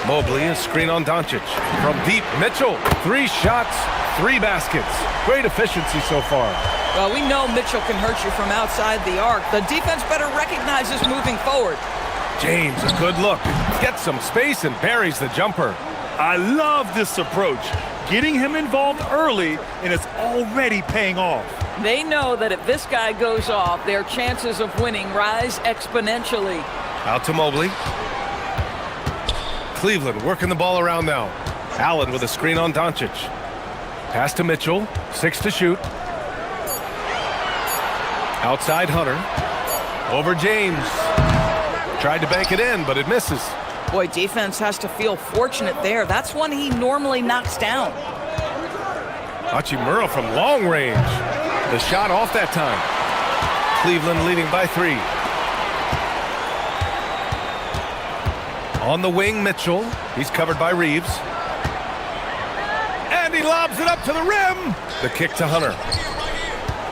Mobley, a screen on Doncic. From deep, Mitchell. 3 shots, 3 baskets. Great efficiency so far. Well, we know Mitchell can hurt you from outside the arc. The defense better recognize this moving forward. James, a good look. Gets some space and buries the jumper. I love this approach. Getting him involved early, and it's already paying off. They know that if this guy goes off, their chances of winning rise exponentially. Out to Mobley. Cleveland working the ball around now. Allen with a screen on Doncic. Pass to Mitchell. 6 to shoot. Outside Hunter. Over James. Tried to bank it in, but it misses. Boy, defense has to feel fortunate there. That's one he normally knocks down. Hachimura from long range. The shot off that time. Cleveland leading by 3. On the wing, Mitchell. He's covered by Reeves. And he lobs it up to the rim. The kick to Hunter.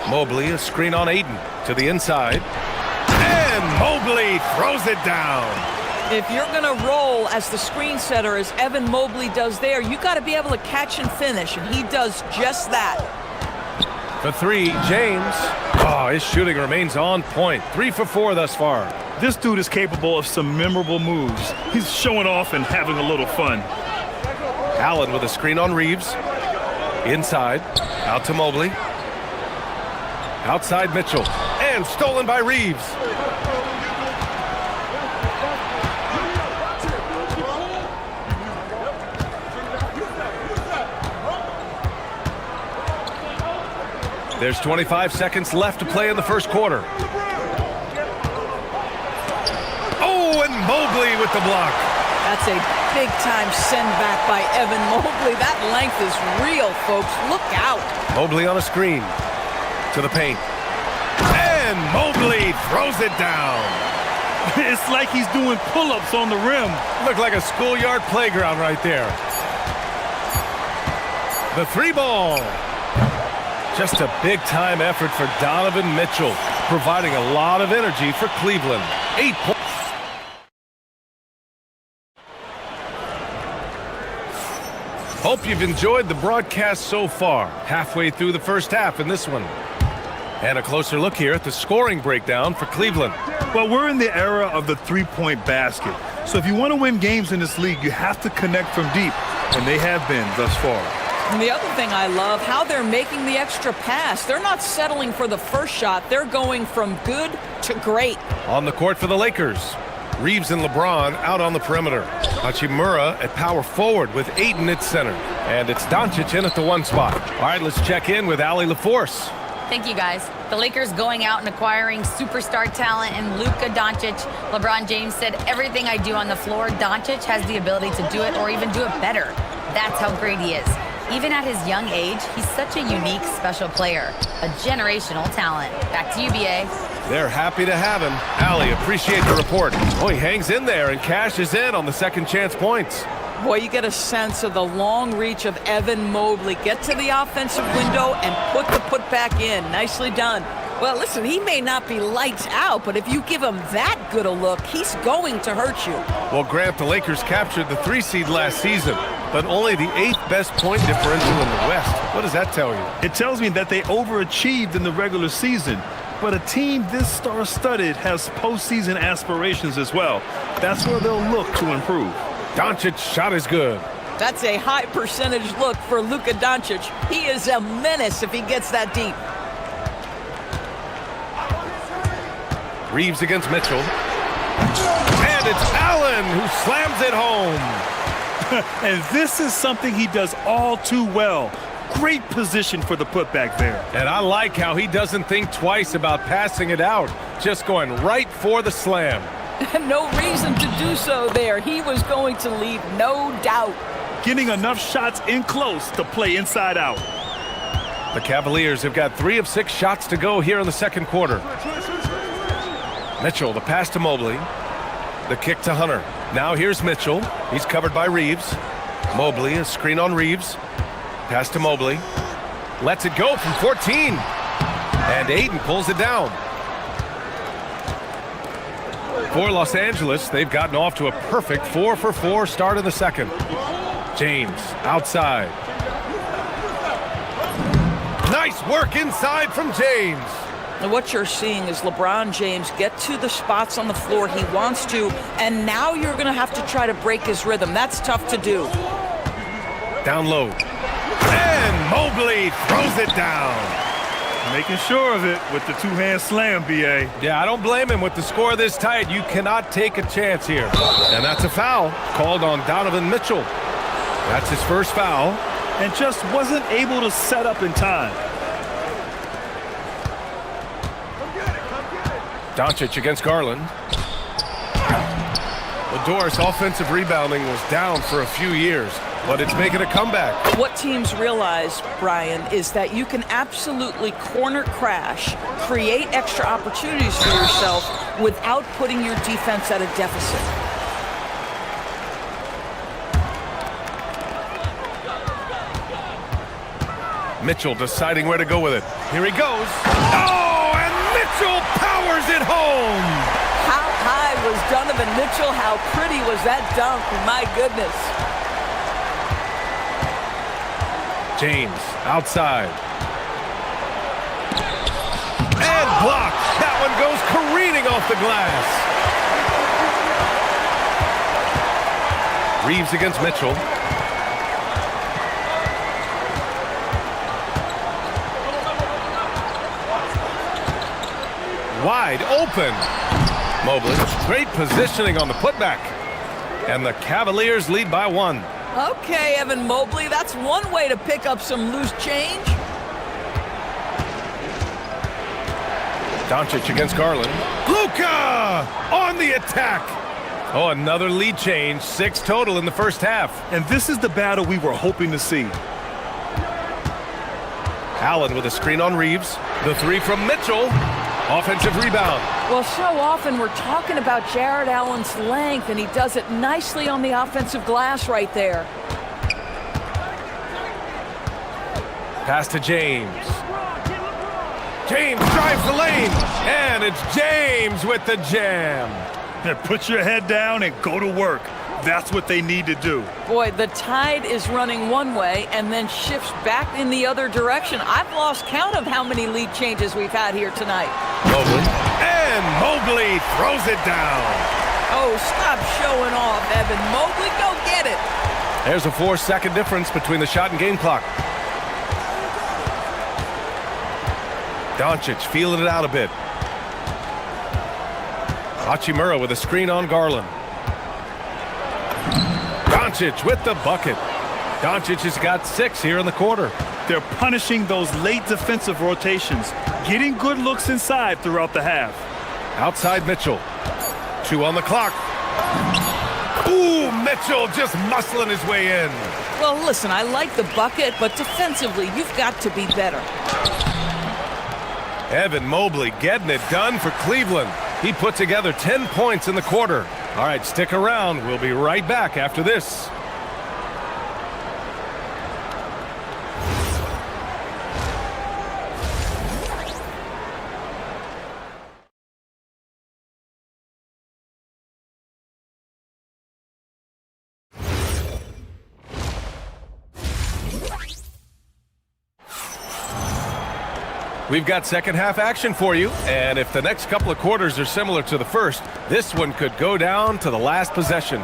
Mobley, a screen on Ayton. To the inside. And Mobley throws it down. If you're going to roll as the screen setter as Evan Mobley does there, you got to be able to catch and finish, and he does just that. The 3, James. Oh, his shooting remains on point. 3 for 4 thus far. This dude is capable of some memorable moves. He's showing off and having a little fun. Allen with a screen on Reeves. Inside. Out to Mobley. Outside Mitchell. And stolen by Reeves. There's 25 seconds left to play in the first quarter. Oh, and Mobley with the block. That's a big-time send back by Evan Mobley. That length is real, folks. Look out. Mobley on a screen. To the paint. And And Mobley throws it down. It's like he's doing pull-ups on the rim. Looked like a schoolyard playground right there. The three ball. Just a big-time effort for Donovan Mitchell, providing a lot of energy for Cleveland. 8 points. Hope you've enjoyed the broadcast so far. Halfway through the first half in this one. And a closer look here at the scoring breakdown for Cleveland. Well, we're in the era of the three-point basket. So if you want to win games in this league, you have to connect from deep, and they have been thus far. And the other thing I love, how they're making the extra pass. They're not settling for the first shot. They're going from good to great. On the court for the Lakers, Reeves and LeBron out on the perimeter. Hachimura at power forward with Ayton at center. And it's Doncic in at the one spot. All right, let's check in with Allie LaForce. Thank you, guys. The Lakers going out and acquiring superstar talent in Luka Doncic. LeBron James said, everything I do on the floor, Doncic has the ability to do it or even do it better. That's how great he is. Even at his young age, he's such a unique, special player. A generational talent. Back to you, BA. They're happy to have him. Allie, appreciate the report. Oh, he hangs in there and cashes in on the second chance points. Boy, you get a sense of the long reach of Evan Mobley. Get to the offensive window and put the putback in. Nicely done. Well, listen, he may not be lights out, but if you give him that good a look, he's going to hurt you. Well, Grant, the Lakers captured the 3 seed last season, but only the 8th best point differential in the West. What does that tell you? It tells me that they overachieved in the regular season. But a team this star-studded has postseason aspirations as well. That's where they'll look to improve. Doncic's shot is good. That's a high percentage look for Luka Doncic. He is a menace if he gets that deep. Reeves against Mitchell. And it's Allen who slams it home. And this is something he does all too well. Great position for the putback there. And I like how he doesn't think twice about passing it out. Just going right for the slam. No reason to do so there. He was going to leave no doubt. Getting enough shots in close to play inside out. The Cavaliers have got 3 of 6 shots to go here in the second quarter. Mitchell, the pass to Mobley. The kick to Hunter. Now here's Mitchell. He's covered by Reeves. Mobley, a screen on Reeves. Pass to Mobley. Lets it go from 14. And Ayton pulls it down. For Los Angeles, they've gotten off to a perfect 4-for-4 start in the second. James, outside. Nice work inside from James. And what you're seeing is LeBron James get to the spots on the floor he wants to, and now you're going to have to try to break his rhythm. That's tough to do. Down low. And Mobley throws it down. Making sure of it with the two-hand slam, B.A. Yeah, I don't blame him with the score this tight. You cannot take a chance here. And that's a foul called on Donovan Mitchell. That's his first foul. And just wasn't able to set up in time. Doncic against Garland. Doris' offensive rebounding was down for a few years, but it's making a comeback. What teams realize, Brian, is that you can absolutely corner crash, create extra opportunities for yourself without putting your defense at a deficit. Mitchell deciding where to go with it. Here he goes. Oh, and Mitchell powers it home. How high was Donovan Mitchell? How pretty was that dunk? My goodness. James outside. And blocked. That one goes careening off the glass. Reeves against Mitchell. Wide open. Mobley, great positioning on the putback. And the Cavaliers lead by 1. Okay, Evan Mobley, that's one way to pick up some loose change. Doncic against Garland. Luka on the attack. Oh, another lead change. 6 total in the first half. And this is the battle we were hoping to see. Allen with a screen on Reeves. The 3 from Mitchell. Offensive rebound. Well, so often we're talking about Jared Allen's length, and he does it nicely on the offensive glass right there. Pass to James. James drives the lane, and it's James with the jam. Yeah, put your head down and go to work. That's what they need to do. Boy, the tide is running one way and then shifts back in the other direction. I've lost count of how many lead changes we've had here tonight. Mobley. And Mobley throws it down. Oh, stop showing off, Evan. Mobley, go get it. There's a 4-second difference between the shot and game clock. Doncic feeling it out a bit. Hachimura with a screen on Garland. Doncic with the bucket. Doncic has got 6 here in the quarter. They're punishing those late defensive rotations, getting good looks inside throughout the half. Outside Mitchell. 2 on the clock. Ooh, Mitchell just muscling his way in. Well, listen, I like the bucket, but defensively, you've got to be better. Evan Mobley getting it done for Cleveland. He put together 10 points in the quarter. All right, stick around. We'll be right back after this. We've got second half action for you, and if the next couple of quarters are similar to the first, this one could go down to the last possession.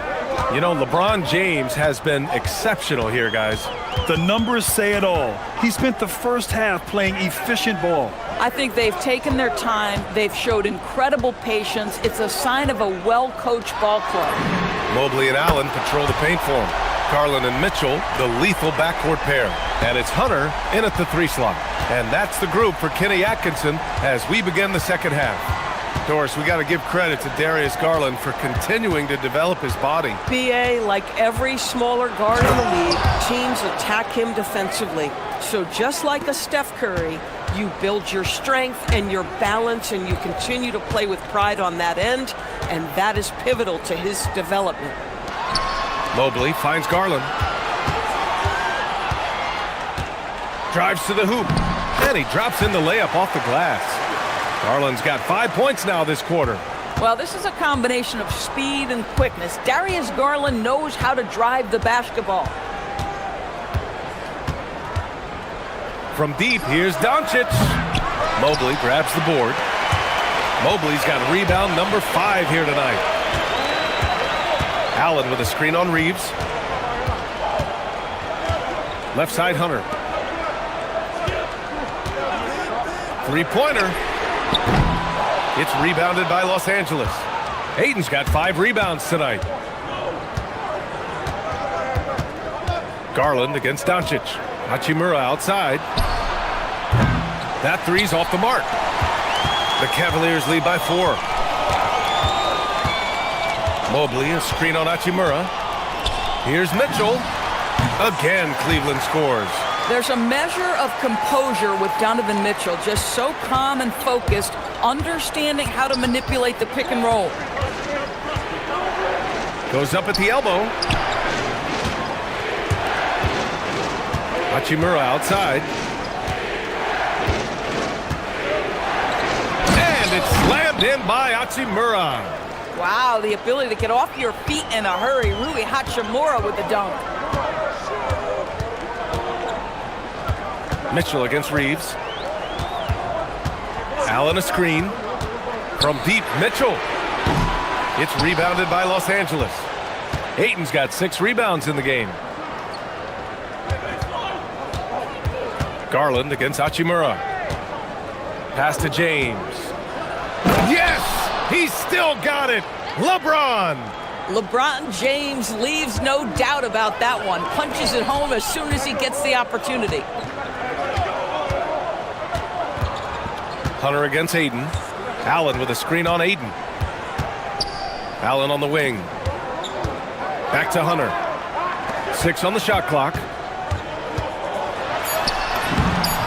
You know, LeBron James has been exceptional here, guys. The numbers say it all. He spent the first half playing efficient ball. I think they've taken their time. They've showed incredible patience. It's a sign of a well-coached ball club. Mobley and Allen patrol the paint for him. Garland and Mitchell, the lethal backcourt pair. And it's Hunter in at the 3 slot. And that's the group for Kenny Atkinson as we begin the second half. Doris, we got to give credit to Darius Garland for continuing to develop his body. BA, like every smaller guard in the league, teams attack him defensively. So just like a Steph Curry, you build your strength and your balance, and you continue to play with pride on that end, and that is pivotal to his development. Mobley finds Garland. Drives to the hoop, and he drops in the layup off the glass. Garland's got 5 points now this quarter. Well, this is a combination of speed and quickness. Darius Garland knows how to drive the basketball. From deep, here's Doncic. Mobley grabs the board. Mobley's got rebound number 5 here tonight. Allen with a screen on Reeves. Left side, Hunter. Three-pointer. It's rebounded by Los Angeles. Ayton's got 5 rebounds tonight. Garland against Doncic. Hachimura outside. That three's off the mark. The Cavaliers lead by 4. Mobley, a screen on Hachimura. Here's Mitchell. Again, Cleveland scores. There's a measure of composure with Donovan Mitchell, just so calm and focused, understanding how to manipulate the pick and roll. Goes up at the elbow. Hachimura outside. And it's slammed in by Hachimura. Wow, the ability to get off your feet in a hurry. Rui Hachimura with the dunk. Mitchell against Reeves. Allen a screen. From deep, Mitchell. It's rebounded by Los Angeles. Ayton's got 6 rebounds in the game. Garland against Hachimura. Pass to James. Yes! He's still got it! LeBron! LeBron James leaves no doubt about that one. Punches it home as soon as he gets the opportunity. Hunter against Ayton. Allen with a screen on Ayton. Allen on the wing. Back to Hunter. 6 on the shot clock.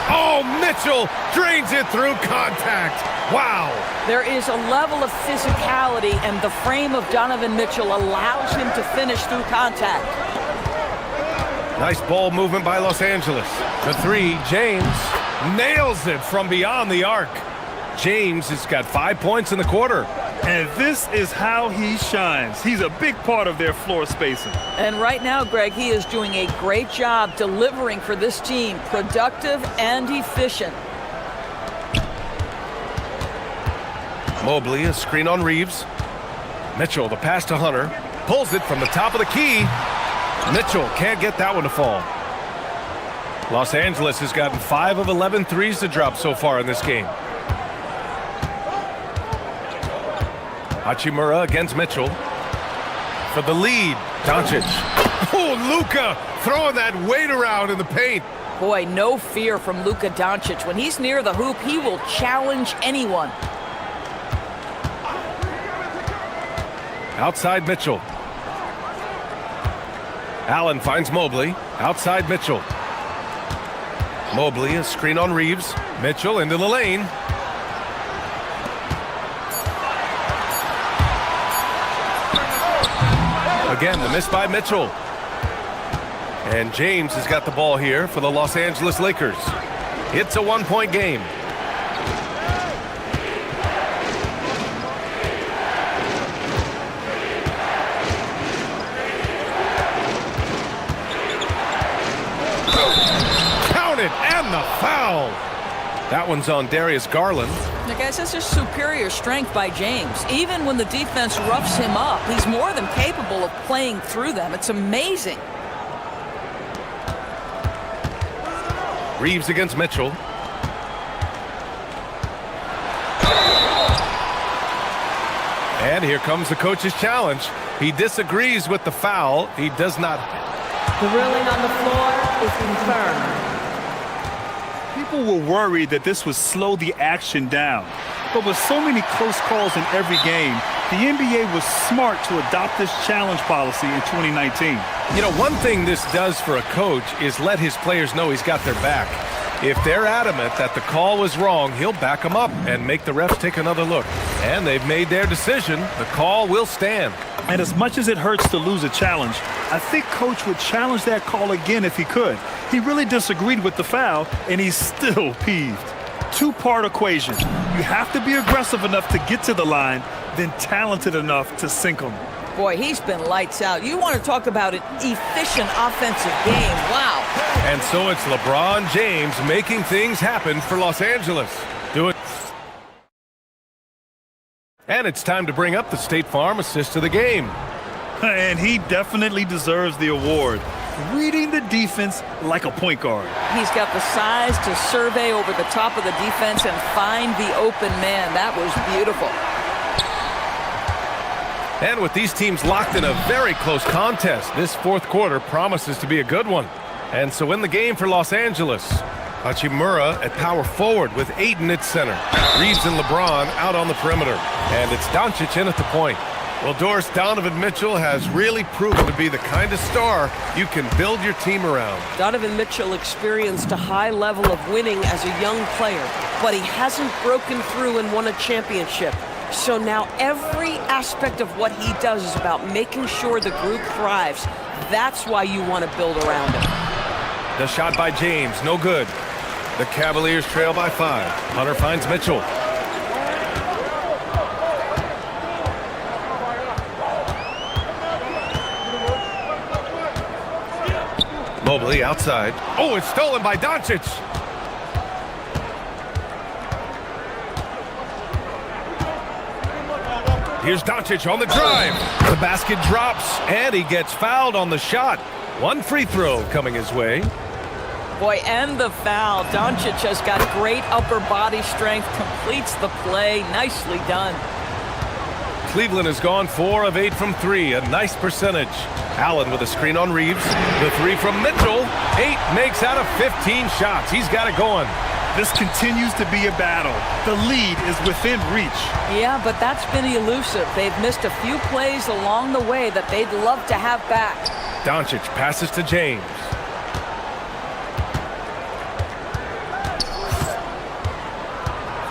Oh, Mitchell drains it through contact. Wow! There is a level of physicality, and the frame of Donovan Mitchell allows him to finish through contact. Nice ball movement by Los Angeles. The three, James nails it from beyond the arc. James has got 5 points in the quarter. And this is how he shines. He's a big part of their floor spacing. And right now, Greg, he is doing a great job delivering for this team, productive and efficient. Mobley, a screen on Reeves. Mitchell, the pass to Hunter. Pulls it from the top of the key. Mitchell can't get that one to fall. Los Angeles has gotten 5 of 11 threes to drop so far in this game. Hachimura against Mitchell. For the lead, Doncic. Oh, Luka throwing that weight around in the paint. Boy, no fear from Luka Doncic. When he's near the hoop, he will challenge anyone. Outside Mitchell. Allen finds Mobley. Outside Mitchell. Mobley, a screen on Reeves. Mitchell into the lane. Again, the miss by Mitchell. And James has got the ball here for the Los Angeles Lakers. It's a 1-point game. Count it, and the foul. That one's on Darius Garland. Now, guys, this is superior strength by James. Even when the defense roughs him up, he's more than capable of playing through them. It's amazing. Reeves against Mitchell. And here comes the coach's challenge. He disagrees with the foul. He does not. The ruling on the floor is confirmed. People were worried that this would slow the action down. But with so many close calls in every game, the NBA was smart to adopt this challenge policy in 2019. You know, one thing this does for a coach is let his players know he's got their back. If they're adamant that the call was wrong, he'll back them up and make the refs take another look. And they've made their decision. The call will stand. And as much as it hurts to lose a challenge, I think Coach would challenge that call again if he could. He really disagreed with the foul, and he's still peeved. Two-part equation. You have to be aggressive enough to get to the line, then talented enough to sink them. Boy, he's been lights out. You want to talk about an efficient offensive game. Wow. And so it's LeBron James making things happen for Los Angeles. Do it. And it's time to bring up the State Farm assist of the game. And he definitely deserves the award. Reading the defense like a point guard. He's got the size to survey over the top of the defense and find the open man. That was beautiful. And with these teams locked in a very close contest, this fourth quarter promises to be a good one. And so in the game for Los Angeles, Hachimura at power forward with Ayton at center. Reeves and LeBron out on the perimeter. And it's Doncic in at the point. Well, Doris, Donovan Mitchell has really proven to be the kind of star you can build your team around. Donovan Mitchell experienced a high level of winning as a young player, but he hasn't broken through and won a championship. So now every aspect of what he does is about making sure the group thrives. That's why you want to build around him. The shot by James, no good. The Cavaliers trail by 5. Hunter finds Mitchell. Mobley outside. Oh, it's stolen by Doncic. Here's Doncic on the drive. The basket drops, and he gets fouled on the shot. One free throw coming his way. Boy, and the foul. Doncic has got great upper body strength, completes the play. Nicely done. Cleveland has gone 4 of 8 from 3, a nice percentage. Allen with a screen on Reeves. The 3 from Mitchell. 8 makes out of 15 shots. He's got it going. This continues to be a battle. The lead is within reach. Yeah, but that's been elusive. They've missed a few plays along the way that they'd love to have back. Doncic passes to James.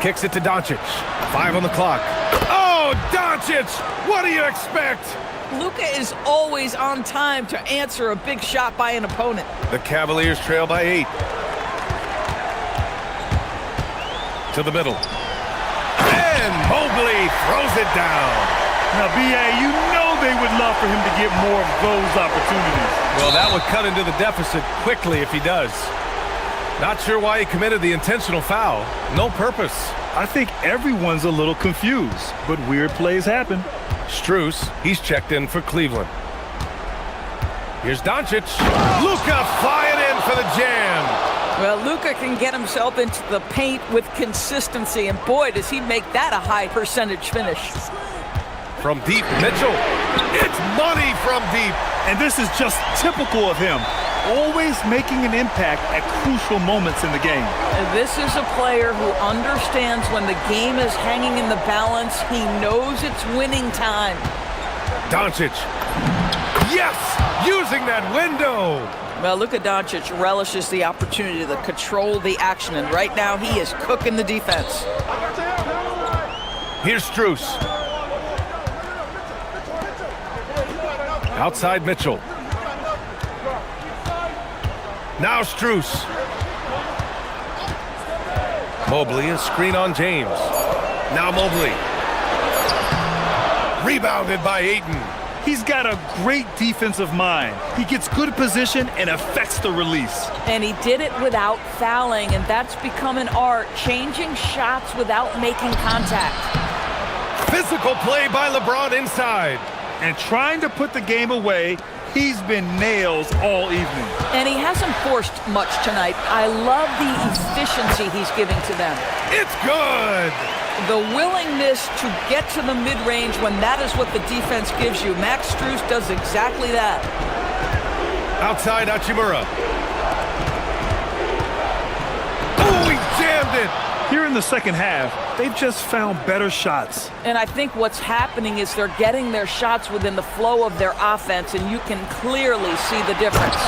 kicks it to Doncic. 5 on the clock. Oh, Doncic! What do you expect? Luka is always on time to answer a big shot by an opponent. The Cavaliers trail by 8. To the middle. And Mobley throws it down. Now, B.A., you know they would love for him to get more of those opportunities. Well, that would cut into the deficit quickly if he does. Not sure why he committed the intentional foul. No purpose. I think everyone's a little confused, but weird plays happen. Strus, he's checked in for Cleveland. Here's Doncic. Luka flying in for the jam. Well, Luka can get himself into the paint with consistency, and boy, does he make that a high percentage finish. From deep, Mitchell. It's money from deep. And this is just typical of him. Always making an impact at crucial moments in the game. This is a player who understands when the game is hanging in the balance. He knows it's winning time. Doncic. Yes! Using that window! Well, Luka Doncic relishes the opportunity to control the action, and right now he is cooking the defense. Here's Strus. Outside Mitchell. Now Strus. Mobley, a screen on James. Now Mobley. Rebounded by Ayton. He's got a great defensive mind. He gets good position and affects the release. And he did it without fouling, and that's become an art, changing shots without making contact. Physical play by LeBron inside. And trying to put the game away, he's been nails all evening. And he hasn't forced much tonight. I love the efficiency he's giving to them. It's good. The willingness to get to the mid-range when that is what the defense gives you. Max Strus does exactly that. Outside Hachimura. Oh, he jammed it. Here in the second half, they've just found better shots. And I think what's happening is they're getting their shots within the flow of their offense, and you can clearly see the difference.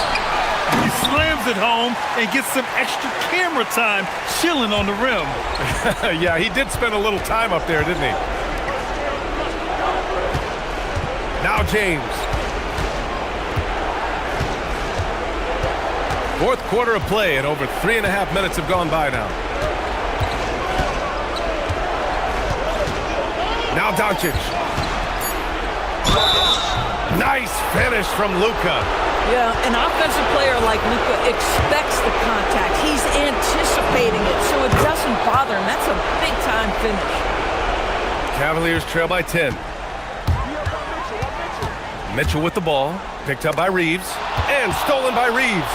He slams it home and gets some extra camera time chilling on the rim. Yeah, he did spend a little time up there, didn't he? Now James. Fourth quarter of play, and over 3.5 minutes have gone by now. Now Doncic. Nice finish from Luka. Yeah, an offensive player like Luka expects the contact. He's anticipating it, so it doesn't bother him. That's a big-time finish. Cavaliers trail by 10. Mitchell with the ball. Picked up by Reeves. And stolen by Reeves.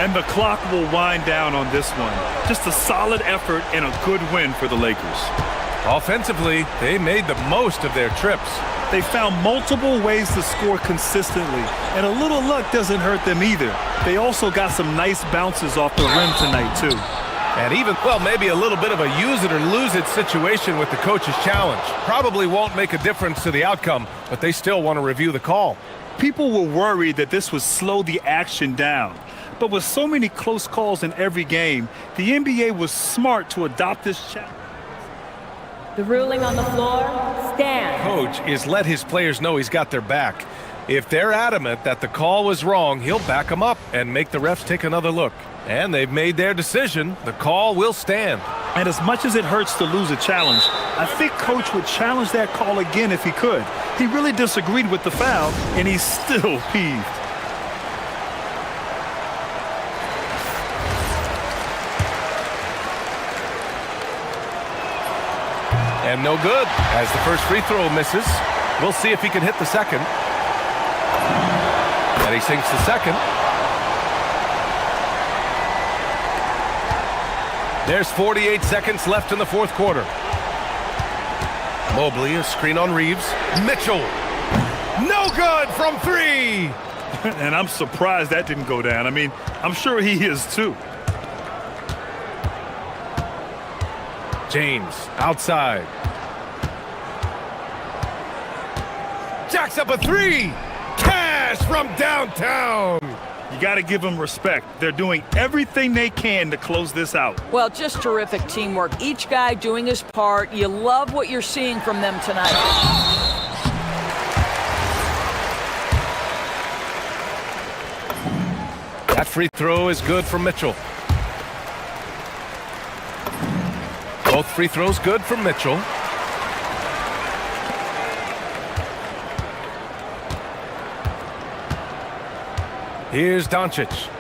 And the clock will wind down on this one. Just a solid effort and a good win for the Lakers. Offensively, they made the most of their trips. They found multiple ways to score consistently, and a little luck doesn't hurt them either. They also got some nice bounces off the rim tonight, too. And even, well, maybe a little bit of a use it or lose it situation with the coach's challenge. Probably won't make a difference to the outcome, but they still want to review the call. People were worried that this would slow the action down. But with so many close calls in every game, the NBA was smart to adopt this challenge. The ruling on the floor, stand. Coach is let his players know he's got their back. If they're adamant that the call was wrong, he'll back them up and make the refs take another look. And they've made their decision. The call will stand. And as much as it hurts to lose a challenge, I think Coach would challenge that call again if he could. He really disagreed with the foul, and he's still peeved. And no good, as the first free throw misses. We'll see if he can hit the second. And he sinks the second. There's 48 seconds left in the fourth quarter. Mobley, a screen on Reeves. Mitchell, no good from three. And I'm surprised that didn't go down. I mean, I'm sure he is too. James, outside. Jacks up a three. Cash from downtown. You got to give them respect. They're doing everything they can to close this out. Well, just terrific teamwork. Each guy doing his part. You love what you're seeing from them tonight. That free throw is good for Mitchell. Both free throws good for Mitchell. Here's Doncic.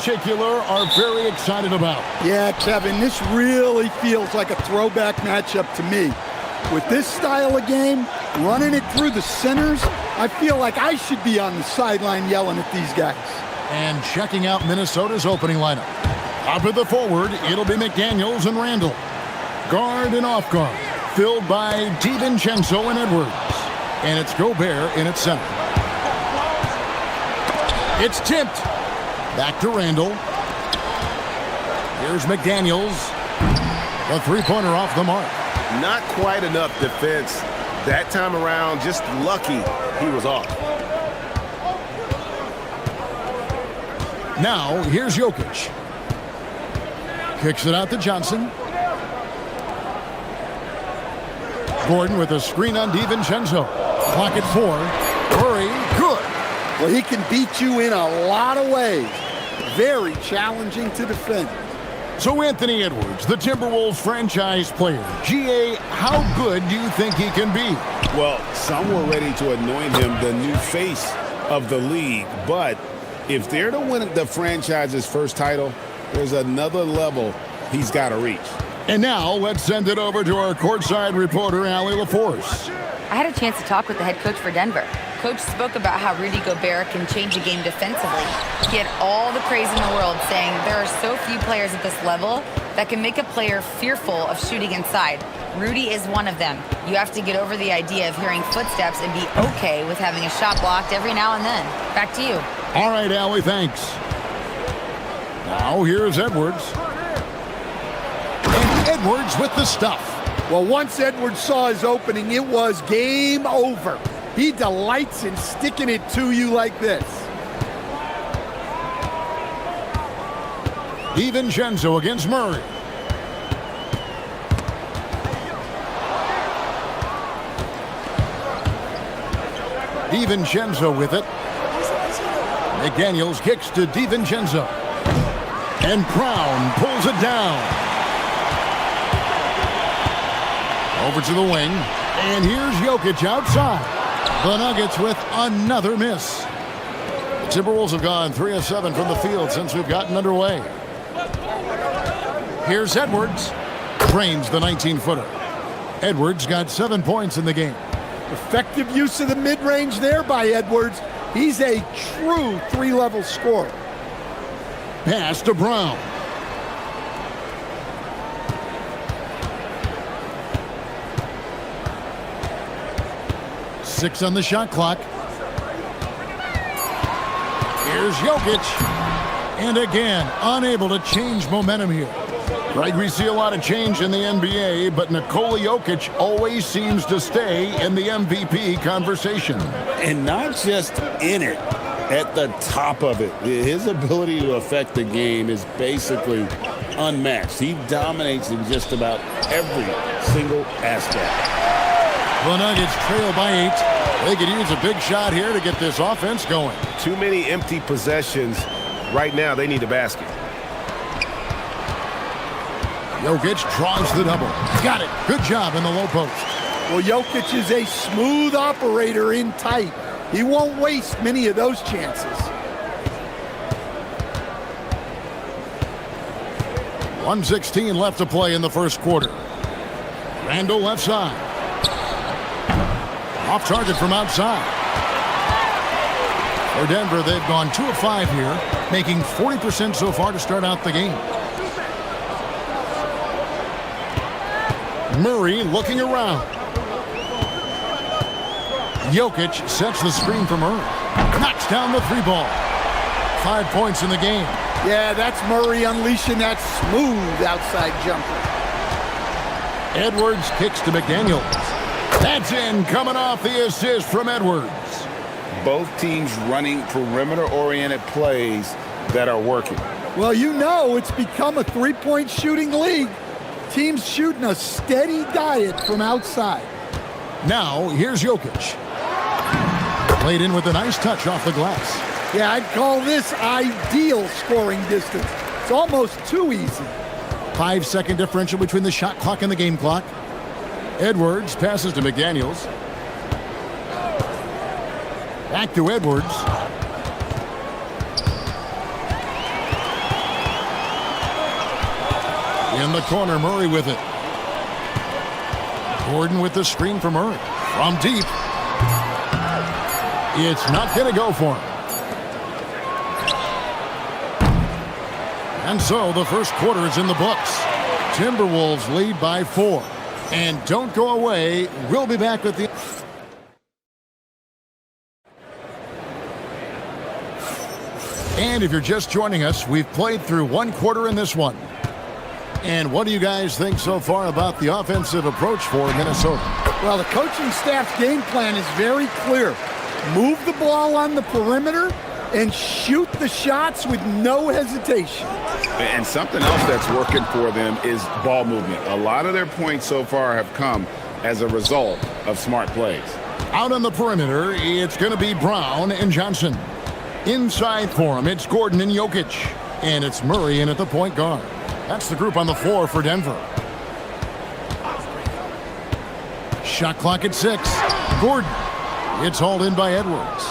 particular are very excited about. Yeah, Kevin, this really feels like a throwback matchup to me. With this style of game, running it through the centers, I feel like I should be on the sideline yelling at these guys. And checking out Minnesota's opening lineup. Up at the forward, it'll be McDaniels and Randall. Guard and off guard, filled by DiVincenzo and Edwards. And it's Gobert in its center. It's tipped. Back to Randall. Here's McDaniels. The three-pointer off the mark. Not quite enough defense that time around. Just lucky he was off. Now, here's Jokic. Kicks it out to Johnson. Gordon with a screen on DiVincenzo. Clock at 4. Murray, good. Well, he can beat you in a lot of ways. Very challenging to defend. So Anthony Edwards, the Timberwolves franchise player. GA, how good do you think he can be? Well, some were ready to anoint him the new face of the league. But if they're to win the franchise's first title, there's another level he's got to reach. And now let's send it over to our courtside reporter, Allie LaForce. I had a chance to talk with the head coach for Denver. Coach spoke about how Rudy Gobert can change the game defensively. He had all the praise in the world, saying there are so few players at this level that can make a player fearful of shooting inside. Rudy is one of them. You have to get over the idea of hearing footsteps and be okay with having a shot blocked every now and then. Back to you. All right, Allie, thanks. Now here's Edwards. And Edwards with the stuff. Well, once Edwards saw his opening, it was game over. He delights in sticking it to you like this. DiVincenzo against Murray. DiVincenzo with it. McDaniels kicks to DiVincenzo. And Brown pulls it down. Over to the wing. And here's Jokic outside. The Nuggets with another miss. The Timberwolves have gone 3 of 7 from the field since we've gotten underway. Here's Edwards. Drains the 19-footer. Edwards got 7 points in the game. Effective use of the mid-range there by Edwards. He's a true three-level scorer. Pass to Brown. Six on the shot clock. Here's Jokic. And again, unable to change momentum here. Right, we see a lot of change in the NBA, but Nikola Jokic always seems to stay in the MVP conversation. And not just in it, at the top of it. His ability to affect the game is basically unmatched. He dominates in just about every single aspect. The Nuggets trail by 8. They could use a big shot here to get this offense going. Too many empty possessions. Right now, they need a basket. Jokic draws the double. Got it. Good job in the low post. Well, Jokic is a smooth operator in tight. He won't waste many of those chances. 1:16 left to play in the first quarter. Randall left side. Off target from outside. For Denver, they've gone 2 of 5 here, making 40% so far to start out the game. Murray looking around. Jokic sets the screen for Murray. Knocks down the 3-ball. 5 points in the game. Yeah, that's Murray unleashing that smooth outside jumper. Edwards kicks to McDaniels. That's in, coming off the assist from Edwards. Both teams running perimeter-oriented plays that are working. Well, you know it's become a three-point shooting league. Teams shooting a steady diet from outside. Now, here's Jokic. Played in with a nice touch off the glass. Yeah, I'd call this ideal scoring distance. It's almost too easy. 5-second differential between the shot clock and the game clock. Edwards passes to McDaniels. Back to Edwards. In the corner, Murray with it. Gordon with the screen for Murray. From deep. It's not going to go for him. And so the first quarter is in the books. Timberwolves lead by 4. And don't go away. We'll be back with the... And if you're just joining us, we've played through one quarter in this one. And what do you guys think so far about the offensive approach for Minnesota? Well, the coaching staff's game plan is very clear. Move the ball on the perimeter and shoot the shots with no hesitation. And something else that's working for them is ball movement. A lot of their points so far have come as a result of smart plays. Out on the perimeter, it's going to be Brown and Johnson. Inside for him, it's Gordon and Jokic. And it's Murray in at the point guard. That's the group on the floor for Denver. Shot clock at 6. Gordon. It's hauled in by Edwards.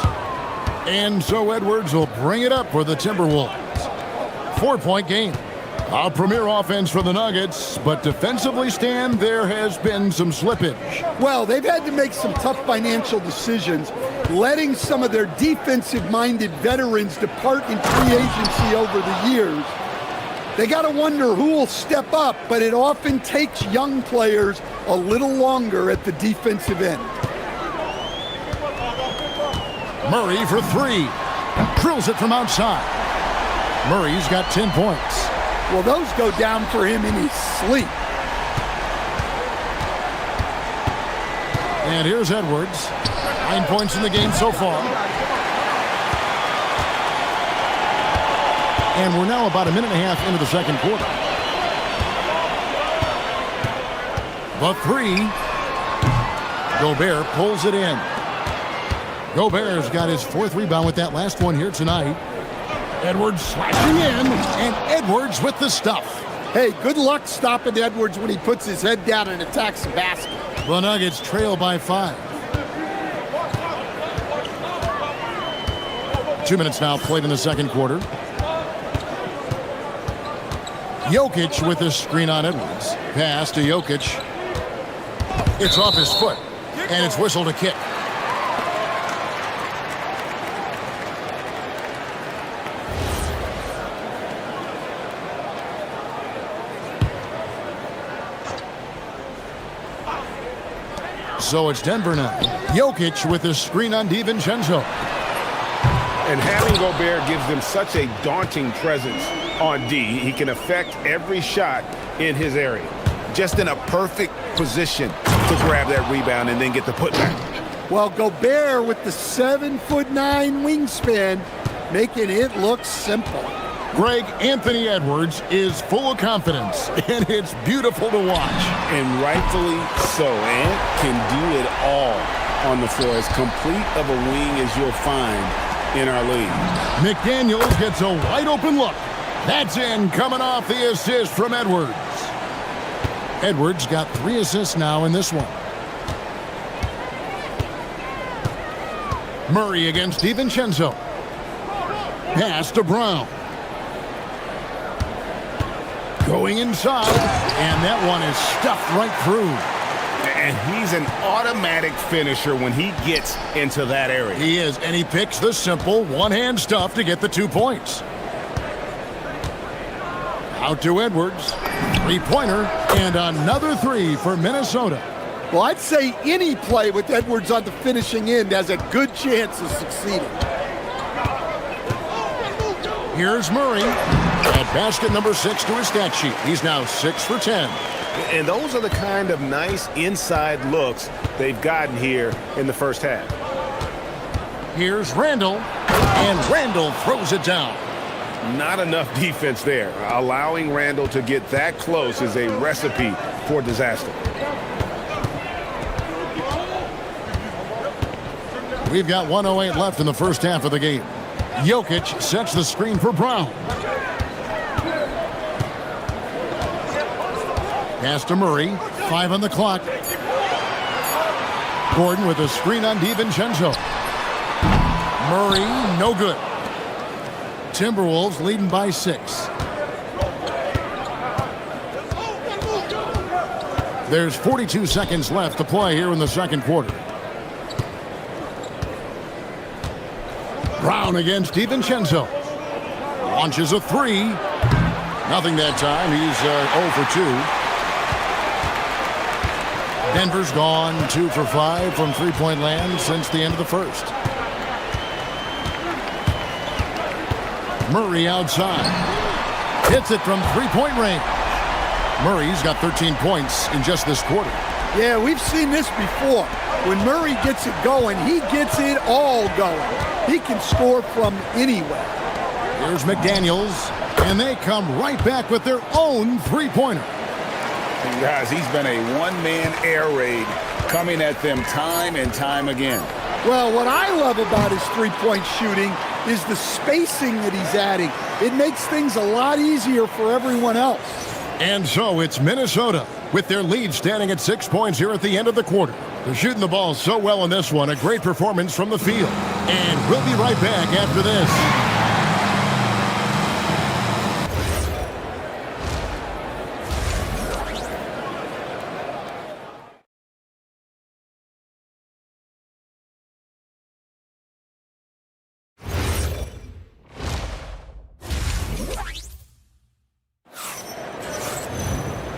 And so Edwards will bring it up for the Timberwolves. 4-point game. A premier offense for the Nuggets, but defensively, Stan, there has been some slippage. Well, they've had to make some tough financial decisions, letting some of their defensive-minded veterans depart in free agency over the years. They got to wonder who will step up, but it often takes young players a little longer at the defensive end. Murray for 3. Drills it from outside. Murray's got 10 points. Well, those go down for him in his sleep. And here's Edwards. 9 points in the game so far. And we're now about a minute and a half into the second quarter. The 3. Gobert pulls it in. Gobert's got his 4th rebound with that last one here tonight. Edwards slashing in, and Edwards with the stuff. Hey, good luck stopping Edwards when he puts his head down and attacks the basket. The Nuggets trail by 5. 2 minutes now played in the second quarter. Jokic with the screen on Edwards. Pass to Jokic. It's off his foot, and it's whistled a kick. So it's Denver now. Jokic with the screen on DiVincenzo. And having Gobert gives them such a daunting presence on D. He can affect every shot in his area. Just in a perfect position to grab that rebound and then get the putback. Well, Gobert with the 7'9" wingspan, making it look simple. Greg, Anthony Edwards is full of confidence, and it's beautiful to watch. And rightfully so. Ant can do it all on the floor. As complete of a wing as you'll find in our league. McDaniels gets a wide open look. That's in, coming off the assist from Edwards. Edwards got 3 assists now in this one. Murray against DiVincenzo. Pass to Brown. Going inside, and that one is stuffed right through. And he's an automatic finisher when he gets into that area. He is, and he picks the simple one-hand stuff to get the 2 points. Out to Edwards. 3-pointer, and another 3 for Minnesota. Well, I'd say any play with Edwards on the finishing end has a good chance of succeeding. Here's Murray. At basket number 6 to his stat sheet. He's now 6 for 10. And those are the kind of nice inside looks they've gotten here in the first half. Here's Randall, and Randall throws it down. Not enough defense there. Allowing Randall to get that close is a recipe for disaster. We've got 1:08 left in the first half of the game. Jokic sets the screen for Brown. Pass to Murray. 5 on the clock. Gordon with a screen on DiVincenzo. Murray, no good. Timberwolves leading by 6. There's 42 seconds left to play here in the second quarter. Brown against DiVincenzo. Launches a three. Nothing that time. He's 0 for 2. Denver's gone 2 for 5 from three-point land since the end of the first. Murray outside. Hits it from three-point range. Murray's got 13 points in just this quarter. Yeah, we've seen this before. When Murray gets it going, he gets it all going. He can score from anywhere. Here's McDaniels, and they come right back with their own three-pointer. And guys, he's been a one-man air raid coming at them time and time again. Well, what I love about his three-point shooting is the spacing that he's adding. It makes things a lot easier for everyone else. And so it's Minnesota with their lead standing at 6 points here at the end of the quarter. They're shooting the ball so well in this one. A great performance from the field. And we'll be right back after this.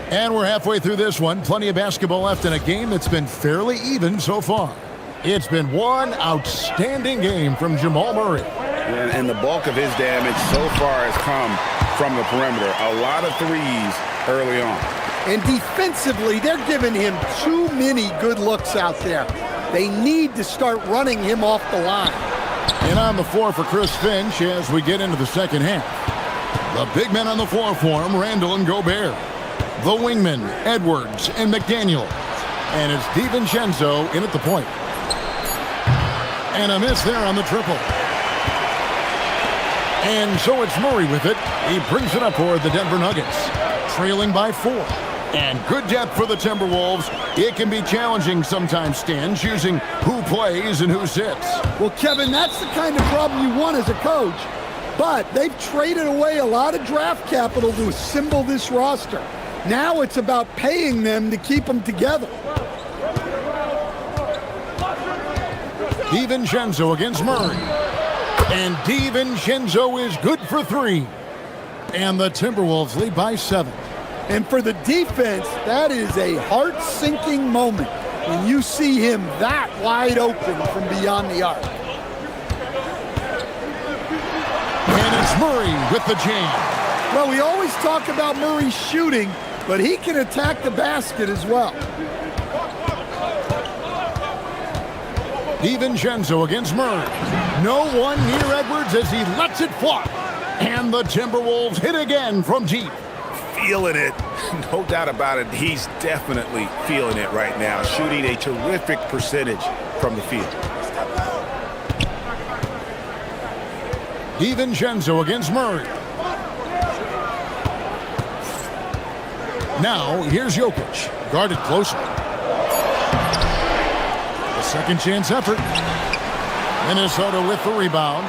And we're halfway through this one. Plenty of basketball left in a game that's been fairly even so far. It's been one outstanding game from Jamal Murray. And the bulk of his damage so far has come from the perimeter. A lot of threes early on. And defensively, they're giving him too many good looks out there. They need to start running him off the line. And on the floor for Chris Finch as we get into the second half. The big men on the floor for him, Randall and Gobert. The wingmen, Edwards and McDaniel. And it's DiVincenzo in at the point. And a miss there on the triple. And so it's Murray with it. He brings it up for the Denver Nuggets. Trailing by 4. And good depth for the Timberwolves. It can be challenging sometimes, Stan, choosing who plays and who sits. Well, Kevin, that's the kind of problem you want as a coach. But they've traded away a lot of draft capital to assemble this roster. Now it's about paying them to keep them together. DiVincenzo against Murray. And DiVincenzo is good for 3. And the Timberwolves lead by 7. And for the defense, that is a heart-sinking moment when you see him that wide open from beyond the arc. And it's Murray with the jam. Well, we always talk about Murray shooting, but he can attack the basket as well. DiVincenzo against Murray. No one near Edwards as he lets it fly. And the Timberwolves hit again from deep. Feeling it. No doubt about it. He's definitely feeling it right now. Shooting a terrific percentage from the field. DiVincenzo against Murray. Now, here's Jokic, guarded closely. A second chance effort. Minnesota with the rebound.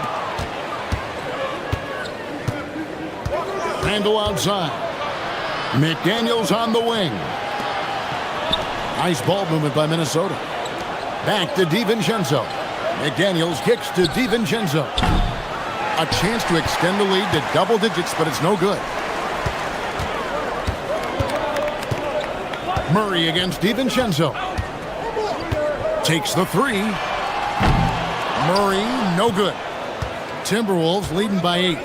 Randall outside. McDaniels on the wing. Nice ball movement by Minnesota. Back to DiVincenzo. McDaniels kicks to DiVincenzo. A chance to extend the lead to double digits, but it's no good. Murray against DiVincenzo. Takes the 3. Murray, no good. Timberwolves leading by 8.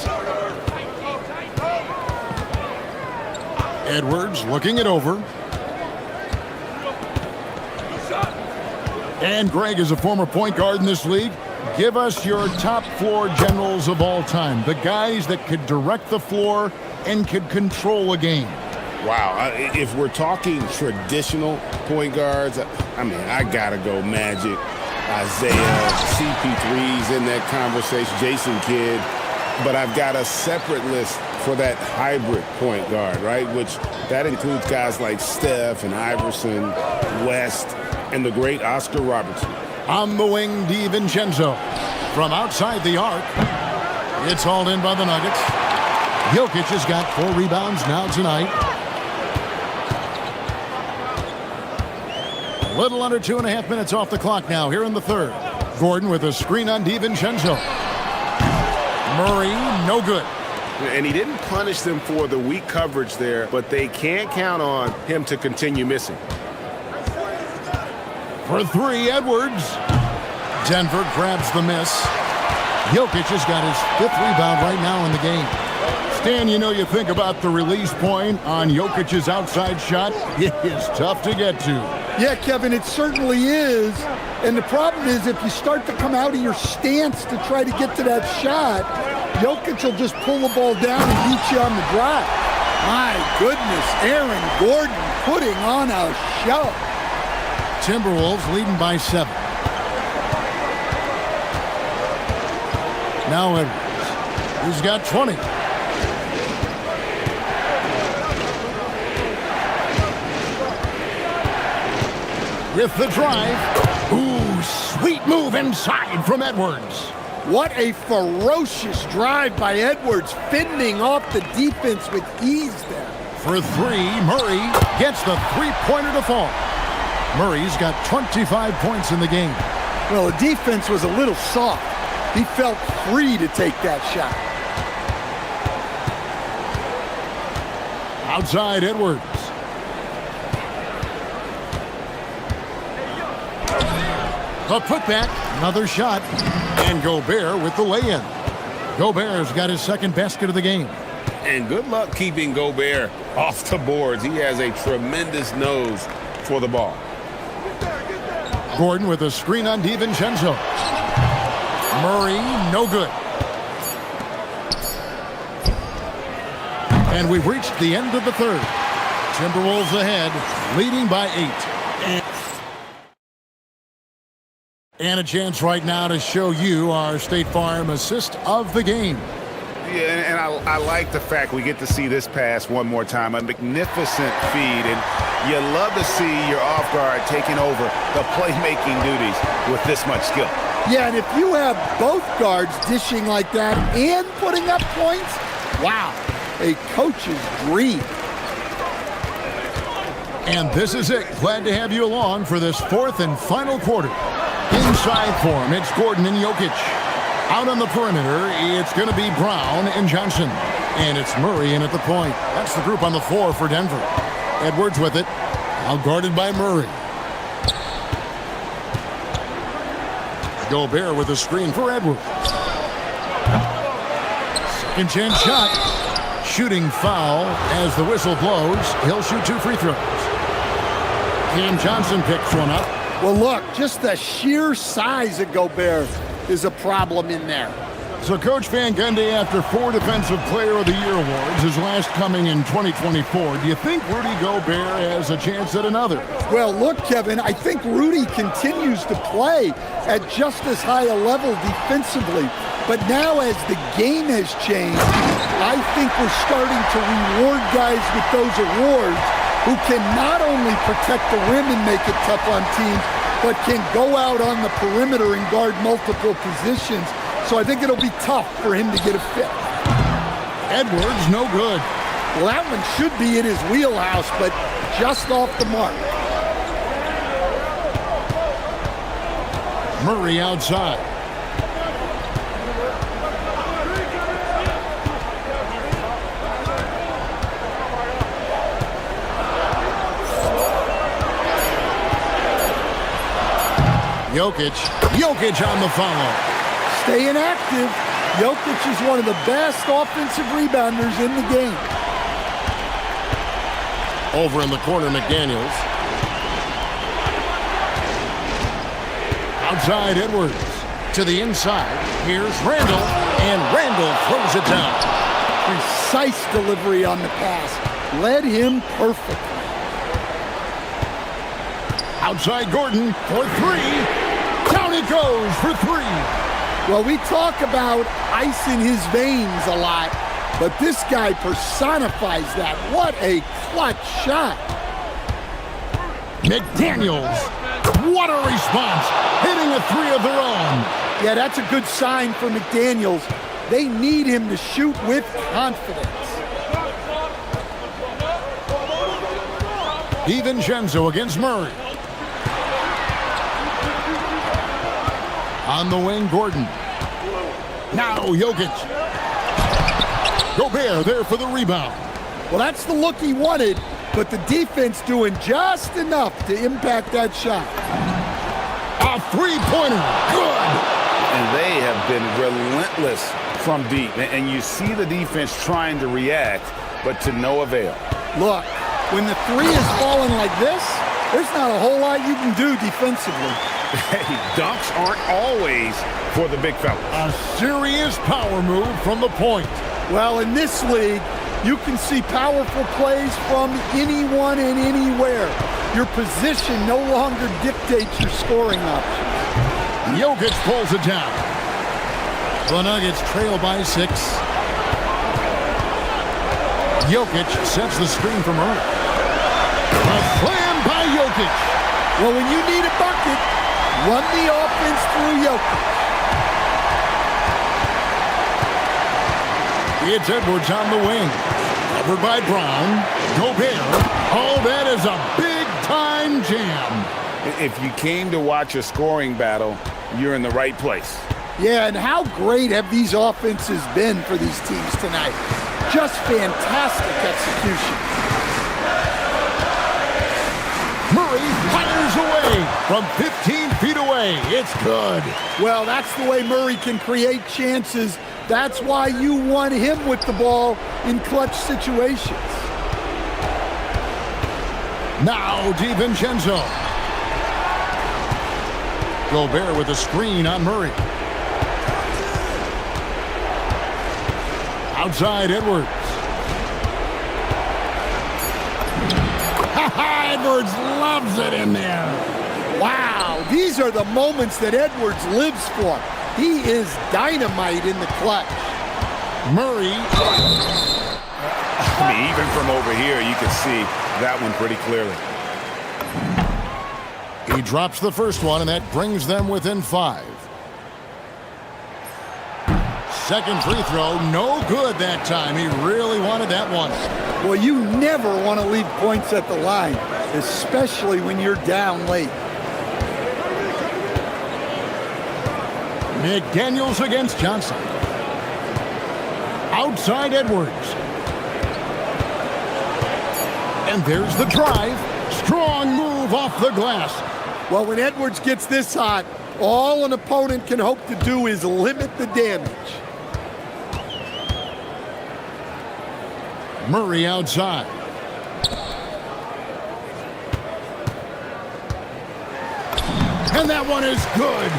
Edwards looking it over. And Greg is a former point guard in this league. Give us your top floor generals of all time. The guys that could direct the floor and could control a game. Wow, if we're talking traditional point guards, I mean, I gotta go Magic, Isaiah, CP3's in that conversation, Jason Kidd, but I've got a separate list for that hybrid point guard, right? Which that includes guys like Steph and Iverson, West, and the great Oscar Robertson. On the wing, DiVincenzo. From outside the arc, it's hauled in by the Nuggets. Jokic has got 4 rebounds now tonight. A little under 2.5 minutes off the clock now here in the third. Gordon with a screen on DiVincenzo. Murray, no good. And he didn't punish them for the weak coverage there, but they can't count on him to continue missing. For three, Edwards. Denver grabs the miss. Jokic has got his 5th rebound right now in the game. Stan, you know, you think about the release point on Jokic's outside shot. It is tough to get to. Yeah, Kevin, it certainly is. And the problem is if you start to come out of your stance to try to get to that shot, Jokic will just pull the ball down and beat you on the drive. My goodness, Aaron Gordon putting on a show. Timberwolves leading by 7. Now Edwards. He's got 20. With the drive. Ooh, sweet move inside from Edwards. What a ferocious drive by Edwards, fending off the defense with ease there. For three, Murray gets the three-pointer to fall. Murray's got 25 points in the game. Well, the defense was a little soft. He felt free to take that shot. Outside Edwards. The putback, another shot, and Gobert with the lay-in. Gobert's got his 2nd basket of the game. And good luck keeping Gobert off the boards. He has a tremendous nose for the ball. Gordon with a screen on DiVincenzo. Murray, no good. And we've reached the end of the third. Timberwolves ahead, leading by 8. And a chance right now to show you our State Farm assist of the game. Yeah, and I like the fact we get to see this pass one more time. A magnificent feed, and you love to see your off guard taking over the playmaking duties with this much skill. Yeah, and if you have both guards dishing like that and putting up points, wow, a coach's dream. And this is it. Glad to have you along for this 4th and final quarter. Inside form, it's Gordon and Jokic. Out on the perimeter, it's going to be Brown and Johnson. And it's Murray in at the point. That's the group on the floor for Denver. Edwards with it. Out guarded by Murray. Gobert with a screen for Edwards. 2nd chance shot. Shooting foul as the whistle blows. He'll shoot 2 free throws. Cam Johnson picks one up. Well, look, just the sheer size of Gobert is a problem in there. So Coach Van Gundy, after 4 Defensive Player of the Year awards, his last coming in 2024, do you think Rudy Gobert has a chance at another? Well, look, Kevin, I think Rudy continues to play at just as high a level defensively. But now as the game has changed, I think we're starting to reward guys with those awards who can not only protect the rim and make it tough on teams, but can go out on the perimeter and guard multiple positions. So I think it'll be tough for him to get a 5th. Edwards, no good. Well, that one should be in his wheelhouse, but just off the mark. Murray outside. Jokic on the follow. Staying active. Jokic is one of the best offensive rebounders in the game. Over in the corner, McDaniels. Outside Edwards. To the inside. Here's Randall. And Randall throws it down. Precise delivery on the pass. Led him perfectly. Outside Gordon for 3. Down he goes for 3. Well, we talk about ice in his veins a lot, but this guy personifies that. What a clutch shot. McDaniels. What a response. Hitting a 3 of their own. Yeah, that's a good sign for McDaniels. They need him to shoot with confidence. DiVincenzo against Murray. On the wing, Gordon. Now Jokic. Gobert there for the rebound. Well, that's the look he wanted, but the defense doing just enough to impact that shot. A three-pointer. Good. And they have been relentless from deep. And you see the defense trying to react, but to no avail. Look, when the three is falling like this, there's not a whole lot you can do defensively. Hey, dunks aren't always for the big fellas. A serious power move from the point. Well, in this league, you can see powerful plays from anyone and anywhere. Your position no longer dictates your scoring options. Jokic pulls it down. The Nuggets trail by 6. Jokic sets the screen for Murray. A slam by Jokic. Well, when you need a bucket, run the offense through Jokic. It's Edwards on the wing. Covered by Brown. Gobert. Oh, that is a big-time jam. If you came to watch a scoring battle, you're in the right place. Yeah, and how great have these offenses been for these teams tonight? Just fantastic execution. Murray fires away from 15 feet away. It's good. Well, that's the way Murray can create chances. That's why you want him with the ball in clutch situations. Now DiVincenzo. Gobert with a screen on Murray. Outside Edwards. Edwards loves it in there. Wow, these are the moments that Edwards lives for. He is dynamite in the clutch. Murray. I mean, even from over here, you can see that one pretty clearly. He drops the first one, and that brings them within 5. Second free throw, no good that time. He really wanted that one. Well, you never want to leave points at the line, especially when you're down late. McDaniels against Johnson. Outside Edwards. And there's the drive. Strong move off the glass. Well, when Edwards gets this hot, all an opponent can hope to do is limit the damage. Murray outside. And that one is good.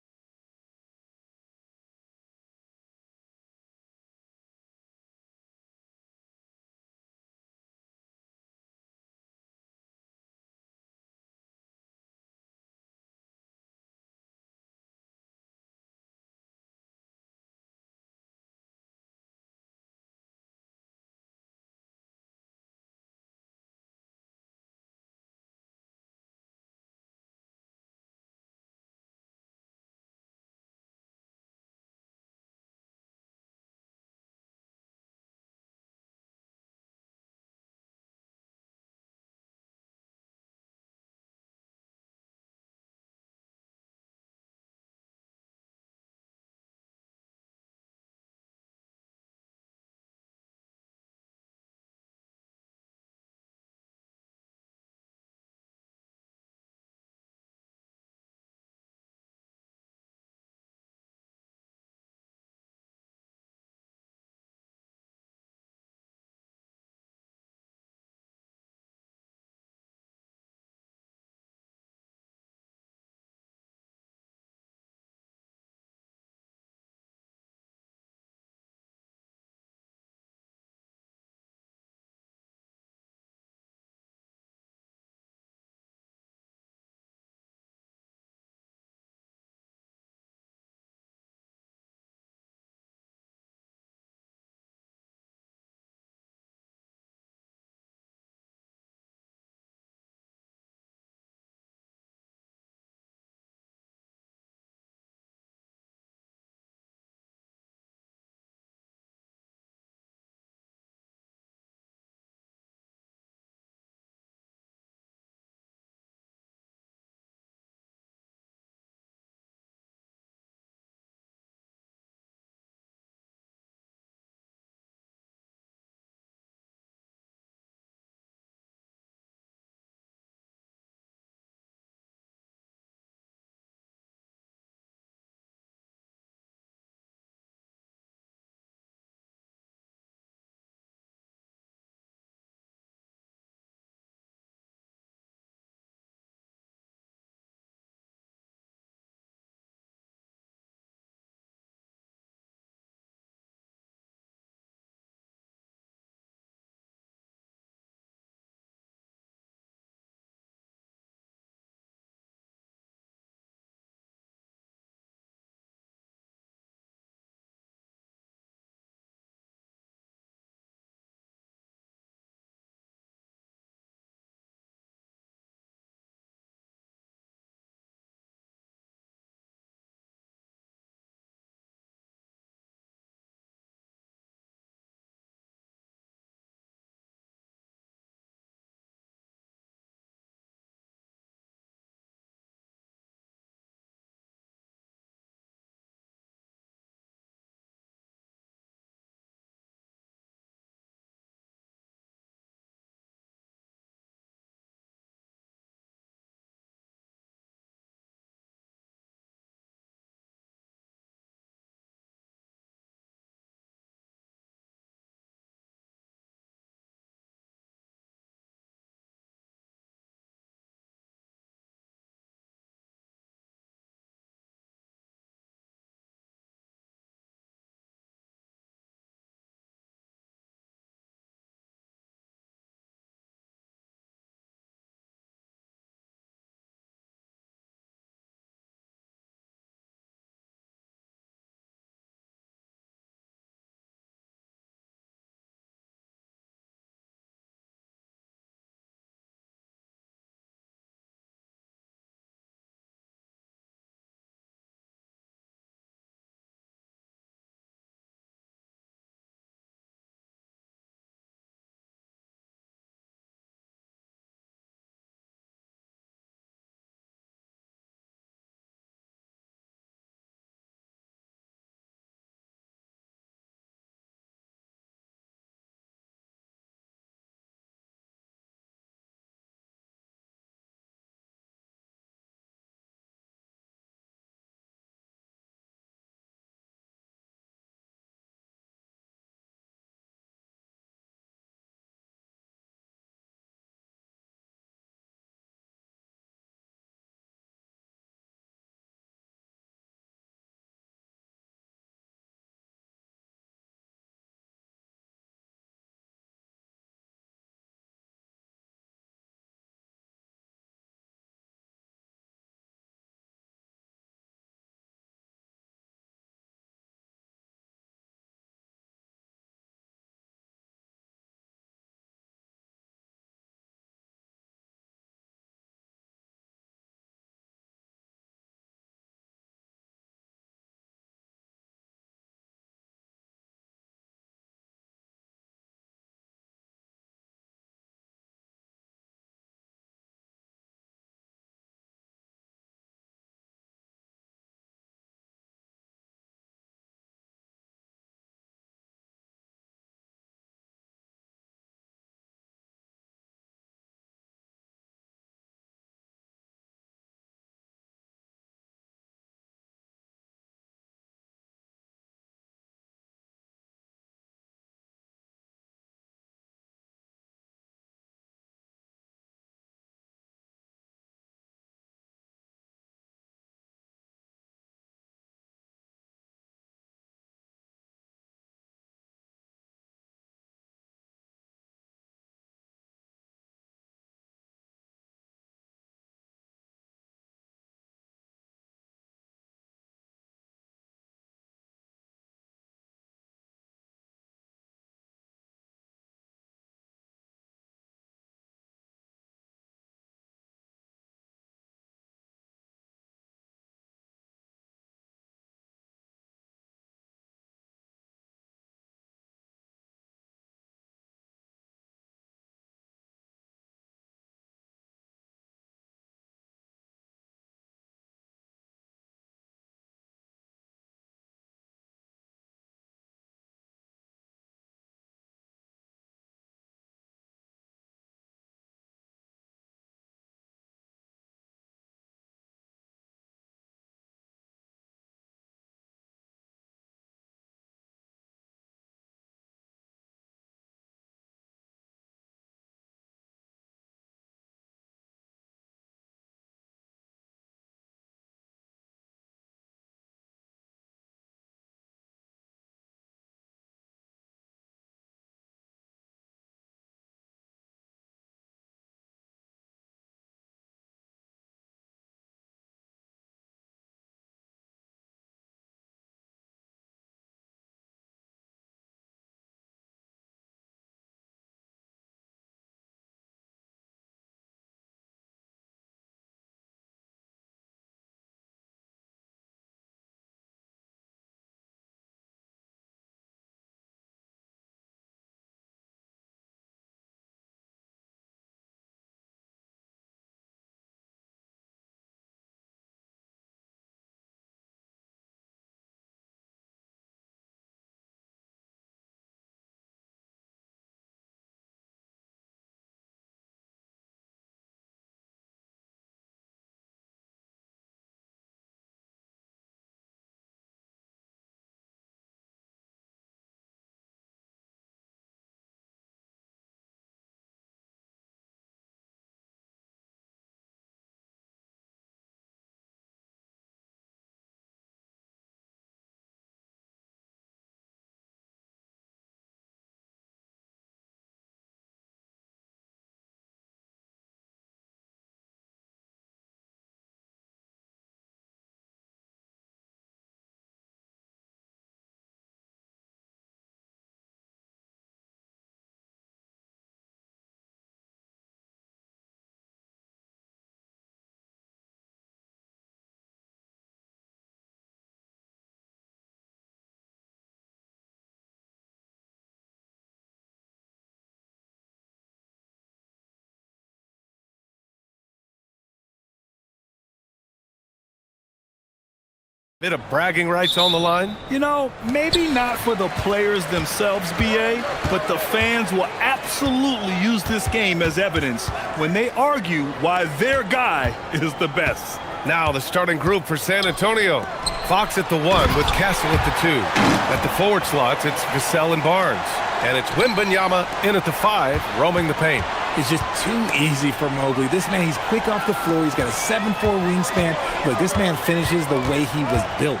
Bit of bragging rights on the line. You know, maybe not for the players themselves, BA, but the fans will absolutely use this game as evidence when they argue why their guy is the best. Now the starting group for San Antonio. Fox at the 1 with Castle at the 2. At the forward slots, it's Vassell and Barnes. And it's Wembanyama in at the 5, roaming the paint. It's just too easy for Mobley. This man, he's quick off the floor. He's got a 7'4" wingspan. Look, this man finishes the way he was built.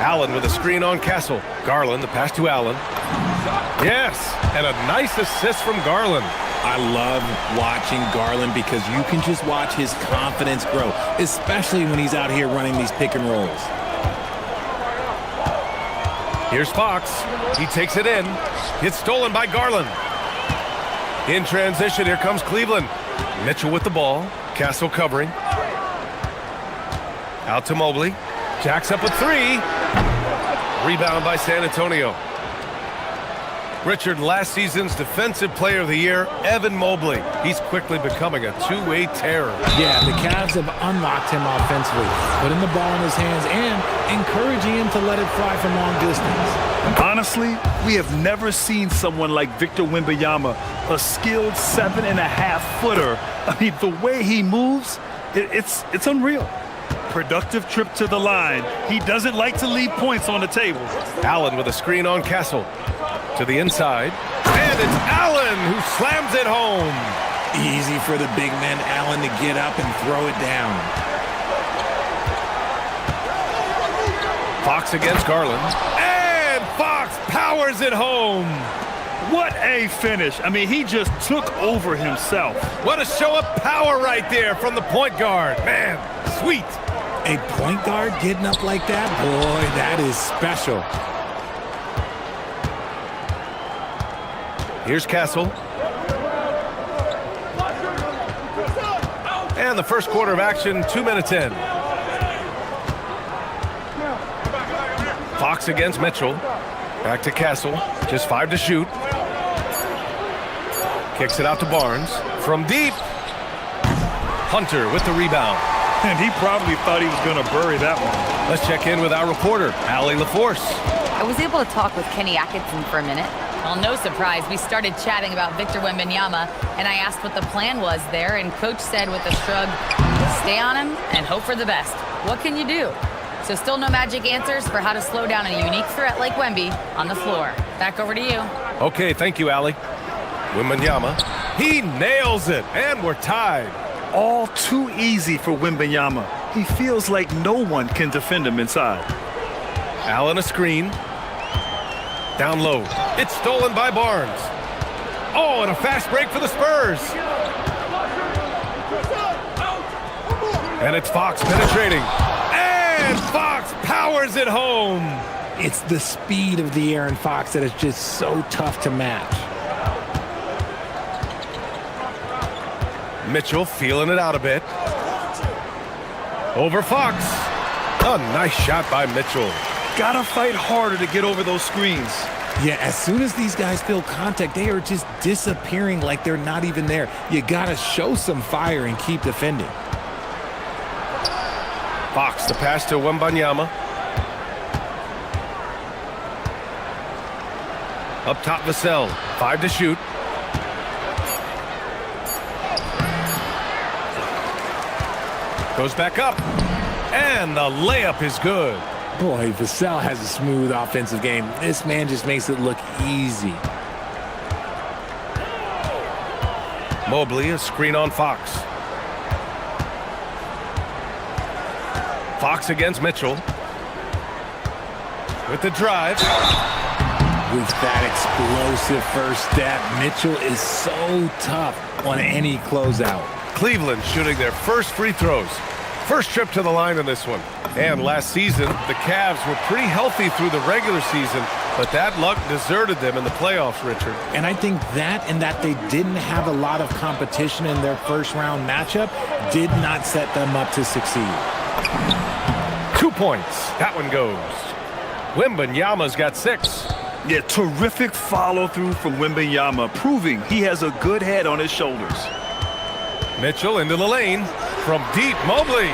Allen with a screen on Castle. Garland, the pass to Allen. Yes, and a nice assist from Garland. I love watching Garland because you can just watch his confidence grow, especially when he's out here running these pick and rolls. Here's Fox. He takes it in. It's stolen by Garland. In transition, here comes Cleveland. Mitchell with the ball. Castle covering. Out to Mobley. Jacks up a 3. Rebound by San Antonio. Richard, last season's Defensive Player of the Year, Evan Mobley. He's quickly becoming a two-way terror. Yeah, the Cavs have unlocked him offensively, putting the ball in his hands and encouraging him to let it fly from long distance. Honestly, we have never seen someone like Victor Wembanyama, a skilled 7.5-footer. I mean, the way he moves, it's unreal. Productive trip to the line. He doesn't like to leave points on the table. Allen with a screen on Castle. To the inside. And it's Allen who slams it home. Easy for the big man Allen to get up and throw it down. Fox against Garland. And Fox powers it home. What a finish. I mean, he just took over himself. What a show of power right there from the point guard. Man, sweet. A point guard getting up like that? Boy, that is special. Here's Castle. And the first quarter of action, 2 minutes in. Fox against Mitchell. Back to Castle. Just 5 to shoot. Kicks it out to Barnes. From deep. Hunter with the rebound. And he probably thought he was going to bury that one. Let's check in with our reporter, Allie LaForce. I was able to talk with Kenny Atkinson for a minute. Well, no surprise, we started chatting about Victor Wembanyama, and I asked what the plan was there, and Coach said with a shrug, stay on him and hope for the best. What can you do? So still no magic answers for how to slow down a unique threat like Wemby on the floor. Back over to you. Okay, thank you, Allie. Wembanyama, he nails it, and we're tied. All too easy for Wembanyama. He feels like no one can defend him inside. Allen a screen. Down low. It's stolen by Barnes. Oh, and a fast break for the Spurs. And it's Fox penetrating. And Fox powers it home. It's the speed of the Aaron Fox that is just so tough to match. Mitchell feeling it out a bit. Over Fox. A nice shot by Mitchell. Gotta fight harder to get over those screens. Yeah, as soon as these guys feel contact, they are just disappearing like they're not even there. You gotta show some fire and keep defending. Fox, the pass to Wembanyama. Up top, Vassell. 5 to shoot. Goes back up. And the layup is good. Boy, Vassell has a smooth offensive game. This man just makes it look easy. Mobley, a screen on Fox. Fox against Mitchell. With the drive. With that explosive first step, Mitchell is so tough on any closeout. Cleveland shooting their first free throws. First trip to the line in this one. And last season, the Cavs were pretty healthy through the regular season, but that luck deserted them in the playoffs, Richard. And I think that and that they didn't have a lot of competition in their first round matchup did not set them up to succeed. 2 points. That one goes. Wembanyama's got 6. Yeah, terrific follow-through from Wembanyama, proving he has a good head on his shoulders. Mitchell into the lane. From deep, Mobley.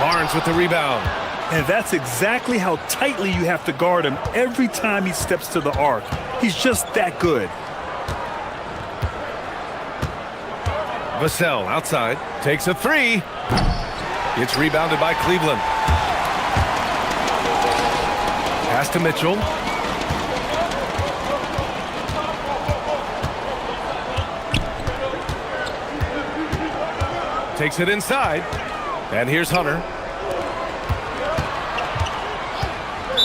Barnes with the rebound. And that's exactly how tightly you have to guard him every time he steps to the arc. He's just that good. Vassell outside, takes a three. It's rebounded by Cleveland. Pass to Mitchell. Takes it inside. And here's Hunter.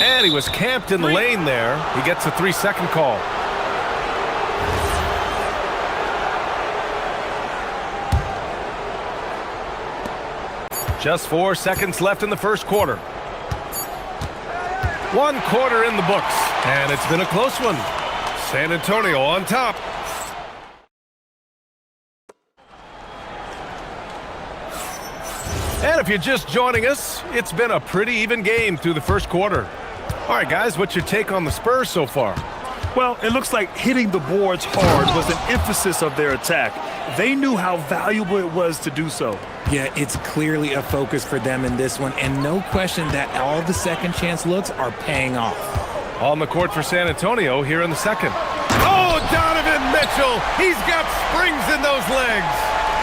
And he was camped in the lane there. He gets a 3-second call. Just 4 seconds left in the first quarter. 1 quarter in the books, and it's been a close one. San Antonio on top. And if you're just joining us, it's been a pretty even game through the first quarter. All right, guys, what's your take on the Spurs so far? Well, it looks like hitting the boards hard was an emphasis of their attack. They knew how valuable it was to do so. Yeah, it's clearly a focus for them in this one, and no question that all the second chance looks are paying off. On the court for San Antonio here in the second. Oh, Donovan Mitchell! He's got springs in those legs!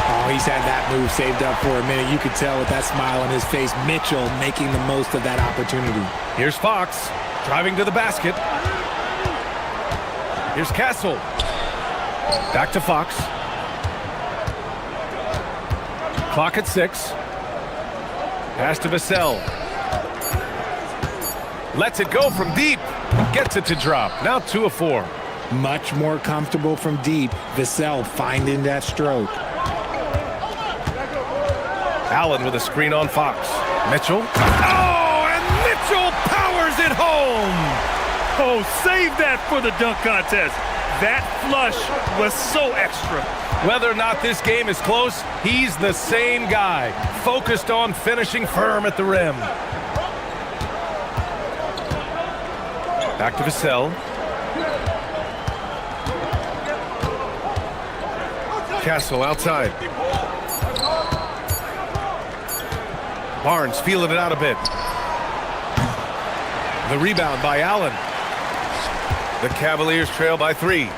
Oh, he's had that move saved up for a minute. You could tell with that smile on his face, Mitchell making the most of that opportunity. Here's Fox, driving to the basket. Here's Castle. Back to Fox. Clock at 6. Pass to Vassell. Lets it go from deep. Gets it to drop. Now 2 of 4. Much more comfortable from deep. Vassell finding that stroke. Allen with a screen on Fox. Mitchell. Oh, and Mitchell powers it home. Oh, save that for the dunk contest. That flush was so extra. Whether or not this game is close, he's the same guy, focused on finishing firm at the rim. Back to Vassell. Castle outside. Barnes feeling it out a bit. The rebound by Allen. The Cavaliers trail by 3.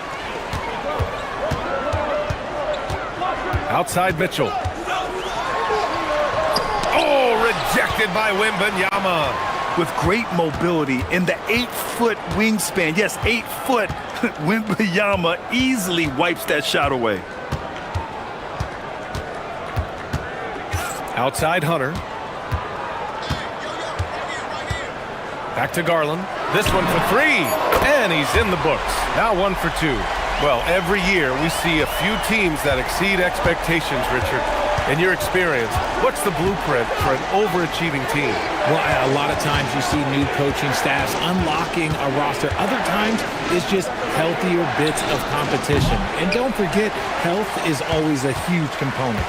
Outside Mitchell. Oh, rejected by Wembanyama. With great mobility in the 8-foot wingspan. Yes, 8 foot. Wembanyama easily wipes that shot away. Outside Hunter. Back to Garland. This one for 3. And he's in the books. Now 1 for 2. Well, every year we see a few teams that exceed expectations, Richard. In your experience, what's the blueprint for an overachieving team? Well, a lot of times you see new coaching staffs unlocking a roster. Other times it's just healthier bits of competition. And don't forget, health is always a huge component.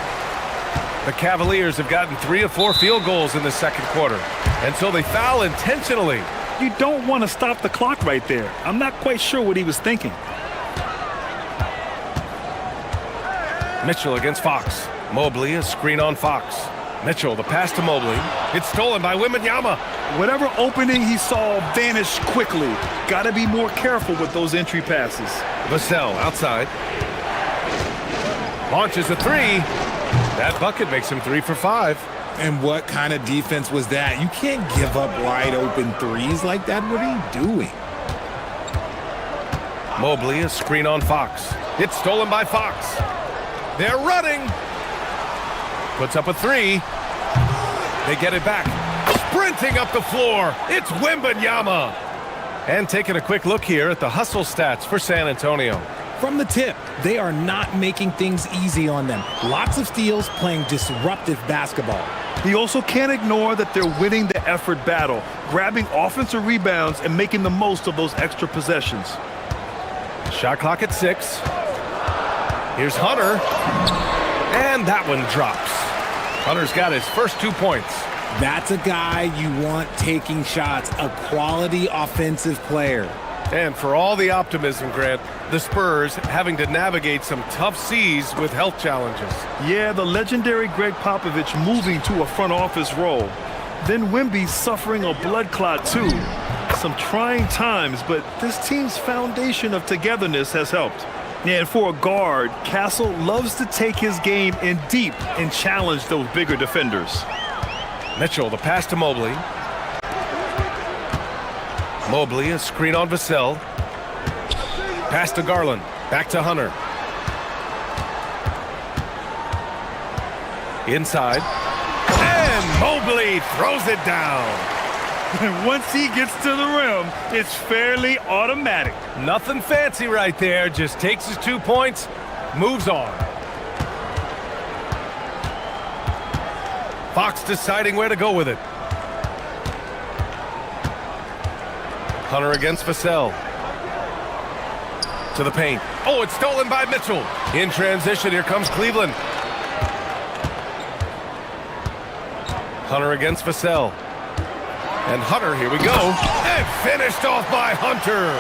The Cavaliers have gotten 3 of 4 field goals in the second quarter. And so they foul intentionally. You don't want to stop the clock right there. I'm not quite sure what he was thinking. Mitchell against Fox. Mobley, a screen on Fox. Mitchell, the pass to Mobley. It's stolen by Wembanyama. Whatever opening he saw vanished quickly. Got to be more careful with those entry passes. Vassell outside. Launches a 3. That bucket makes him 3 for 5. And what kind of defense was that? You can't give up wide open threes like that. What are you doing? Mobley, a screen on Fox. It's stolen by Fox. They're running. Puts up a 3. They get it back. Sprinting up the floor. It's Wembanyama. And taking a quick look here at the hustle stats for San Antonio. From the tip, they are not making things easy on them. Lots of steals, playing disruptive basketball. You also can't ignore that they're winning the effort battle, grabbing offensive rebounds and making the most of those extra possessions. Shot clock at 6. Here's Hunter. And that one drops. Hunter's got his first 2 points. That's a guy you want taking shots, a quality offensive player. And for all the optimism, Grant, the Spurs having to navigate some tough seas with health challenges. Yeah, the legendary Greg Popovich moving to a front office role. Then Wemby suffering a blood clot too. Some trying times, but this team's foundation of togetherness has helped. And for a guard, Castle loves to take his game in deep and challenge those bigger defenders. Mitchell, the pass to Mobley. Mobley, a screen on Vassell. Pass to Garland. Back to Hunter. Inside. And Mobley throws it down. And once he gets to the rim, it's fairly automatic. Nothing fancy right there. Just takes his 2 points, moves on. Fox deciding where to go with it. Hunter against Vassell. To the paint. Oh, it's stolen by Mitchell. In transition, here comes Cleveland. Hunter against Vassell. And Hunter, here we go. And finished off by Hunter.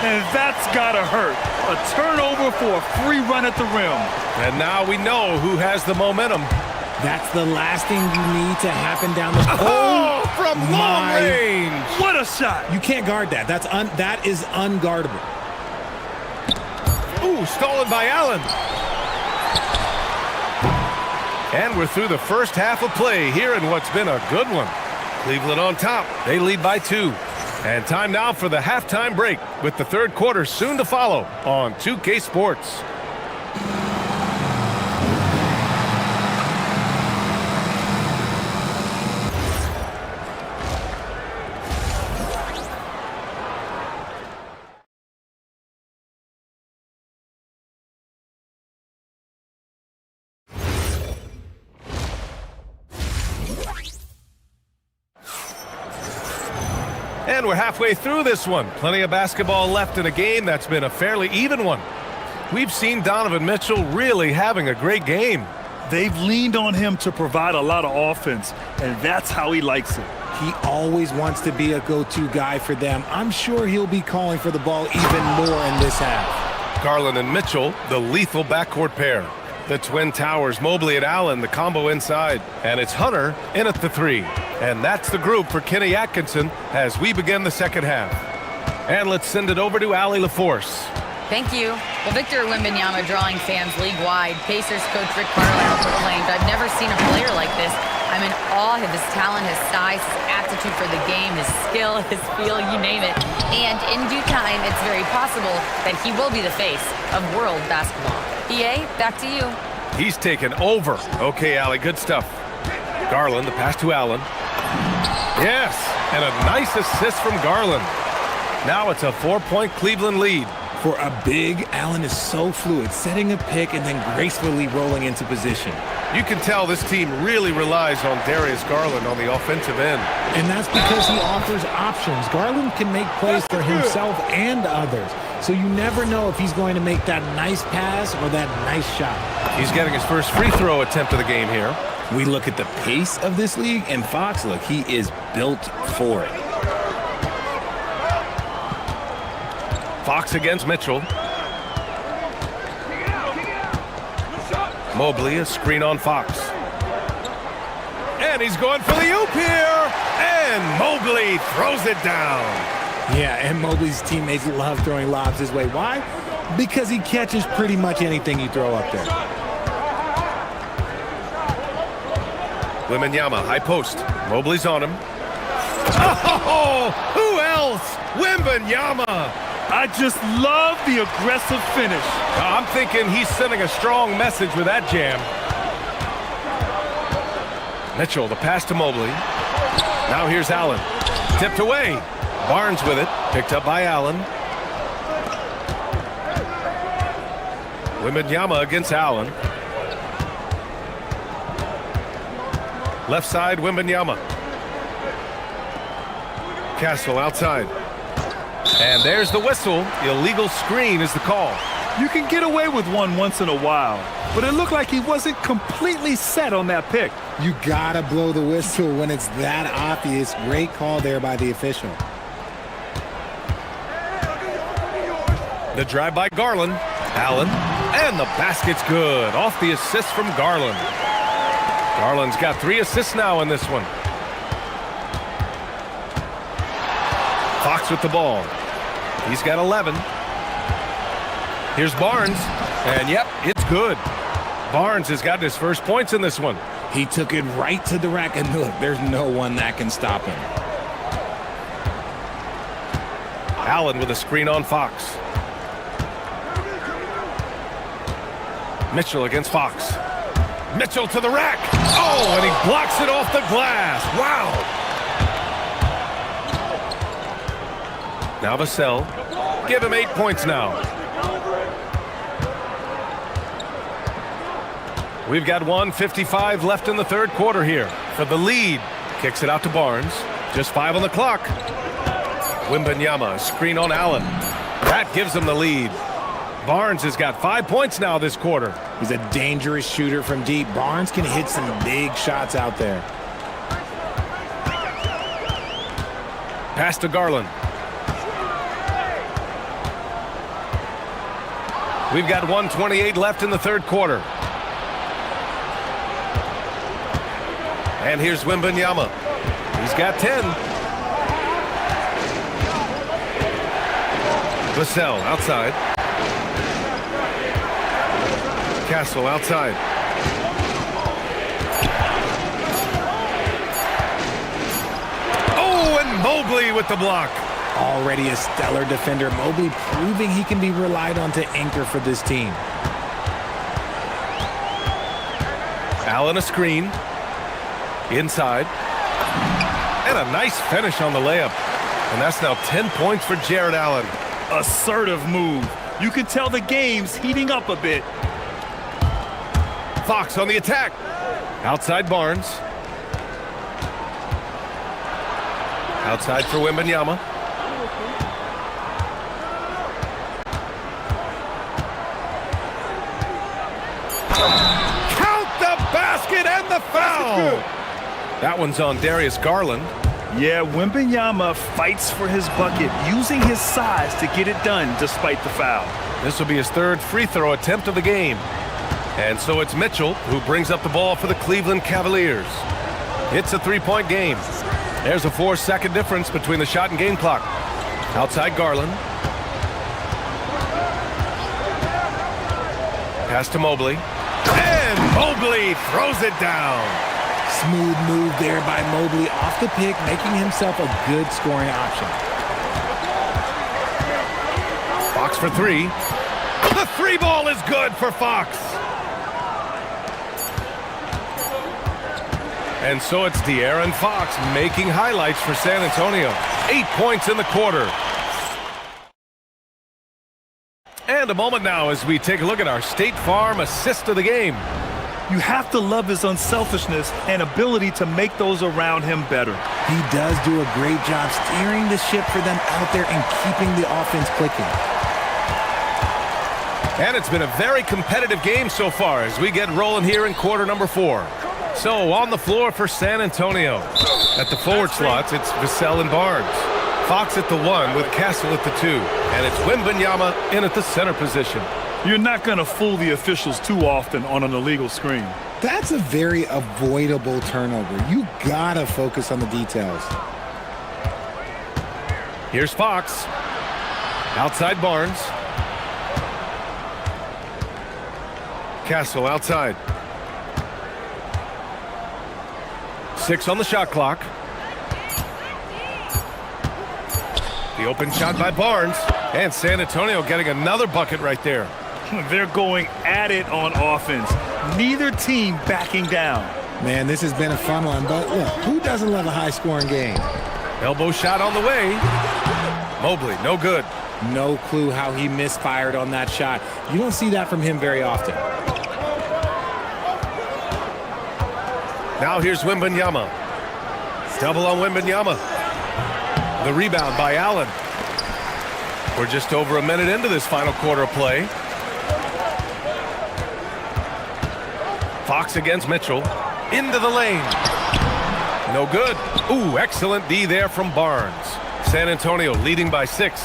And that's gotta hurt. A turnover for a free run at the rim. And now we know who has the momentum. That's the last thing you need to happen down the... Oh, from long range. What a shot. You can't guard that. That is unguardable. Ooh, stolen by Allen. And we're through the first half of play here in what's been a good one. Cleveland on top. They lead by 2. And time now for the halftime break with the third quarter soon to follow on 2K Sports. And we're halfway through this one. Plenty of basketball left in a game that's been a fairly even one. We've seen Donovan Mitchell really having a great game. They've leaned on him to provide a lot of offense, and that's how he likes it. He always wants to be a go-to guy for them. I'm sure he'll be calling for the ball even more in this half. Garland and Mitchell, the lethal backcourt pair. The Twin Towers, Mobley and Allen, the combo inside. And it's Hunter in at the 3. And that's the group for Kenny Atkinson as we begin the second half. And let's send it over to Allie LaForce. Thank you. Well, Victor Wembanyama drawing fans league-wide. Pacers coach Rick Carlisle proclaimed, "I've never seen a player like this. I'm in awe of his talent, his size, his aptitude for the game, his skill, his feel, you name it. And in due time, it's very possible that he will be the face of world basketball." EA, back to you. He's taken over. Okay, Allie, good stuff. Garland, the pass to Allen. Yes, and a nice assist from Garland. Now it's a 4-point Cleveland lead. For a big, Allen is so fluid, setting a pick and then gracefully rolling into position. You can tell this team really relies on Darius Garland on the offensive end. And that's because he offers options. Garland can make plays for himself and others. So you never know if he's going to make that nice pass or that nice shot. He's getting his first free throw attempt of the game here. We look at the pace of this league, and Fox, look, he is built for it. Fox against Mitchell. Mobley, a screen on Fox. And he's going for the oop here. And Mobley throws it down. Yeah, and Mobley's teammates love throwing lobs his way. Why? Because he catches pretty much anything you throw up there. Wembanyama, high post. Mobley's on him. Oh, who else? Wembanyama. I just love the aggressive finish. I'm thinking he's sending a strong message with that jam. Mitchell, the pass to Mobley. Now here's Allen. Tipped away. Barnes with it. Picked up by Allen. Wembanyama against Allen. Left side, Wembanyama. Castle outside. And there's the whistle. Illegal screen is the call. You can get away with one once in a while, but it looked like he wasn't completely set on that pick. You gotta blow the whistle when it's that obvious. Great call there by the official. The drive by Garland. Allen. And the basket's good. Off the assist from Garland. Garland's got 3 assists now in this one. Fox with the ball. He's got 11. Here's Barnes. And yep, it's good. Barnes has gotten his first points in this one. He took it right to the rack, and look, there's no one that can stop him. Allen with a screen on Fox. Mitchell against Fox. Mitchell to the rack. Oh, and he blocks it off the glass. Wow. Now Vassell. Give him 8 points now. We've got 1:55 left in the third quarter here. For the lead. Kicks it out to Barnes. Just 5 on the clock. Wembanyama, screen on Allen. That gives him the lead. Barnes has got 5 points now this quarter. He's a dangerous shooter from deep. Barnes can hit some big shots out there. Pass to Garland. We've got 1:28 left in the third quarter. And here's Wembanyama. He's got 10. Vassell outside. Castle outside. Oh, and Mobley with the block. Already a stellar defender, Mobley proving he can be relied on to anchor for this team. Allen a screen. Inside. And a nice finish on the layup. And that's now 10 points for Jared Allen. Assertive move. You can tell the game's heating up a bit. Fox on the attack. Outside Barnes. Outside for Wembanyama. Count the basket and the foul. That one's on Darius Garland. Yeah, Wembanyama fights for his bucket, using his size to get it done despite the foul. This will be his third free throw attempt of the game. And so it's Mitchell who brings up the ball for the Cleveland Cavaliers. It's a 3-point game. There's a 4-second difference between the shot and game clock. Outside Garland. Pass to Mobley. And Mobley throws it down. Smooth move there by Mobley off the pick, making himself a good scoring option. Fox for 3. The 3 ball is good for Fox. And so it's De'Aaron Fox making highlights for San Antonio. 8 points in the quarter. And a moment now as we take a look at our State Farm assist of the game. You have to love his unselfishness and ability to make those around him better. He does do a great job steering the ship for them out there and keeping the offense clicking. And it's been a very competitive game so far as we get rolling here in quarter number 4. So on the floor for San Antonio. At the forward slots, it's Vassell and Barnes. Fox at the 1 with Castle at the 2. And it's Wembanyama in at the center position. You're not going to fool the officials too often on an illegal screen. That's a very avoidable turnover. You gotta focus on the details. Here's Fox. Outside Barnes. Castle outside. 6 on the shot clock. The open shot by Barnes. And San Antonio getting another bucket right there. They're going at it on offense. Neither team backing down. Man, this has been a fun one, but look, who doesn't love a high-scoring game? Elbow shot on the way. Mobley, no good. No clue how he misfired on that shot. You don't see that from him very often. Now here's Wembanyama. Double on Wembanyama. The rebound by Allen. We're just over a minute into this final quarter of play. Fox against Mitchell. Into the lane. No good. Ooh, excellent D there from Barnes. San Antonio leading by 6.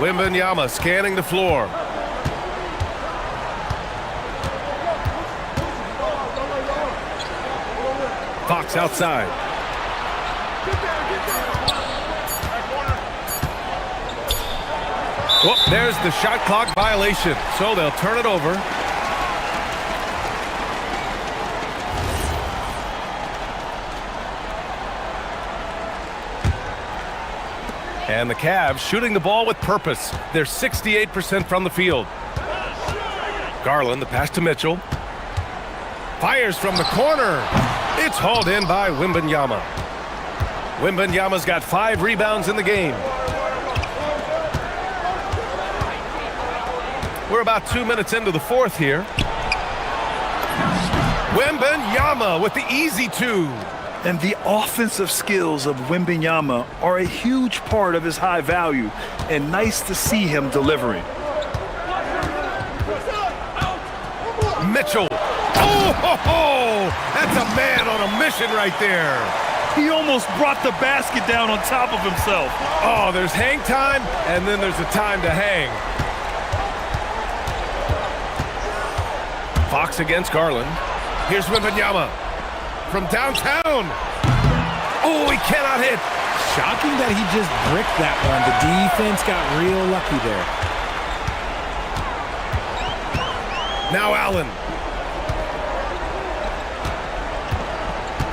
Wembanyama scanning the floor. Fox outside. Well, there's the shot clock violation, so they'll turn it over. And the Cavs shooting the ball with purpose. They're 68% from the field. Garland, the pass to Mitchell. Fires from the corner. It's hauled in by Wembanyama. Wembanyama's got 5 rebounds in the game. We're about 2 minutes into the fourth here. Wembanyama with the easy 2. And the offensive skills of Wembanyama are a huge part of his high value, and nice to see him delivering. Mitchell. Oh, ho, ho! That's a man on a mission right there. He almost brought the basket down on top of himself. Oh, there's hang time, and then there's a time to hang. Fox against Garland. Here's Wembanyama from downtown. Oh, he cannot hit. Shocking that he just bricked that one. The defense got real lucky there. Now Allen.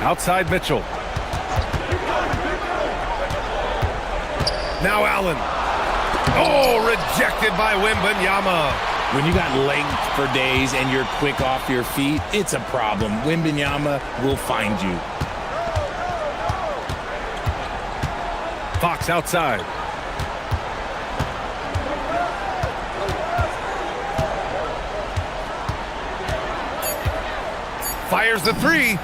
Outside Mitchell. Now Allen. Oh, rejected by Wembanyama. When you got length for days and you're quick off your feet, it's a problem. Wembanyama will find you. Fox outside. Fires the 3.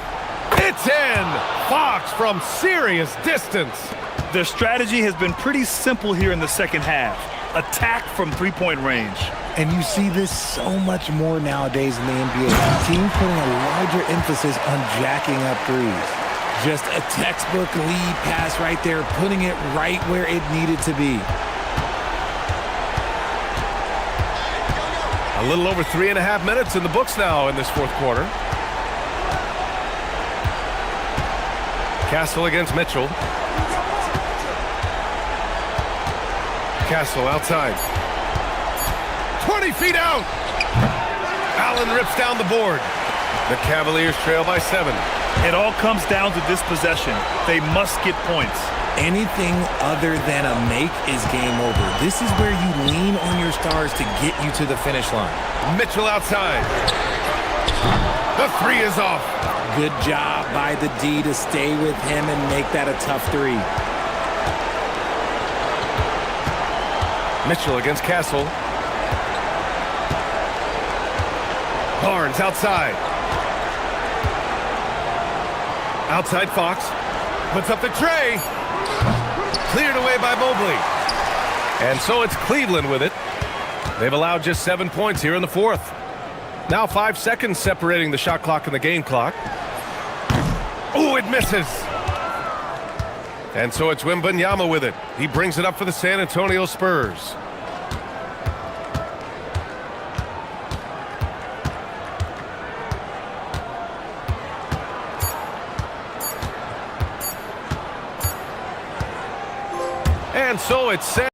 It's in. Fox from serious distance. Their strategy has been pretty simple here in the second half. Attack from three-point range. And you see this so much more nowadays in the NBA. Teams putting a larger emphasis on jacking up threes. Just a textbook lead pass right there, putting it right where it needed to be. A little over 3.5 minutes in the books now in this fourth quarter. Castle against Mitchell. Castle outside. 20 feet out. Allen rips down the board. The Cavaliers trail by 7. It all comes down to this possession. They must get points. Anything other than a make is game over. This is where you lean on your stars to get you to the finish line. Mitchell outside. The 3 is off. Good job by the D to stay with him and make that a tough 3. Mitchell against Castle. Barnes outside. Outside Fox. Puts up the tray. Cleared away by Mobley. And so it's Cleveland with it. They've allowed just 7 points here in the fourth. Now 5 seconds separating the shot clock and the game clock. Oh, it misses. And so it's Wembanyama with it. He brings it up for the San Antonio Spurs. And so it's set.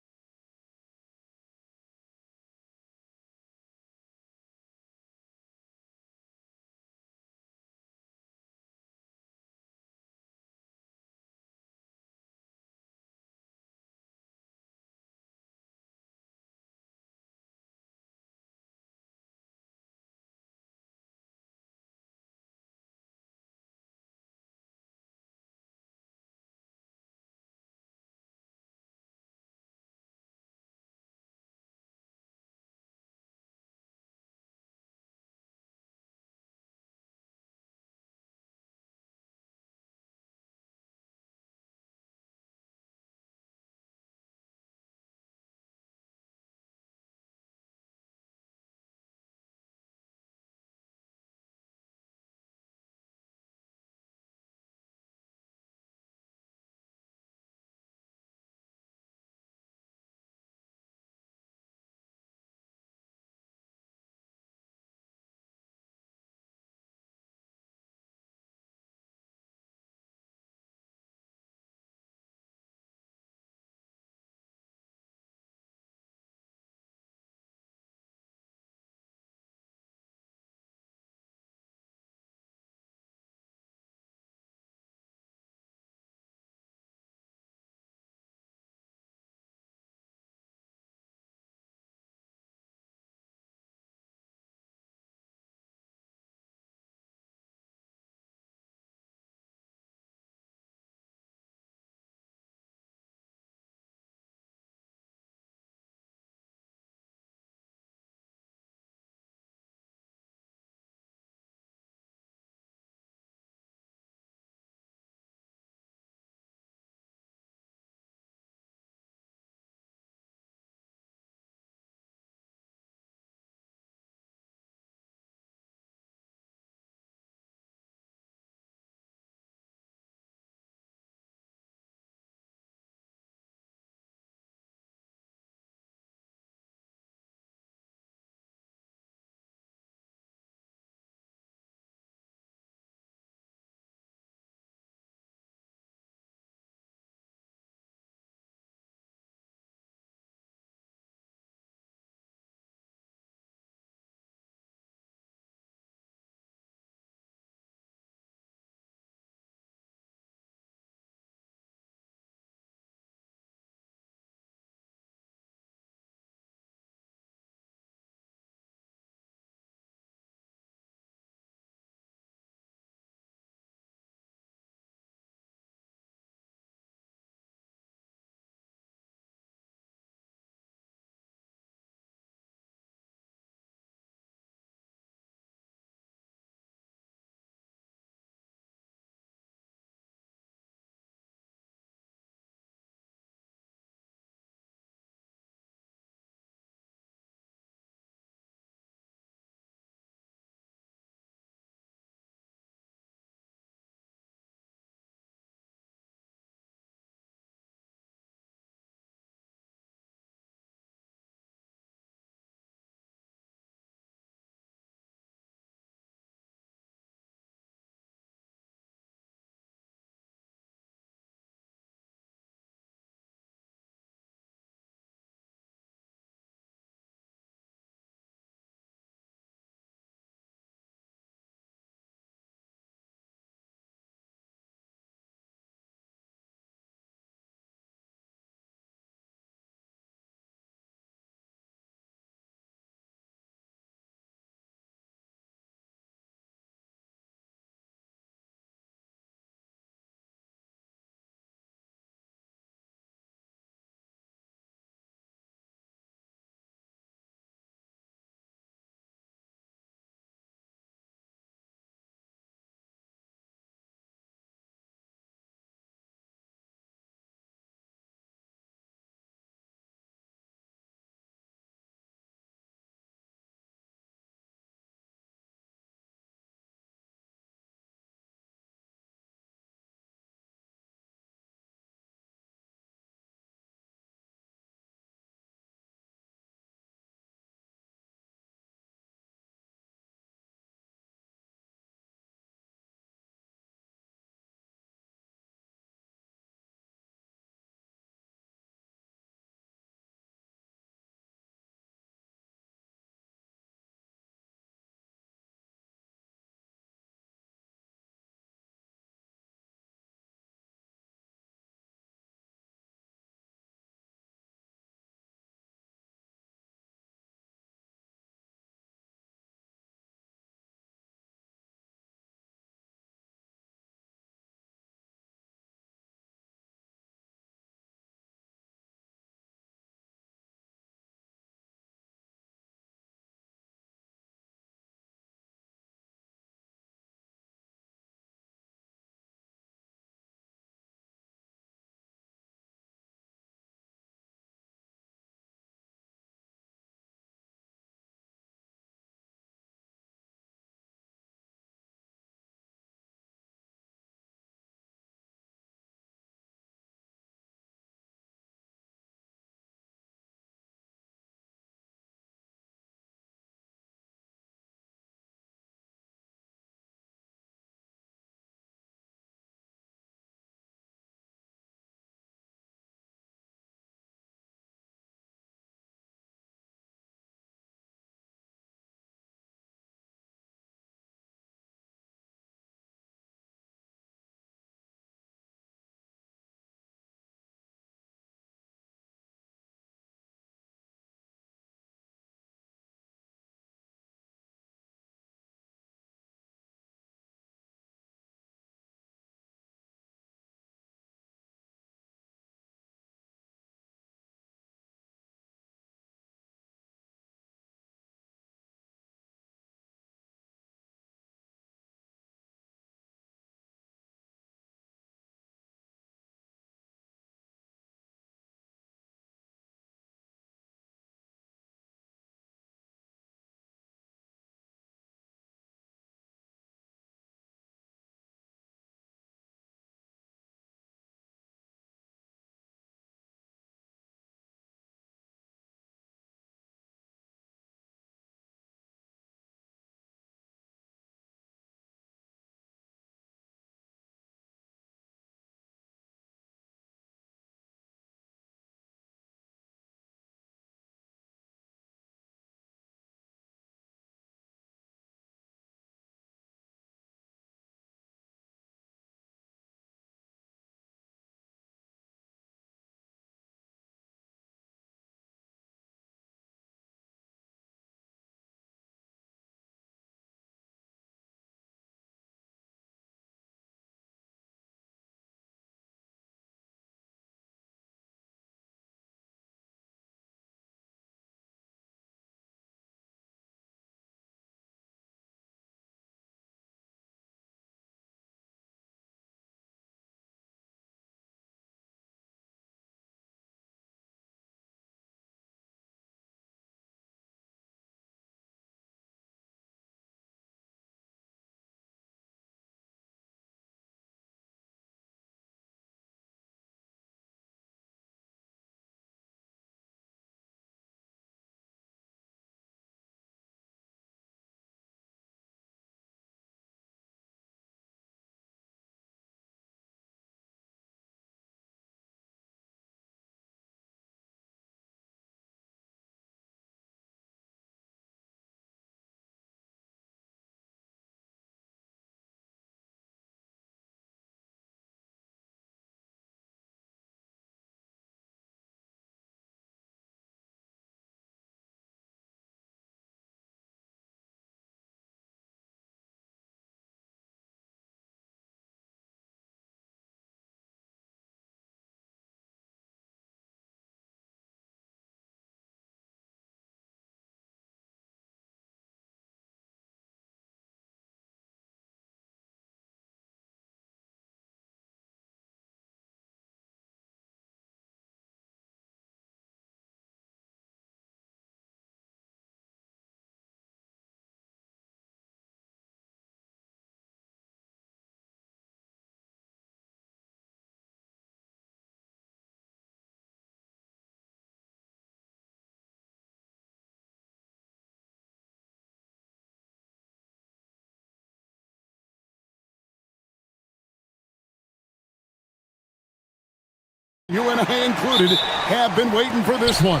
You and I included have been waiting for this one.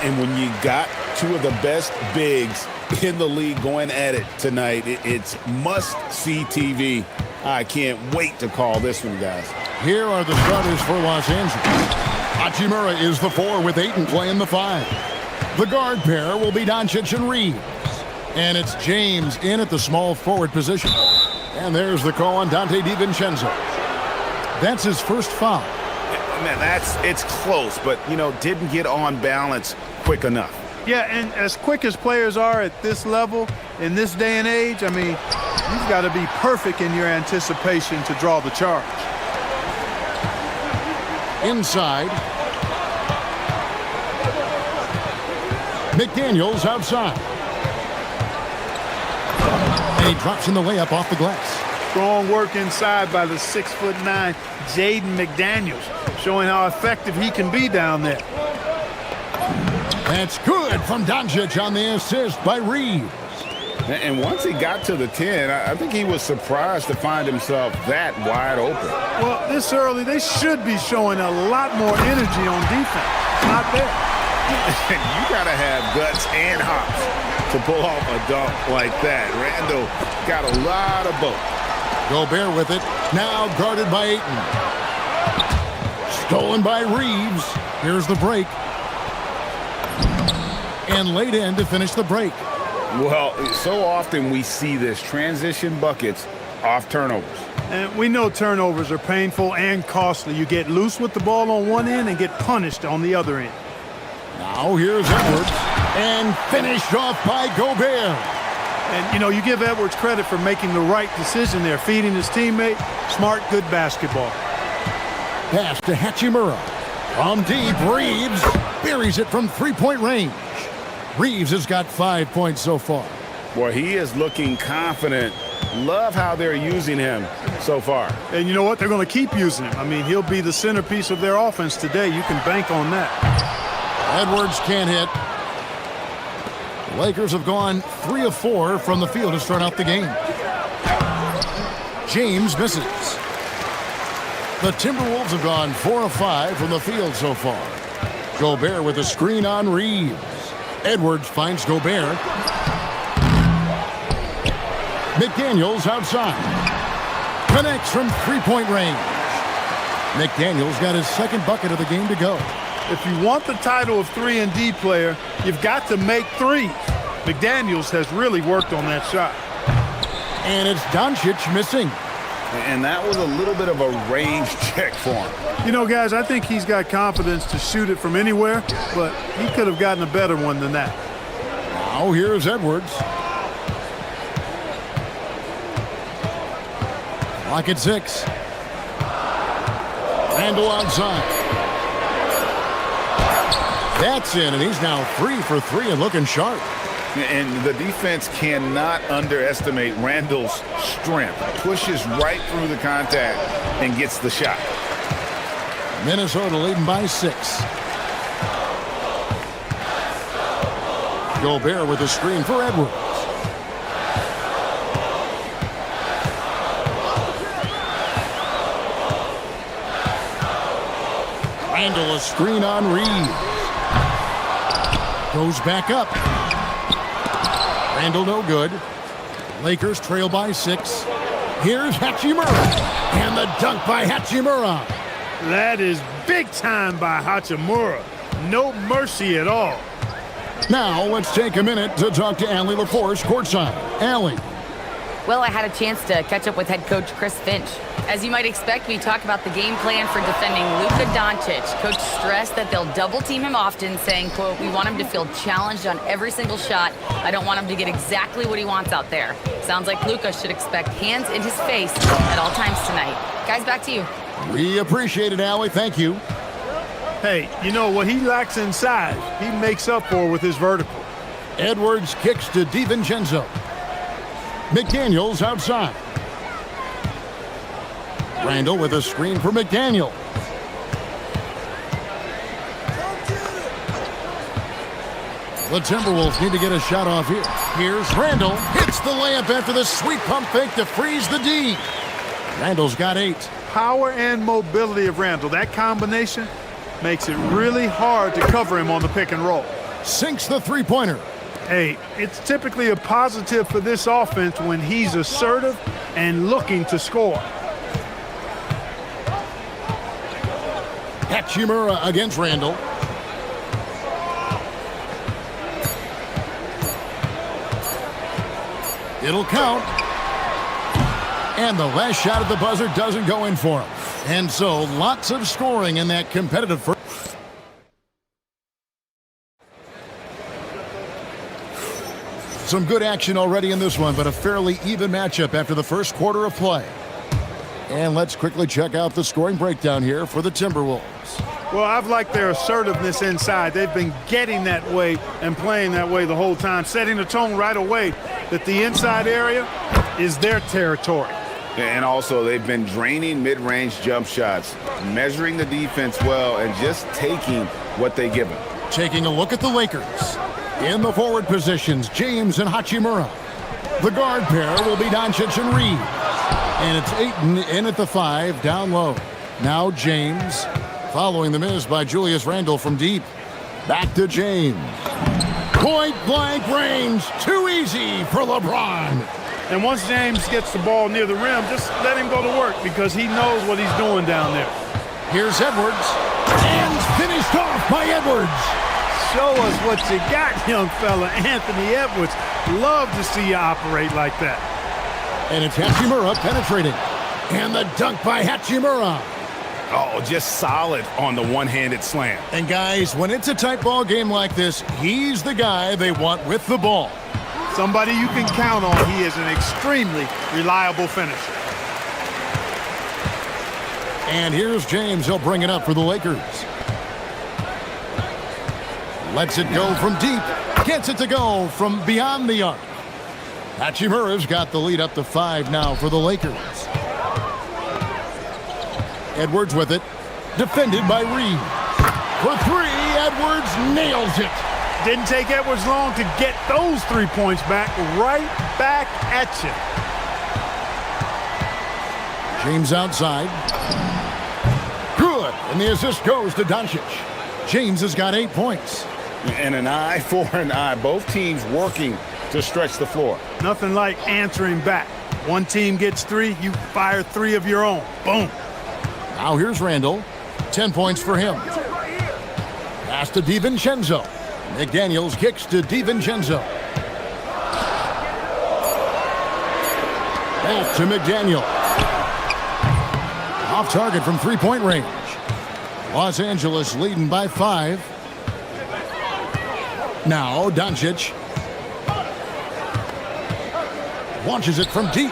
And when you got two of the best bigs in the league going at it tonight, it's must-see TV. I can't wait to call this one, guys. Here are the starters for Los Angeles. Hachimura is the 4 with Ayton playing the 5. The guard pair will be Doncic and Reeves. And it's James in at the small forward position. And there's the call on Dante DiVincenzo. That's his first foul. Man, it's close, but, didn't get on balance quick enough. Yeah, and as quick as players are at this level, in this day and age, I mean, you've got to be perfect in your anticipation to draw the charge. Inside. McDaniels outside. And he drops in the layup off the glass. Strong work inside by the 6'9" Jaden McDaniels, showing how effective he can be down there. That's good from Doncic on the assist by Reeves. And once he got to the 10, I think he was surprised to find himself that wide open. Well, this early, they should be showing a lot more energy on defense. Not there. You got to have guts and hops to pull off a dunk like that. Randall got a lot of both. Gobert with it, now guarded by Ayton. Stolen by Reeves. Here's the break. And laid in to finish the break. Well, so often we see this, transition buckets off turnovers. And we know turnovers are painful and costly. You get loose with the ball on one end and get punished on the other end. Now here's Edwards. And finished off by Gobert. And, you give Edwards credit for making the right decision there, feeding his teammate. Smart, good basketball. Pass to Hachimura. From deep, Reeves buries it from three-point range. Reeves has got 5 points so far. Well, he is looking confident. Love how they're using him so far. And you know what? They're going to keep using him. I mean, he'll be the centerpiece of their offense today. You can bank on that. Edwards can't hit. The Lakers have gone 3 of 4 from the field to start out the game. James misses. The Timberwolves have gone 4 of 5 from the field so far. Gobert with a screen on Reeves. Edwards finds Gobert. McDaniels outside. Connects from three-point range. McDaniels got his second bucket of the game to go. If you want the title of 3-and-D player, you've got to make threes. McDaniels has really worked on that shot. And it's Doncic missing. And that was a little bit of a range check for him. Guys, I think he's got confidence to shoot it from anywhere, but he could have gotten a better one than that. Now here's Edwards. Clock at 6. Randall outside. That's in, and he's now 3 for 3 and looking sharp. And the defense cannot underestimate Randall's strength. Pushes right through the contact and gets the shot. Minnesota leading by 6. Gobert with a screen for Edwards. Randall a screen on Reeves. Goes back up. Randall no good. Lakers trail by 6. Here's Hachimura. And the dunk by Hachimura. That is big time by Hachimura. No mercy at all. Now let's take a minute to talk to Allie LaForce courtside. Allie. Well, I had a chance to catch up with head coach Chris Finch. As you might expect, we talked about the game plan for defending Luka Doncic. Coach stressed that they'll double team him often, saying, quote, "We want him to feel challenged on every single shot. I don't want him to get exactly what he wants out there." Sounds like Luka should expect hands in his face at all times tonight. Guys, back to you. We appreciate it, Allie. Thank you. Hey, what he lacks inside, he makes up for with his vertical. Edwards kicks to DiVincenzo. McDaniels outside. Randall with a screen for McDaniel. The Timberwolves need to get a shot off here. Here's Randall. Hits the layup after the sweet pump fake to freeze the D. Randall's got 8. Power and mobility of Randall. That combination makes it really hard to cover him on the pick and roll. Sinks the three-pointer. Hey, it's typically a positive for this offense when he's assertive and looking to score. Hachimura against Randall. It'll count. And the last shot at the buzzer doesn't go in for him. And so lots of scoring in that competitive first. Some good action already in this one, but a fairly even matchup after the first quarter of play. And let's quickly check out the scoring breakdown here for the Timberwolves. Well, I've liked their assertiveness inside. They've been getting that way and playing that way the whole time, setting the tone right away that the inside area is their territory. And also, they've been draining mid-range jump shots, measuring the defense well, and just taking what they give them. Taking a look at the Lakers. In the forward positions, James and Hachimura. The guard pair will be Doncic and Reed. And it's Ayton in at the 5, down low. Now James, following the miss by Julius Randle from deep. Back to James. Point-blank range, too easy for LeBron. And once James gets the ball near the rim, just let him go to work because he knows what he's doing down there. Here's Edwards. And finished off by Edwards. Show us what you got, young fella. Anthony Edwards. Love to see you operate like that. And it's Hachimura penetrating. And the dunk by Hachimura. Oh, just solid on the one-handed slam. And guys, when it's a tight ball game like this, he's the guy they want with the ball. Somebody you can count on. He is an extremely reliable finisher. And here's James. He'll bring it up for the Lakers. Lets it go from deep. Gets it to go from beyond the arc. Hachimura's got the lead up to 5 now for the Lakers. Edwards with it. Defended by Reed. For 3, Edwards nails it. Didn't take Edwards long to get those 3 points back. Right back at you. James outside. Good. And the assist goes to Doncic. James has got 8 points. And an eye for an eye. Both teams working to stretch the floor. Nothing like answering back. One team gets 3, you fire 3 of your own. Boom. Now here's Randall. 10 points for him. Pass to DiVincenzo. McDaniels kicks to DiVincenzo. Back to McDaniel. Off target from three-point range. Los Angeles leading by 5. Now Doncic. Launches it from deep.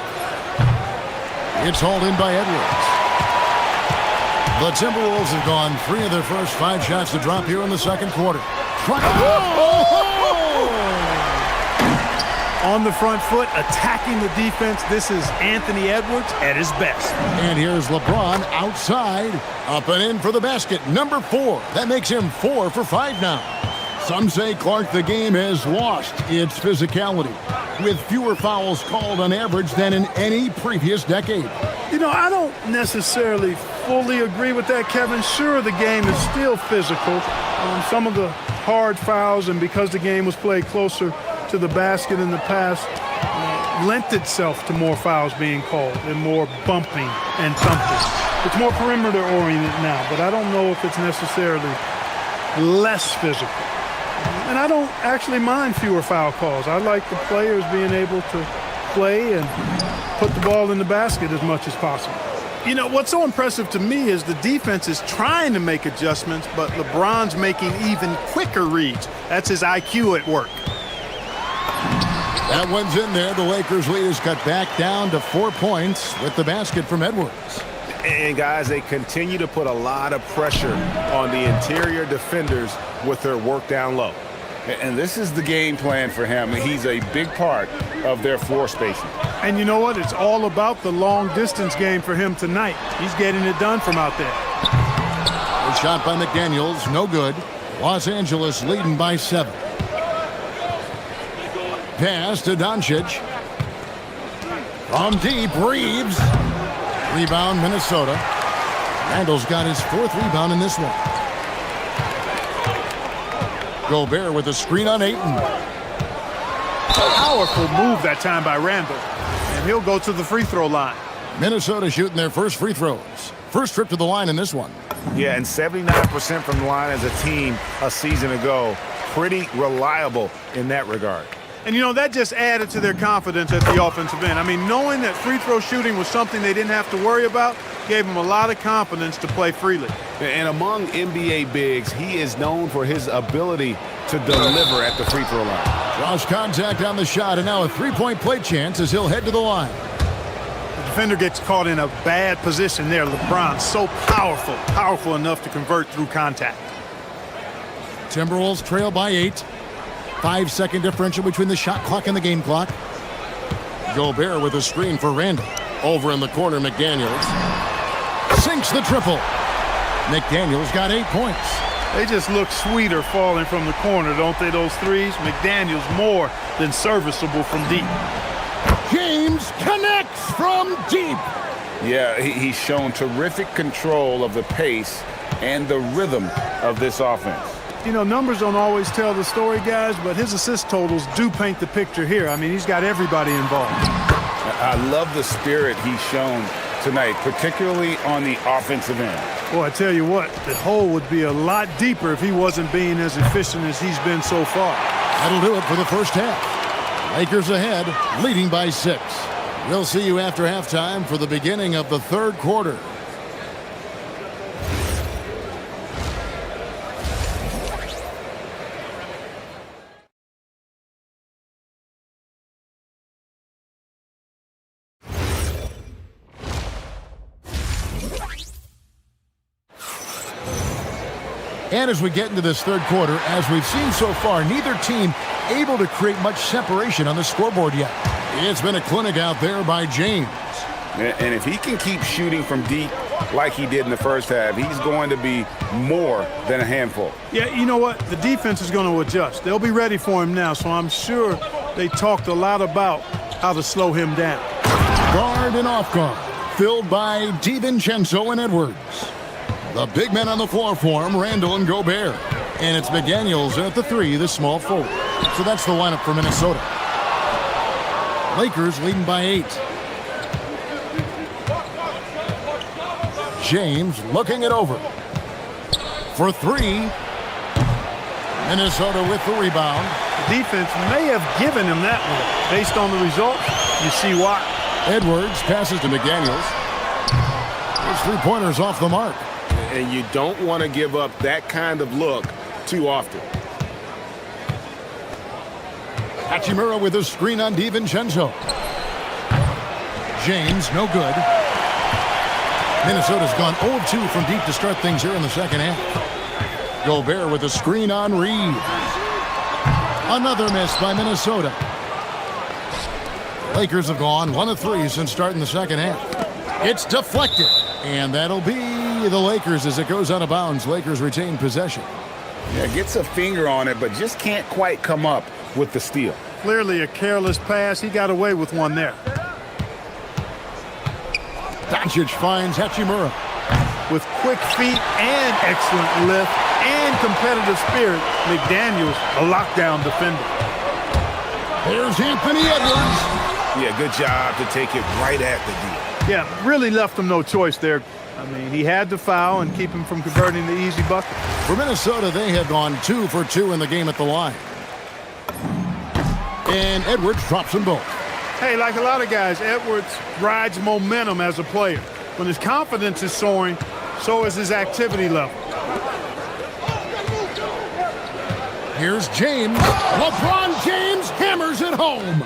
It's hauled in by Edwards. The Timberwolves have gone 3 of their first 5 shots to drop here in the second quarter. On the front foot, attacking the defense. This is Anthony Edwards at his best. And here's LeBron outside. Up and in for the basket. Number 4. That makes him 4 for 5 now. Some say, Clark, the game has lost its physicality, with fewer fouls called on average than in any previous decade. You know, I don't necessarily fully agree with that, Kevin. Sure, the game is still physical. Some of the hard fouls, and because the game was played closer to the basket in the past, lent itself to more fouls being called and more bumping and thumping. It's more perimeter-oriented now, but I don't know if it's necessarily less physical. And I don't actually mind fewer foul calls. I like the players being able to play and put the ball in the basket as much as possible. You know, what's so impressive to me is the defense is trying to make adjustments, but LeBron's making even quicker reads. That's his IQ at work. That one's in there. The Lakers' lead is cut back down to 4 points with the basket from Edwards. And, guys, they continue to put a lot of pressure on the interior defenders with their work down low. And this is the game plan for him. He's a big part of their floor spacing. And you know what? It's all about the long-distance game for him tonight. He's getting it done from out there. A shot by McDaniels, no good. Los Angeles leading by 7. Pass to Doncic. From deep, Reeves. Rebound, Minnesota. Randall's got his 4th rebound in this one. Gobert with a screen on Ayton. Powerful move that time by Randall. And he'll go to the free throw line. Minnesota shooting their first free throws. First trip to the line in this one. Yeah, and 79% from the line as a team a season ago. Pretty reliable in that regard. And, you know, that just added to their confidence at the offensive end. I mean, knowing that free throw shooting was something they didn't have to worry about gave them a lot of confidence to play freely. And among NBA bigs, he is known for his ability to deliver at the free throw line. Draws contact on the shot, and now a three-point play chance as he'll head to the line. The defender gets caught in a bad position there. LeBron, so powerful enough to convert through contact. Timberwolves trail by 8. 5-second differential between the shot clock and the game clock. Gobert with a screen for Randall. Over in the corner, McDaniels sinks the triple. McDaniels got 8 points. They just look sweeter falling from the corner, don't they, those threes? McDaniels more than serviceable from deep. James connects from deep. Yeah, he's shown terrific control of the pace and the rhythm of this offense. You know, numbers don't always tell the story, guys, but his assist totals do paint the picture here. I mean, he's got everybody involved. I love the spirit he's shown tonight, particularly on the offensive end. Well, I tell you what, the hole would be a lot deeper if he wasn't being as efficient as he's been so far. That'll do it for the first half. Lakers ahead, leading by 6. We'll see you after halftime for the beginning of the third quarter. And as we get into this third quarter, as we've seen so far, neither team able to create much separation on the scoreboard yet. It's been a clinic out there by James. And if he can keep shooting from deep like he did in the first half, he's going to be more than a handful. Yeah, you know what? The defense is going to adjust. They'll be ready for him now, so I'm sure they talked a lot about how to slow him down. Guard and off guard, filled by DiVincenzo and Edwards. The big men on the floor for him, Randall and Gobert. And it's McDaniels at the 3, the small forward. So that's the lineup for Minnesota. Lakers leading by 8. James looking it over. For 3. Minnesota with the rebound. The defense may have given him that one. Based on the result, you see why. Edwards passes to McDaniels. His three-pointer's off the mark. And you don't want to give up that kind of look too often. Hachimura with a screen on DiVincenzo. James, no good. Minnesota's gone 0-2 from deep to start things here in the second half. Gobert with a screen on Reed. Another miss by Minnesota. Lakers have gone 1 of 3 since starting the second half. It's deflected. And that'll be the Lakers as it goes out of bounds. Lakers retain possession. Yeah, gets a finger on it, but just can't quite come up with the steal. Clearly a careless pass. He got away with one there. Doncic finds Hachimura. With quick feet and excellent lift and competitive spirit, McDaniels, a lockdown defender. There's Anthony Edwards. Yeah, good job to take it right at the D. Yeah, really left him no choice there. I mean, he had to foul and keep him from converting the easy bucket. For Minnesota, they have gone 2 for 2 in the game at the line. And Edwards drops them both. Hey, like a lot of guys, Edwards rides momentum as a player. When his confidence is soaring, so is his activity level. Here's James. LeBron James hammers it home.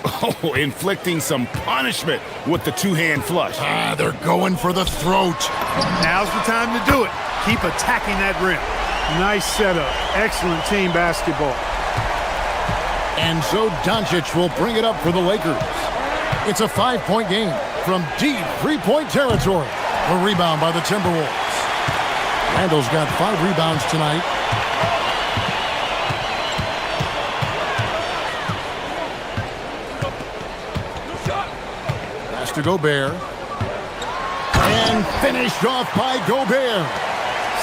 Oh, inflicting some punishment with the two-hand flush. They're going for the throat. Now's the time to do it. Keep attacking that rim. Nice setup. Excellent team basketball. And so Doncic will bring it up for the Lakers. It's a 5-point game from deep 3-point territory. A rebound by the Timberwolves. Randall's got 5 rebounds tonight. To Gobert. And finished off by Gobert.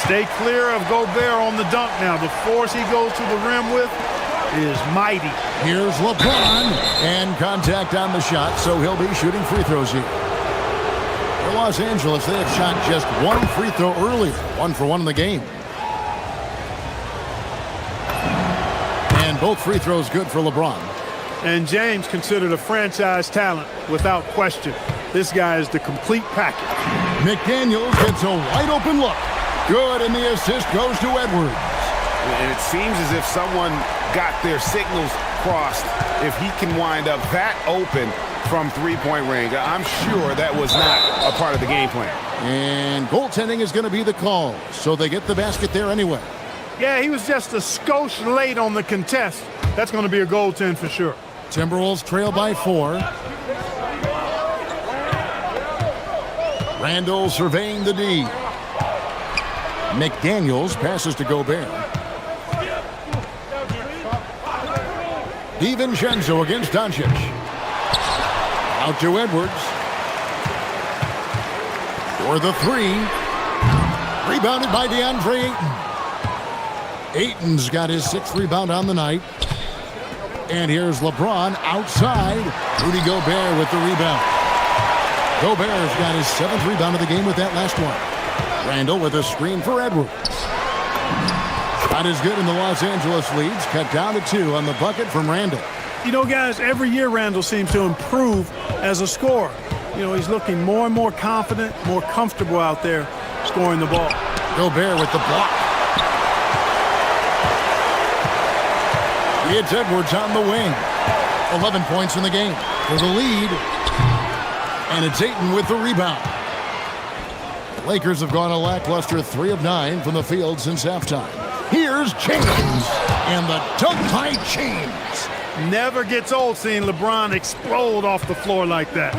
Stay clear of Gobert on the dunk now. The force he goes to the rim with is mighty. Here's LeBron, and contact on the shot, so he'll be shooting free throws here. For Los Angeles, they have shot just one free throw earlier, 1 for 1 in the game. And both free throws good for LeBron. And James considered a franchise talent without question. This guy is the complete package. McDaniels gets a wide open look. Good, and the assist goes to Edwards. And it seems as if someone got their signals crossed. If he can wind up that open from three-point range, I'm sure that was not a part of the game plan. And goaltending is going to be the call, so they get the basket there anyway. Yeah, he was just a skosh late on the contest. That's going to be a goaltend for sure. Timberwolves trail by 4. Randall surveying the D. McDaniels passes to Gobert. DiVincenzo against Doncic. Out to Edwards. For the 3. Rebounded by DeAndre Ayton. Ayton's got his 6th rebound on the night. And here's LeBron outside. Rudy Gobert with the rebound. Gobert's got his 7th rebound of the game with that last one. Randall with a screen for Edwards. Not as good in the Los Angeles leads. Cut down to 2 on the bucket from Randall. You know, guys, every year Randall seems to improve as a scorer. You know, he's looking more and more confident, more comfortable out there scoring the ball. Gobert with the block. It's Edwards on the wing. 11 points in the game for the lead. And it's Ayton with the rebound. The Lakers have gone a lackluster 3 of 9 from the field since halftime. Here's James. And the dunk by James. Never gets old seeing LeBron explode off the floor like that.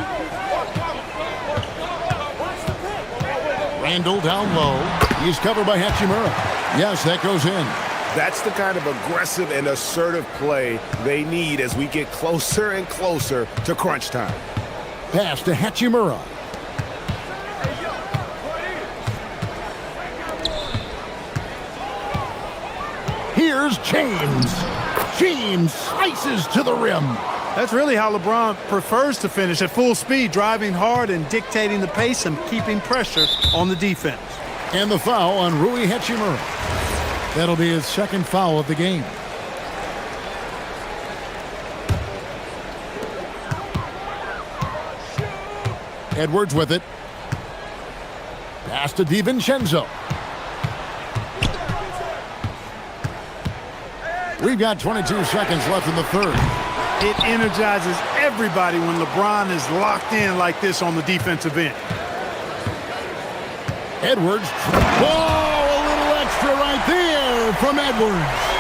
Randall down low. He's covered by Hachimura. Yes, that goes in. That's the kind of aggressive and assertive play they need as we get closer and closer to crunch time. Pass to Hachimura. Here's James. James slices to the rim. That's really how LeBron prefers to finish, at full speed, driving hard and dictating the pace and keeping pressure on the defense. And the foul on Rui Hachimura. That'll be his 2nd foul of the game. Edwards with it. Pass to DiVincenzo. We've got 22 seconds left in the 3rd. It energizes everybody when LeBron is locked in like this on the defensive end. Edwards. Whoa, a little extra right there from Edwards.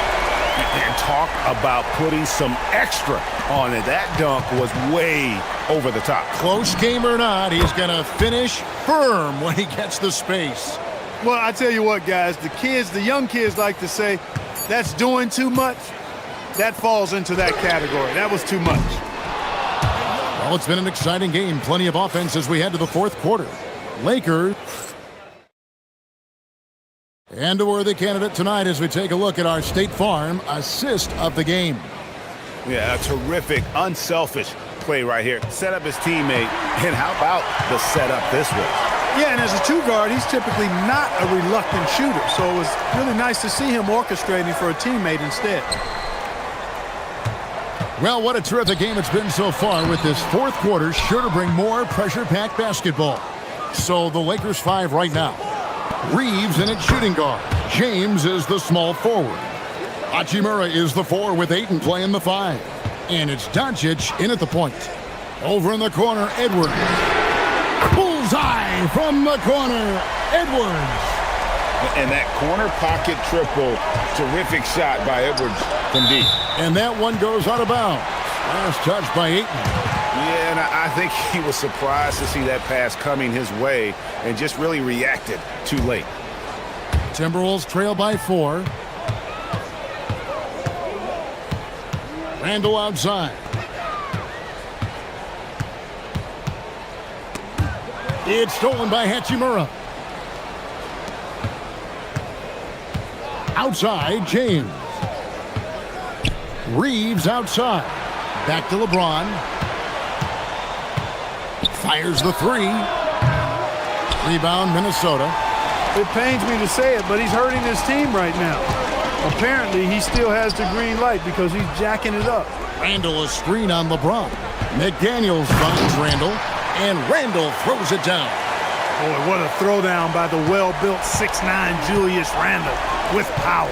And talk about putting some extra on it. That dunk was way over the top. Close game or not, he's going to finish firm when he gets the space. Well, I tell you what, guys, the young kids like to say, that's doing too much. That falls into that category. That was too much. Well, it's been an exciting game. Plenty of offense as we head to the 4th quarter. Lakers. And a worthy candidate tonight as we take a look at our State Farm assist of the game. Yeah, a terrific, unselfish play right here. Set up his teammate, and how about the setup this way? Yeah, and as a 2-guard, he's typically not a reluctant shooter, so it was really nice to see him orchestrating for a teammate instead. Well, what a terrific game it's been so far, with this 4th quarter sure to bring more pressure-packed basketball. So the Lakers 5 right now. Reeves in at shooting guard. James is the small forward. Hachimura is the 4 with Ayton playing the 5. And it's Doncic in at the point. Over in the corner, Edwards. Bullseye from the corner, Edwards. And that corner pocket triple, terrific shot by Edwards from deep. And that one goes out of bounds. Last touch by Ayton. Yeah, and I think he was surprised to see that pass coming his way and just really reacted too late. Timberwolves trail by 4. Randall outside. It's stolen by Hachimura. Outside, James. Reeves outside. Back to LeBron. Fires the three. Rebound, Minnesota. It pains me to say it, but he's hurting his team right now. Apparently, he still has the green light because he's jacking it up. Randall a screen on LeBron. McDaniels finds Randall, and Randall throws it down. Boy, what a throwdown by the well-built 6'9" Julius Randle with power.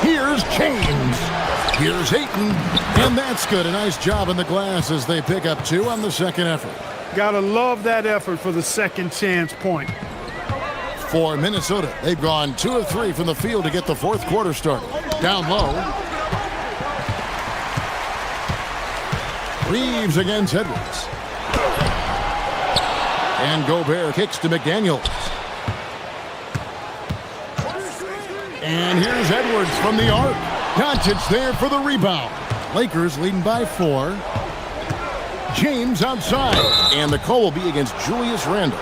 Here's James. Here's Ayton, and that's good. A nice job in the glass as they pick up 2 on the second effort. Gotta love that effort for the second chance point. For Minnesota, they've gone 2 of 3 from the field to get the fourth quarter started. Down low. Reeves against Edwards. And Gobert kicks to McDaniels. And here's Edwards from the arc. Doncic there for the rebound. Lakers leading by 4. James outside. And the call will be against Julius Randle.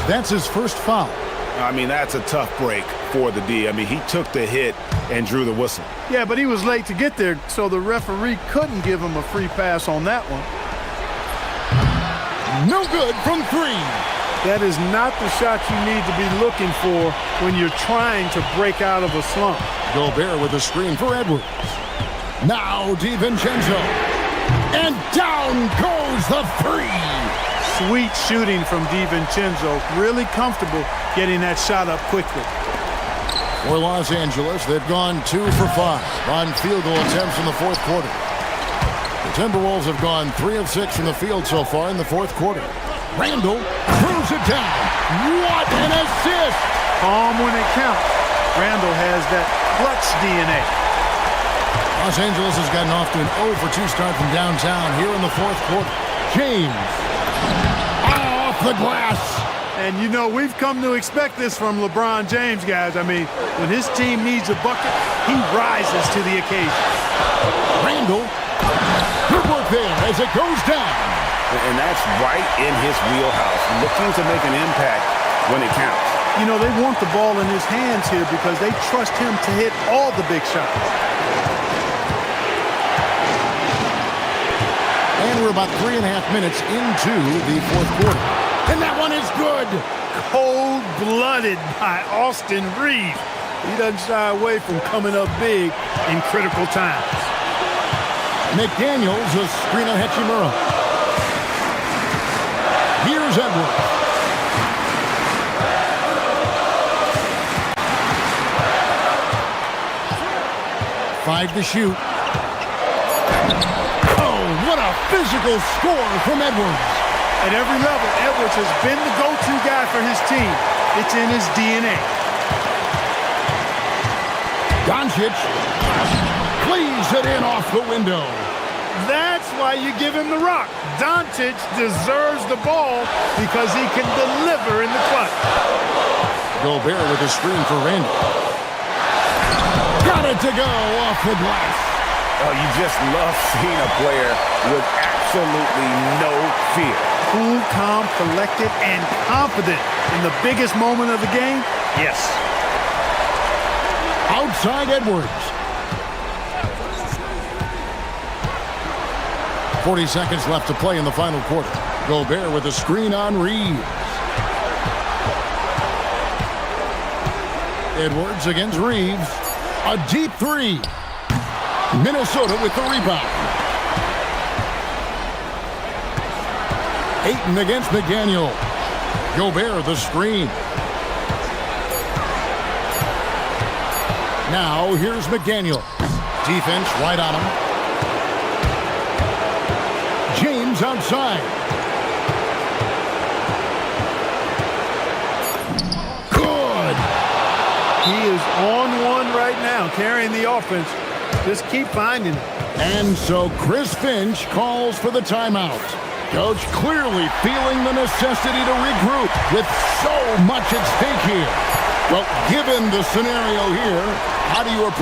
That's his first foul. I mean, that's a tough break for the D. I mean, he took the hit and drew the whistle. Yeah, but he was late to get there, so the referee couldn't give him a free pass on that one. No good from 3. That is not the shot you need to be looking for when you're trying to break out of a slump. Gobert with a screen for Edwards. Now DiVincenzo. And down goes the 3. Sweet shooting from DiVincenzo. Really comfortable getting that shot up quickly. For Los Angeles, they've gone 2 for 5 on field goal attempts in the fourth quarter. The Timberwolves have gone 3 of 6 from the field so far in the fourth quarter. Randall throws it down. What an assist! Calm when it counts. Randall has that clutch DNA. Los Angeles has gotten off to an 0 for 2 start from downtown here in the fourth quarter. James. Off the glass. And, you know, we've come to expect this from LeBron James, guys. I mean, when his team needs a bucket, he rises to the occasion. Randall. Good work there as it goes down. And that's right in his wheelhouse, looking to make an impact when it counts. You know, they want the ball in his hands here because they trust him to hit all the big shots. And we're about 3.5 minutes into the fourth quarter. And that one is good. Cold-blooded by Austin Reeves. He doesn't shy away from coming up big in critical times. McDaniels a screen on Hachimura. Here's Edwards. 5 to shoot. Oh, what a physical score from Edwards. At every level, Edwards has been the go-to guy for his team. It's in his DNA. Doncic cleans it in off the window. That's why you give him the rock. Doncic deserves the ball because he can deliver in the clutch. Gobert with a screen for Randall. Got it to go off the glass. Oh, you just love seeing a player with absolutely no fear. Cool, calm, collected, and confident in the biggest moment of the game? Yes. Outside Edwards. 40 seconds left to play in the final quarter. Gobert with a screen on Reeves. Edwards against Reeves. A deep 3. Minnesota with the rebound. Ayton against McDaniel. Gobert the screen. Now here's McDaniel. Defense right on him. James outside. Good. He is on one right now, carrying the offense. Just keep finding it. And so Chris Finch calls for the timeout. Coach clearly feeling the necessity to regroup with so much at stake here. Well, given the scenario here, how do you approach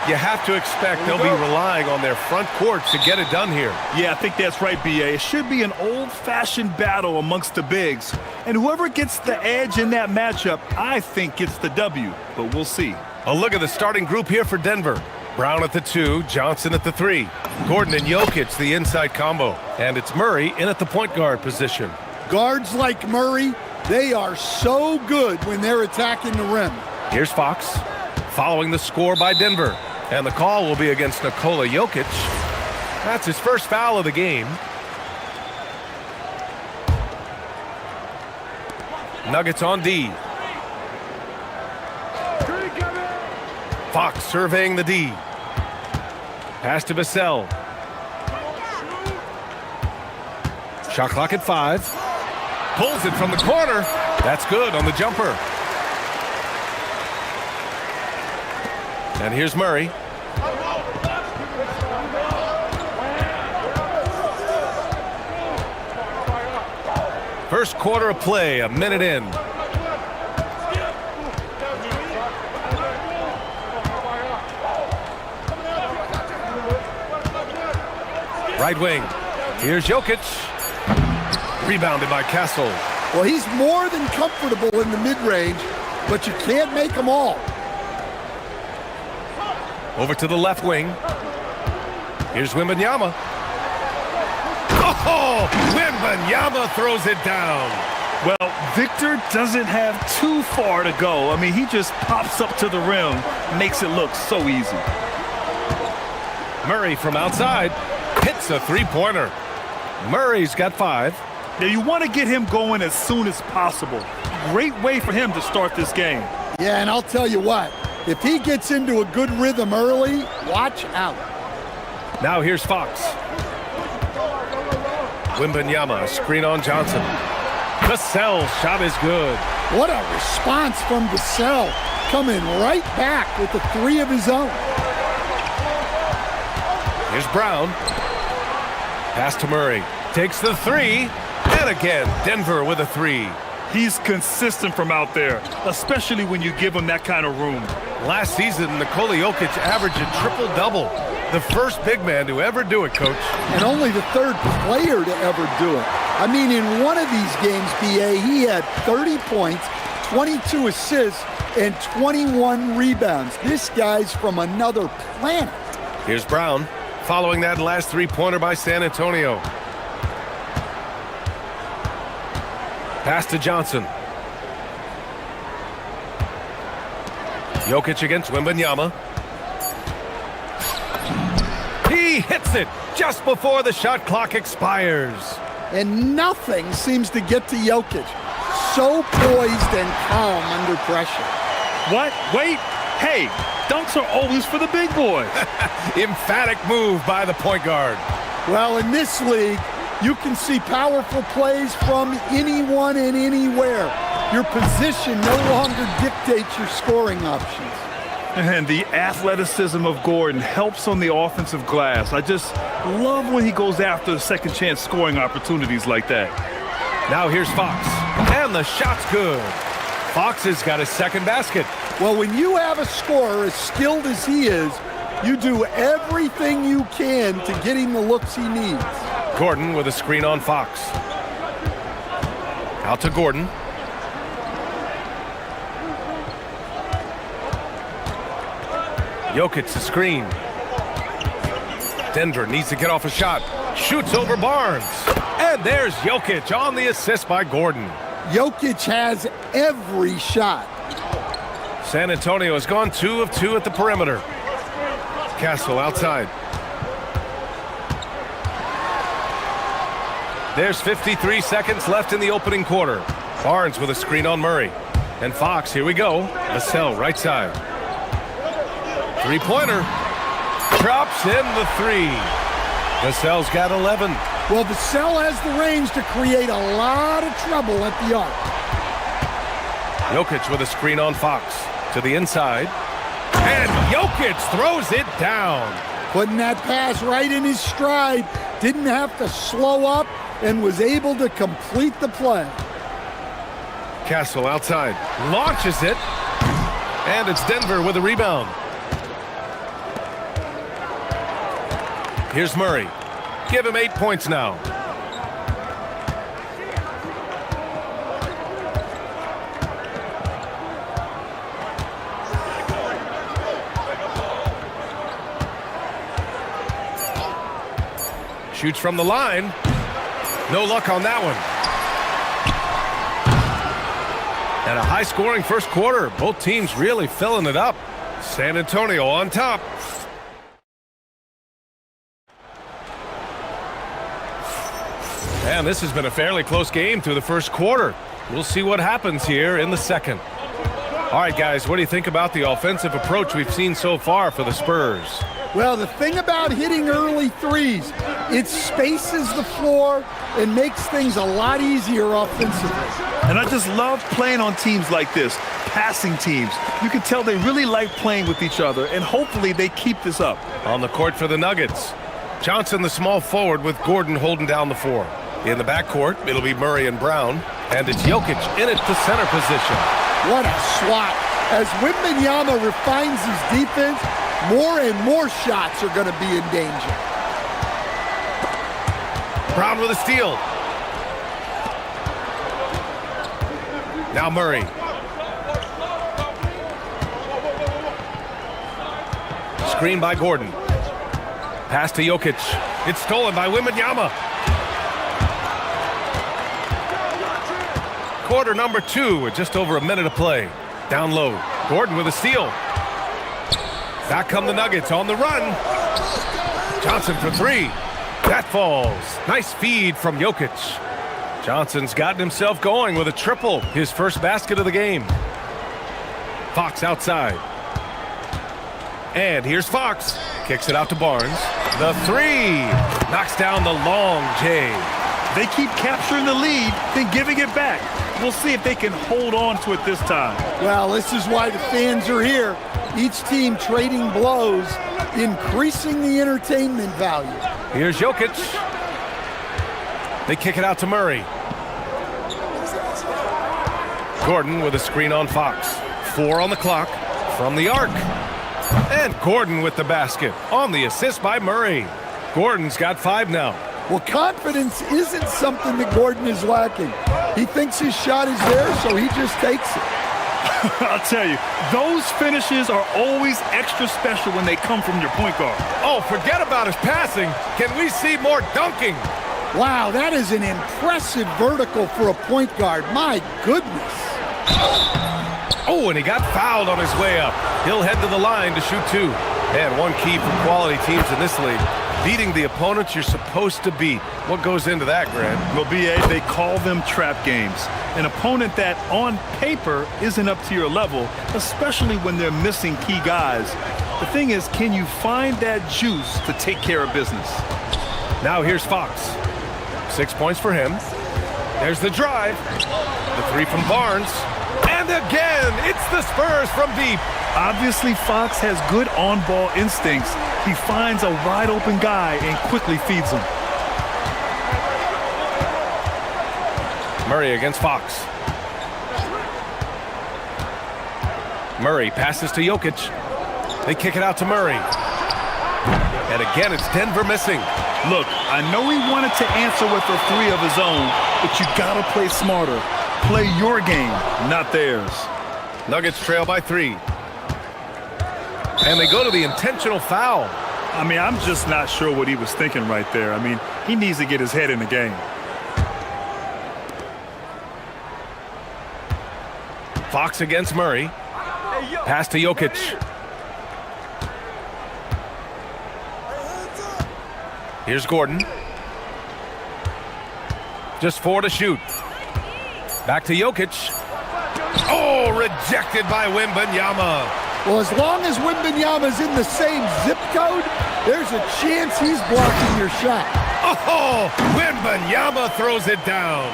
You have to expect they'll be relying on their front court to get it done here. Yeah, I think that's right, B.A. It should be an old-fashioned battle amongst the bigs. And whoever gets the edge in that matchup, I think gets the W. But we'll see. A look at the starting group here for Denver. Brown at the 2, Johnson at the 3. Gordon and Jokic, the inside combo. And it's Murray in at the point guard position. Guards like Murray, they are so good when they're attacking the rim. Here's Fox, following the score by Denver. And the call will be against Nikola Jokic. That's his first foul of the game. Nuggets on D. Fox surveying the D. Pass to Vassell. Shot clock at 5. Pulls it from the corner. That's good on the jumper. And here's Murray. First quarter of play, a minute in. Right wing. Here's Jokic. Rebounded by Castle. Well, he's more than comfortable in the mid-range, but you can't make them all. Over to the left wing. Here's Wembanyama. Oh, Wembanyama throws it down. Well, Victor doesn't have too far to go. I mean, he just pops up to the rim, makes it look so easy. Murray from outside hits a three-pointer. Murray's got 5. Now, you want to get him going as soon as possible. Great way for him to start this game. Yeah, and I'll tell you what. If he gets into a good rhythm early, watch out. Now here's Fox. Wembanyama, screen on Johnson. Vassell shot is good. What a response from Vassell, coming right back with the 3 of his own. Here's Brown. Pass to Murray. Takes the 3. And again, Denver with a 3. He's consistent from out there, especially when you give him that kind of room. Last season, Nikola Jokic averaged a triple-double. The first big man to ever do it, Coach. And only the 3rd player to ever do it. I mean, in one of these games, B.A., he had 30 points, 22 assists, and 21 rebounds. This guy's from another planet. Here's Brown, following that last three-pointer by San Antonio. Pass to Johnson. Jokic against Wembanyama. He hits it just before the shot clock expires. And nothing seems to get to Jokic. So poised and calm under pressure. What? Wait. Hey, dunks are always for the big boys. Emphatic move by the point guard. Well, in this league, you can see powerful plays from anyone and anywhere. Your position no longer dictates your scoring options. And the athleticism of Gordon helps on the offensive glass. I just love when he goes after the second chance scoring opportunities like that. Now here's Fox. And the shot's good. Fox has got his second basket. Well, when you have a scorer as skilled as he is, you do everything you can to get him the looks he needs. Gordon with a screen on Fox. Out to Gordon. Jokic the screen. Denver needs to get off a shot. Shoots over Barnes. And there's Jokic on the assist by Gordon. Jokic has every shot. San Antonio has gone 2 of 2 at the perimeter. Castle outside. There's 53 seconds left in the opening quarter. Barnes with a screen on Murray. And Fox, here we go. Vassell, right side. Three-pointer. Drops in the 3. Vassell's got 11. Well, Vassell has the range to create a lot of trouble at the arc. Jokic with a screen on Fox. To the inside. And Jokic throws it down. Putting that pass right in his stride. Didn't have to slow up and was able to complete the play. Castle outside. Launches it. And it's Denver with a rebound. Here's Murray. Give him 8 points now. Shoots from the line. No luck on that one. And a high-scoring first quarter. Both teams really filling it up. San Antonio on top. And this has been a fairly close game through the first quarter. We'll see what happens here in the second. All right, guys, what do you think about the offensive approach we've seen so far for the Spurs? Well, the thing about hitting early threes, it spaces the floor and makes things a lot easier offensively. And I just love playing on teams like this, passing teams. You can tell they really like playing with each other, and hopefully they keep this up. On the court for the Nuggets, Johnson, the small forward, with Gordon holding down the floor. In the backcourt, it'll be Murray and Brown, and it's Jokic in at the center position. What a swat. As Wembanyama refines his defense, more and more shots are going to be in danger. Brown with a steal. Now Murray. Screen by Gordon. Pass to Jokic. It's stolen by Wembanyama. Quarter number 2 with just over a minute of play. Down low. Gordon with a steal. Back come the Nuggets on the run. Johnson for 3. That falls. Nice feed from Jokic. Johnson's gotten himself going with a triple. His first basket of the game. Fox outside. And here's Fox. Kicks it out to Barnes. The 3. Knocks down the long J. They keep capturing the lead, then giving it back. We'll see if they can hold on to it this time. Well, this is why the fans are here. Each team trading blows, increasing the entertainment value. Here's Jokic. They kick it out to Murray. Gordon with a screen on Fox. 4 on the clock from the arc. And Gordon with the basket on the assist by Murray. Gordon's got 5 now. Well, confidence isn't something that Gordon is lacking. He thinks his shot is there, so he just takes it. I'll tell you, those finishes are always extra special when they come from your point guard. Oh, forget about his passing. Can we see more dunking? Wow, that is an impressive vertical for a point guard. My goodness. Oh, and he got fouled on his way up. He'll head to the line to shoot 2. And one key for quality teams in this league, beating the opponents you're supposed to beat. What goes into that, Grant? Well, B.A., they call them trap games. An opponent that, on paper, isn't up to your level, especially when they're missing key guys. The thing is, can you find that juice to take care of business? Now here's Fox. 6 points for him. There's the drive. The 3 from Barnes. And again, it's the Spurs from deep. Obviously, Fox has good on-ball instincts. He finds a wide-open guy and quickly feeds him. Murray against Fox. Murray passes to Jokic. They kick it out to Murray. And again, it's Denver missing. Look, I know he wanted to answer with a 3 of his own, but you gotta play smarter. Play your game, not theirs. Nuggets trail by 3. And they go to the intentional foul. I mean, I'm just not sure what he was thinking right there. I mean, he needs to get his head in the game. Fox against Murray. Pass to Jokic. Here's Gordon. Just 4 to shoot. Back to Jokic. Oh, rejected by Wembanyama. Well, as long as Wembanyama's in the same zip code, there's a chance he's blocking your shot. Oh, Wembanyama throws it down.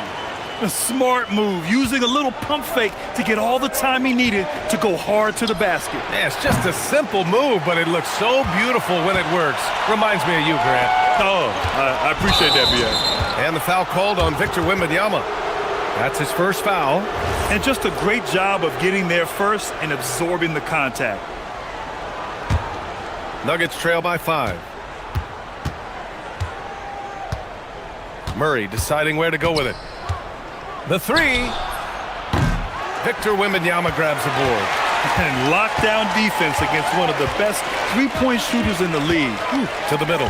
A smart move, using a little pump fake to get all the time he needed to go hard to the basket. Yeah, it's just a simple move, but it looks so beautiful when it works. Reminds me of you, Grant. Oh, I appreciate that, B.A. And the foul called on Victor Wembanyama. That's his first foul. And just a great job of getting there first and absorbing the contact. Nuggets trail by 5. Murray deciding where to go with it. The three. Victor Wembanyama grabs the board. And lockdown defense against one of the best three-point shooters in the league. To the middle.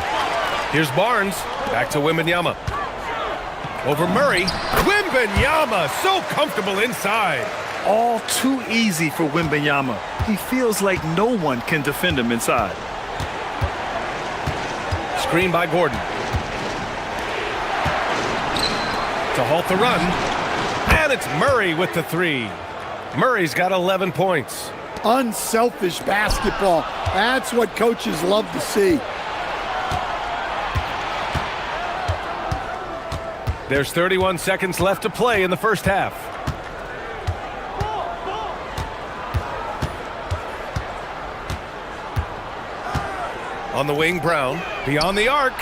Here's Barnes. Back to Wembanyama. Over Murray. Wembanyama so comfortable inside. All too easy for Wembanyama. He feels like no one can defend him inside. Screen by Gordon. To halt the run. And it's Murray with the three. Murray's got 11 points. Unselfish basketball. That's what coaches love to see. There's 31 seconds left to play in the first half. On the wing, Brown. Beyond the arc.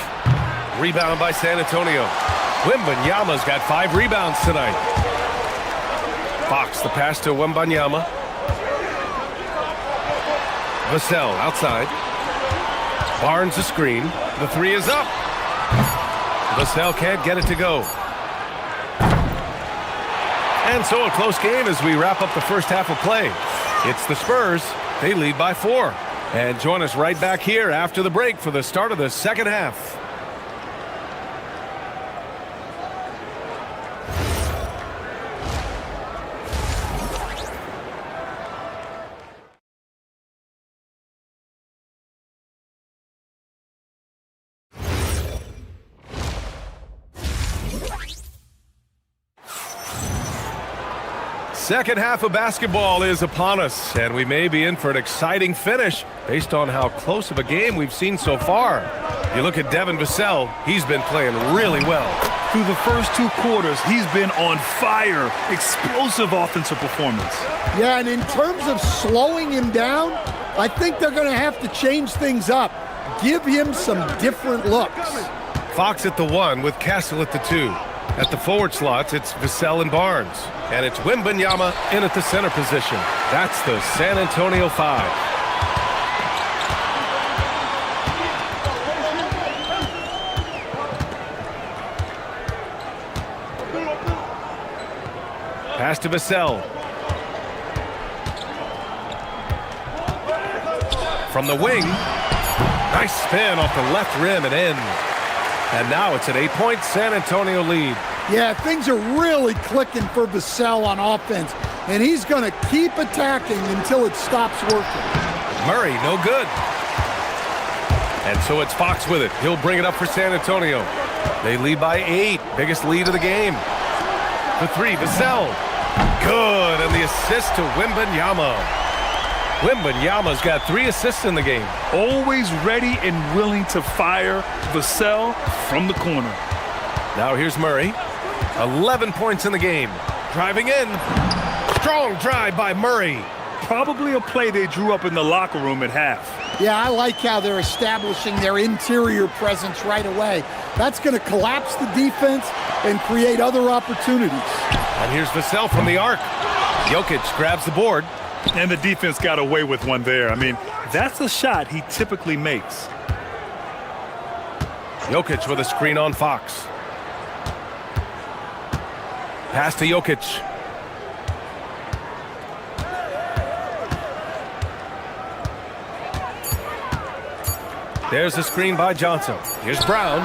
Rebound by San Antonio. Wembanyama's got 5 rebounds tonight. Fox, the pass to Wembanyama. Vassell outside. Barnes a screen. The three is up. Vassell can't get it to go. And so a close game as we wrap up the first half of play. It's the Spurs. They lead by 4. And join us right back here after the break for the start of the second half. Second half of basketball is upon us, and we may be in for an exciting finish based on how close of a game we've seen so far. You look at Devin Vassell, he's been playing really well. Through the first 2 quarters, he's been on fire. Explosive offensive performance. Yeah, and in terms of slowing him down, I think they're going to have to change things up. Give him some different looks. Fox at the 1 with Castle at the 2. At the forward slots, it's Vassell and Barnes. And it's Wembanyama in at the center position. That's the San Antonio 5. Pass to Vassell. From the wing. Nice spin off the left rim and in. And now it's an 8-point San Antonio lead. Yeah, things are really clicking for Vassell on offense, and he's going to keep attacking until it stops working. Murray, no good. And so it's Fox with it. He'll bring it up for San Antonio. They lead by 8, biggest lead of the game. The 3, Vassell. Good, and the assist to Wembanyama. Wembanyama's got 3 assists in the game. Always ready and willing to fire. Vassell from the corner. Now here's Murray. 11 points in the game. Driving in. Strong drive by Murray. Probably a play they drew up in the locker room at half. Yeah, I like how they're establishing their interior presence right away. That's going to collapse the defense and create other opportunities. And here's Vassell from the arc. Jokic grabs the board. And the defense got away with one there. I mean, that's a shot he typically makes. Jokic with a screen on Fox. Pass to Jokic. There's a screen by Johnson. Here's Brown.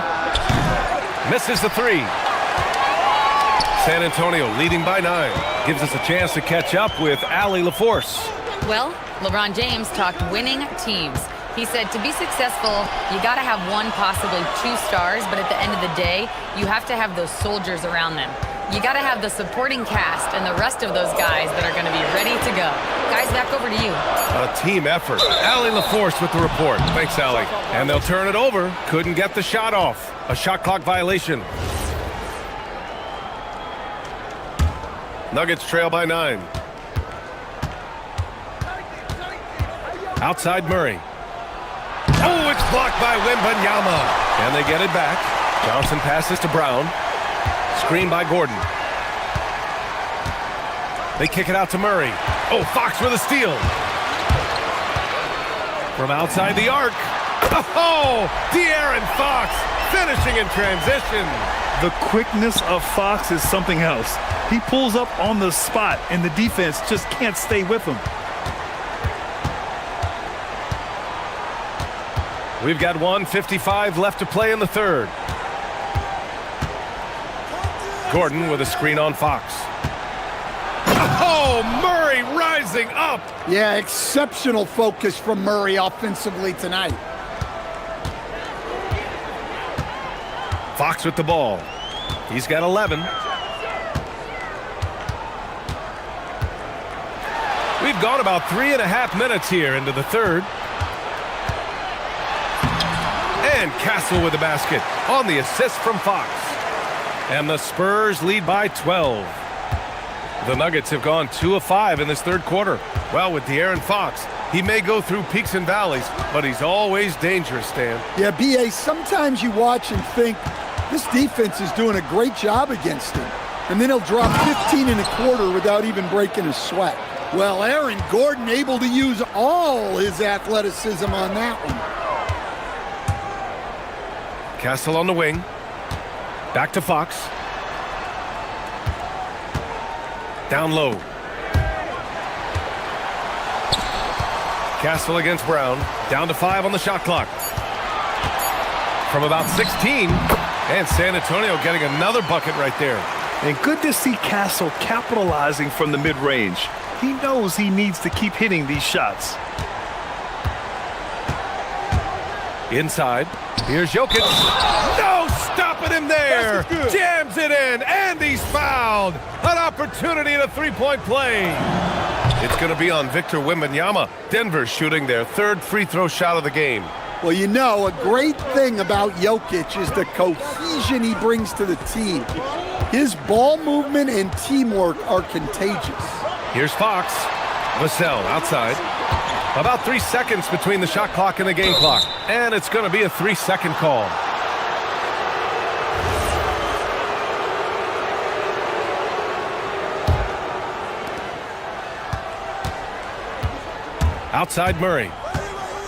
Misses the 3. San Antonio leading by 9. Gives us a chance to catch up with Allie LaForce. Well, LeBron James talked winning teams. He said to be successful, you got to have 1, possibly 2 stars, but at the end of the day, you have to have those soldiers around them. You got to have the supporting cast and the rest of those guys that are going to be ready to go. Guys, back over to you. A team effort. Allie LaForce with the report. Thanks, Allie. And they'll turn it over. Couldn't get the shot off. A shot clock violation. Nuggets trail by 9. Outside Murray. Oh, it's blocked by Wembanyama. And they get it back. Johnson passes to Brown. Screen by Gordon. They kick it out to Murray. Oh, Fox with a steal. From outside the arc. Oh, De'Aaron Fox finishing in transition. The quickness of Fox is something else. He pulls up on the spot, and the defense just can't stay with him. We've got 1:55 left to play in the third. Gordon with a screen on Fox. Oh, Murray rising up. Yeah, exceptional focus from Murray offensively tonight. Fox with the ball. He's got 11. We've gone about 3.5 minutes here into the third. And Castle with the basket on the assist from Fox. And the Spurs lead by 12. The Nuggets have gone 2 of 5 in this third quarter. Well, with De'Aaron Fox, he may go through peaks and valleys, but he's always dangerous, Stan. Yeah, B.A., sometimes you watch and think, this defense is doing a great job against him. And then he'll drop 15 in a quarter without even breaking a sweat. Well, Aaron Gordon able to use all his athleticism on that one. Castle on the wing. Back to Fox. Down low. Castle against Brown. Down to 5 on the shot clock. From about 16. And San Antonio getting another bucket right there. And good to see Castle capitalizing from the mid-range. He knows he needs to keep hitting these shots. Inside. Here's Jokic. No stopping him there. Jams it in, and he's fouled. An opportunity in a three-point play. It's going to be on Victor Wembanyama. Denver's shooting their third free throw shot of the game. Well, you know, a great thing about Jokic is the cohesion he brings to the team. His ball movement and teamwork are contagious. Here's Fox. Vassell outside. About 3 seconds between the shot clock and the game clock. And it's going to be a 3-second call. Outside Murray.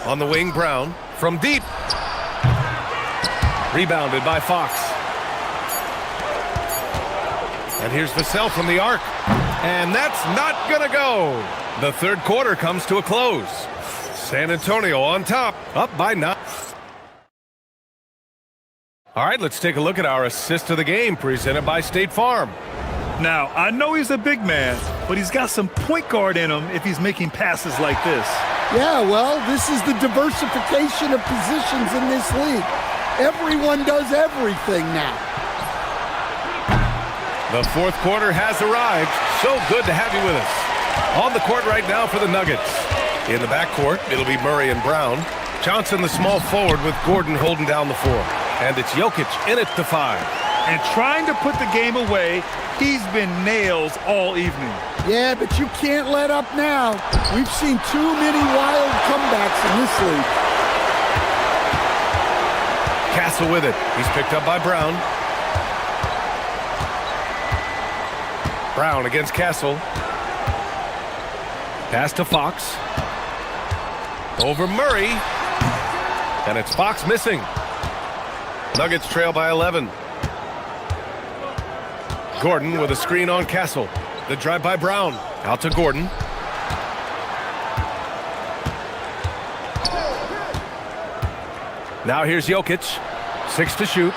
On the wing, Brown. From deep. Rebounded by Fox. And here's Vassell from the arc. And that's not going to go. The third quarter comes to a close. San Antonio on top, up by 9. All right, let's take a look at our assist of the game presented by State Farm. Now, I know he's a big man, but he's got some point guard in him if he's making passes like this. Yeah, well, this is the diversification of positions in this league. Everyone does everything now. The fourth quarter has arrived. So good to have you with us. On the court right now for the Nuggets. In the backcourt, it'll be Murray and Brown. Johnson, the small forward, with Gordon holding down the 4. And it's Jokic in it to 5. And trying to put the game away, he's been nails all evening. Yeah, but you can't let up now. We've seen too many wild comebacks in this league. Castle with it. He's picked up by Brown. Brown against Castle. Pass to Fox. Over Murray. And it's Fox missing. Nuggets trail by 11. Gordon with a screen on Castle. The drive by Brown. Out to Gordon. Now here's Jokic. 6 to shoot.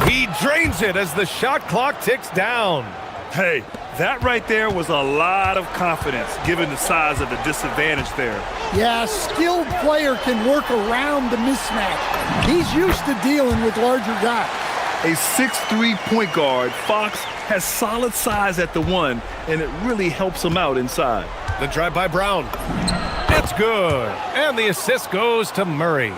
He drains it as the shot clock ticks down. Hey, that right there was a lot of confidence given the size of the disadvantage there. Yeah, a skilled player can work around the mismatch. He's used to dealing with larger guys. A 6'3" point guard, Fox has solid size at the 1, and it really helps him out inside. The drive by Brown. It's good. And the assist goes to Murray.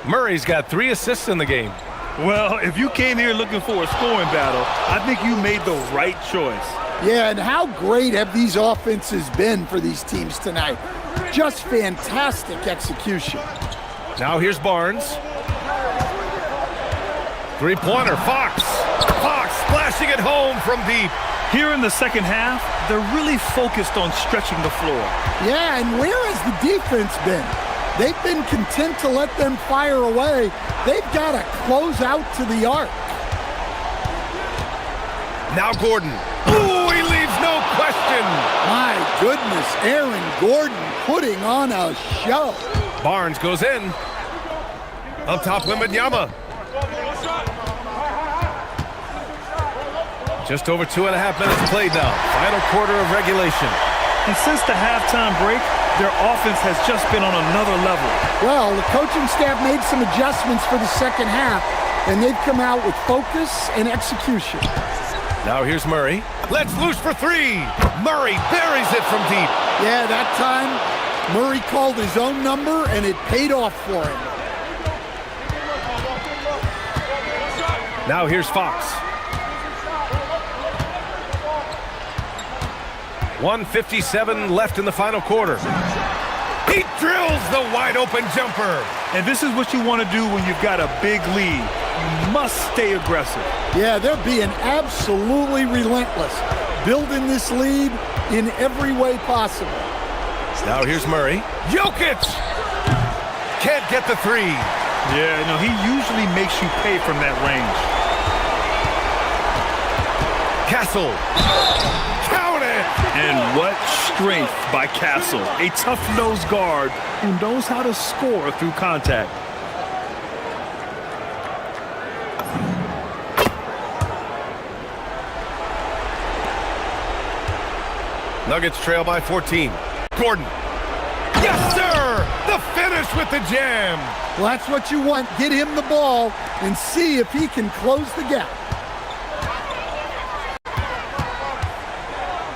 Murray's got 3 assists in the game. Well, if you came here looking for a scoring battle, I think you made the right choice. Yeah, and how great have these offenses been for these teams tonight? Just fantastic execution. Now here's Barnes. Three-pointer, Fox. Fox splashing it home from deep. Here in the second half, they're really focused on stretching the floor. Yeah, and where has the defense been? They've been content to let them fire away. They've got to close out to the arc. Now Gordon. Ooh, he leaves no question. My goodness, Aaron Gordon putting on a show. Barnes goes in. Up top, Wembanyama. Just over 2.5 minutes played now. Final quarter of regulation. And since the halftime break, their offense has just been on another level. Well, the coaching staff made some adjustments for the second half, and they've come out with focus and execution. Now here's Murray. Let's loose for three. Murray buries it from deep. Yeah, that time Murray called his own number, and it paid off for him. Now here's Fox. 1:57 left in the final quarter. He drills the wide open jumper. And this is what you want to do when you've got a big lead. You must stay aggressive. Yeah, they're being absolutely relentless, building this lead in every way possible. Now here's Murray. Jokic! Can't get the three. Yeah, no, he usually makes you pay from that range. Castle. Count it! And what strength by Castle. A tough-nosed guard who knows how to score through contact. Nuggets trail by 14. Gordon. Yes, sir! The finish with the jam. Well, that's what you want. Get him the ball and see if he can close the gap.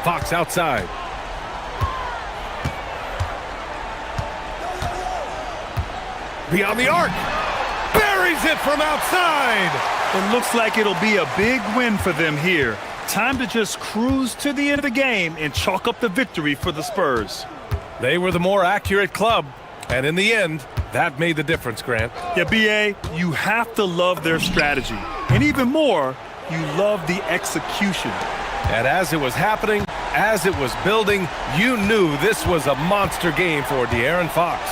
Fox outside. Beyond the arc. Buries it from outside. It looks like it'll be a big win for them here. Time to just cruise to the end of the game and chalk up the victory for the Spurs. They were the more accurate club, and in the end, that made the difference, Grant. Yeah, B.A., you have to love their strategy. And even more, you love the execution. And as it was happening, as it was building, you knew this was a monster game for De'Aaron Fox.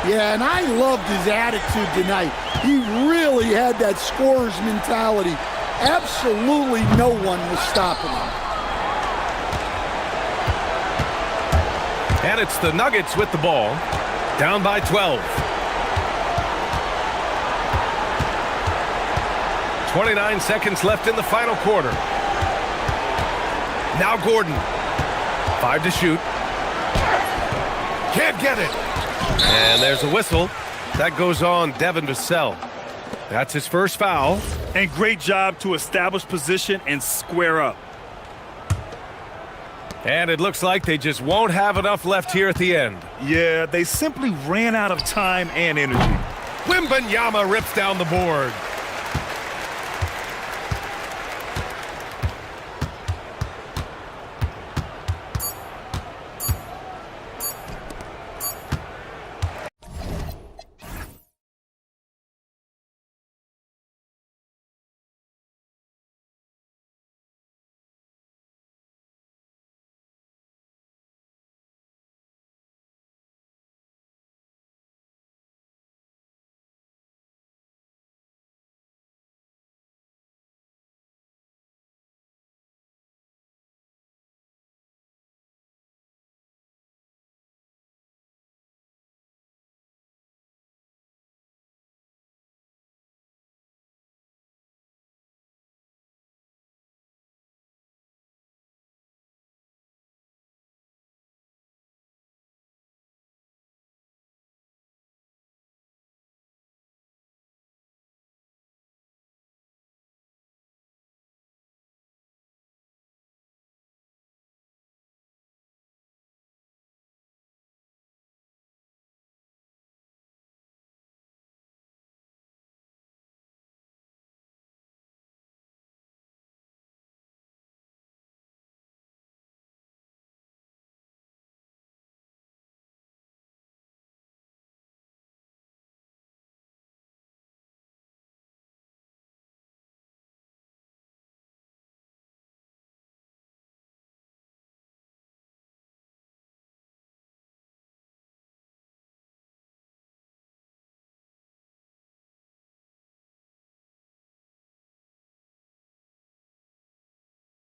Yeah, and I loved his attitude tonight. He really had that scorer's mentality. Absolutely no one was stopping him. And it's the Nuggets with the ball, down by 12. 29 seconds left in the final quarter. Now Gordon. 5 to shoot. Can't get it. And there's a whistle. That goes on Devin Vassell. That's his first foul. And great job to establish position and square up. And it looks like they just won't have enough left here at the end. Yeah, they simply ran out of time and energy. Wembanyama rips down the board.